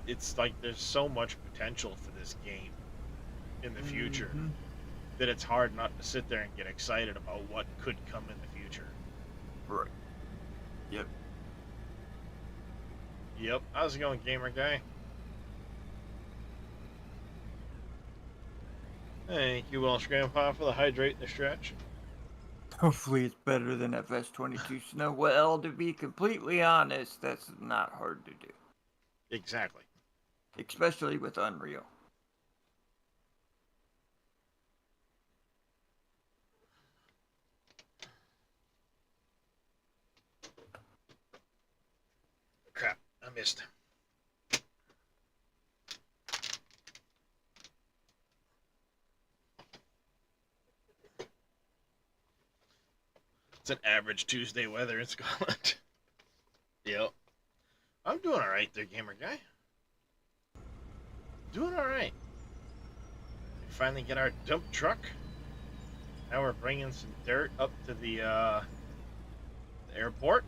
It's like there's so much potential for this game in the future that it's hard not to sit there and get excited about what could come in the future. Right. Yep. Yep. How's it going, gamer guy? Thank you, Welsh Grandpa, for the hydrate the stretch. Hopefully it's better than FS22 Snow. Well, to be completely honest, that's not hard to do. Exactly. Especially with Unreal. Crap, I missed. It's an average Tuesday weather in Scotland. Yep. I'm doing alright there, gamer guy. Doing alright. We finally get our dump truck. Now we're bringing some dirt up to the airport.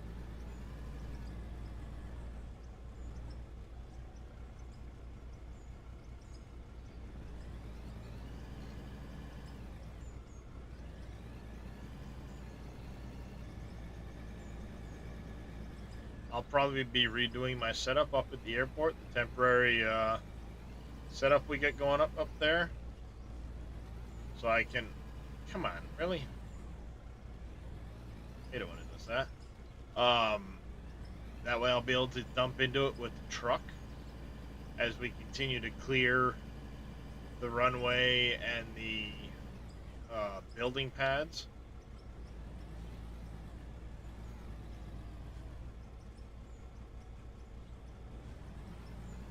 I'll probably be redoing my setup up at the airport, the temporary setup we get going up there. So I can... Come on, really? I hate it when it does that. That way I'll be able to dump into it with the truck as we continue to clear the runway and the building pads.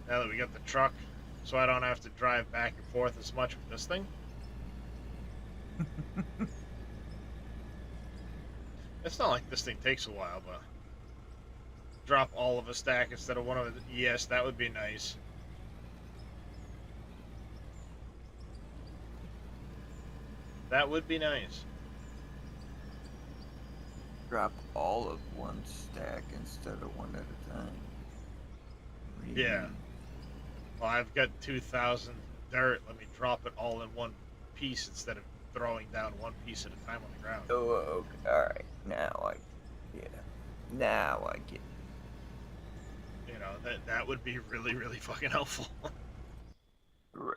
Now that we got the truck, so I don't have to drive back and forth as much with this thing. It's not like this thing takes a while, but drop all of a stack instead of one of it. Yes, that would be nice. That would be nice. Drop all of one stack instead of one at a time. Really? Yeah. Well, I've got 2,000 dirt. Let me drop it all in one piece instead of throwing down one piece at a time on the ground. Oh, okay. Alright. Now I get it. You know, that would be really, really fucking helpful. Right.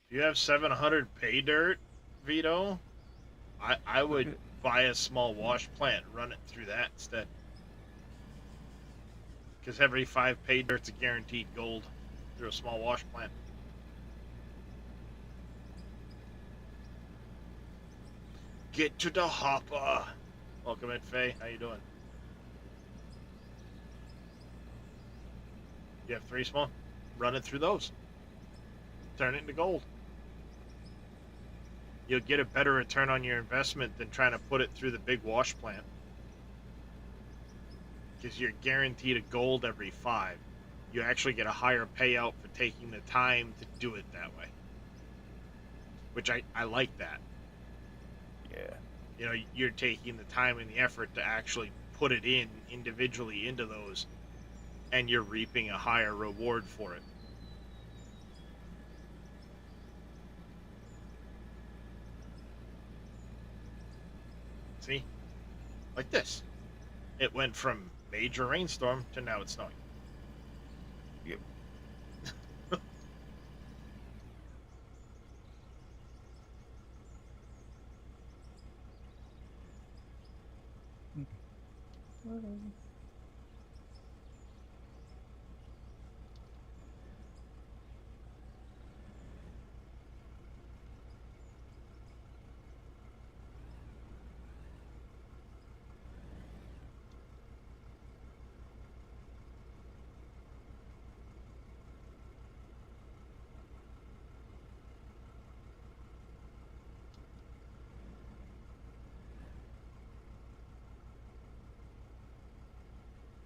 If you have 700 pay dirt, Vito, I would buy a small wash plant and run it through that instead. Because every 5 pay dirt's a guaranteed gold through a small wash plant. Get to the hopper. Welcome in, Faye. How you doing? You have 3 small? Run it through those. Turn it into gold. You'll get a better return on your investment than trying to put it through the big wash plant. Because you're guaranteed a gold every 5. You actually get a higher payout for taking the time to do it that way. Which I like that. Yeah. You know, you're taking the time and the effort to actually put it in individually into those, and you're reaping a higher reward for it. See? Like this. It went from major rainstorm to now it's snowing. Yep.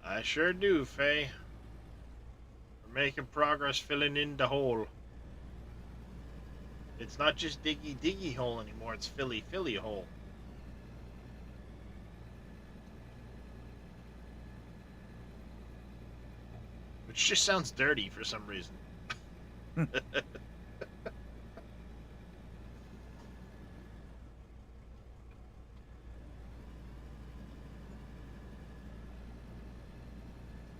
I sure do, Faye. We're making progress filling in the hole. It's not just diggy diggy hole anymore, it's filly filly hole. Which just sounds dirty for some reason.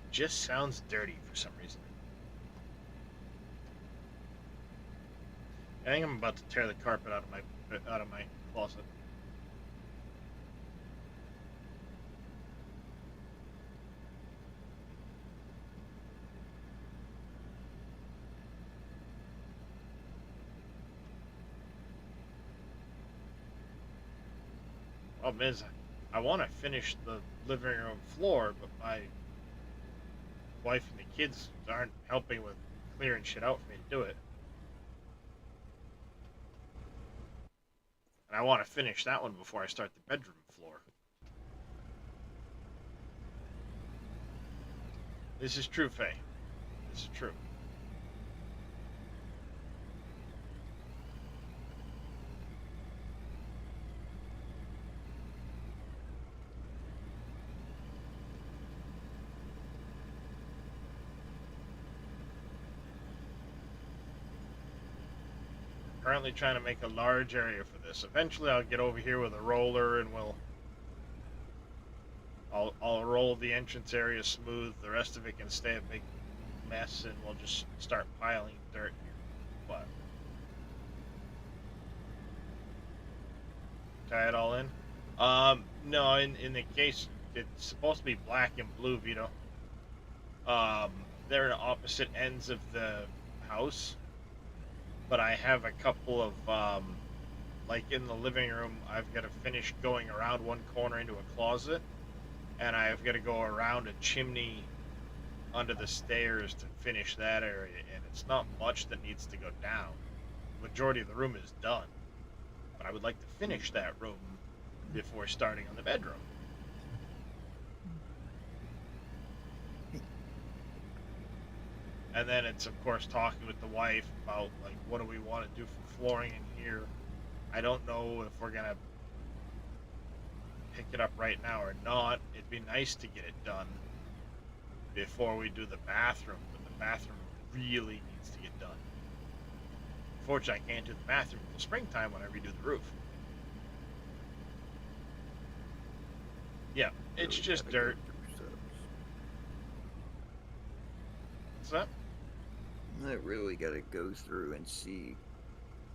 Just sounds dirty for some reason. I think I'm about to tear the carpet out of my closet. Problem is, I want to finish the living room floor, but my wife and the kids aren't helping with clearing shit out for me to do it. And I want to finish that one before I start the bedroom floor. This is true, Faye. This is true. Currently trying to make a large area for this. Eventually I'll get over here with a roller and I'll roll the entrance area smooth. The rest of it can stay a big mess and we'll just start piling dirt here. But tie it all in. No, in the case, it's supposed to be black and blue, Vito. They're in opposite ends of the house, but I have a couple of, like in the living room, I've got to finish going around one corner into a closet, and I've got to go around a chimney under the stairs to finish that area, and it's not much that needs to go down. The majority of the room is done, but I would like to finish that room before starting on the bedroom. And then it's, of course, talking with the wife about, like, what do we want to do for flooring in here. I don't know if we're going to pick it up right now or not. It'd be nice to get it done before we do the bathroom, but the bathroom really needs to get done. Unfortunately, I can't do the bathroom until springtime when I redo the roof. Yeah, it's Really just gotta go dirt. through subs. What's that? I really got to go through and see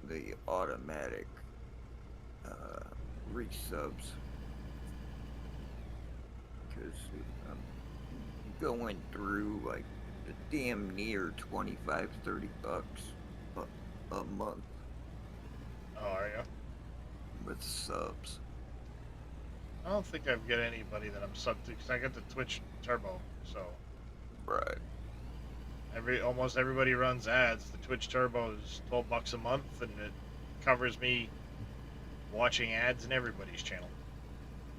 the automatic resubs because I'm going through like damn near 25, $30 a month Oh, are you? with subs. I don't think I've got anybody that I'm sub to because I got the Twitch Turbo. So Right. almost everybody runs ads. The Twitch Turbo is $12 a month, and it covers me watching ads in everybody's channel.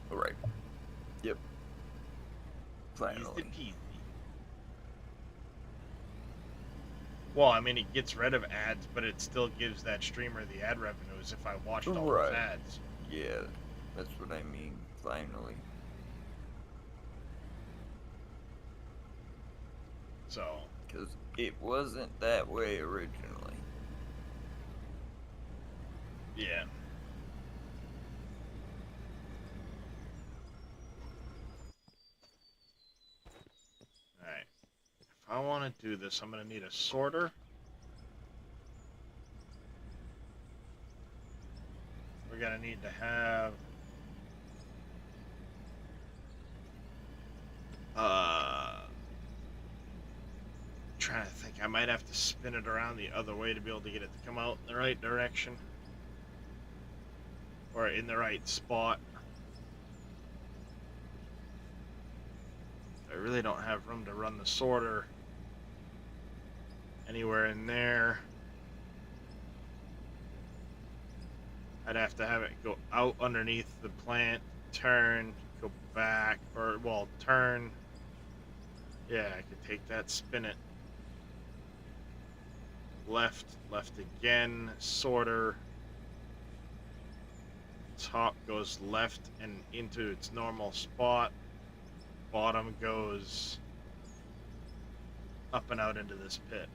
Right. Yep. Easy Finally. peasy. Well, I mean, it gets rid of ads, but it still gives that streamer the ad revenues if I watched all Right. those ads. Yeah, that's what I mean. Finally. So, Because it wasn't that way originally. yeah. Alright. If I want to do this, I'm going to need a sorter. We're going to need to have... trying to think. I might have to spin it around the other way to be able to get it to come out in the right direction. Or in the right spot. I really don't have room to run the sorter anywhere in there. I'd have to have it go out underneath the plant, turn, go back, or, well, turn. Yeah, I could take that, spin it. Left, left again, sorter. Top goes left and into its normal spot. Bottom goes up and out into this pit.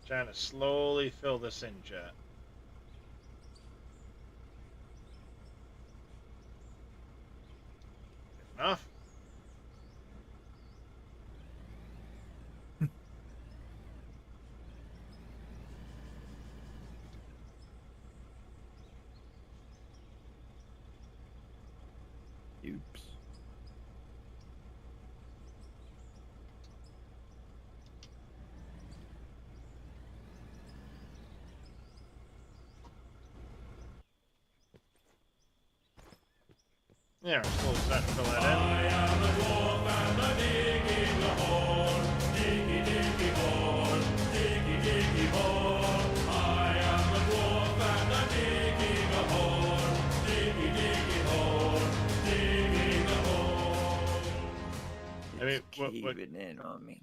Trying to slowly fill this in, Jet. Enough? Oops. Yeah, we're slowly starting to fill that in. I am a dwarf and a digging a hole. Diggy, diggy hole. Diggy, diggy hole. I am a dwarf and a digging a hole. Diggy, diggy hole. Digging a hole. It's I mean, caving in on me.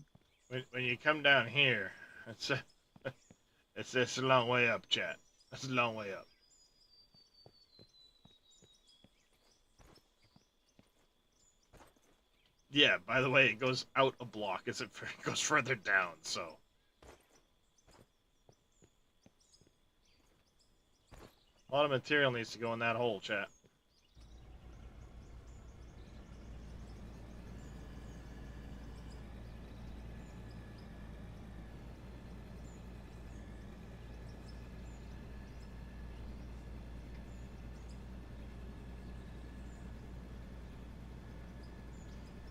when you come down here, it's a long way up, Chat. That's a long way up. Yeah, by the way, it goes out a block as it goes further down, so. A lot of material needs to go in that hole, chat.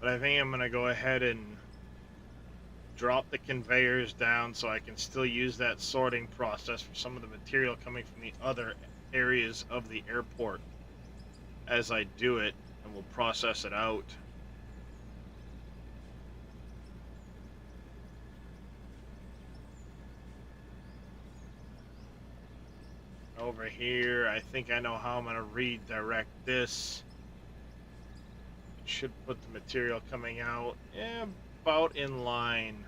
But I think I'm going to go ahead and drop the conveyors down so I can still use that sorting process for some of the material coming from the other areas of the airport as I do it, and we'll process it out. Over here, I think I know how I'm going to redirect this. It should put the material coming out about in line.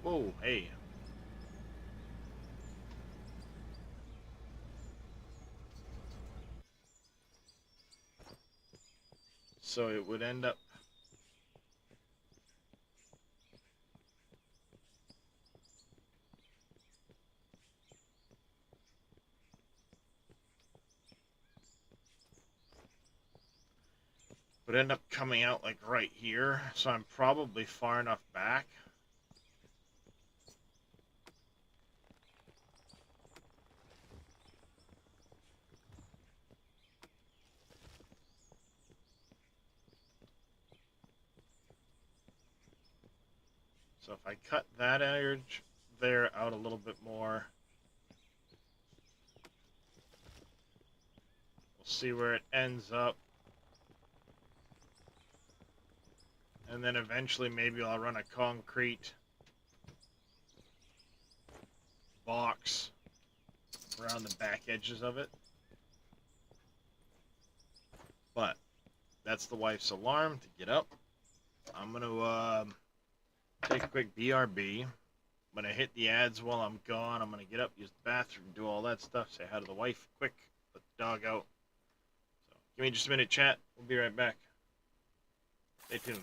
Whoa, hey. So it would end up coming out like right here. So I'm probably far enough back. So if I cut that edge there out a little bit more, we'll see where it ends up. And then eventually maybe I'll run a concrete box around the back edges of it. But that's the wife's alarm to get up. I'm going to take a quick BRB. I'm going to hit the ads while I'm gone. I'm going to get up, use the bathroom, do all that stuff, say hi to the wife quick, put the dog out. So give me just a minute, chat. We'll be right back. Stay tuned.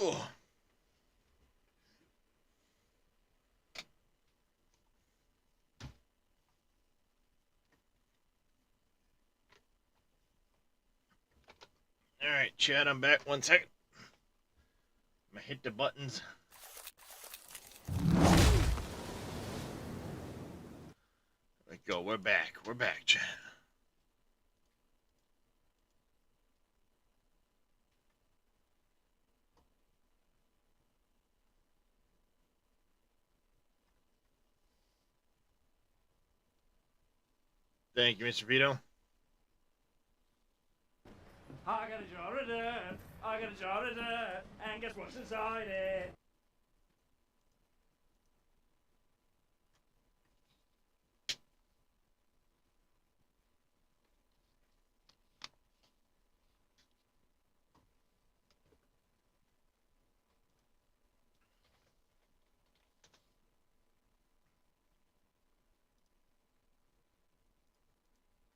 Oh. All right, Chad, I'm back. 1 second. I'm gonna hit the buttons. There we go. We're back. We're back, Chad. Thank you, Mr. Vito. I got a jar of dirt, I got a jar of dirt, and guess what's inside it?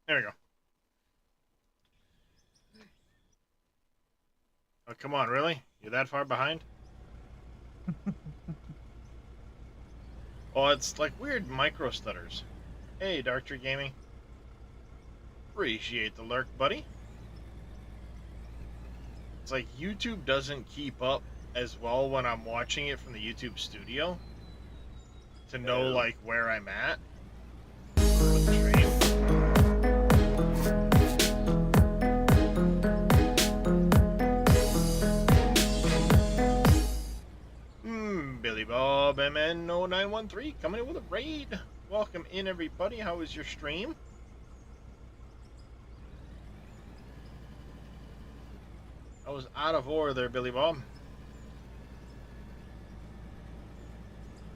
There we go. Oh, come on, really? You're that far behind? Oh, it's like weird micro stutters. Hey, Dark Tree Gaming. Appreciate the lurk, buddy. It's like YouTube doesn't keep up as well when I'm watching it from the YouTube studio to know, like, where I'm at. With the stream. Billy Bob MN0913 coming in with a raid. Welcome in, everybody. How was your stream? I was out of order there, Billy Bob.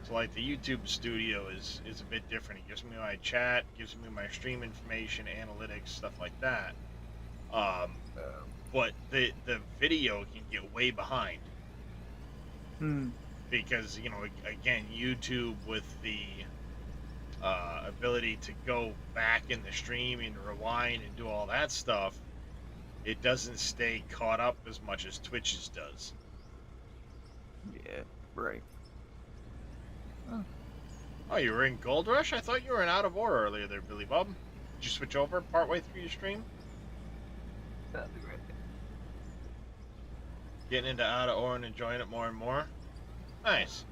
So, like, the YouTube studio is a bit different. It gives me my chat, gives me my stream information, analytics, stuff like that. But the video can get way behind. Because, you know, again, YouTube with the ability to go back in the stream and rewind and do all that stuff, it doesn't stay caught up as much as Twitch's does. Yeah, right. Oh, you were in Gold Rush? I thought you were in Out of Ore earlier there, Billy Bob. Did you switch over partway through your stream? That'd be right. Getting into Out of Ore and enjoying it more and more? Nice.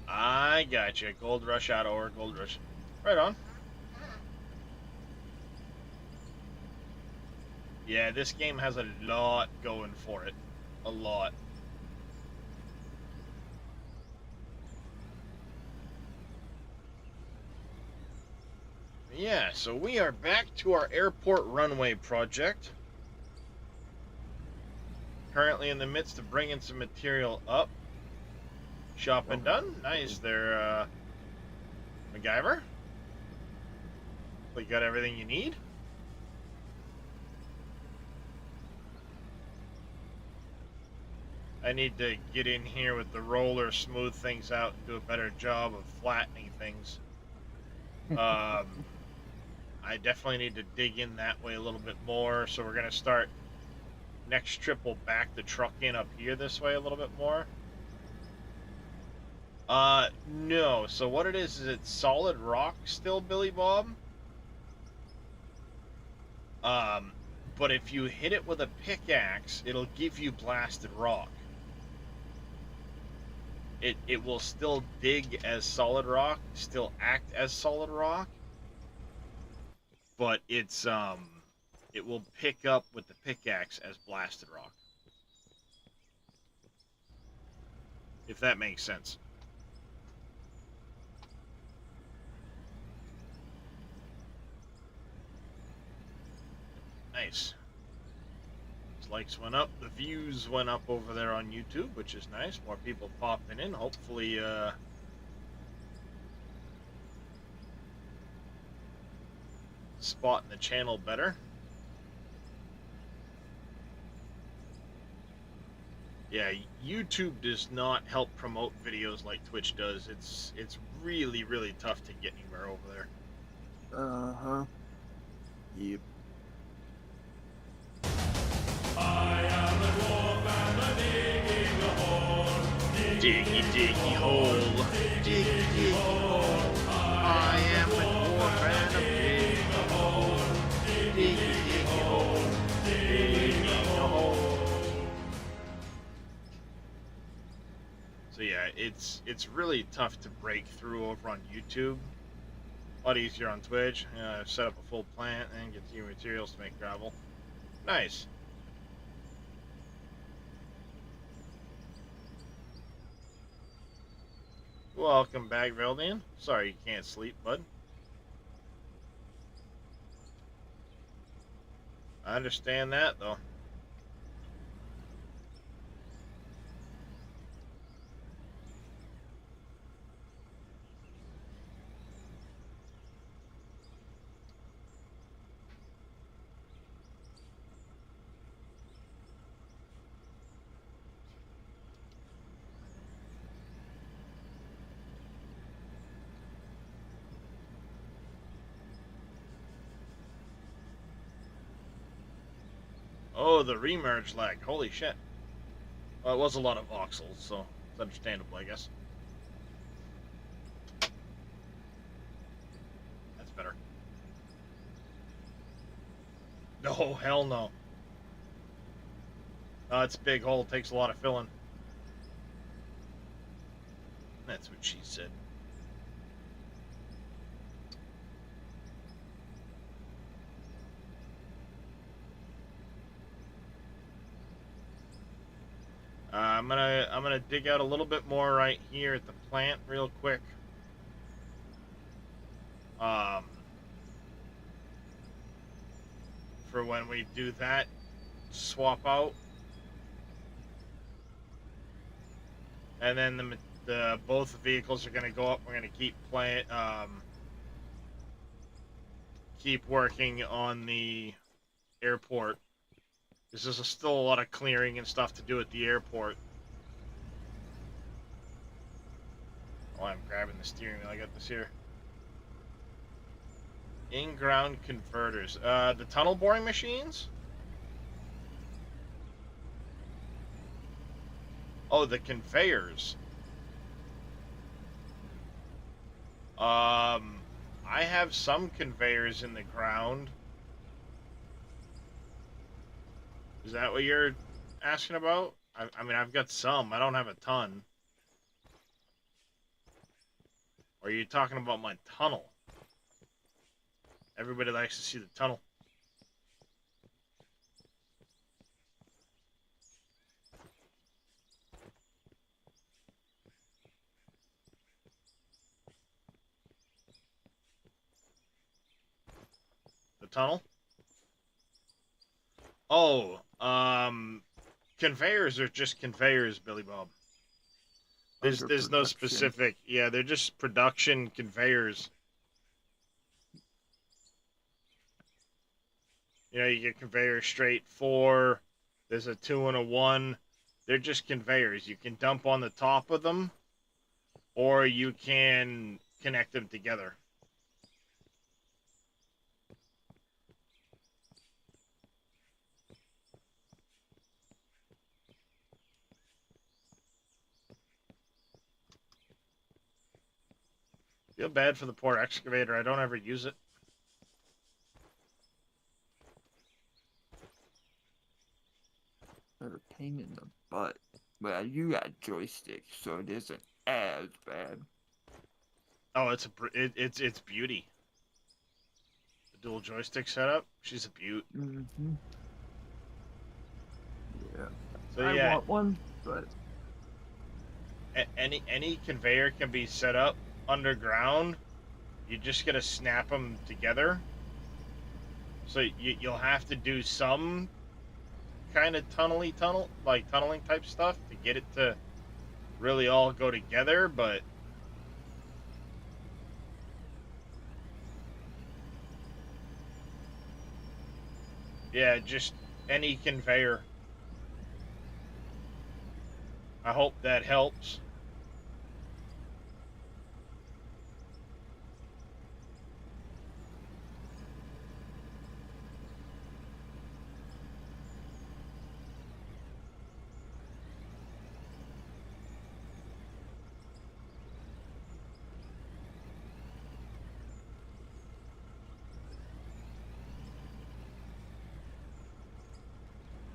I gotcha. Gold Rush, Out of Ore, Gold Rush. Right on. Yeah, this game has a lot going for it. A lot. Yeah, so we are back to our airport runway project. Currently in the midst of bringing some material up. Shopping done. Nice there, MacGyver. We got everything you need. I need to get in here with the roller, smooth things out, and do a better job of flattening things. I definitely need to dig in that way a little bit more, so we're going to start next trip. We'll back the truck in up here this way a little bit more. No. So what it is it's solid rock still, Billy Bob. But if you hit it with a pickaxe, it'll give you blasted rock. It will still dig as solid rock, still act as solid rock, but it's it will pick up with the pickaxe as blasted rock. If that makes sense. Nice. Likes went up, the views went up over there on YouTube, which is nice. More people popping in, hopefully spotting the channel better. Yeah, YouTube does not help promote videos like Twitch does. It's really, really tough to get anywhere over there. Uh-huh. Yep. it's really tough to break through over on YouTube. A lot easier on Twitch. Set up a full plant and get your materials to make gravel. Nice. Welcome back, Veldian. Sorry you can't sleep, bud. I understand that, though. Oh, the remerge lag. Holy shit. Well, it was a lot of voxels, so it's understandable, I guess. That's better. No, hell no. It's a big hole. Takes a lot of filling. That's what she said. I'm gonna dig out a little bit more right here at the plant real quick. For when we do that swap out, and then the both vehicles are gonna go up. We're gonna keep keep working on the airport. There's still a lot of clearing and stuff to do at the airport. Oh, I'm grabbing the steering wheel. I got this here. In-ground converters. The tunnel boring machines? Oh, the conveyors. I have some conveyors in the ground. Is that what you're asking about? I mean, I've got some. I don't have a ton. Or are you talking about my tunnel? Everybody likes to see the tunnel. The tunnel? Oh, conveyors are just conveyors, Billy Bob. There's no specific. Yeah, they're just production conveyors. You know, you get conveyor straight 4. There's a 2 and a 1. They're just conveyors. You can dump on the top of them, or you can connect them together. Feel bad for the poor excavator. I don't ever use it. They're a pain in the butt. Well, you got joysticks, so it isn't as bad. Oh, it's beauty. The dual joystick setup. She's a beaut. Mm-hmm. Yeah. So I yeah, want one, but any conveyor can be set up underground. You just gotta snap them together. So you'll have to do some kind of tunneling type stuff to get it to really all go together, but yeah, just any conveyor. I hope that helps.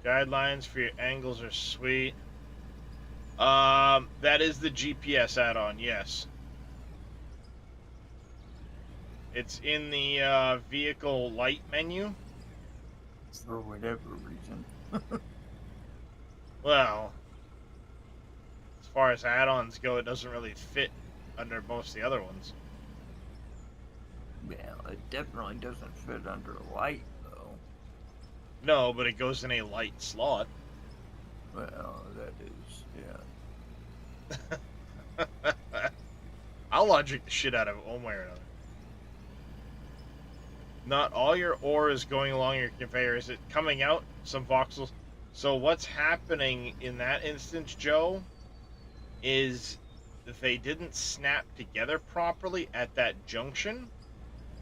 Guidelines for your angles are sweet. That is the GPS add-on, yes. It's in the vehicle light menu. For whatever reason. Well, as far as add-ons go, it doesn't really fit under most of the other ones. Well, it definitely doesn't fit under light, though. No, but it goes in a light slot. Well, that is, yeah. I'll logic the shit out of it one way or another. Not all your ore is going along your conveyor. Is it coming out? Some voxels. So what's happening in that instance, Joe, is they didn't snap together properly at that junction.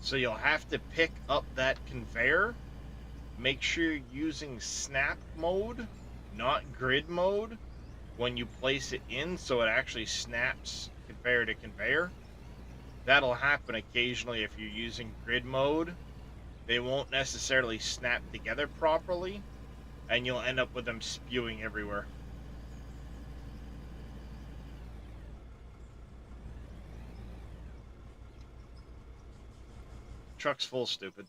So you'll have to pick up that conveyor. Make sure you're using snap mode, not grid mode, when you place it in, so it actually snaps conveyor to conveyor. That'll happen occasionally if you're using grid mode. They won't necessarily snap together properly, and you'll end up with them spewing everywhere. Truck's full, stupid.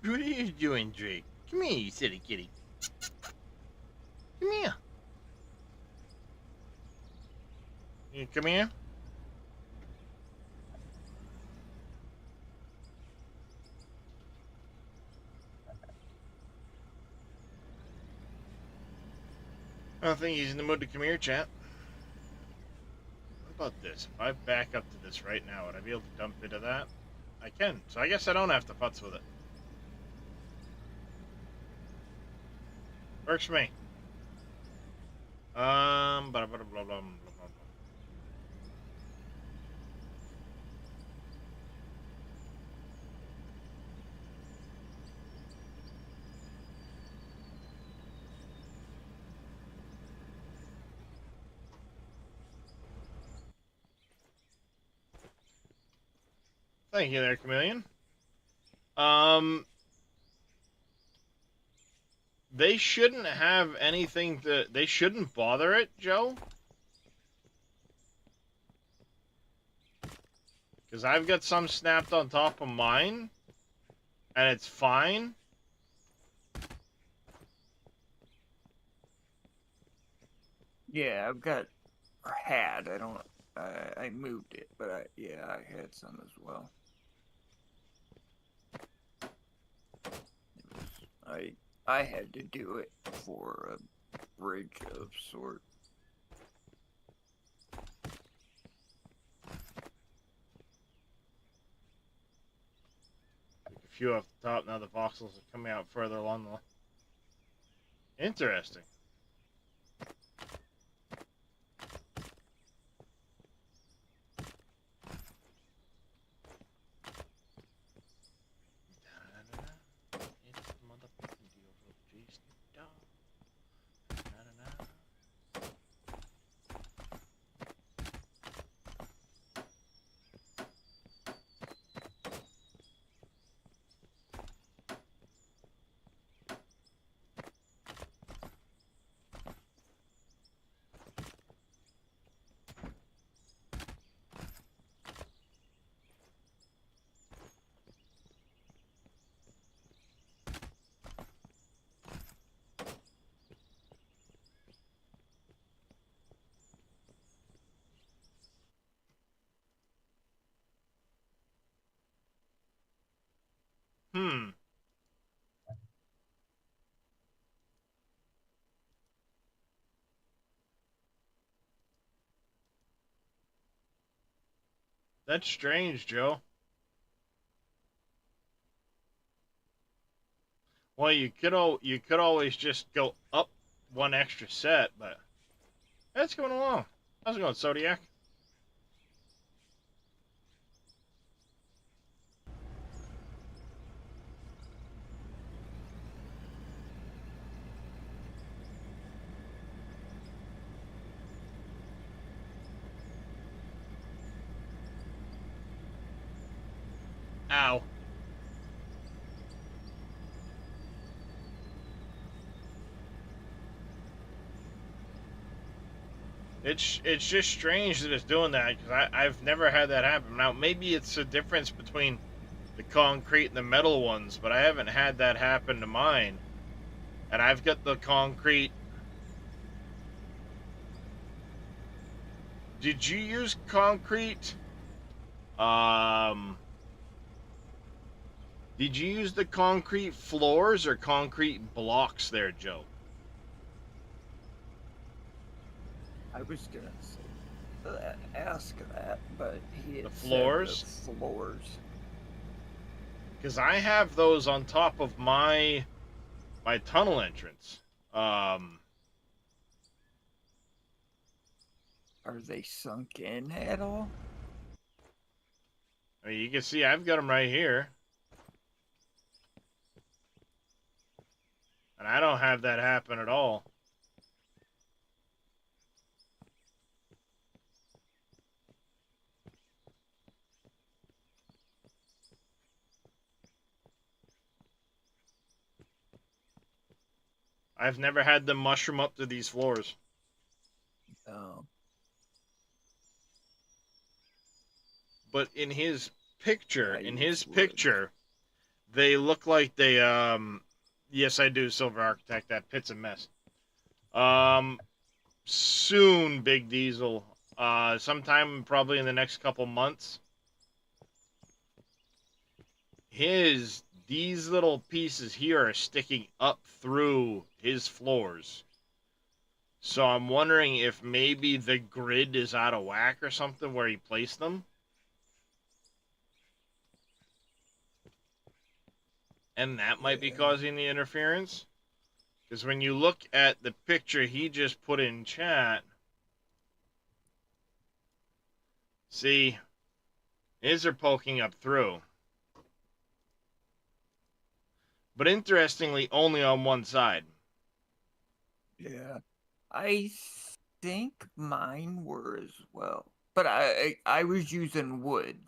What are you doing, Drake? Come here, you silly kitty. Come here. You come here. I don't think he's in the mood to come here, chat. What about this? If I back up to this right now, would I be able to dump into that? I can, so I guess I don't have to futz with it. Works for me. Blah, blah, blah, blah, blah, blah. Thank you there, Chameleon. They shouldn't have anything to... They shouldn't bother it, Joe. Because I've got some snapped on top of mine. And it's fine. Yeah, I've got, or had, I don't, I moved it, but yeah, I had some as well. I had to do it for a bridge of sort. A few off the top, now the voxels are coming out further along the... Interesting. Hmm. That's strange, Joe. Well, you could always just go up one extra set, but that's going along. How's it going, Zodiac? Ow. It's just strange that it's doing that because I've never had that happen. Now maybe it's a difference between the concrete and the metal ones, but I haven't had that happen to mine. And I've got the concrete. Did you use concrete? Um, did you use the concrete floors or concrete blocks there, Joe? I was gonna say, ask that, but he had The said floors? the floors. Because I have those on top of my tunnel entrance. Um, Are they sunk in at all? I mean, you can see I've got them right here. And I don't have that happen at all. I've never had them mushroom up to these floors. Oh, But in I use wood. picture, they look like they, yes, I do, Silver Architect. That pit's a mess. Soon, Big Diesel. Sometime probably in the next couple months. These little pieces here are sticking up through his floors. So I'm wondering if maybe the grid is out of whack or something where he placed them. And that might be Yeah. causing the interference. Because when you look at the picture he just put in chat, see, his are poking up through. But interestingly, only on one side. Yeah. I think mine were as well. But I was using wood.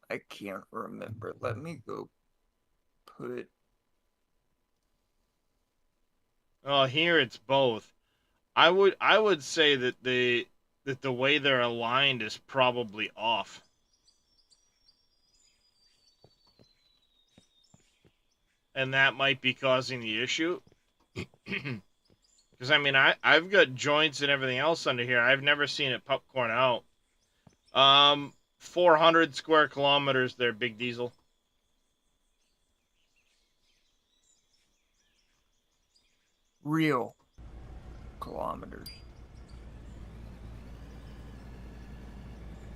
I can't remember. Let me go put. Oh, here it's both. I would say that the way they're aligned is probably off. And that might be causing the issue. Because I mean, I've got joints and everything else under here. I've never seen it popcorn out. 400 square kilometers there, Big Diesel. Real kilometers.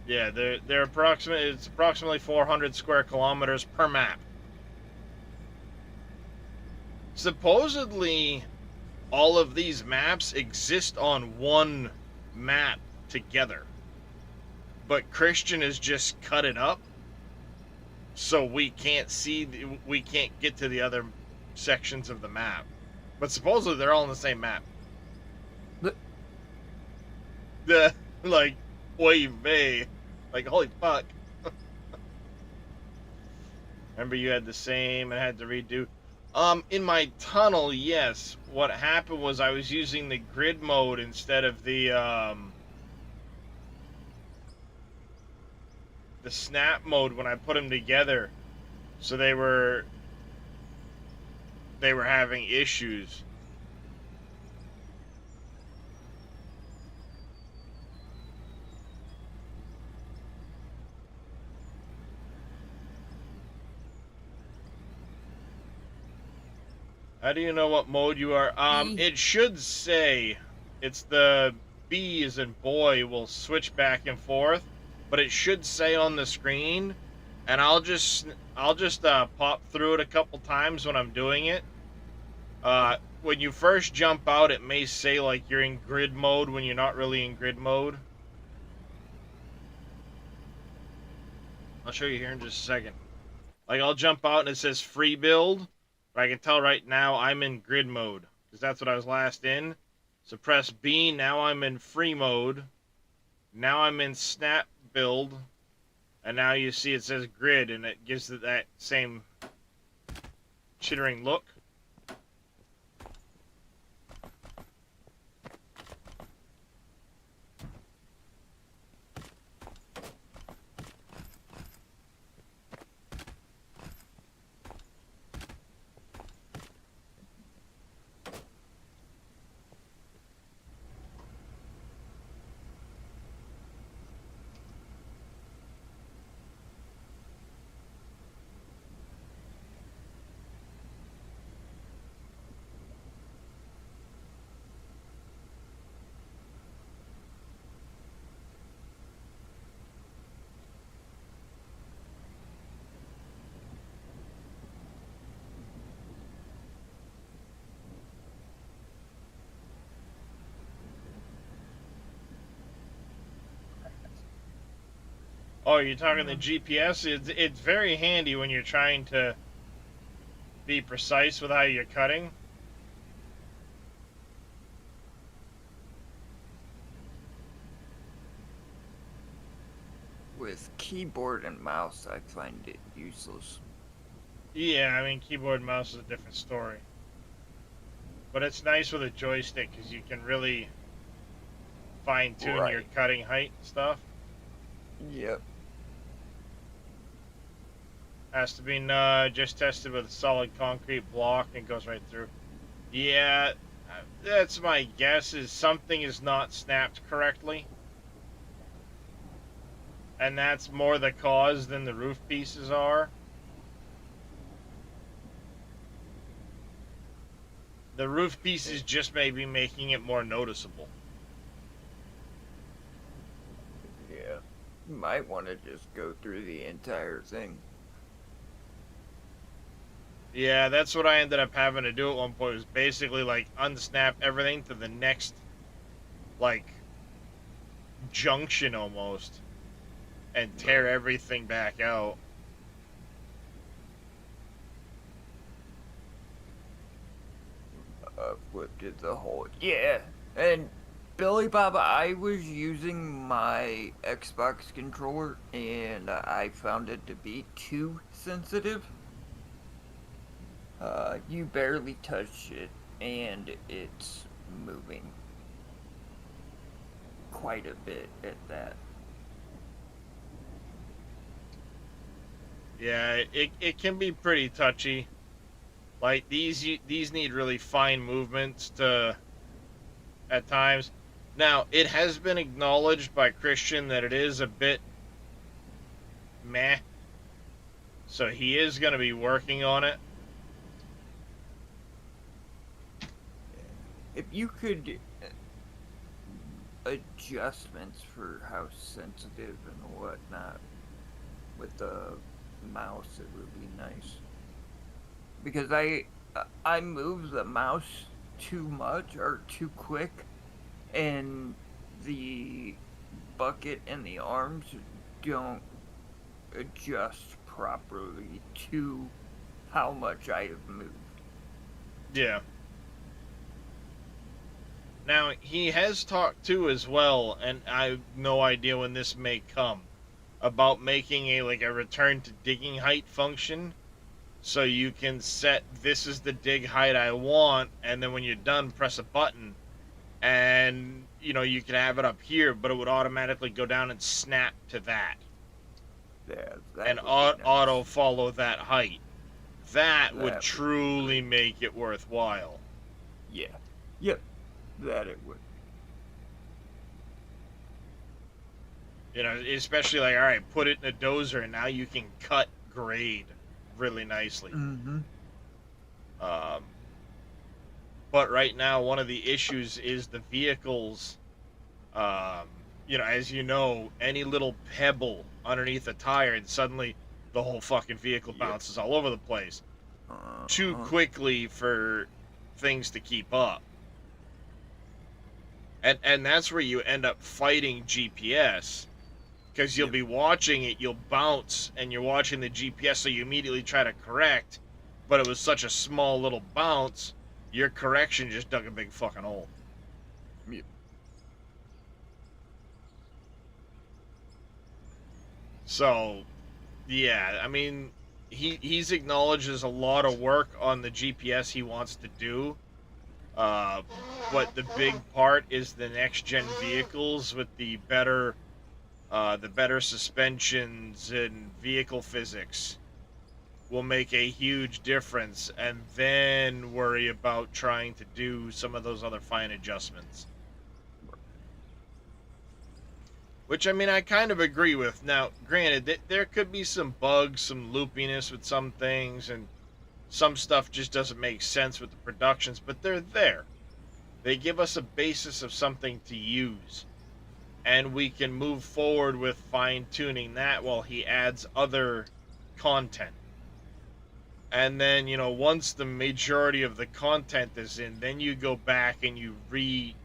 Yeah, they're approximately it's approximately 400 square kilometers per map. Supposedly, all of these maps exist on one map together, but Christian has just cut it up, so we can't get to the other sections of the map. But supposedly they're all on the same map. But The like, wave bay, like holy fuck. Remember you had the same and had to redo. In my tunnel, yes. What happened was I was using the grid mode instead of the snap mode when I put them together, so they were having issues. How do you know what mode you are? B. It should say it's the B as in boy will switch back and forth, but it should say on the screen, and I'll just pop through it a couple times when I'm doing it. When you first jump out, it may say like you're in grid mode when you're not really in grid mode. I'll show you here in just a second. Like I'll jump out and it says free build, but I can tell right now I'm in grid mode because that's what I was last in. So press B, now I'm in free mode. Now I'm in snap build, and now you see it says grid, and it gives it that same chittering look. Oh, you're talking the GPS? It's very handy when you're trying to be precise with how you're cutting. With keyboard and mouse, I find it useless. Yeah, I mean, keyboard and mouse is a different story. But it's nice with a joystick because you can really fine-tune your Right. cutting height and stuff. Yep. Has to be just tested with a solid concrete block and goes right through. Yeah, that's my guess, is something is not snapped correctly. And that's more the cause than the roof pieces are. The roof pieces just may be making it more noticeable. Yeah. You might want to just go through the entire thing. Yeah, that's what I ended up having to do at one point, was basically like unsnap everything to the next, like, junction almost, and tear everything back out. Flipped it the whole. Yeah. And Billy Bob, I was using my Xbox controller and I found it to be too sensitive. You barely touch it and it's moving quite a bit at that. Yeah, it can be pretty touchy. Like these need really fine movements to at times. Now, it has been acknowledged by Christian that it is a bit meh. So he is going to be working on it. If you could adjustments for how sensitive and whatnot with the mouse, it would be nice. Because I move the mouse too much or too quick, and the bucket and the arms don't adjust properly to how much I have moved. Yeah. Now, he has talked too as well, and I have no idea when this may come, about making a return to digging height function. So you can set, this is the dig height I want, and then when you're done, press a button, and you can have it up here, but it would automatically go down and snap to that, Yeah, and that would be nice. auto follow that height. That would That would be truly great. make it worthwhile. Yeah. Yep. That it would. Especially all right, put it in a dozer, and now you can cut grade really nicely. Mm-hmm. Um, But right now, one of the issues is the vehicles. Um, as you know, any little pebble underneath a tire, and suddenly the whole fucking vehicle Yep. bounces all over the place too Uh-huh. quickly for things to keep up. And that's where you end up fighting GPS, because you'll Yep. be watching it, you'll bounce, and you're watching the GPS, so you immediately try to correct, but it was such a small little bounce, your correction just dug a big fucking hole. Yep. So, yeah, I mean, he's acknowledges a lot of work on the GPS he wants to do, uh, but the big part is the next gen vehicles with the better suspensions and vehicle physics will make a huge difference, and then worry about trying to do some of those other fine adjustments. Which, I mean, I kind of agree with. Now, granted, there could be some bugs, some loopiness with some things, and some stuff just doesn't make sense with the productions, but they're there. They give us a basis of something to use, and we can move forward with fine tuning that while he adds other content. And then, once the majority of the content is in, then you go back and you redo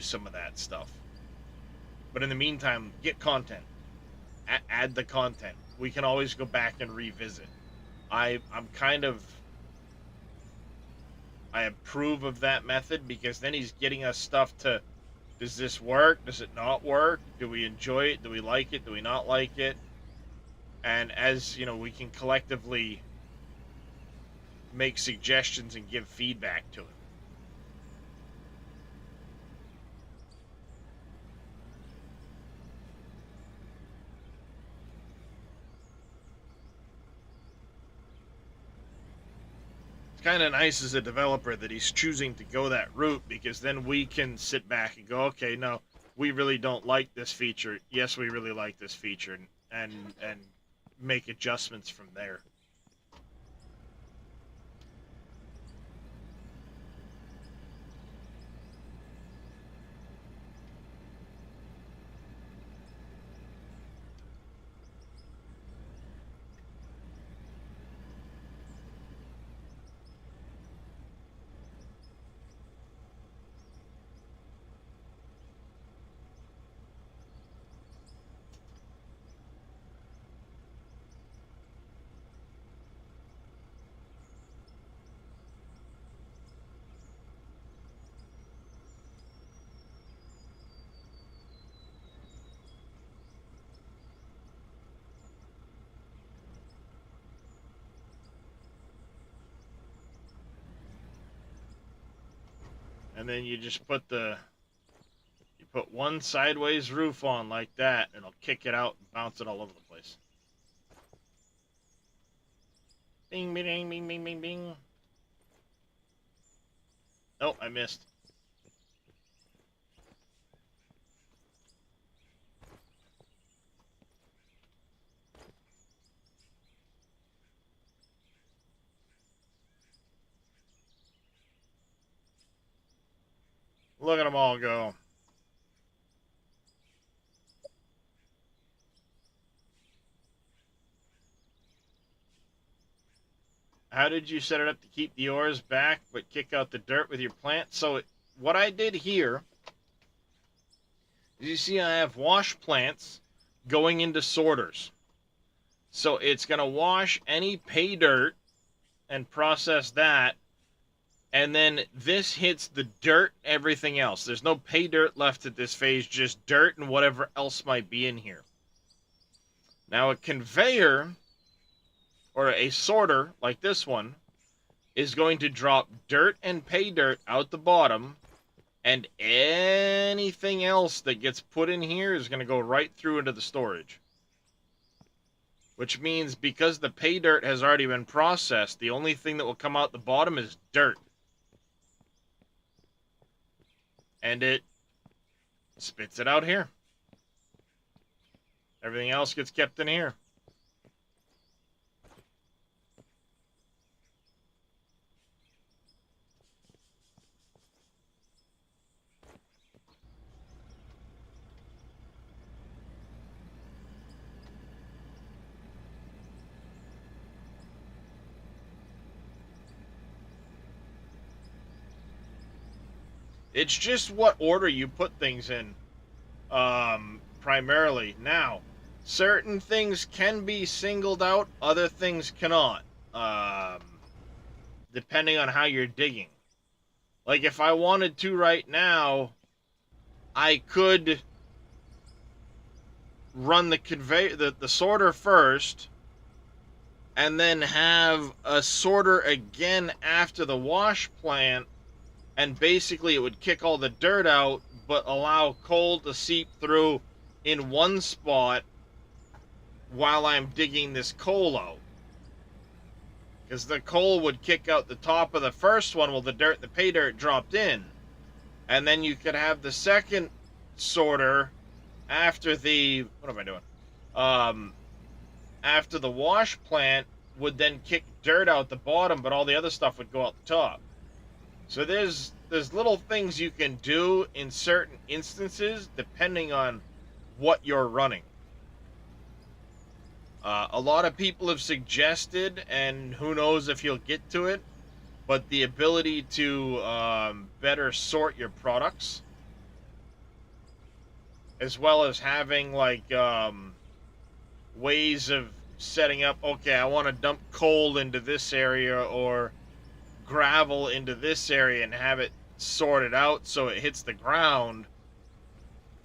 some of that stuff. But in the meantime, get content. Add the content. We can always go back and revisit. I'm kind of I approve of that method, because then he's getting us stuff to, does this work? Does it not work? Do we enjoy it? Do we like it? Do we not like it? And as we can collectively make suggestions and give feedback to it. It's kind of nice as a developer that he's choosing to go that route, because then we can sit back and go, okay, no, we really don't like this feature. Yes, we really like this feature, and make adjustments from there. And then you just put one sideways roof on like that, and it'll kick it out and bounce it all over the place. Bing, bing, bing, bing, bing, bing. Oh, I missed. Look at them all go. How did you set it up to keep the ores back but kick out the dirt with your plant? So what I did here is, you see I have wash plants going into sorters. So it's going to wash any pay dirt and process that. And then this hits the dirt, everything else. There's no pay dirt left at this phase, just dirt and whatever else might be in here. Now a conveyor, or a sorter like this one, is going to drop dirt and pay dirt out the bottom, and anything else that gets put in here is going to go right through into the storage. Which means, because the pay dirt has already been processed, the only thing that will come out the bottom is dirt. And it spits it out here. Everything else gets kept in here. It's just what order you put things in, primarily. Now, certain things can be singled out, other things cannot, depending on how you're digging. Like, if I wanted to right now, I could run the sorter first, and then have a sorter again after the wash plant, and basically it would kick all the dirt out, but allow coal to seep through in one spot while I'm digging this coal out. Because the coal would kick out the top of the first one while the pay dirt dropped in. And then you could have the second sorter after the, what am I doing? After the wash plant would then kick dirt out the bottom, but all the other stuff would go out the top. So there's little things you can do in certain instances depending on what you're running. A lot of people have suggested, and who knows if you'll get to it, but the ability to better sort your products, as well as having like ways of setting up, okay, I want to dump coal into this area or gravel into this area and have it sorted out so it hits the ground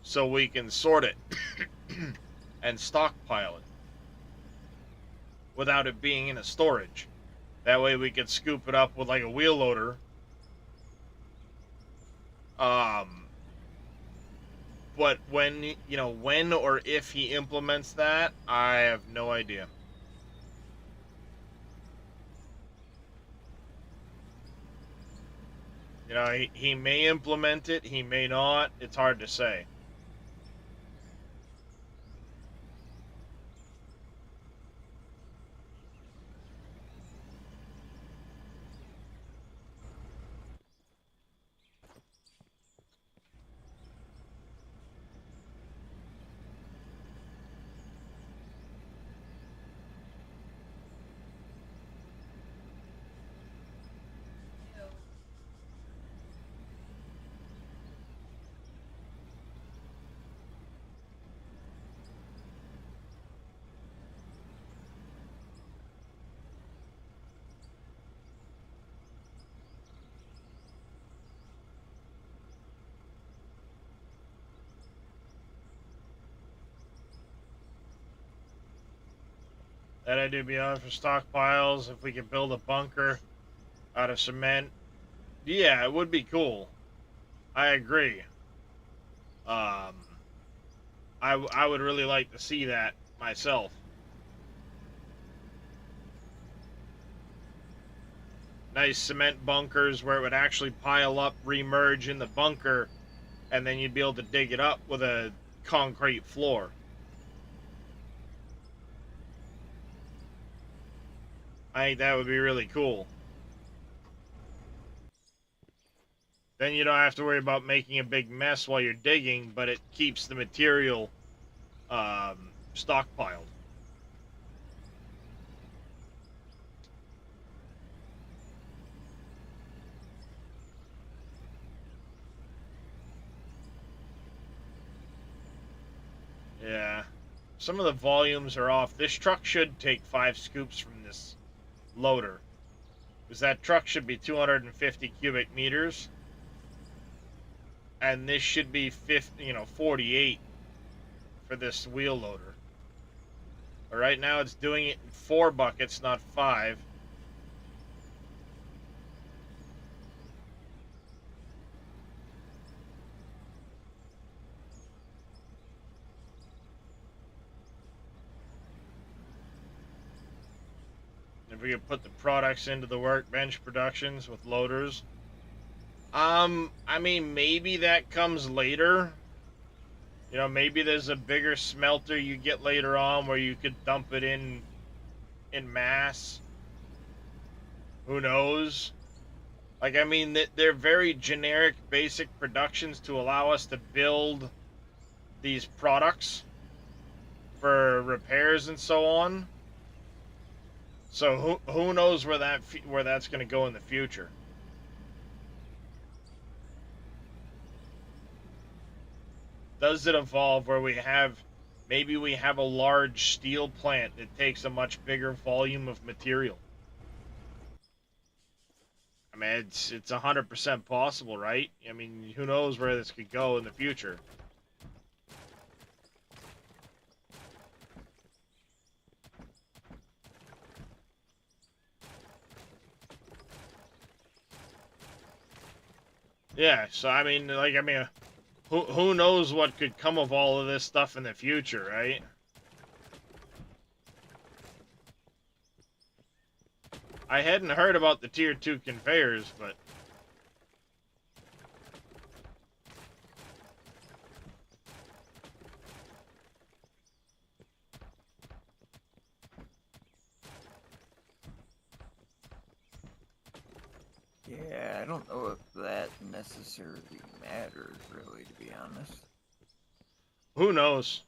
so we can sort it and stockpile it without it being in a storage. That way we could scoop it up with like a wheel loader. But when or if he implements that, I have no idea. He may implement it, he may not. It's hard to say. That I do be on for stockpiles. If we could build a bunker out of cement, yeah, it would be cool. I agree. I would really like to see that myself. Nice cement bunkers where it would actually pile up, remerge in the bunker, and then you'd be able to dig it up with a concrete floor. I think that would be really cool. Then you don't have to worry about making a big mess while you're digging, but it keeps the material stockpiled. Yeah. Some of the volumes are off. This truck should take 5 scoops from this loader, because that truck should be 250 cubic meters, and this should be 48 for this wheel loader. But right now it's doing it in 4 buckets, not 5. If we could put the products into the workbench productions with loaders. I mean, maybe that comes later. Maybe there's a bigger smelter you get later on where you could dump it in mass. Who knows? Like, I mean, they're very generic, basic productions to allow us to build these products for repairs and so on. So who knows where that's going to go in the future? Does it evolve where maybe we have a large steel plant that takes a much bigger volume of material? I mean, it's 100% possible, right? I mean, who knows where this could go in the future? Yeah, so I mean, who knows what could come of all of this stuff in the future, right? I hadn't heard about the Tier 2 conveyors, but... Yeah, I don't know if that necessarily matters, really, to be honest. Who knows?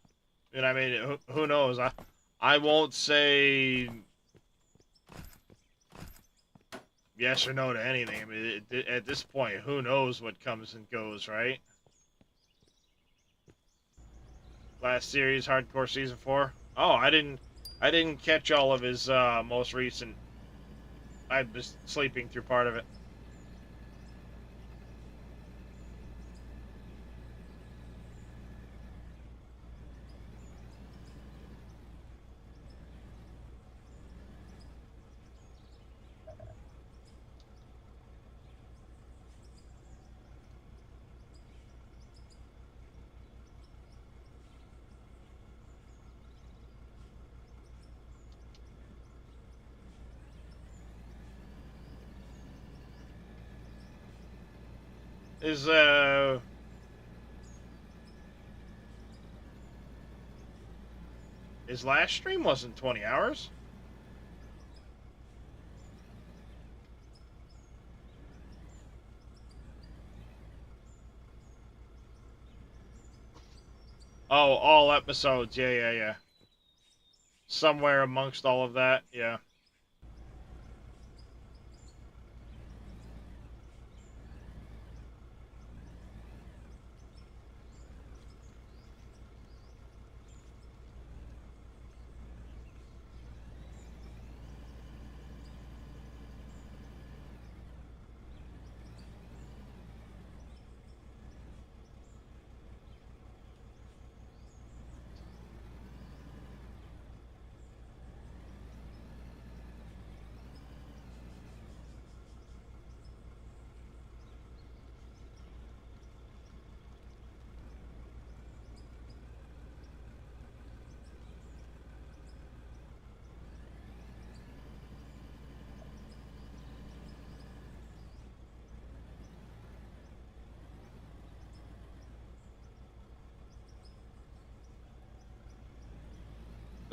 You know, I mean, who knows? I won't say yes or no to anything. I mean, at this point, who knows what comes and goes, right? Last series, Hardcore Season 4. Oh, I didn't catch all of his most recent. I was sleeping through part of it. Is his last stream wasn't 20 hours. Oh, all episodes. Yeah, yeah, yeah. Somewhere amongst all of that, yeah.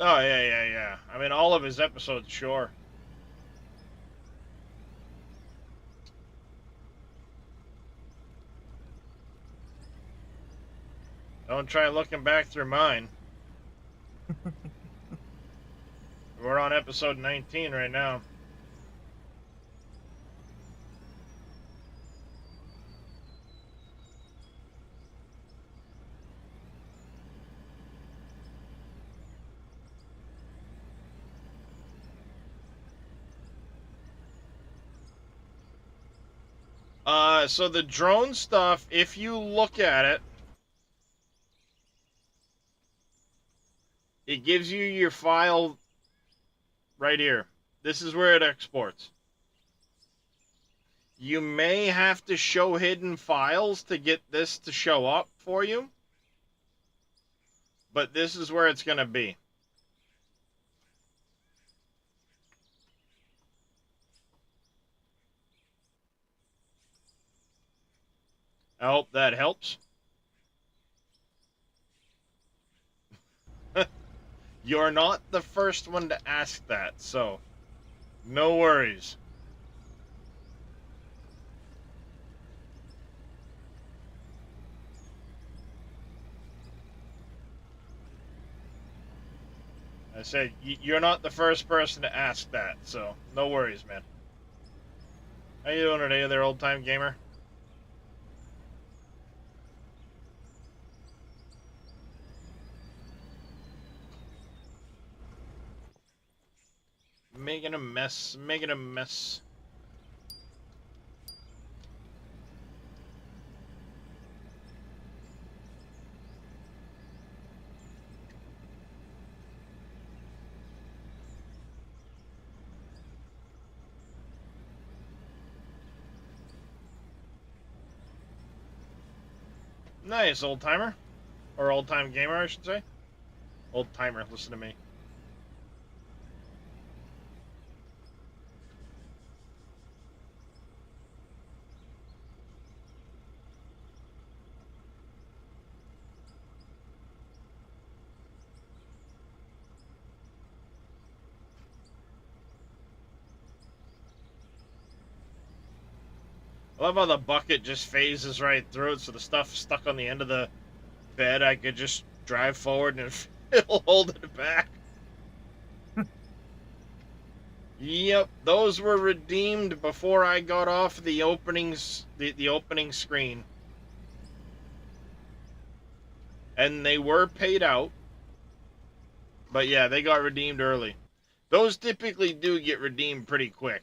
Oh, yeah, yeah, yeah. I mean, all of his episodes, sure. Don't try looking back through mine. We're on episode 19 right now. So the drone stuff, if you look at it, it gives you your file right here. This is where it exports. You may have to show hidden files to get this to show up for you, but this is where it's going to be. I hope that helps. You're not the first one to ask that, so no worries. I said, you're not the first person to ask that, so no worries, man. How you doing today, there, old-time gamer? Making a mess. Making a mess. Nice, old timer. Or old time gamer, I should say. Old timer, listen to me. I love how the bucket just phases right through it, so the stuff stuck on the end of the bed, I could just drive forward and it'll hold it back. Yep, those were redeemed before I got off the openings, the opening screen. And they were paid out. But yeah, they got redeemed early. Those typically do get redeemed pretty quick.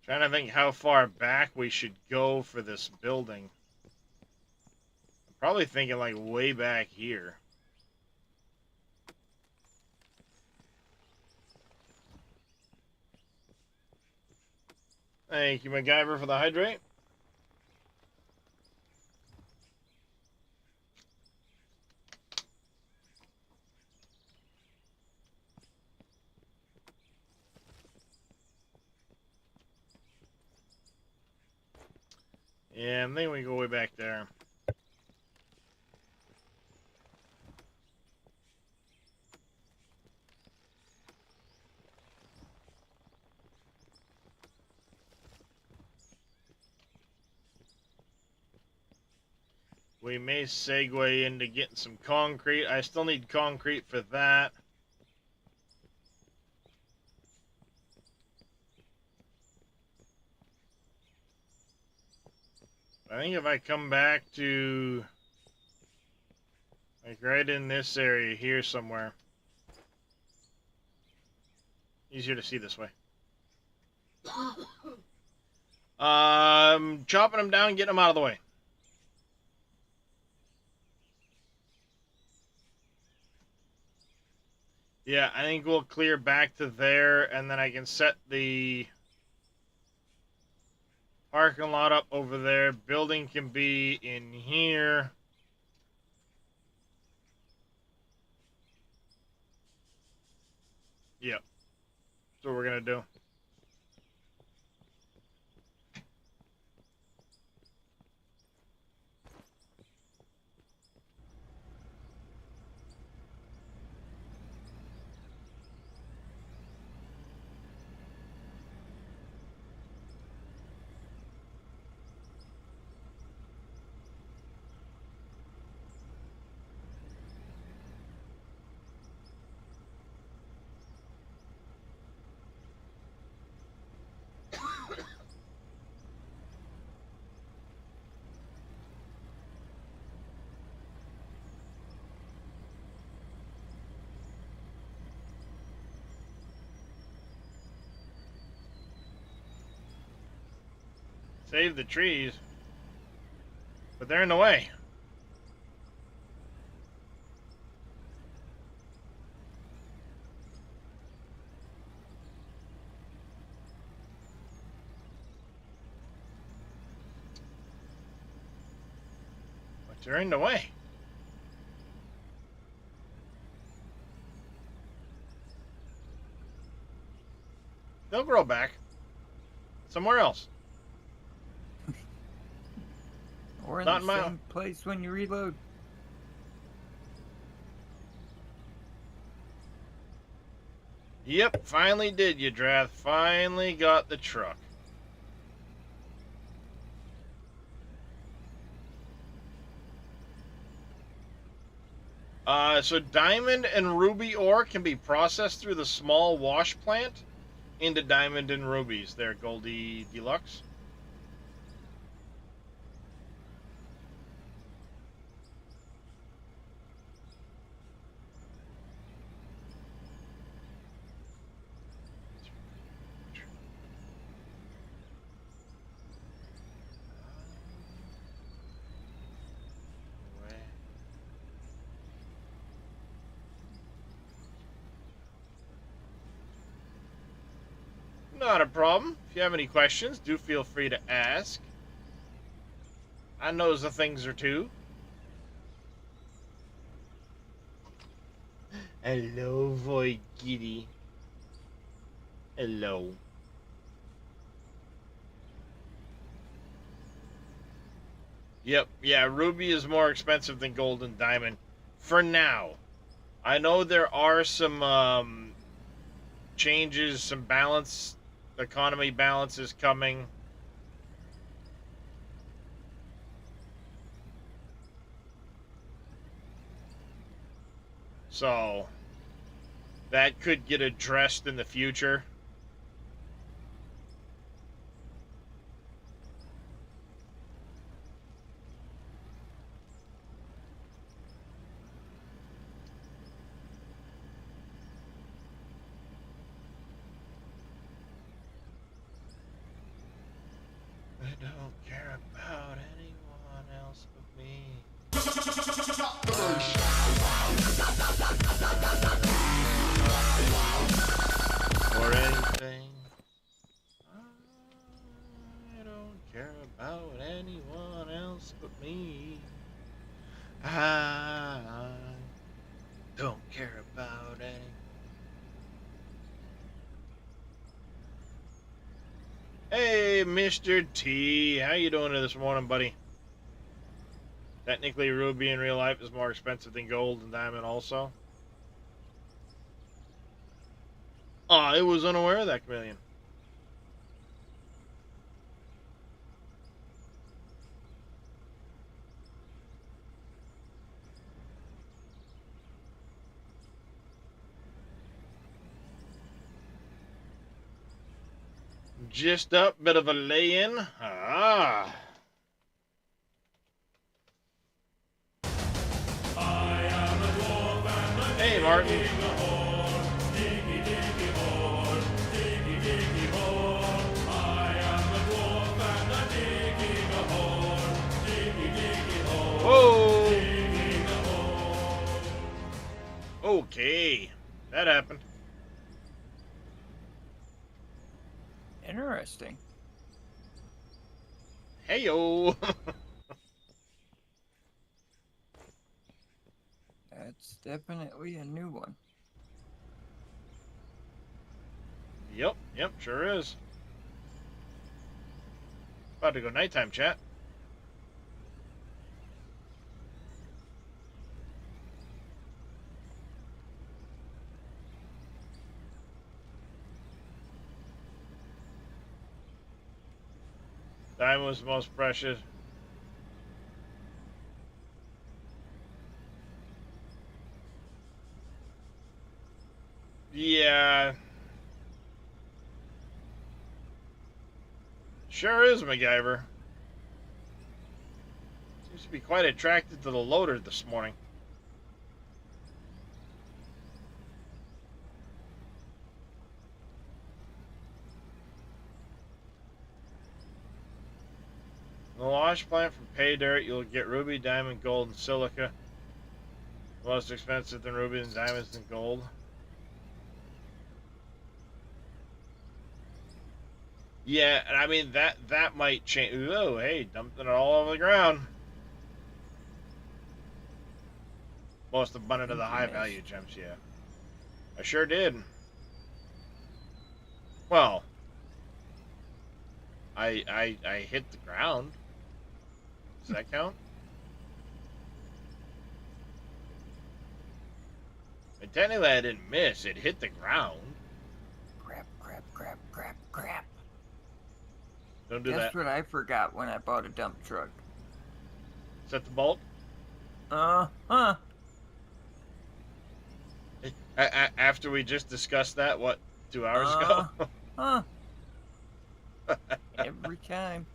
Trying to think how far back we should go for this building. I'm probably thinking like way back here. Thank you, MacGyver, for the hydrate. Yeah, I think we go way back there. We may segue into getting some concrete. I still need concrete for that. I think if I come back to, like, right in this area here somewhere. Easier to see this way. Chopping them down, getting them out of the way. Yeah, I think we'll clear back to there, and then I can set the parking lot up over there. Building can be in here. Yep. That's what we're going to do. Save the trees. But they're in the way. But they're in the way. They'll grow back. Somewhere else. Or in Not the my- same place when you reload. Yep, finally did you, Drath. Finally got the truck. So diamond and ruby ore can be processed through the small wash plant into diamond and rubies. There, Goldie Deluxe. Not a problem. If you have any questions, do feel free to ask. I knows the things or two. Hello, Void Giddy. Hello. Yep, yeah, ruby is more expensive than gold and diamond. For now. I know there are some changes, some balance, economy balances coming. So, that could get addressed in the future. I don't care about anyone else but me. Or anything. I don't care about anyone else but me. I don't care about any. Hey, Mr. T, how you doing this morning, buddy? Technically, ruby in real life is more expensive than gold and diamond also. Oh, I was unaware of that, Chameleon. Just up, bit of a lay-in. Ah. Hey, Martin. Whoa. Okay, that happened. Interesting. Heyo. That's definitely a new one. Yep, sure is. About to go nighttime, chat. Diamond was the most precious. Yeah. Sure is, MacGyver. Seems to be quite attracted to the loader this morning. In the wash plant from pay dirt, you'll get ruby, diamond, gold, and silica. Most expensive than ruby and diamonds and gold. Yeah, and I mean that might change. Oh, hey, dumping it all over the ground. Most abundant of the high value gems, yeah. I sure did. Well, I hit the ground. Does that count? And technically, I didn't miss. It hit the ground. Crap, crap, crap, crap, crap. Don't do Guess that. what I forgot when I bought a dump truck? Set the bolt. Uh-huh. After we just discussed that, what, 2 hours ago? Uh huh. Every time.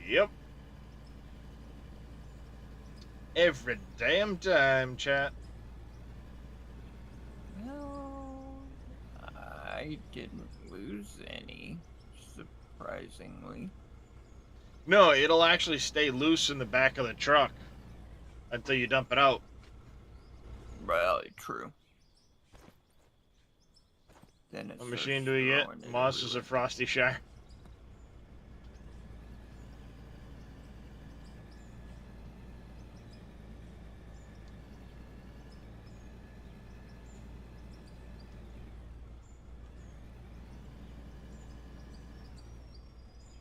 Yep. Every damn time, chat. Well, I didn't lose any, surprisingly. No, it'll actually stay loose in the back of the truck until you dump it out. Well, true. Then it What starts machine do we get? throwing it Monsters everywhere. of Frosty Shire.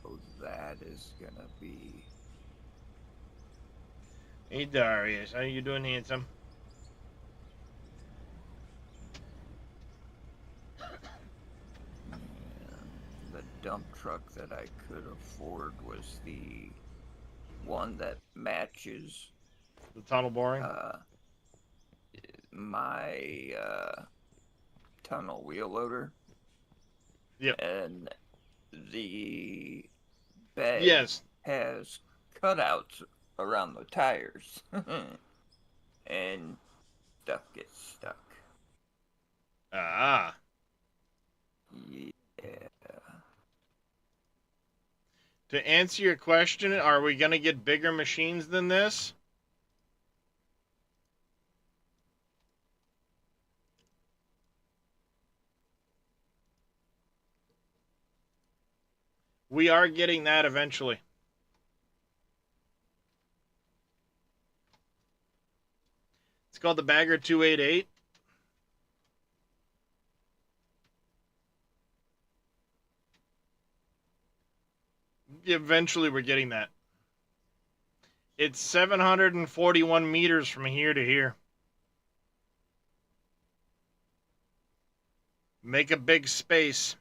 Oh, that is gonna be... Hey Darius, how you doing, handsome? And the dump truck that I could afford was the one that matches The tunnel boring? my tunnel wheel loader. Yep. And the bed Yes. has cutouts around the tires. And stuff gets stuck. Ah. Yeah. To answer your question, are we going to get bigger machines than this? We are getting that eventually. It's called the Bagger 288. Eventually, we're getting that. It's 741 meters from here to here. Make a big space.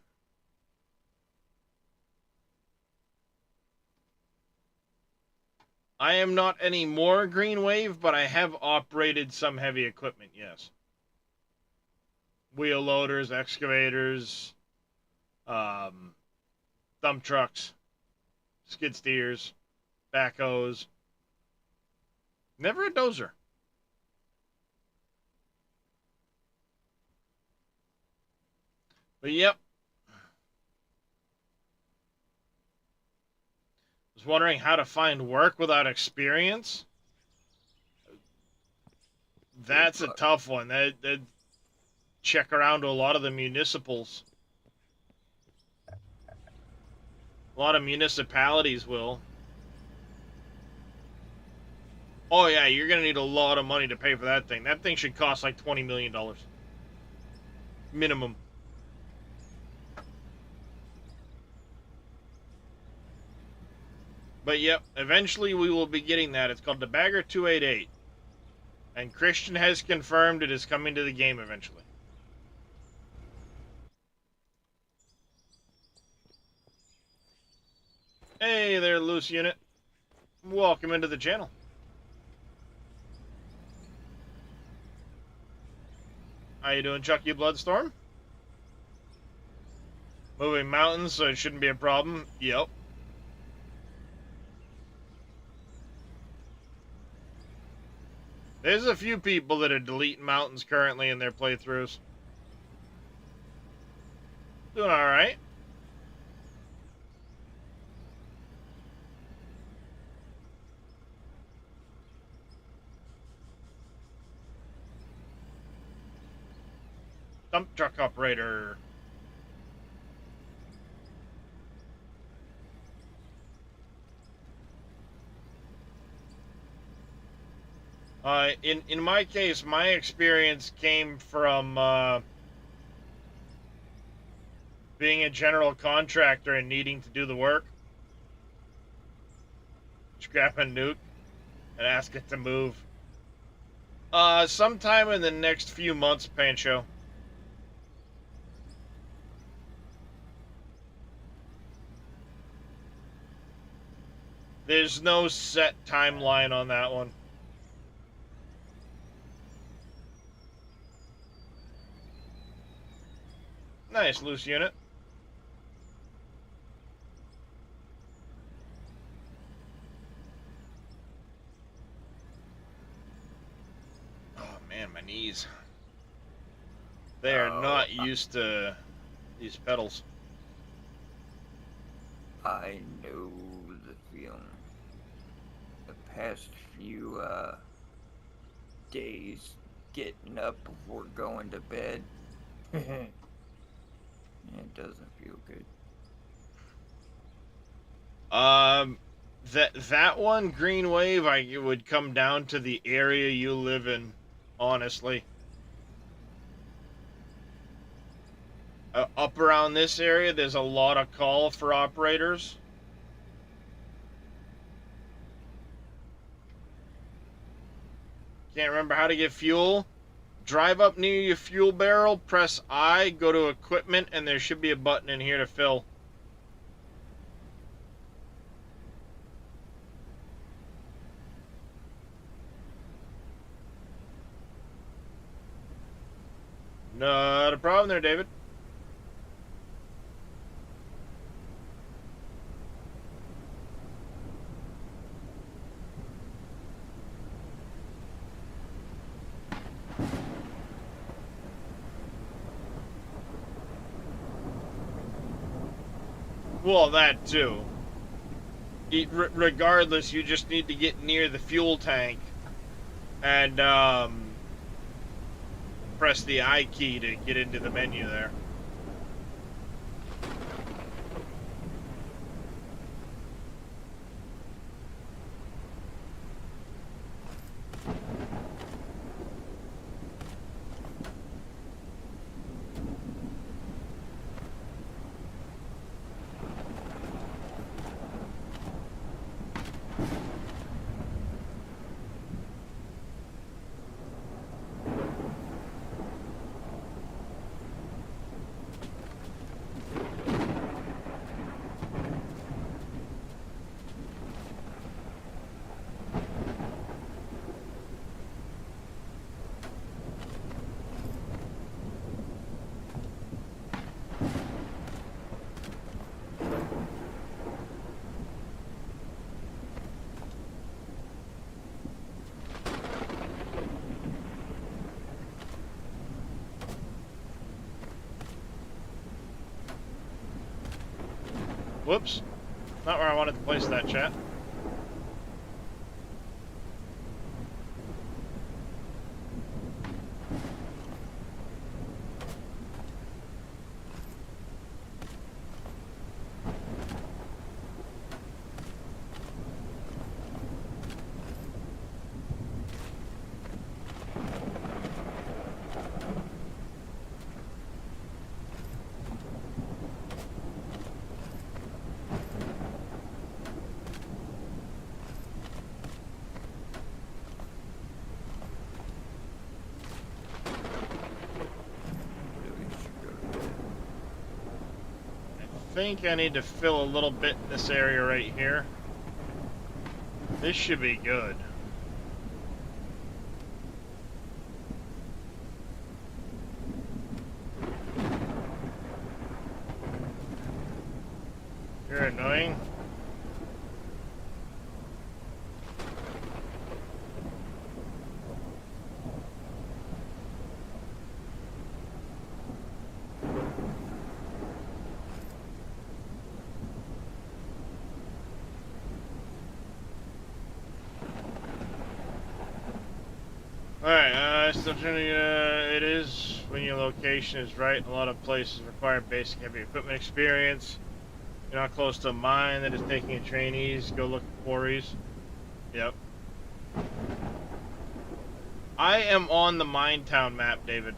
I am not any more Green Wave, but I have operated some heavy equipment, yes. Wheel loaders, excavators, dump trucks, skid steers, backhoes. Never a dozer. But yep. Was wondering how to find work without experience. That's a tough one. That check around to a lot of the municipals. A lot of municipalities will. Oh yeah, you're gonna need a lot of money to pay for that thing. That thing should cost like $20 million. Minimum. But yep, eventually we will be getting that. It's called the Bagger 288. And Christian has confirmed it is coming to the game eventually. Hey there, loose unit. Welcome into the channel. How you doing, Chucky Bloodstorm? Moving mountains, so it shouldn't be a problem. Yep. There's a few people that are deleting mountains currently in their playthroughs. Doing alright. Dump truck operator. In my case, my experience came from being a general contractor and needing to do the work. Scrap a nuke and ask it to move. Sometime in the next few months, Pancho. There's no set timeline on that one. Nice, loose unit. Oh man, my knees. They are Oh, not used to these pedals. I know the feeling. The past few days getting up before going to bed. It doesn't feel good. That one green wave, it would come down to the area you live in, honestly. Up around this area, there's a lot of call for operators. Can't remember how to get fuel. Drive up near your fuel barrel, press I, go to equipment, and there should be a button in here to fill. Not a problem there, David. Well, that too. Regardless, you just need to get near the fuel tank and press the I key to get into the menu there. Whoops. Not where I wanted to place that, chat. I think I need to fill a little bit in this area right here. This should be good. You're annoying. Alright, still trying to, it is when your location is right. A lot of places require basic heavy equipment experience. You're not close to a mine that is taking in trainees. Go look at quarries. Yep. I am on the mine town map, David.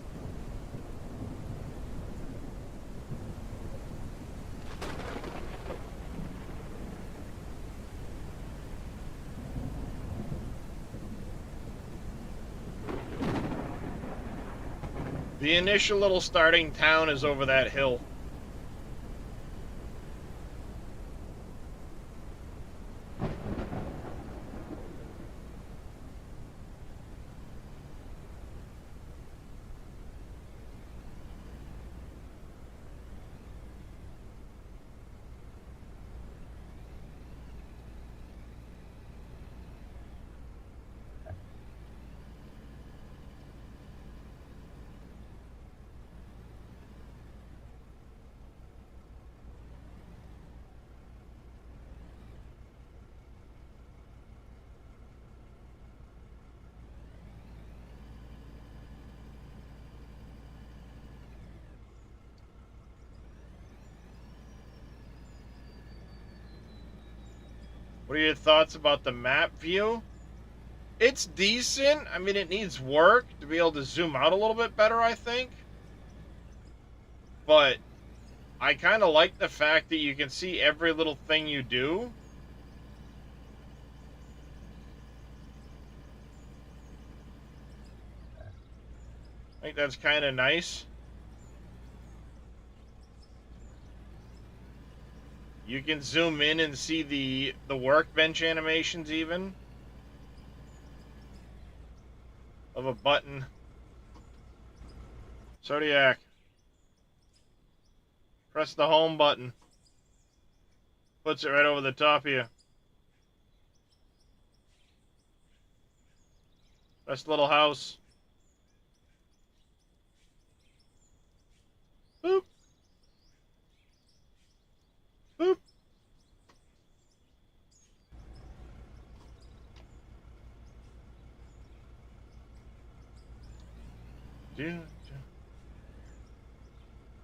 The initial little starting town is over that hill. What are your thoughts about the map view? It's decent. I mean, it needs work to be able to zoom out a little bit better, I think. But I kind of like the fact that you can see every little thing you do. I think that's kind of nice. You can zoom in and see the workbench animations even of a button. Zodiac. Press the home button. Puts it right over the top of you. Press the little house. Boop. Boop.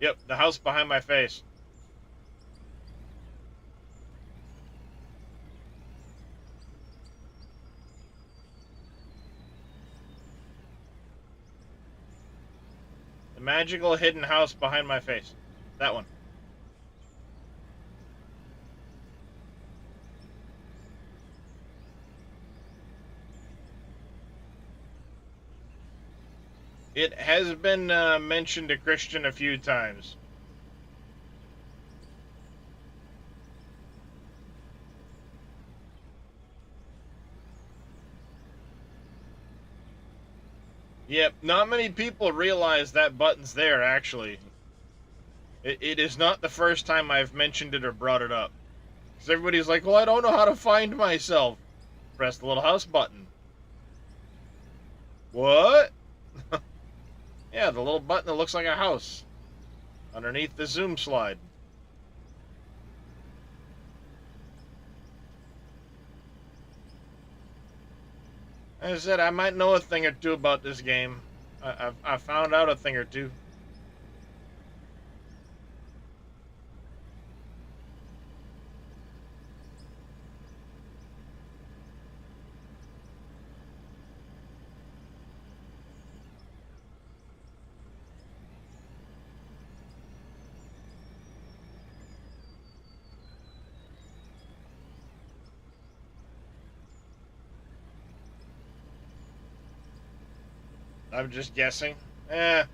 Yep, the house behind my face. The magical hidden house behind my face. That one. It has been mentioned to Christian a few times. Yep, not many people realize that button's there, actually. It is not the first time I've mentioned it or brought it up. Because everybody's like, well, I don't know how to find myself. Press the little house button. What? Yeah, the little button that looks like a house. Underneath the zoom slide. As I said, I might know a thing or two about this game. I found out a thing or two. I'm just guessing. I'm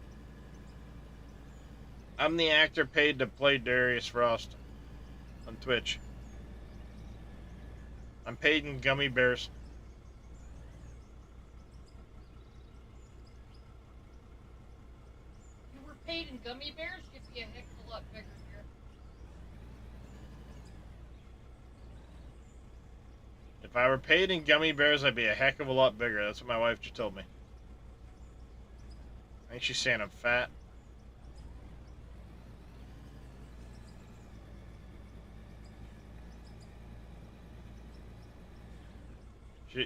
the actor paid to play Darius Frost on Twitch. I'm paid in gummy bears. You were paid in gummy bears? You'd be a heck of a lot bigger here. If I were paid in gummy bears, I'd be a heck of a lot bigger. That's what my wife just told me. I think she's saying I'm fat.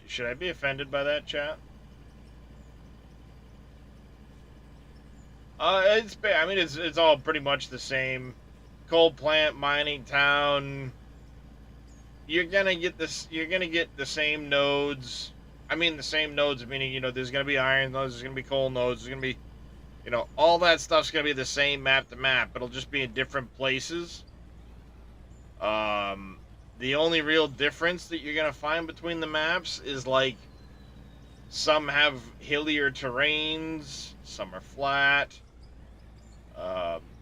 Should I be offended by that, chat? I mean, it's all pretty much the same. Coal plant, mining town. You're gonna get this. You're gonna get the same nodes. I mean, the same nodes, meaning, there's gonna be iron nodes, there's gonna be coal nodes, there's gonna be, all that stuff's gonna be the same map to map. It'll just be in different places. The only real difference that you're gonna find between the maps is like some have hillier terrains, some are flat.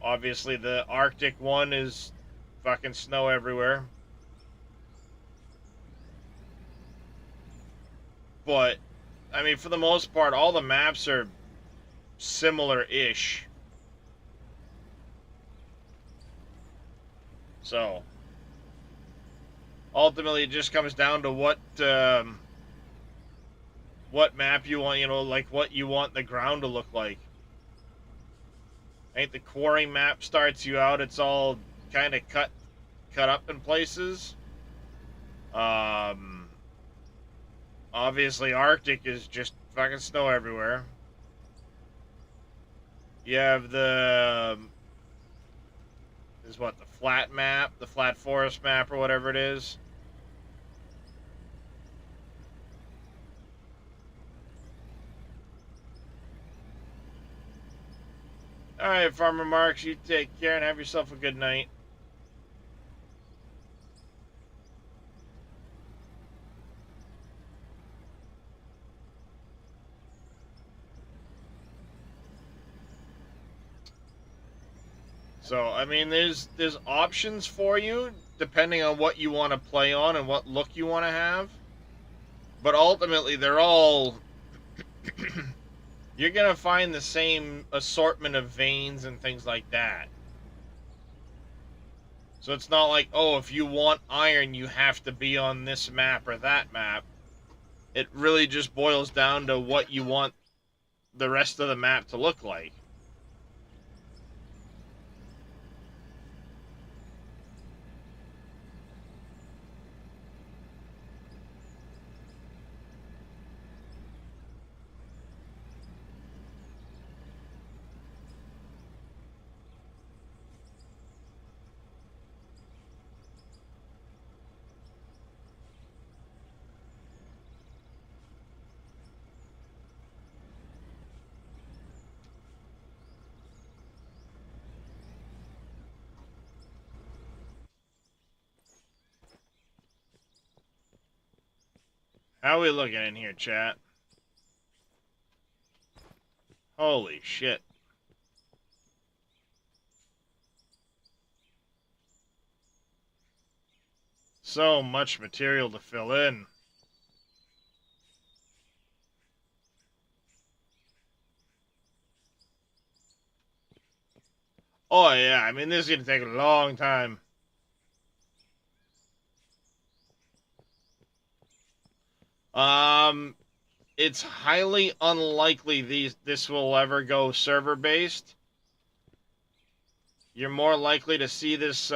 Obviously, the Arctic one is fucking snow everywhere. But, I mean, for the most part, all the maps are similar-ish. So, ultimately, it just comes down to what map you want, like what you want the ground to look like. I think the quarry map starts you out, it's all kind of cut up in places. Obviously, Arctic is just fucking snow everywhere. You have the flat map, the flat forest map, or whatever it is. All right, Farmer Marks, you take care and have yourself a good night. So, I mean, there's options for you depending on what you want to play on and what look you want to have. But ultimately, they're all you're gonna find the same assortment of veins and things like that. So it's not like, oh, if you want iron, you have to be on this map or that map. It really just boils down to what you want the rest of the map to look like. How are we looking in here, chat? Holy shit. So much material to fill in. Oh, yeah. I mean, this is going to take a long time. It's highly unlikely this will ever go server-based. You're more likely to see this,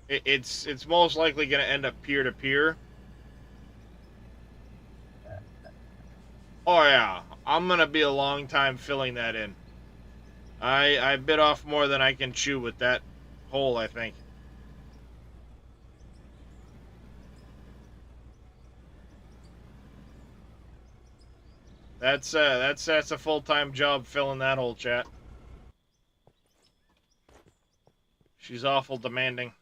it's most likely going to end up peer-to-peer. Oh, yeah. I'm going to be a long time filling that in. I bit off more than I can chew with that hole, I think. That's a full-time job filling that hole, chat. She's awful demanding.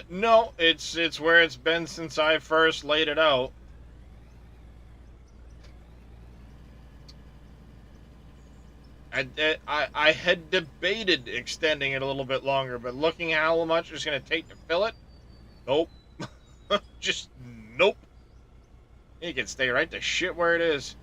No, it's where it's been since I first laid it out. I had debated extending it a little bit longer, but looking at how much it's going to take to fill it, nope. Just nope. You can stay right the shit where it is.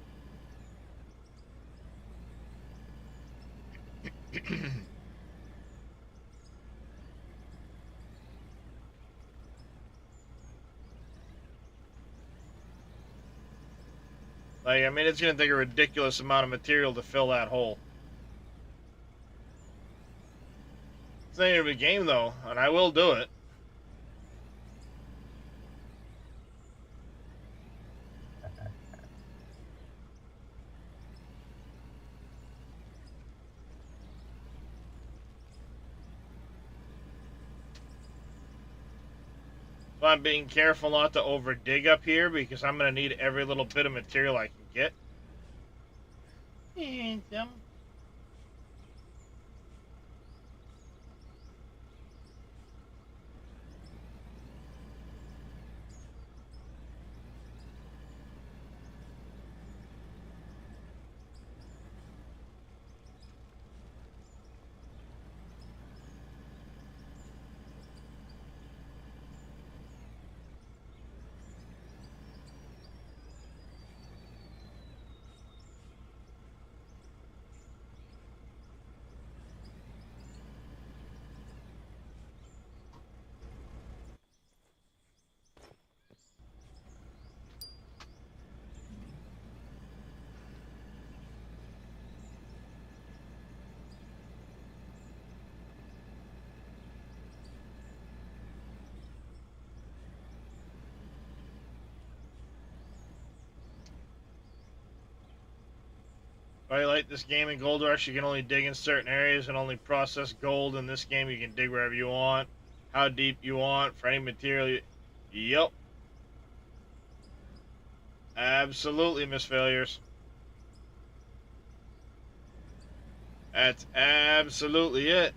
Like, I mean, it's going to take a ridiculous amount of material to fill that hole. It's the name of the game, though, and I will do it. So I'm being careful not to over dig up here because I'm going to need every little bit of material I can get. If I like this game in Gold Rush, you can only dig in certain areas and only process gold. In this game, you can dig wherever you want, how deep you want, for any material. Yep. Absolutely, Miss Failures. That's absolutely it.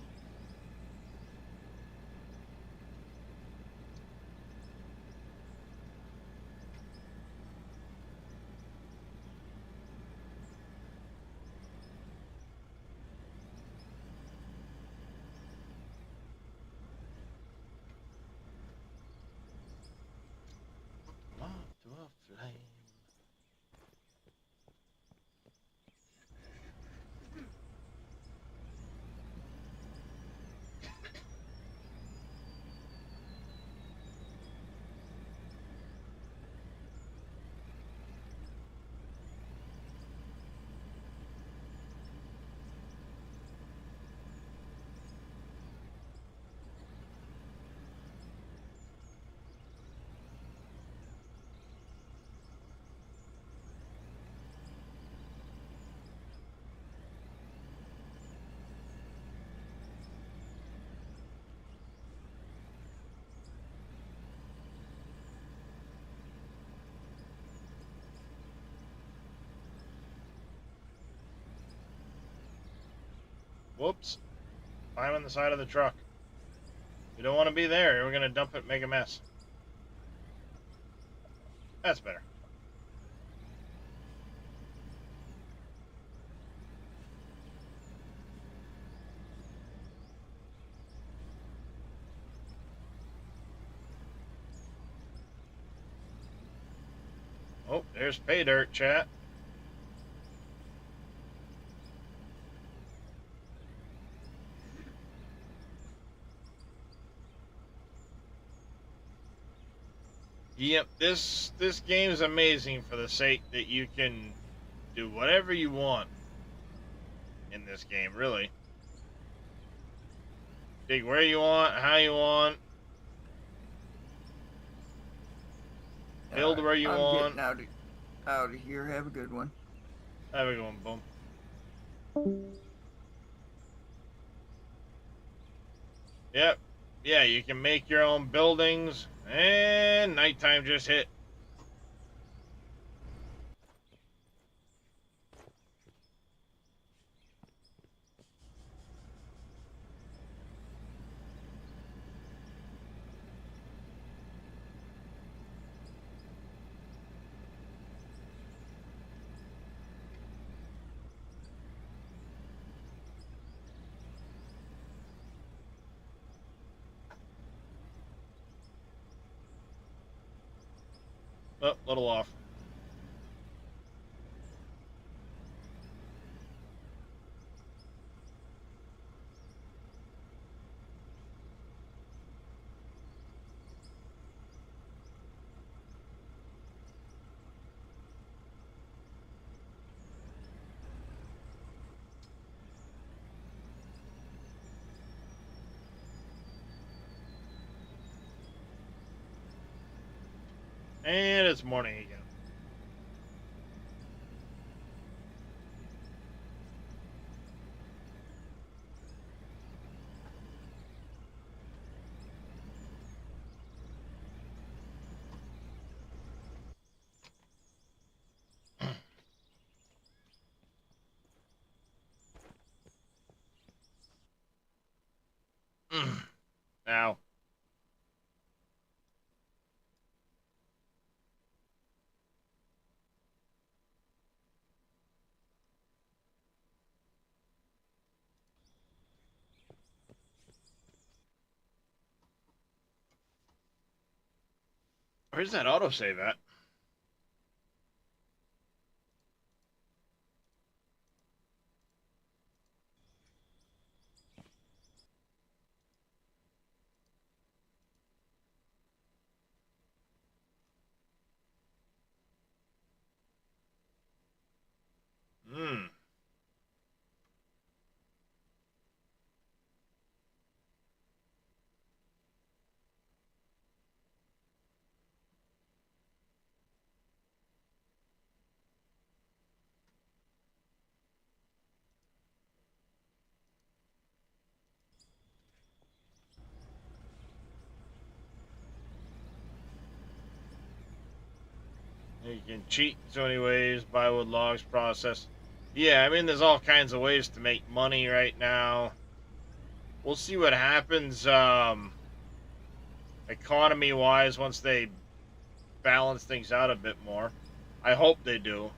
Moth to a flame. Whoops. Climb on the side of the truck. You don't want to be there. We're going to dump it and make a mess. That's better. Oh, there's pay dirt, chat. Yep, this game is amazing for the sake that you can do whatever you want in this game, really. Dig where you want, how you want. Build where you I'm want. getting out of here. Have a good one. Have a good one, boom. Yep. Yeah, you can make your own buildings. And nighttime just hit. Oh, little off. And it's morning again. Now, where's that autosave at? Hmm. You can cheat in so many ways, buy wood logs, process. Yeah, I mean, there's all kinds of ways to make money right now. We'll see what happens, economy-wise, once they balance things out a bit more. I hope they do.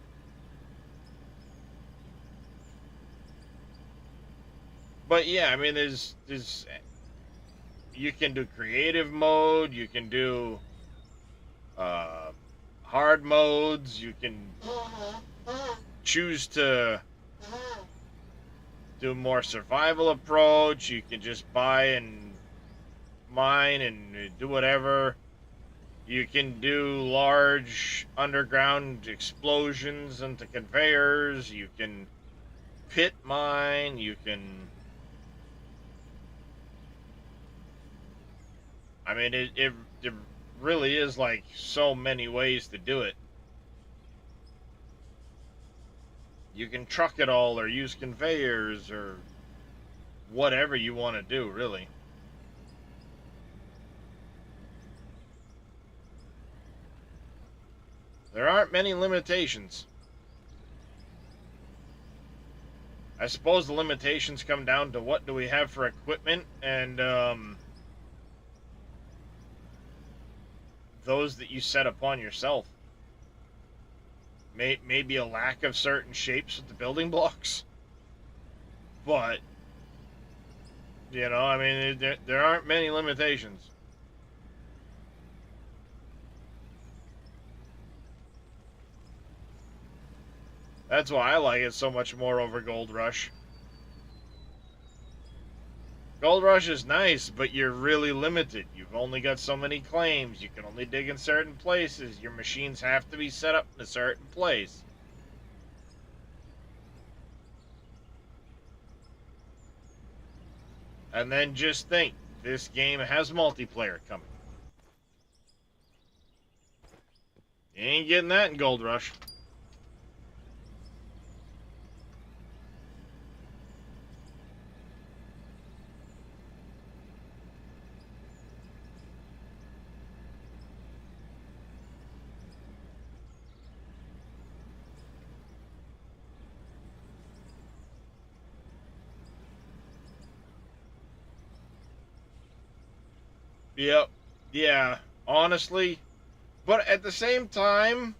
But yeah, I mean, there's you can do creative mode, you can do uh, hard modes, you can choose to do a more survival approach, you can just buy and mine and do whatever. You can do large underground explosions into conveyors, you can pit mine, you can... I mean, it really is like so many ways to do it. You can truck it all or use conveyors or whatever you want to do, really. There aren't many limitations. I suppose the limitations come down to what do we have for equipment and those that you set upon yourself. Maybe a lack of certain shapes with the building blocks. But, you know, I mean, there aren't many limitations. That's why I like it so much more over Gold Rush. Gold Rush is nice, but you're really limited. You've only got so many claims. You can only dig in certain places. Your machines have to be set up in a certain place. And then just think, this game has multiplayer coming. You ain't getting that in Gold Rush. Yep. Yeah, honestly. But at the same time,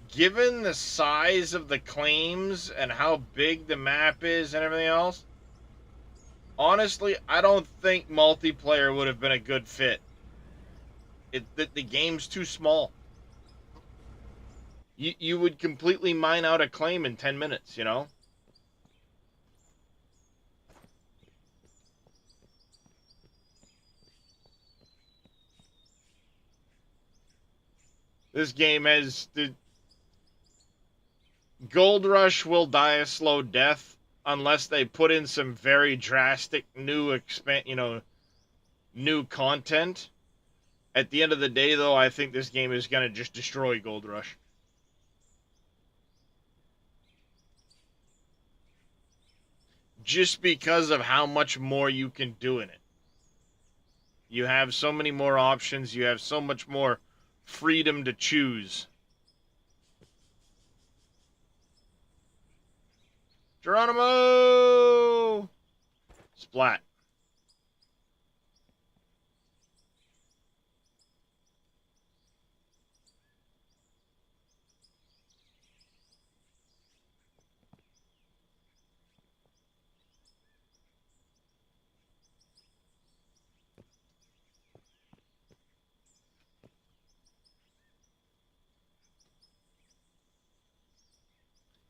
given the size of the claims and how big the map is and everything else, honestly, I don't think multiplayer would have been a good fit. The game's too small. You would completely mine out a claim in 10 minutes, you know? This game has... The Gold Rush will die a slow death unless they put in some very drastic new new content. At the end of the day, though, I think this game is going to just destroy Gold Rush. Just because of how much more you can do in it. You have so many more options. You have so much more freedom to choose. Geronimo! Splat.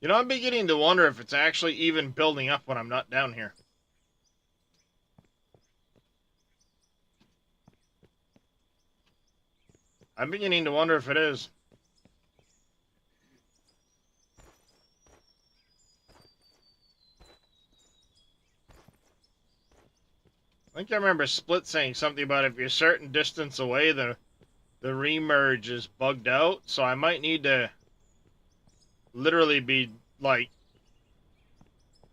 You know, I'm beginning to wonder if it's actually even building up when I'm not down here. I'm beginning to wonder if it is. I think I remember Split saying something about if you're a certain distance away, the remerge is bugged out, so I might need to literally be, like,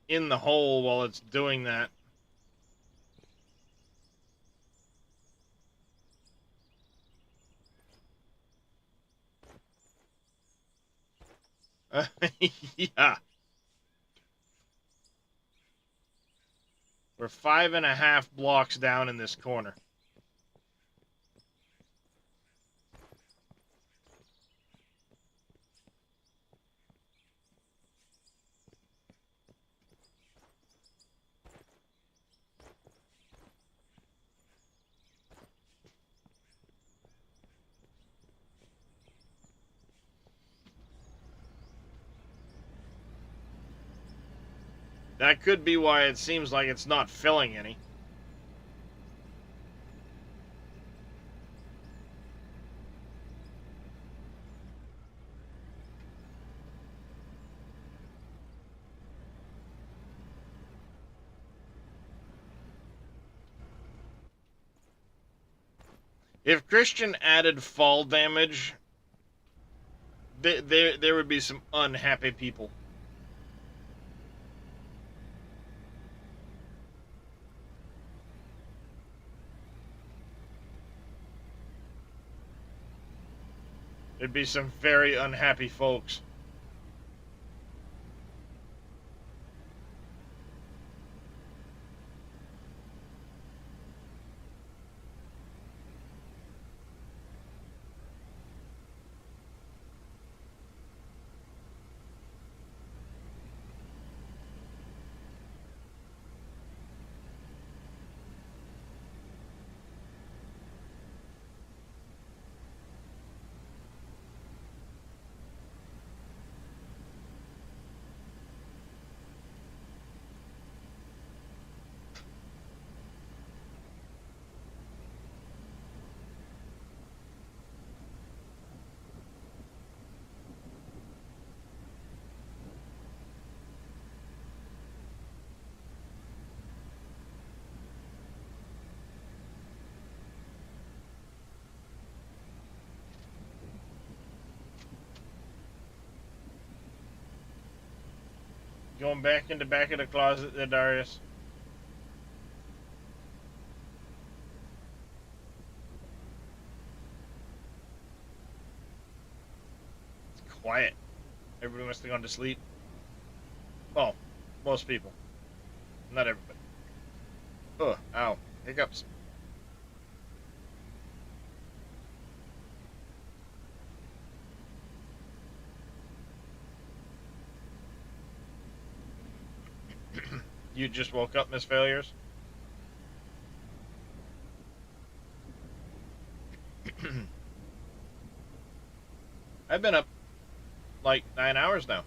in the hole while it's doing that. Yeah. We're 5.5 blocks down in this corner. That could be why it seems like it's not filling any. If Christian added fall damage, there would be some unhappy people. There'd be some very unhappy folks. Going back in the back of the closet there, Darius. It's quiet. Everybody must have gone to sleep. Well, most people. Not everybody. Oh, ow. Hiccups. You just woke up, Miss Failures? I've been up like 9 hours now.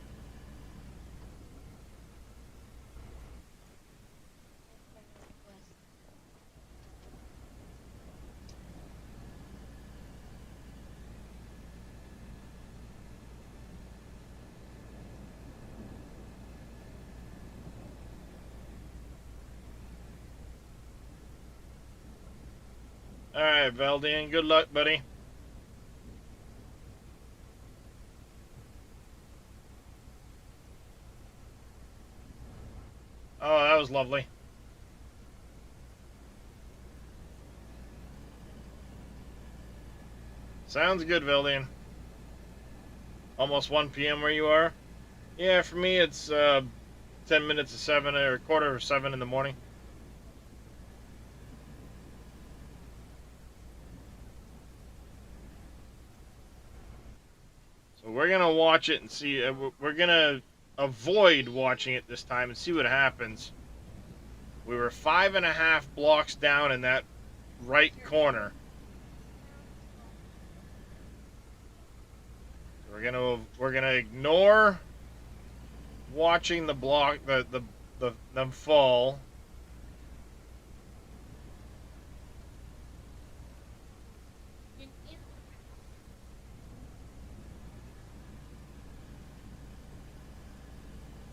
Alright, Valdian, good luck, buddy. Oh, that was lovely. Sounds good, Valdian. Almost 1 p.m. where you are? Yeah, for me it's 10 minutes to 7 or a quarter of 7 in the morning. So we're going to watch it and see. We're going to avoid watching it this time and see what happens. We were 5.5 blocks down in that right corner. We're gonna ignore watching the block them fall.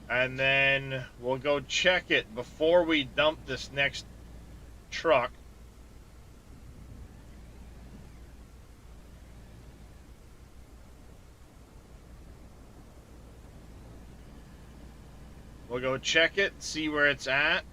And then we'll go check it before we dump this next truck. We'll go check it, see where it's at.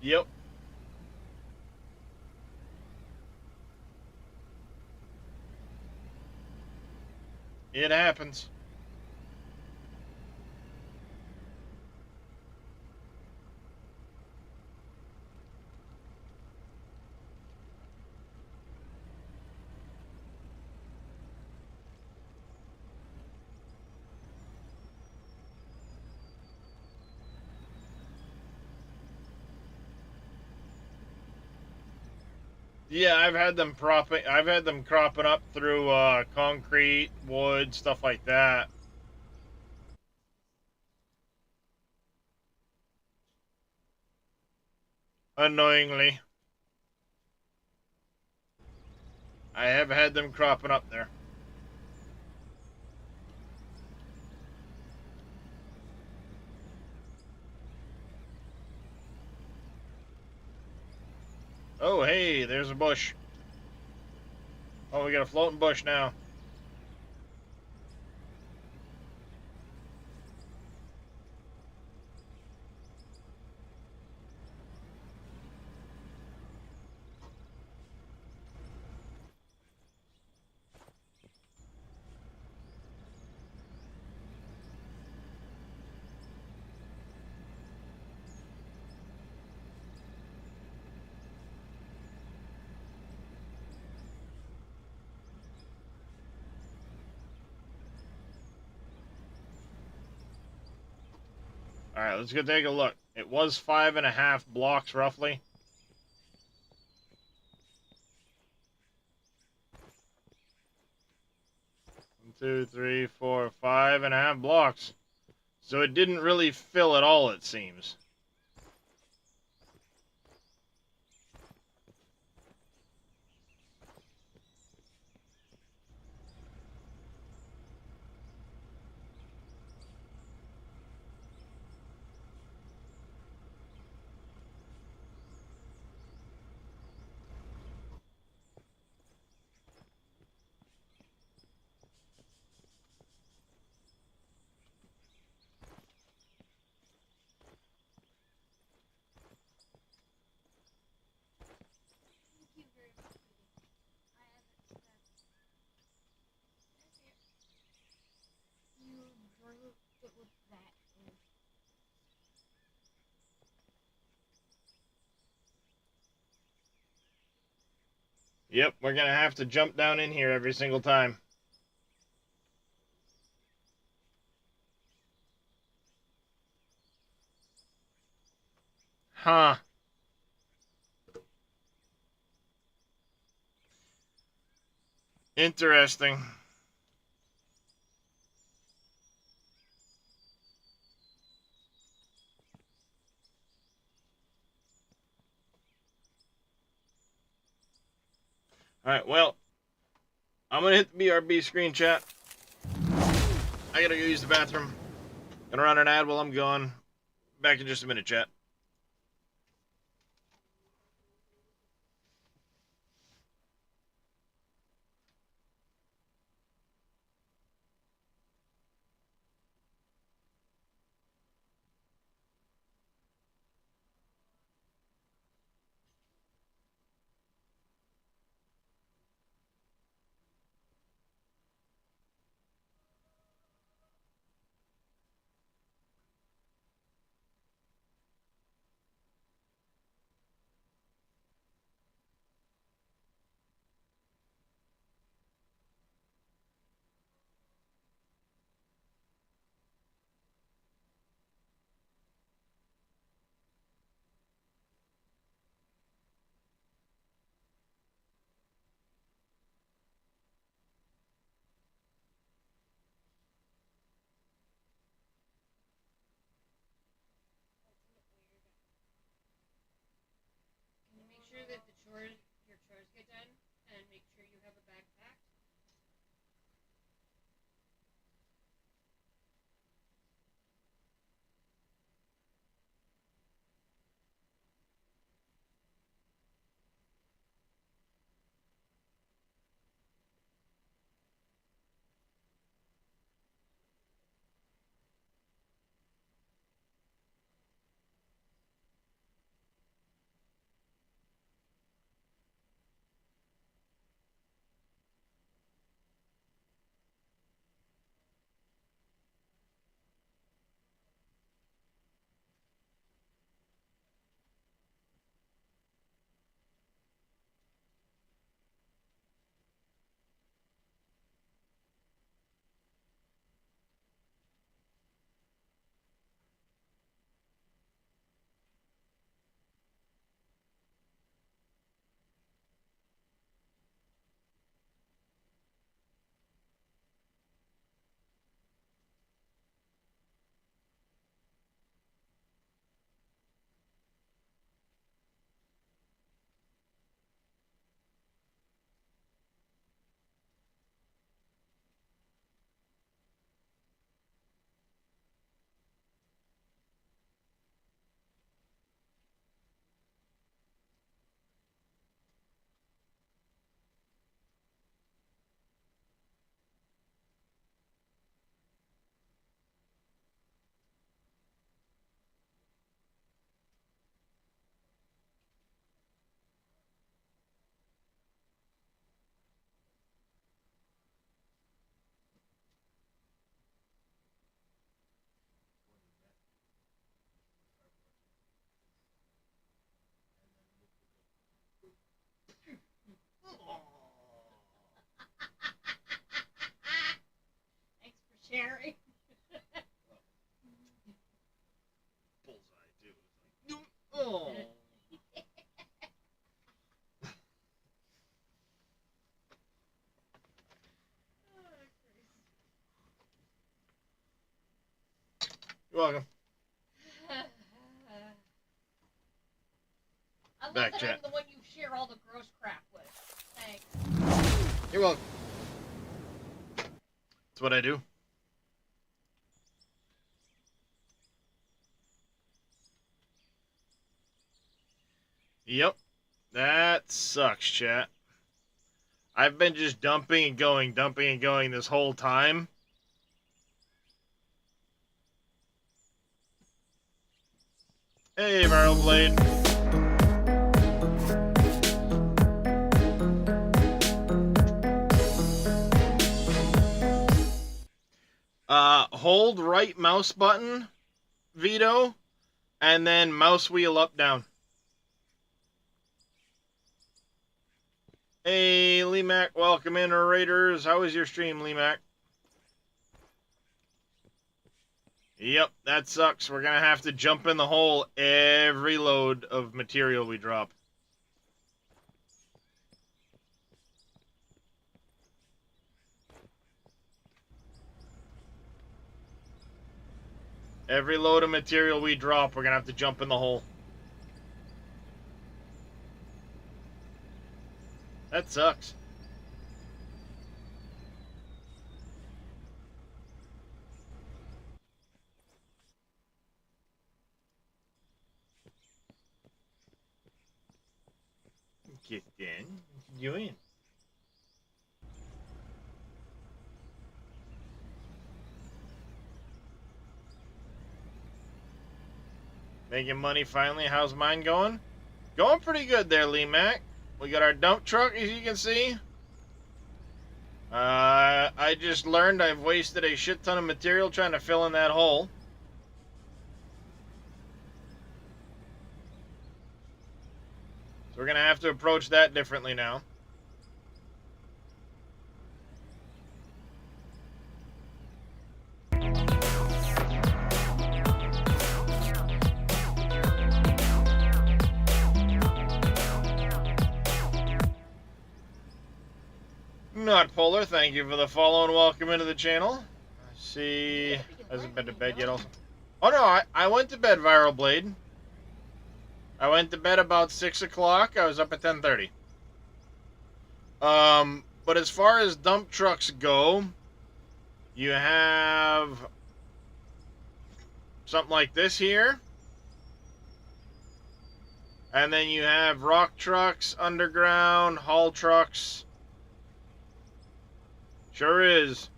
Yep. It happens. Yeah, I've had them cropping up through concrete, wood, stuff like that. Annoyingly, I have had them cropping up there. Oh, hey, there's a bush. Oh, we got a floating bush now. All right, let's go take a look. It was 5.5 blocks roughly. 1, 2, 3, 4, 5.5 blocks. So it didn't really fill at all, it seems. Thank you very much, sweetie. I haven't you drink it with that. Yep, we're gonna have to jump down in here every single time. Huh. Interesting. Alright, well, I'm gonna hit the BRB screen, chat. I gotta go use the bathroom. Gonna run an ad while I'm gone. Back in just a minute, chat. Can you make sure that your chores get done, and make sure you have a bag packed? You're welcome. I love Back that chat. I'm the one you share all the gross crap with. Thanks. You're welcome. That's what I do. Yep. That sucks, chat. I've been just dumping and going this whole time. Hey, Viral Blade. Hold right mouse button, Vito, and then mouse wheel up, down. Hey, Lee Mac, welcome in, Raiders. How was your stream, Lee Mac? Yep, that sucks. We're gonna have to jump in the hole every load of material we drop. Every load of material we drop, we're gonna have to jump in the hole. That sucks. Get in. You in. Making money finally. How's mine going? Going pretty good there, Lee Mac. We got our dump truck, as you can see. I just learned I've wasted a shit ton of material trying to fill in that hole. So we're going to have to approach that differently now. Not Polar, thank you for the follow and welcome into the channel. I see, hasn't been to bed yet also. Oh no, I went to bed, Viral Blade. I went to bed about 6 o'clock. I was up at 10:30. But as far as dump trucks go, you have something like this here. And then you have rock trucks, underground, haul trucks. Sure is.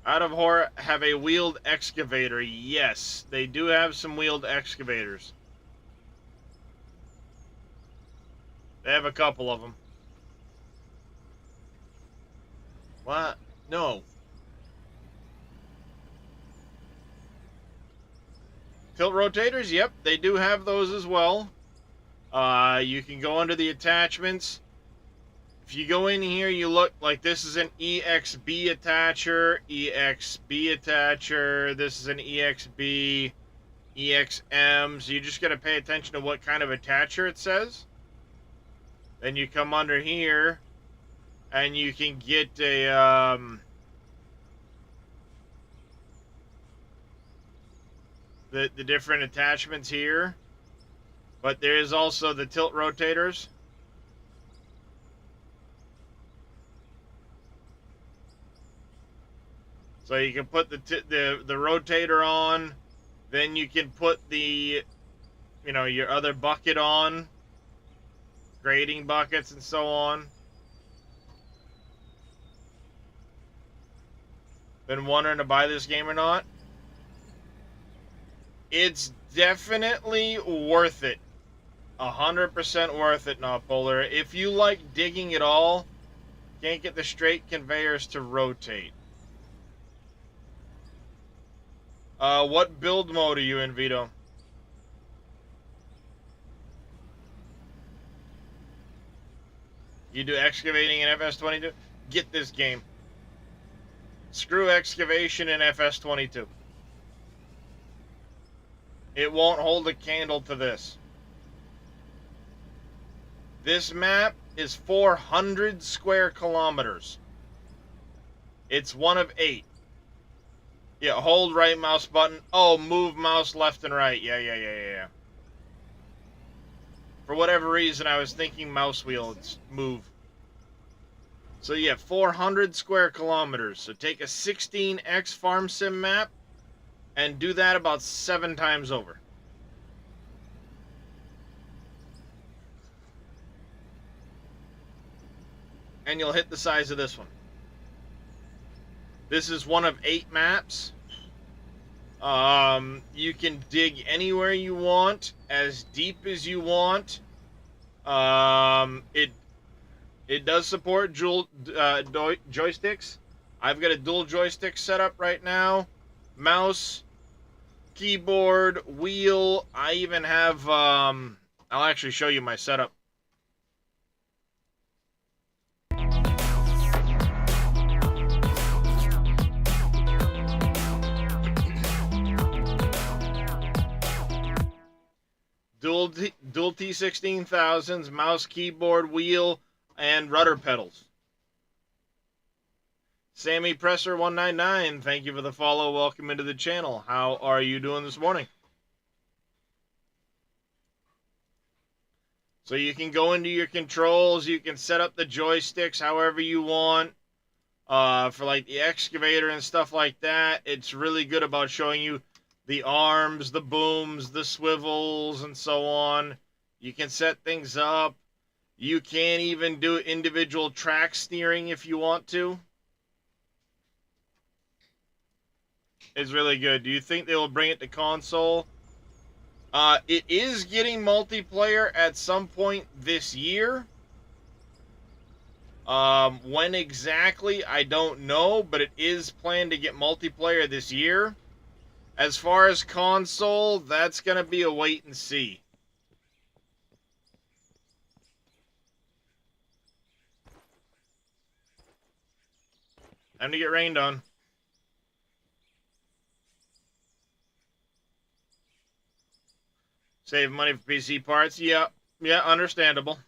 Out of Horror have a wheeled excavator. Yes, they do have some wheeled excavators. They have a couple of them. What? No. Tilt rotators? Yep, they do have those as well. You can go under the attachments. If you go in here, you look like this is an EXB attacher, EXB attacher. This is an EXB, EXM. So you just got to pay attention to what kind of attacher it says. Then you come under here, and you can get a the different attachments here. But there is also the tilt rotators. So you can put the rotator on, then you can put the, you know, your other bucket on, grading buckets and so on. Been wondering to buy this game or not? It's definitely worth it. 100% worth it, not Polar. If you like digging at all, can't get the straight conveyors to rotate. What build mode are you in, Vito? You do excavating in FS22? Get this game. Screw excavation in FS22. It won't hold a candle to this. This map is 400 square kilometers. It's one of 8. Yeah, hold right mouse button. Oh, move mouse left and right. Yeah. For whatever reason, I was thinking mouse wheel. It's move. So you have 400 square kilometers. So take a 16x farm sim map and do that about 7 times over. And you'll hit the size of this one. This is one of 8 maps. You can dig anywhere you want, as deep as you want. It does support dual joysticks. I've got a dual joystick setup right now. Mouse, keyboard, wheel. I even have, I'll actually show you my setup. Dual T16000s, mouse, keyboard, wheel, and rudder pedals. Sammy Presser 199, thank you for the follow. Welcome into the channel. How are you doing this morning? So you can go into your controls. You can set up the joysticks however you want. For like the excavator and stuff like that, it's really good about showing you the arms, the booms, the swivels, and so on. You can set things up. You can even do individual track steering if you want to. It's really good. Do you think they will bring it to console? It is getting multiplayer at some point this year. When exactly, I don't know, but it is planned to get multiplayer this year. As far as console, that's going to be a wait and see. Time to get rained on. Save money for PC parts. Yeah, understandable.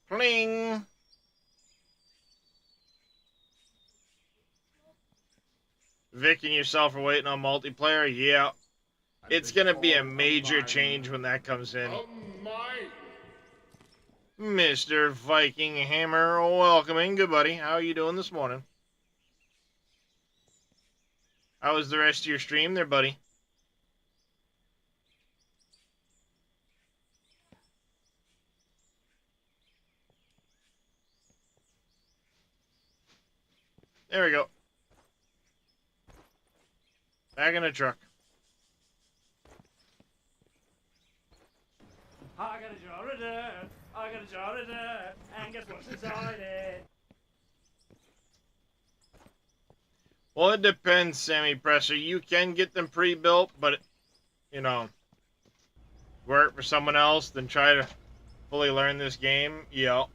Pling! Vic and yourself are waiting on multiplayer? Yeah. It's going to be a major change when that comes in. Mr. Viking Hammer, welcoming. Good, buddy. How are you doing this morning? How was the rest of your stream there, buddy? There we go. Back in the truck. I got a jar of dirt, I got a jar of dirt, and guess what's inside it? Well, it depends, Sammy Presser. You can get them pre-built, but, you know, work for someone else, then try to fully learn this game. Yeah.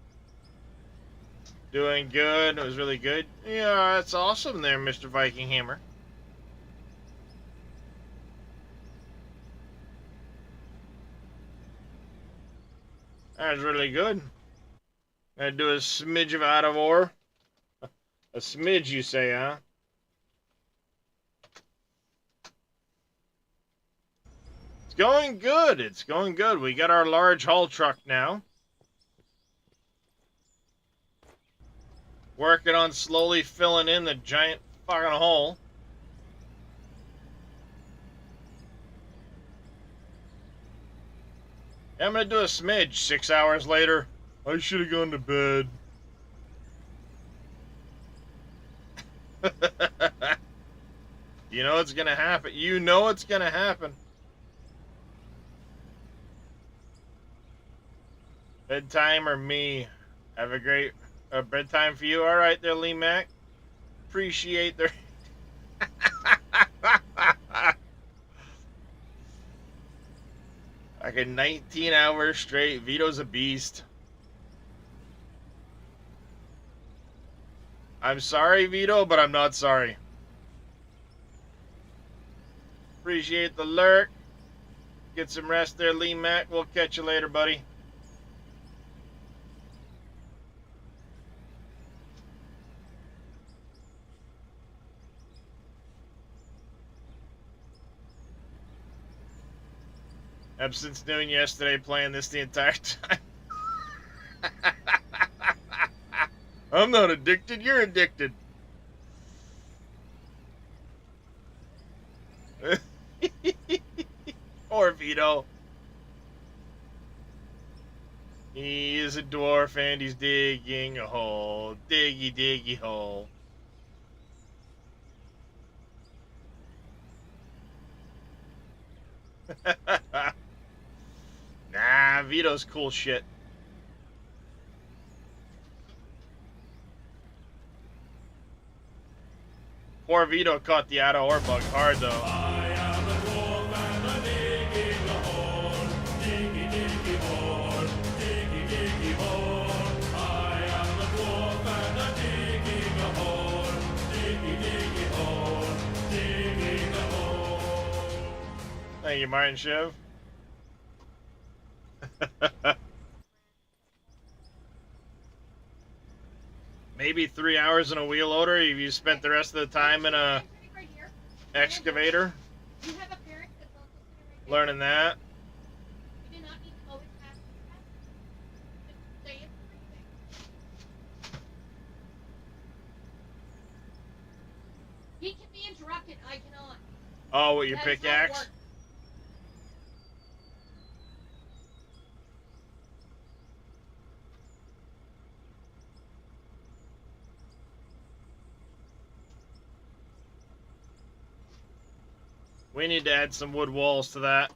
Doing good. It was really good. Yeah, that's awesome there, Mr. Viking Hammer. That was really good. Gonna do a smidge of out of ore. A smidge, you say, huh? It's going good. It's going good. We got our large haul truck now. Working on slowly filling in the giant fucking hole. I'm gonna do a smidge. 6 hours later, I should have gone to bed. You know it's gonna happen. You know it's gonna happen. Bedtime or me? Have a great bedtime for you. All right there, Lee Mac. Appreciate the... Like a 19 hours straight. Vito's a beast. I'm sorry, Vito, but I'm not sorry. Appreciate the lurk. Get some rest there, Lee Mac. We'll catch you later, buddy. Up since noon yesterday, playing this the entire time. I'm not addicted. You're addicted. Poor Vito. He is a dwarf and he's digging a hole. Diggy, diggy hole. Nah, Vito's cool shit. Poor Vito caught the out-of-ore bug hard, though. I am a dwarf and a digging a hole. Diggy, diggy hole. Diggy, diggy hole. I am a dwarf and a digging a hole. Diggy, diggy hole. Digging a hole. Thank you, Martin Shiv. Maybe 3 hours in a wheel loader if you spent the rest of the time in a Right here. excavator You have a parent that's also sitting right there. learning that. You do not need to always pass the test. Just say it's breathing. He can be interrupted. I cannot. Oh, what, your That is how it pickaxe? works. We need to add some wood walls to that.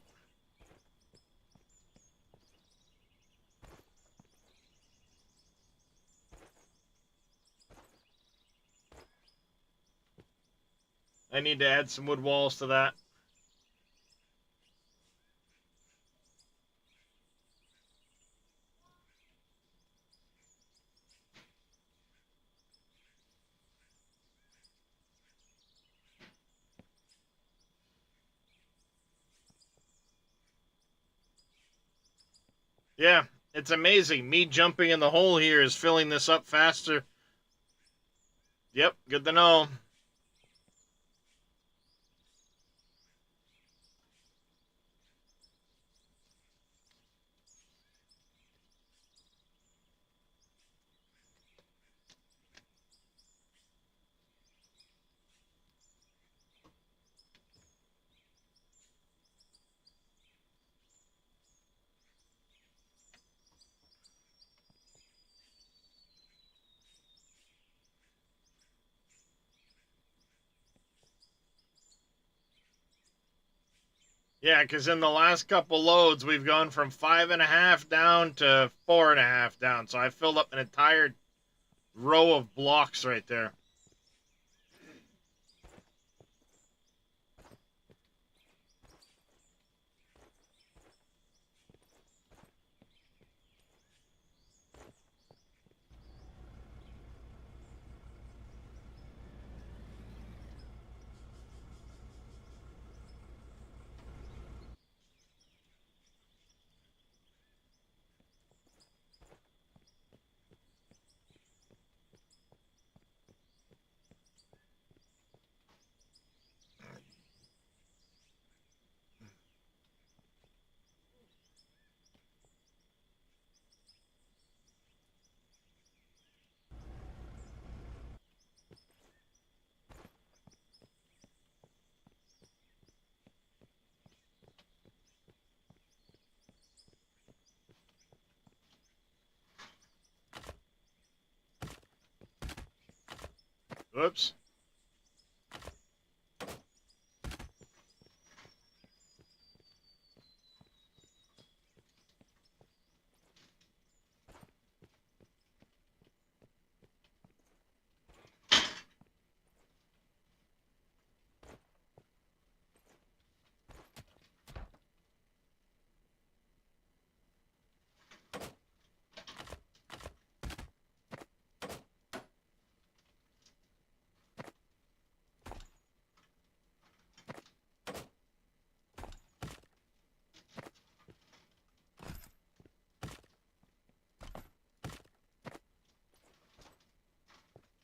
I need to add some wood walls to that. Yeah, it's amazing. Me jumping in the hole here is filling this up faster. Yep, good to know. Yeah, because in the last couple loads, we've gone from 5.5 down to 4.5 down. So I filled up an entire row of blocks right there. Whoops.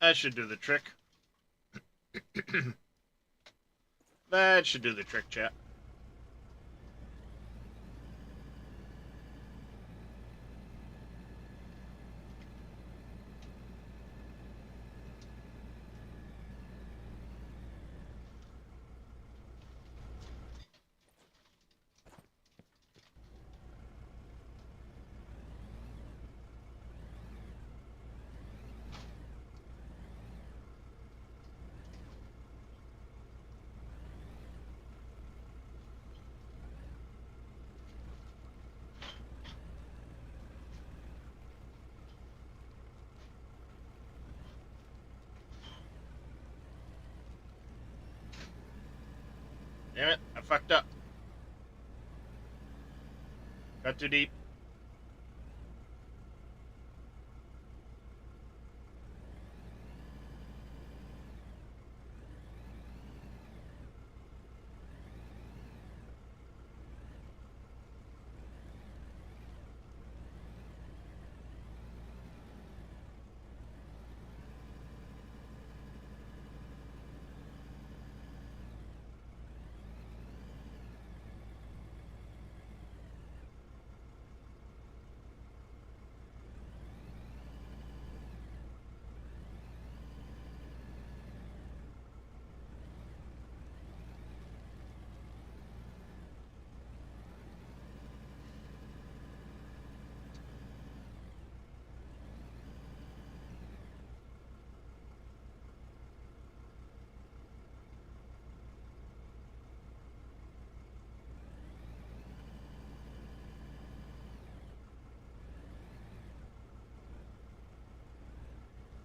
That should do the trick. That should do the trick, chat. Damn it, I fucked up. Got too deep.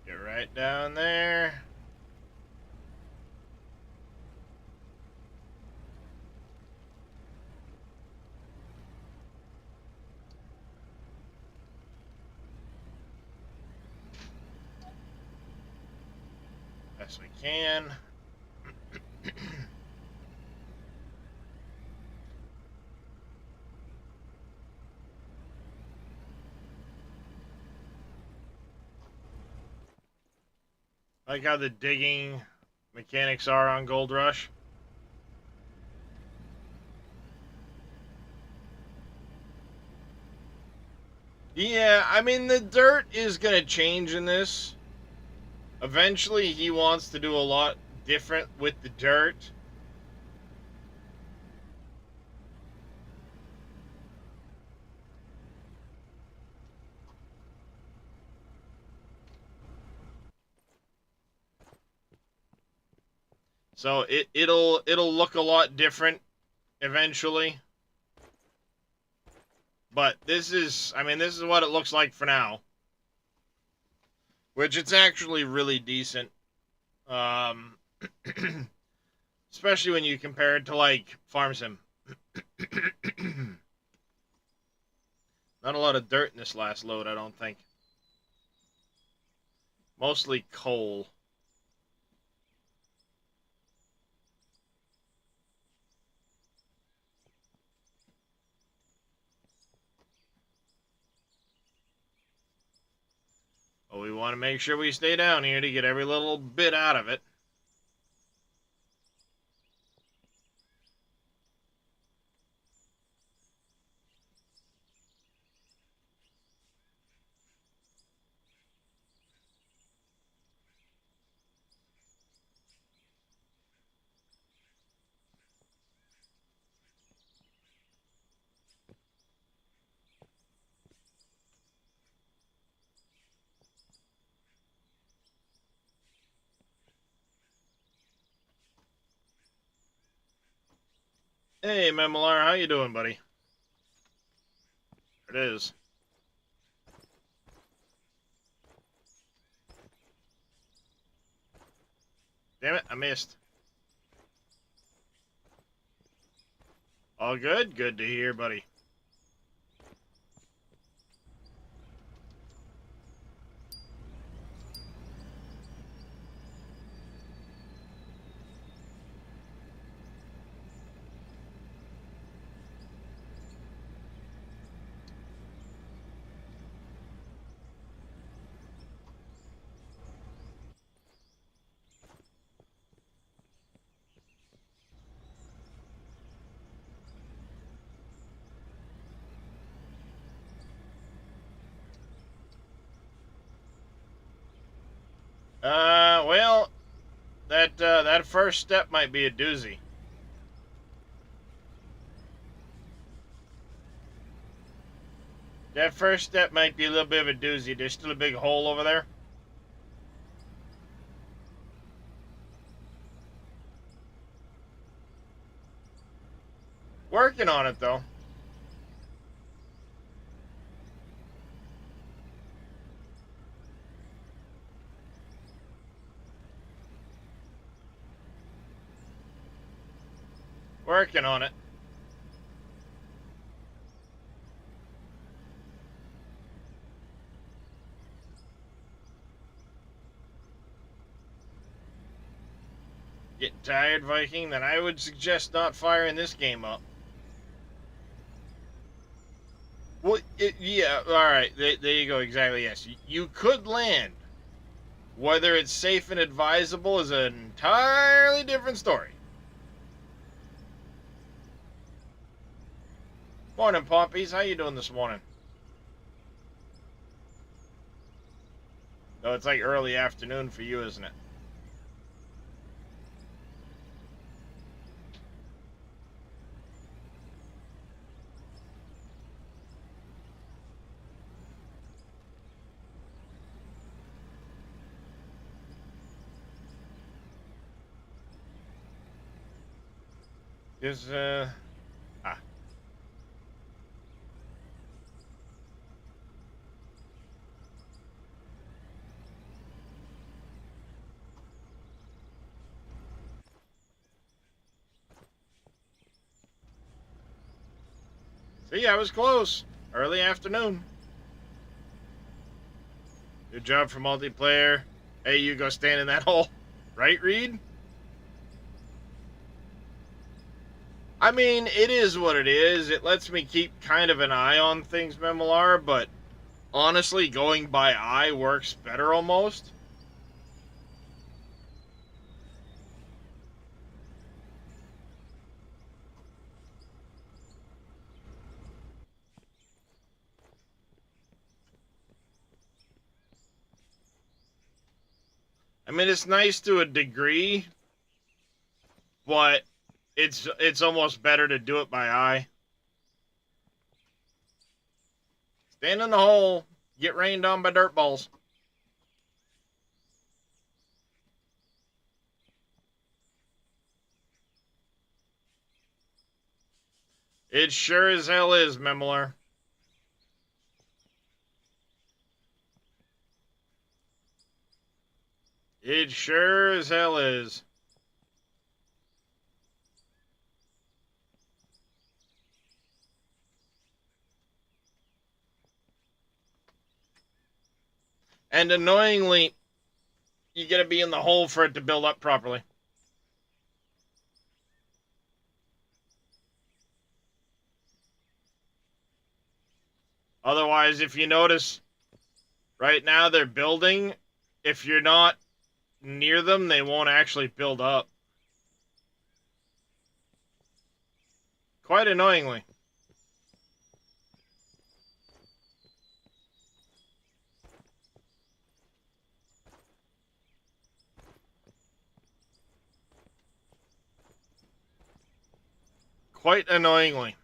Get right down there. Best we can. Like how the digging mechanics are on Gold Rush. Yeah, I mean, the dirt is going to change in this. Eventually, he wants to do a lot different with the dirt. So it'll look a lot different eventually. But this is, I mean, this is what it looks like for now. Which it's actually really decent. Especially when you compare it to, like, Farm Sim. Not a lot of dirt in this last load, I don't think. Mostly coal. But we want to make sure we stay down here to get every little bit out of it. Hey, Memolar, how you doing, buddy? There it is. Damn it, I missed. All good? Good to hear, buddy. Well, that first step might be a doozy. That first step might be a little bit of a doozy. There's still a big hole over there. Working on it, though. Working on it. Getting tired, Viking? Then I would suggest not firing this game up. Well, yeah, alright. There you go, exactly, yes. You could land. Whether it's safe and advisable is an entirely different story. Morning, Poppies. How you doing this morning? No, it's like early afternoon for you, isn't it? Is, ah. See, I was close. Early afternoon. Good job for multiplayer. Hey, you go stand in that hole. Right, Reed? I mean, it is what it is. It lets me keep kind of an eye on things, Memolar, but honestly, going by eye works better almost. I mean, it's nice to a degree, but it's almost better to do it by eye. Stand in the hole, get rained on by dirt balls. It sure as hell is, Memolar. It sure as hell is. And annoyingly, you gotta be in the hole for it to build up properly. Otherwise, if you notice, right now they're building. If you're not near them, they won't actually build up. Quite annoyingly. Quite annoyingly.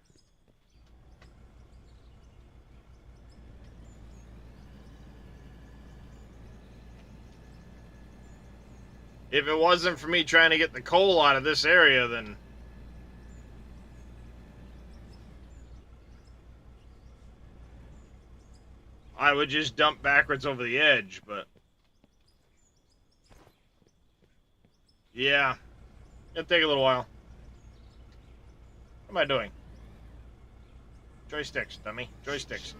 If it wasn't for me trying to get the coal out of this area, then I would just dump backwards over the edge, but yeah, it'll take a little while. What am I doing? Joysticks, dummy. Joysticks.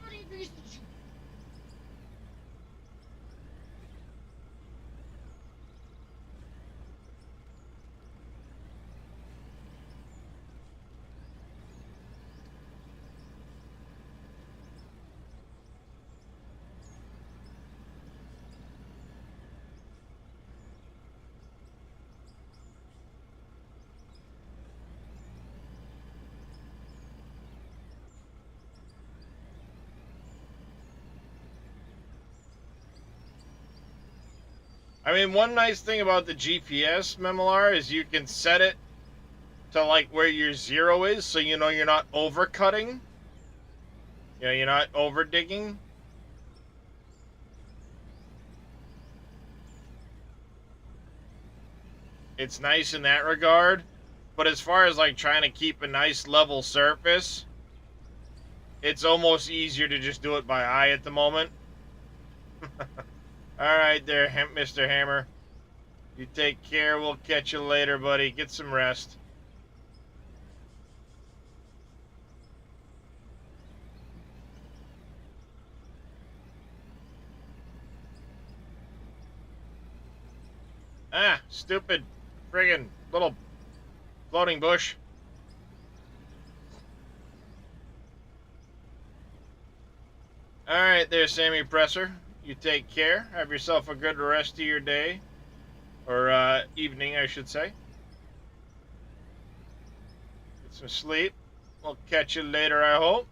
I mean, one nice thing about the GPS, Memolar, is you can set it to like where your zero is, so you know you're not overcutting. You know, you're not over digging. It's nice in that regard. But as far as like trying to keep a nice level surface, it's almost easier to just do it by eye at the moment. All right, there, Mr. Hammer. You take care. We'll catch you later, buddy. Get some rest. Ah, stupid friggin' little floating bush. All right, there, Sammy Presser. You take care. Have yourself a good rest of your day. Or evening, I should say. Get some sleep. We'll catch you later, I hope.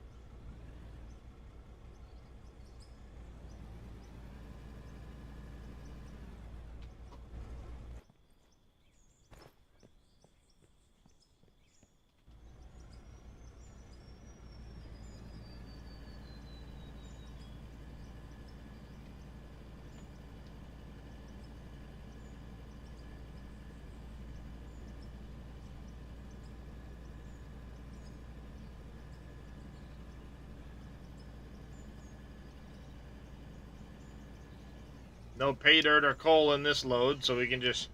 No pay dirt or coal in this load, so we can just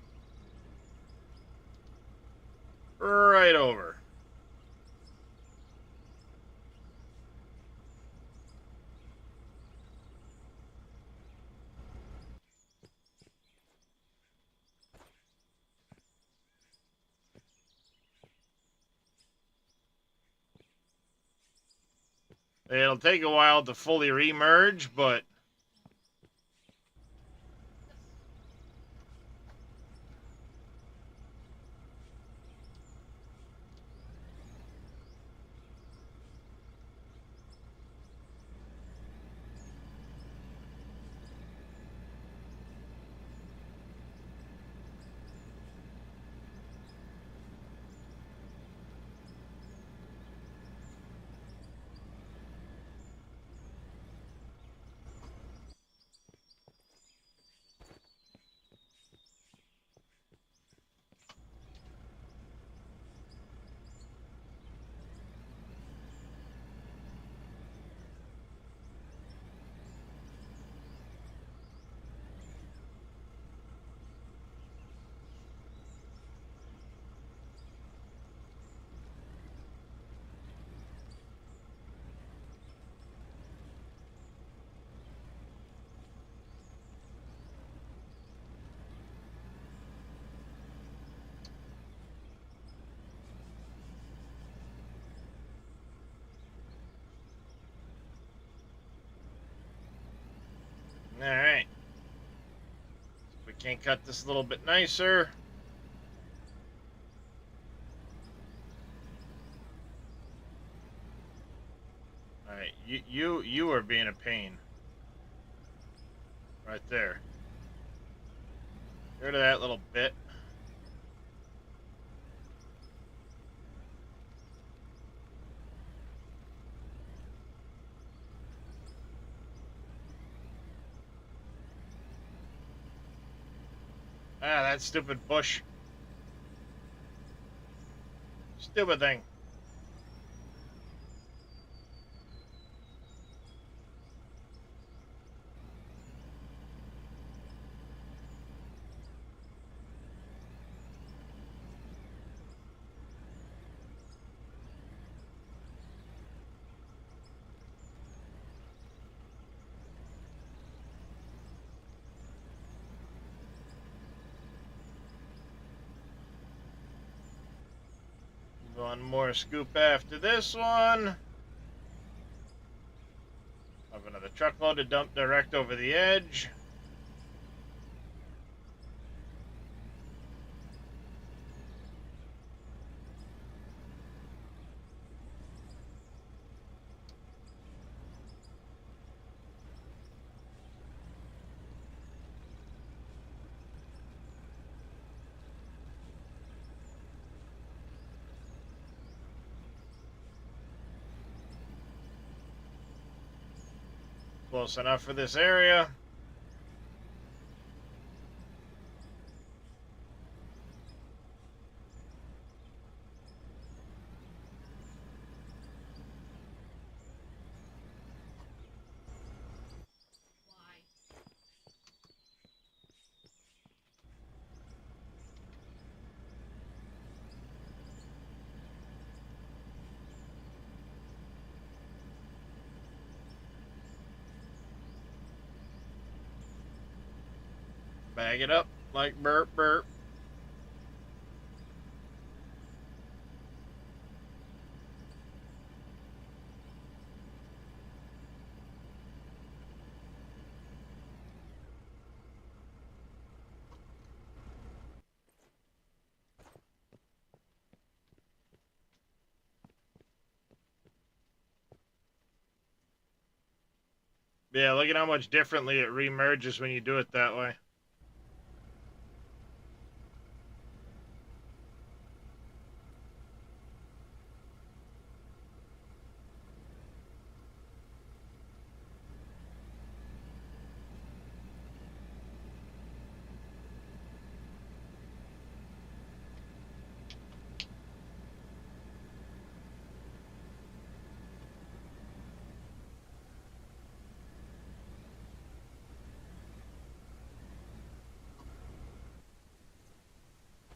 right over. It'll take a while to fully remerge, but all right. If we can't cut this a little bit nicer. All right, you are being a pain. Right there. Get rid of that little bit. Ah, that stupid bush. Stupid thing. One more scoop after this one. Have another truckload to dump direct over the edge. Close enough for this area. Why? Bag it up like burp burp. Yeah, look at how much differently it remerges when you do it that way.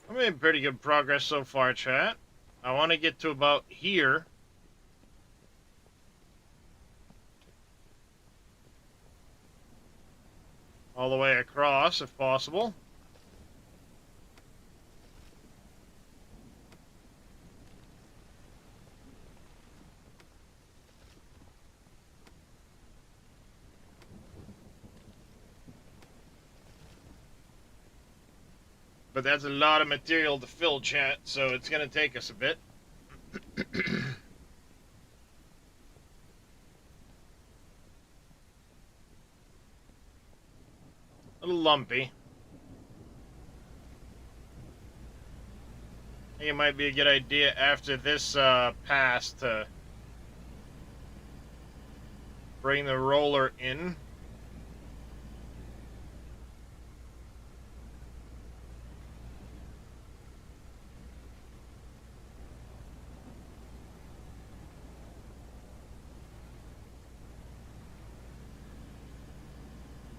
I made pretty good progress so far, chat. I want to get to about here. All the way across, if possible. But that's a lot of material to fill, chat, so it's going to take us a bit. A little lumpy. I think it might be a good idea after this pass to bring the roller in.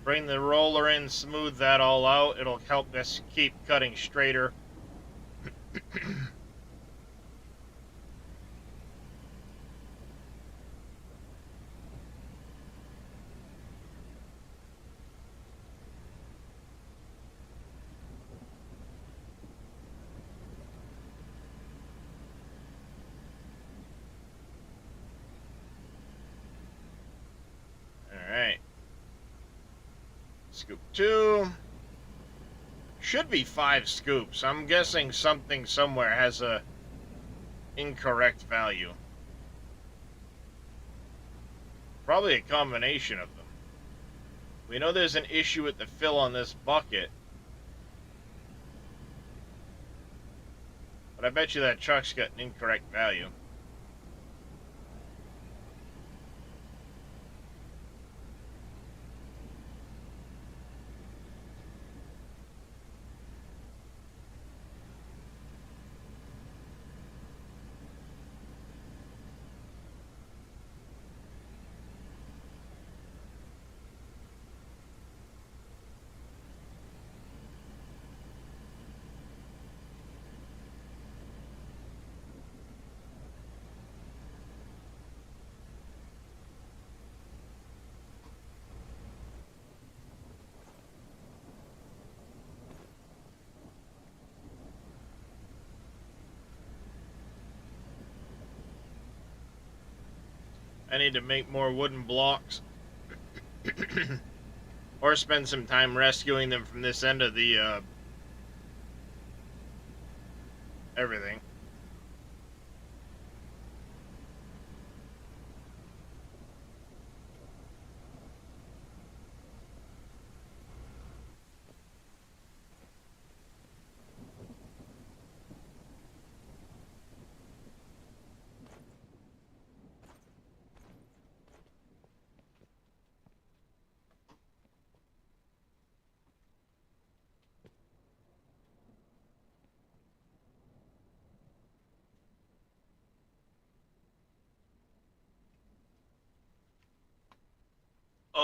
Bring the roller in, smooth that all out. It'll help us keep cutting straighter. Alright. Scoop 2. Should be 5 scoops. I'm guessing something somewhere has a incorrect value. Probably a combination of them. We know there's an issue with the fill on this bucket. But I bet you that truck's got an incorrect value. I need to make more wooden blocks. Or spend some time rescuing them from this end of the, everything.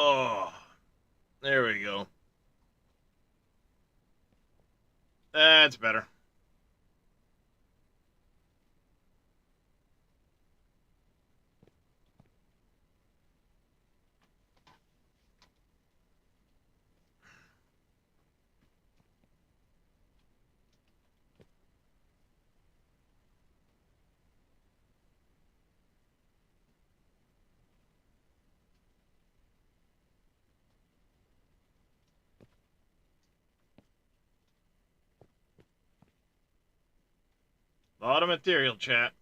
Oh, there we go. That's better. A lot of material, chat.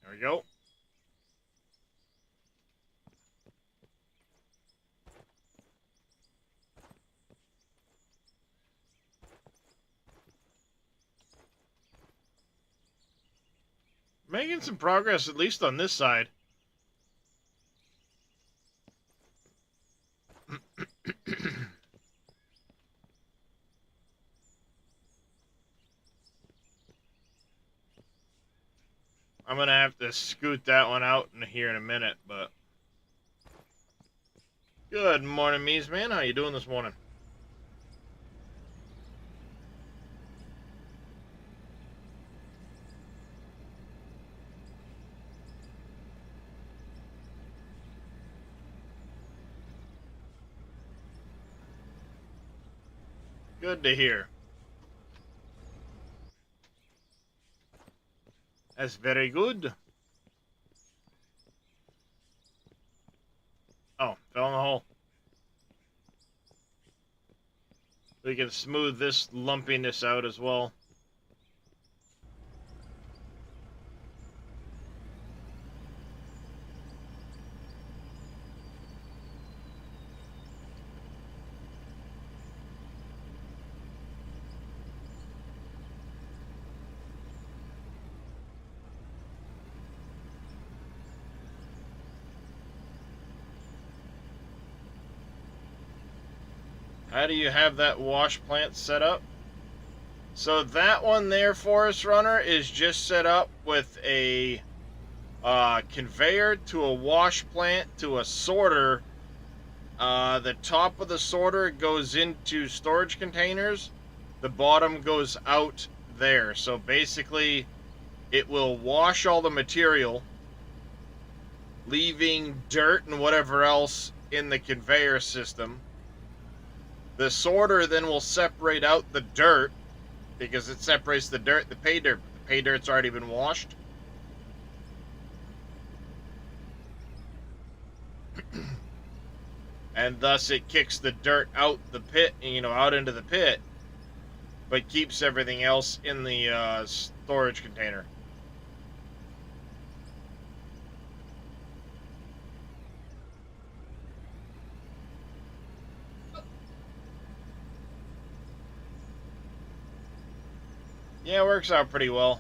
There we go. Making some progress, at least on this side. I'm going to have to scoot that one out in here in a minute, but... Good morning, Mies, man. How you doing this morning? Good to hear. That's very good. Oh, fell in the hole. We can smooth this lumpiness out as well. How do you have that wash plant set up? So that one there, Forest Runner, is just set up with a conveyor to a wash plant to a sorter. The top of the sorter goes into storage containers. The bottom goes out there. So basically, it will wash all the material, leaving dirt and whatever else in the conveyor system. The sorter then will separate out the dirt, because it separates the dirt, the pay dirt. The pay dirt's already been washed. And thus it kicks the dirt out the pit, out into the pit, but keeps everything else in the storage container. Yeah, it works out pretty well.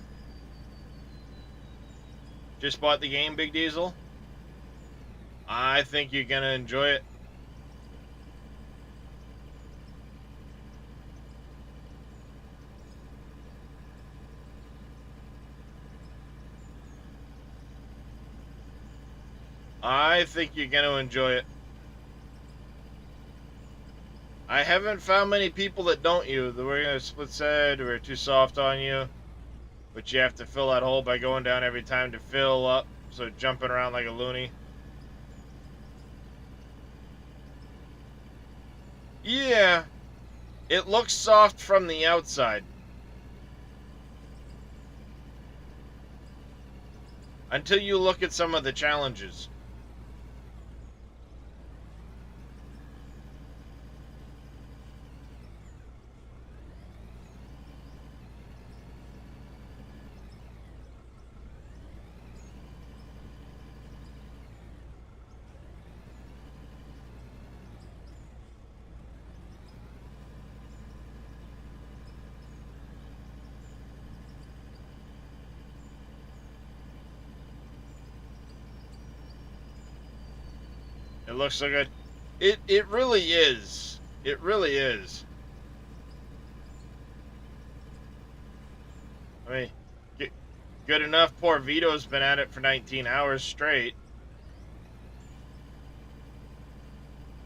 Just bought the game, Big Diesel. I think you're gonna enjoy it. I think you're gonna enjoy it. I haven't found many people that don't use. We're gonna split side. We're too soft on you. But you have to fill that hole by going down every time to fill up. So jumping around like a loony. Yeah. It looks soft from the outside. Until you look at some of the challenges. It looks so good. It really is. It really is. I mean, good enough. Poor Vito's been at it for 19 hours straight.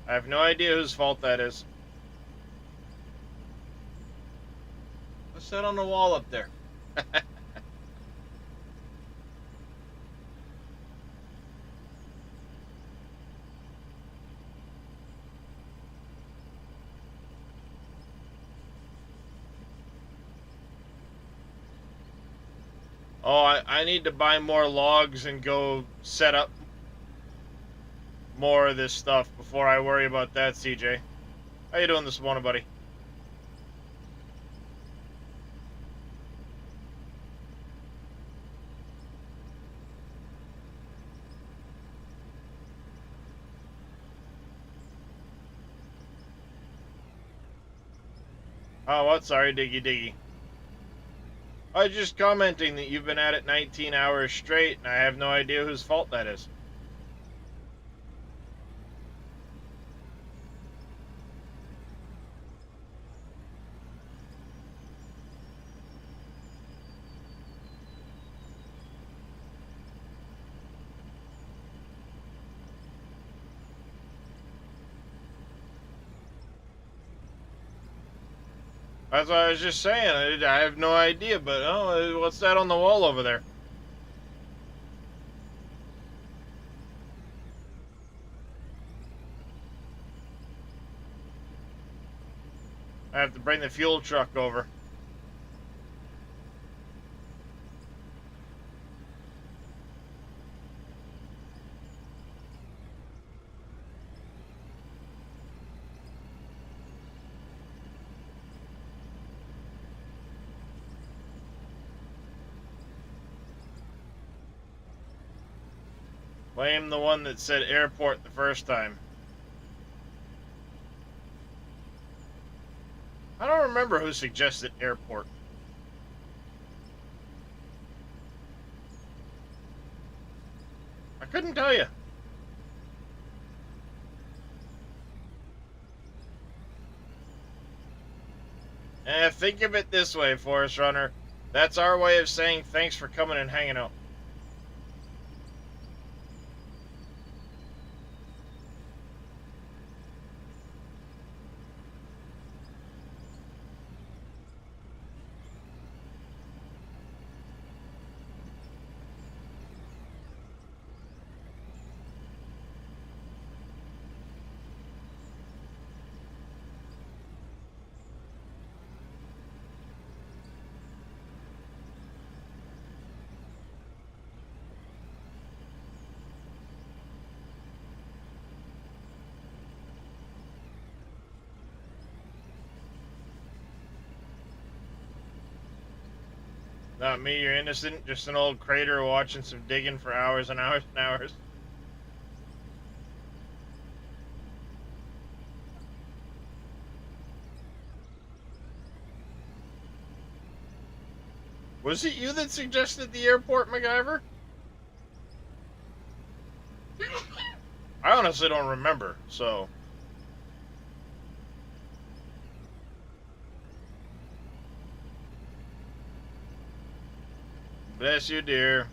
I have no idea whose fault that is. What's that on the wall up there? Oh, I need to buy more logs and go set up more of this stuff before I worry about that, CJ. How you doing this morning, buddy? Oh, what? Sorry, Diggy Diggy. I was just commenting that you've been at it 19 hours straight, and I have no idea whose fault that is. That's what I was just saying. I have no idea, but oh, what's that on the wall over there? I have to bring the fuel truck over. Blame the one that said airport the first time. I don't remember who suggested airport. I couldn't tell you. Think of it this way, Forest Runner. That's our way of saying thanks for coming and hanging out. Not me, you're innocent. Just an old crater watching some digging for hours and hours and hours. Was it you that suggested the airport, MacGyver? I honestly don't remember, so... Bless you, dear.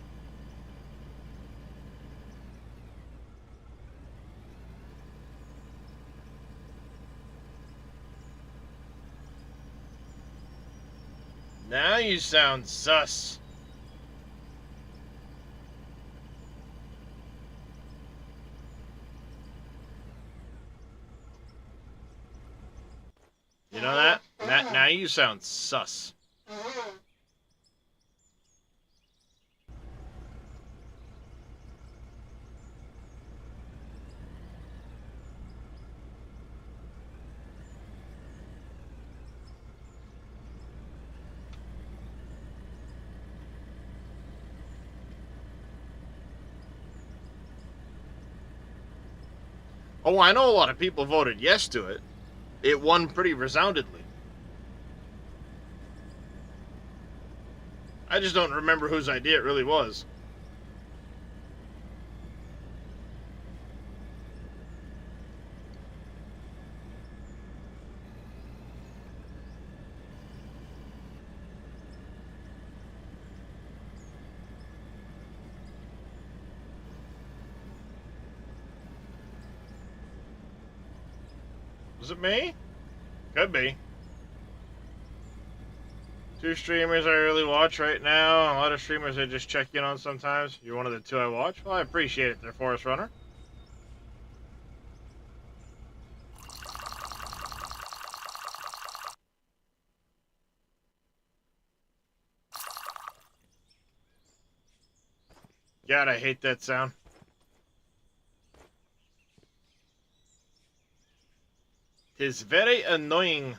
Now you sound sus. You know that? Now you sound sus. Oh, I know a lot of people voted yes to it. It won pretty resoundingly. I just don't remember whose idea it really was. Was it me? Could be. 2 streamers I really watch right now. A lot of streamers I just check in on sometimes. You're one of the 2 I watch. Well, I appreciate it there, Forest Runner. God, I hate that sound. Tis very annoying.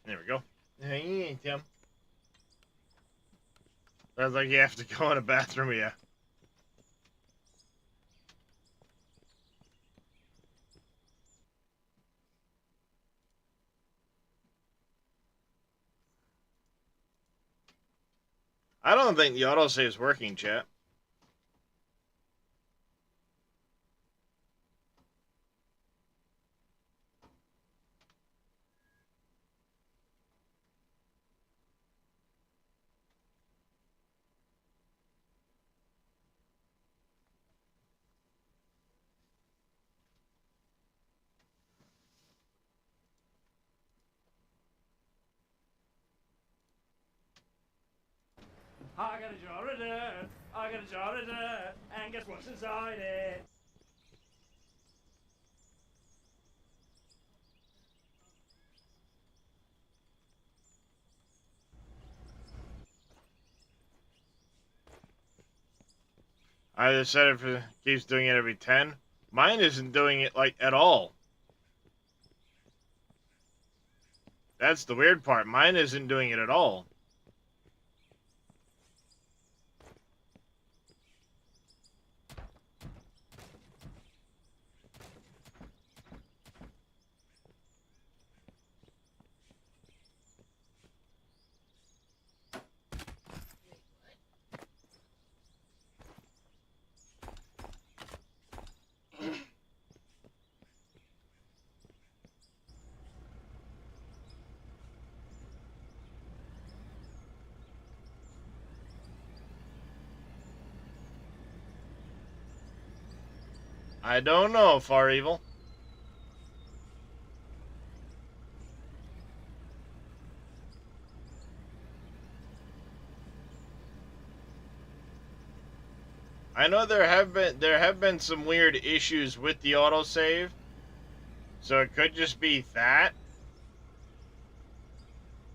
There we go. Hey, Tim. Sounds like you have to go in a bathroom, yeah. I don't think the autosave is working, chat. I got a jar of dirt, I got a jar of dirt, and guess what's inside it? I just said it for keeps doing it every 10. Mine isn't doing it like at all. That's the weird part. Mine isn't doing it at all. I don't know, Far Evil. I know there have been some weird issues with the autosave. So it could just be that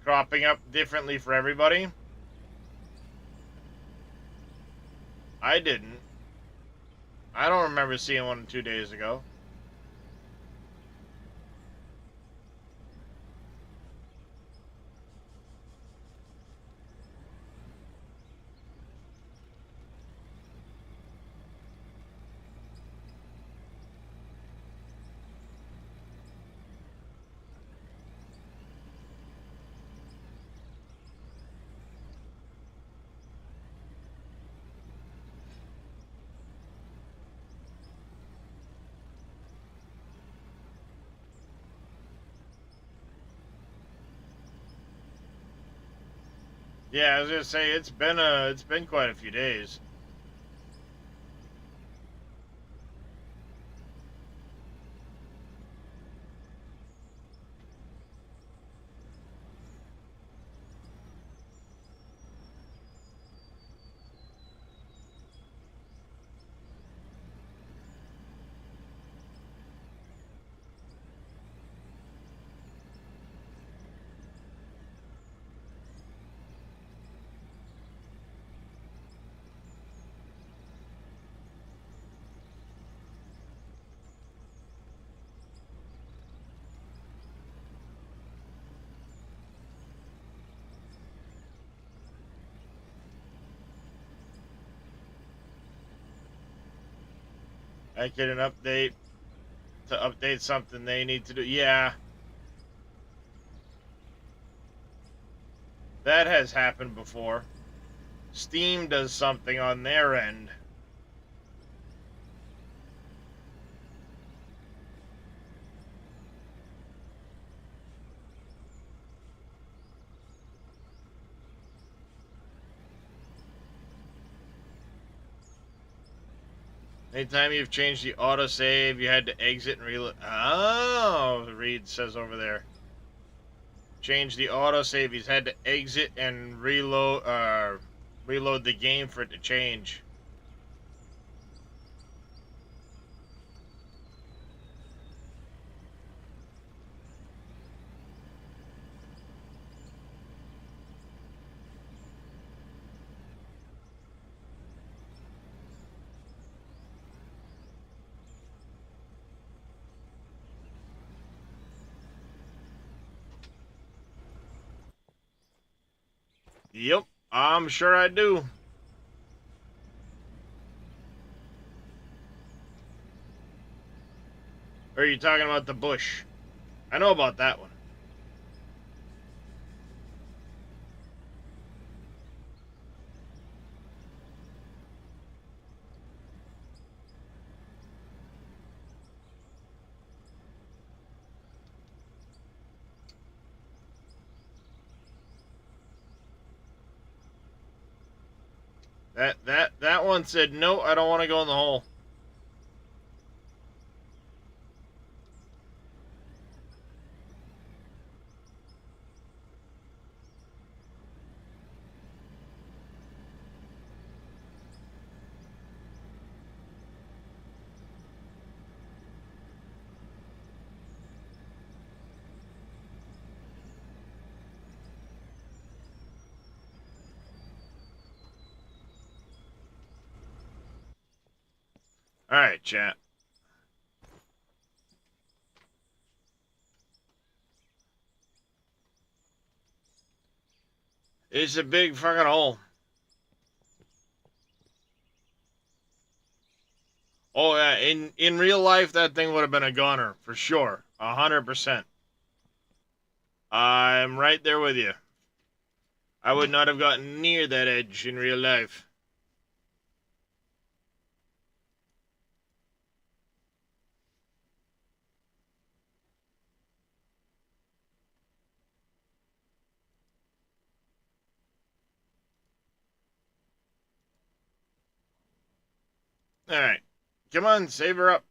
cropping up differently for everybody. I didn't. I don't remember seeing one 2 days ago. Yeah, I was gonna say it's been quite a few days. I get an update to update something they need to do. Yeah, that has happened before. Steam does something on their end. Anytime you've changed the autosave, you had to exit and reload. Oh, Reed says over there. Change the autosave. He's had to exit and reload the game for it to change. Yep, I'm sure I do. Or are you talking about the bush? I know about that one. That one said no. I don't want to go in the hole. All right, chat. It's a big fucking hole. Oh yeah, in real life, that thing would have been a goner for sure, 100%. I'm right there with you. I would not have gotten near that edge in real life. All right, come on, save her up.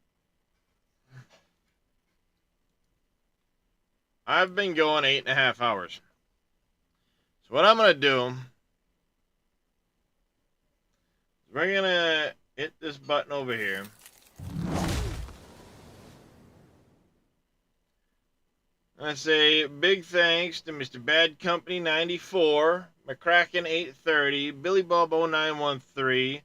I've been going 8.5 hours. So what I'm gonna do, we're gonna hit this button over here. I say big thanks to Mr. Bad Company 94, McCracken 830, Billy Bob 0913,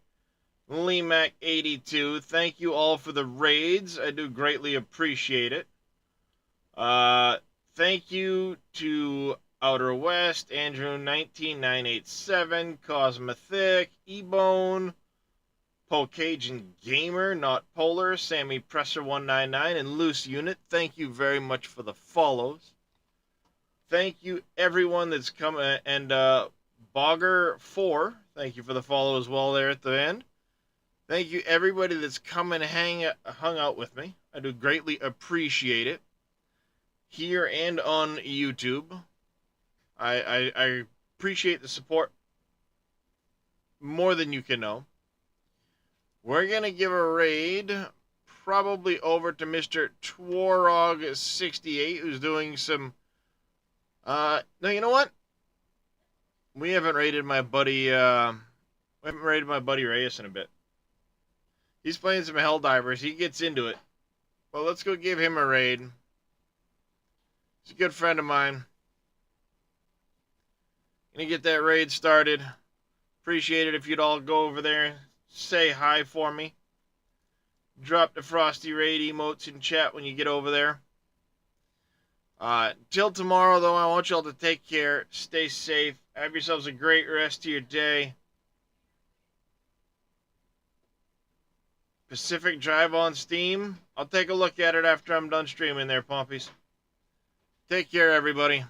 Lee Mac 82. Thank you all for the raids. I do greatly appreciate it. Thank you to Outer West, Andrew 19987, Cosmethic, Ebone, Polcajun Gamer, Not Polar, Sammy Presser 199, and Loose Unit. Thank you very much for the follows. Thank you everyone that's come, and Bogger 4. Thank you for the follow as well there at the end. Thank you everybody that's come and hung out with me. I do greatly appreciate it. Here and on YouTube. I appreciate the support more than you can know. We're going to give a raid probably over to Mr. Twarog68, who's doing some... no, you know what? We haven't raided my buddy... Reyes in a bit. He's playing some Helldivers. He gets into it. Well, let's go give him a raid. He's a good friend of mine. Gonna get that raid started. Appreciate it if you'd all go over there. Say hi for me. Drop the Frosty Raid emotes in chat when you get over there. Till tomorrow, though, I want y'all to take care. Stay safe. Have yourselves a great rest of your day. Pacific Drive on Steam. I'll take a look at it after I'm done streaming there, Pompies. Take care, everybody.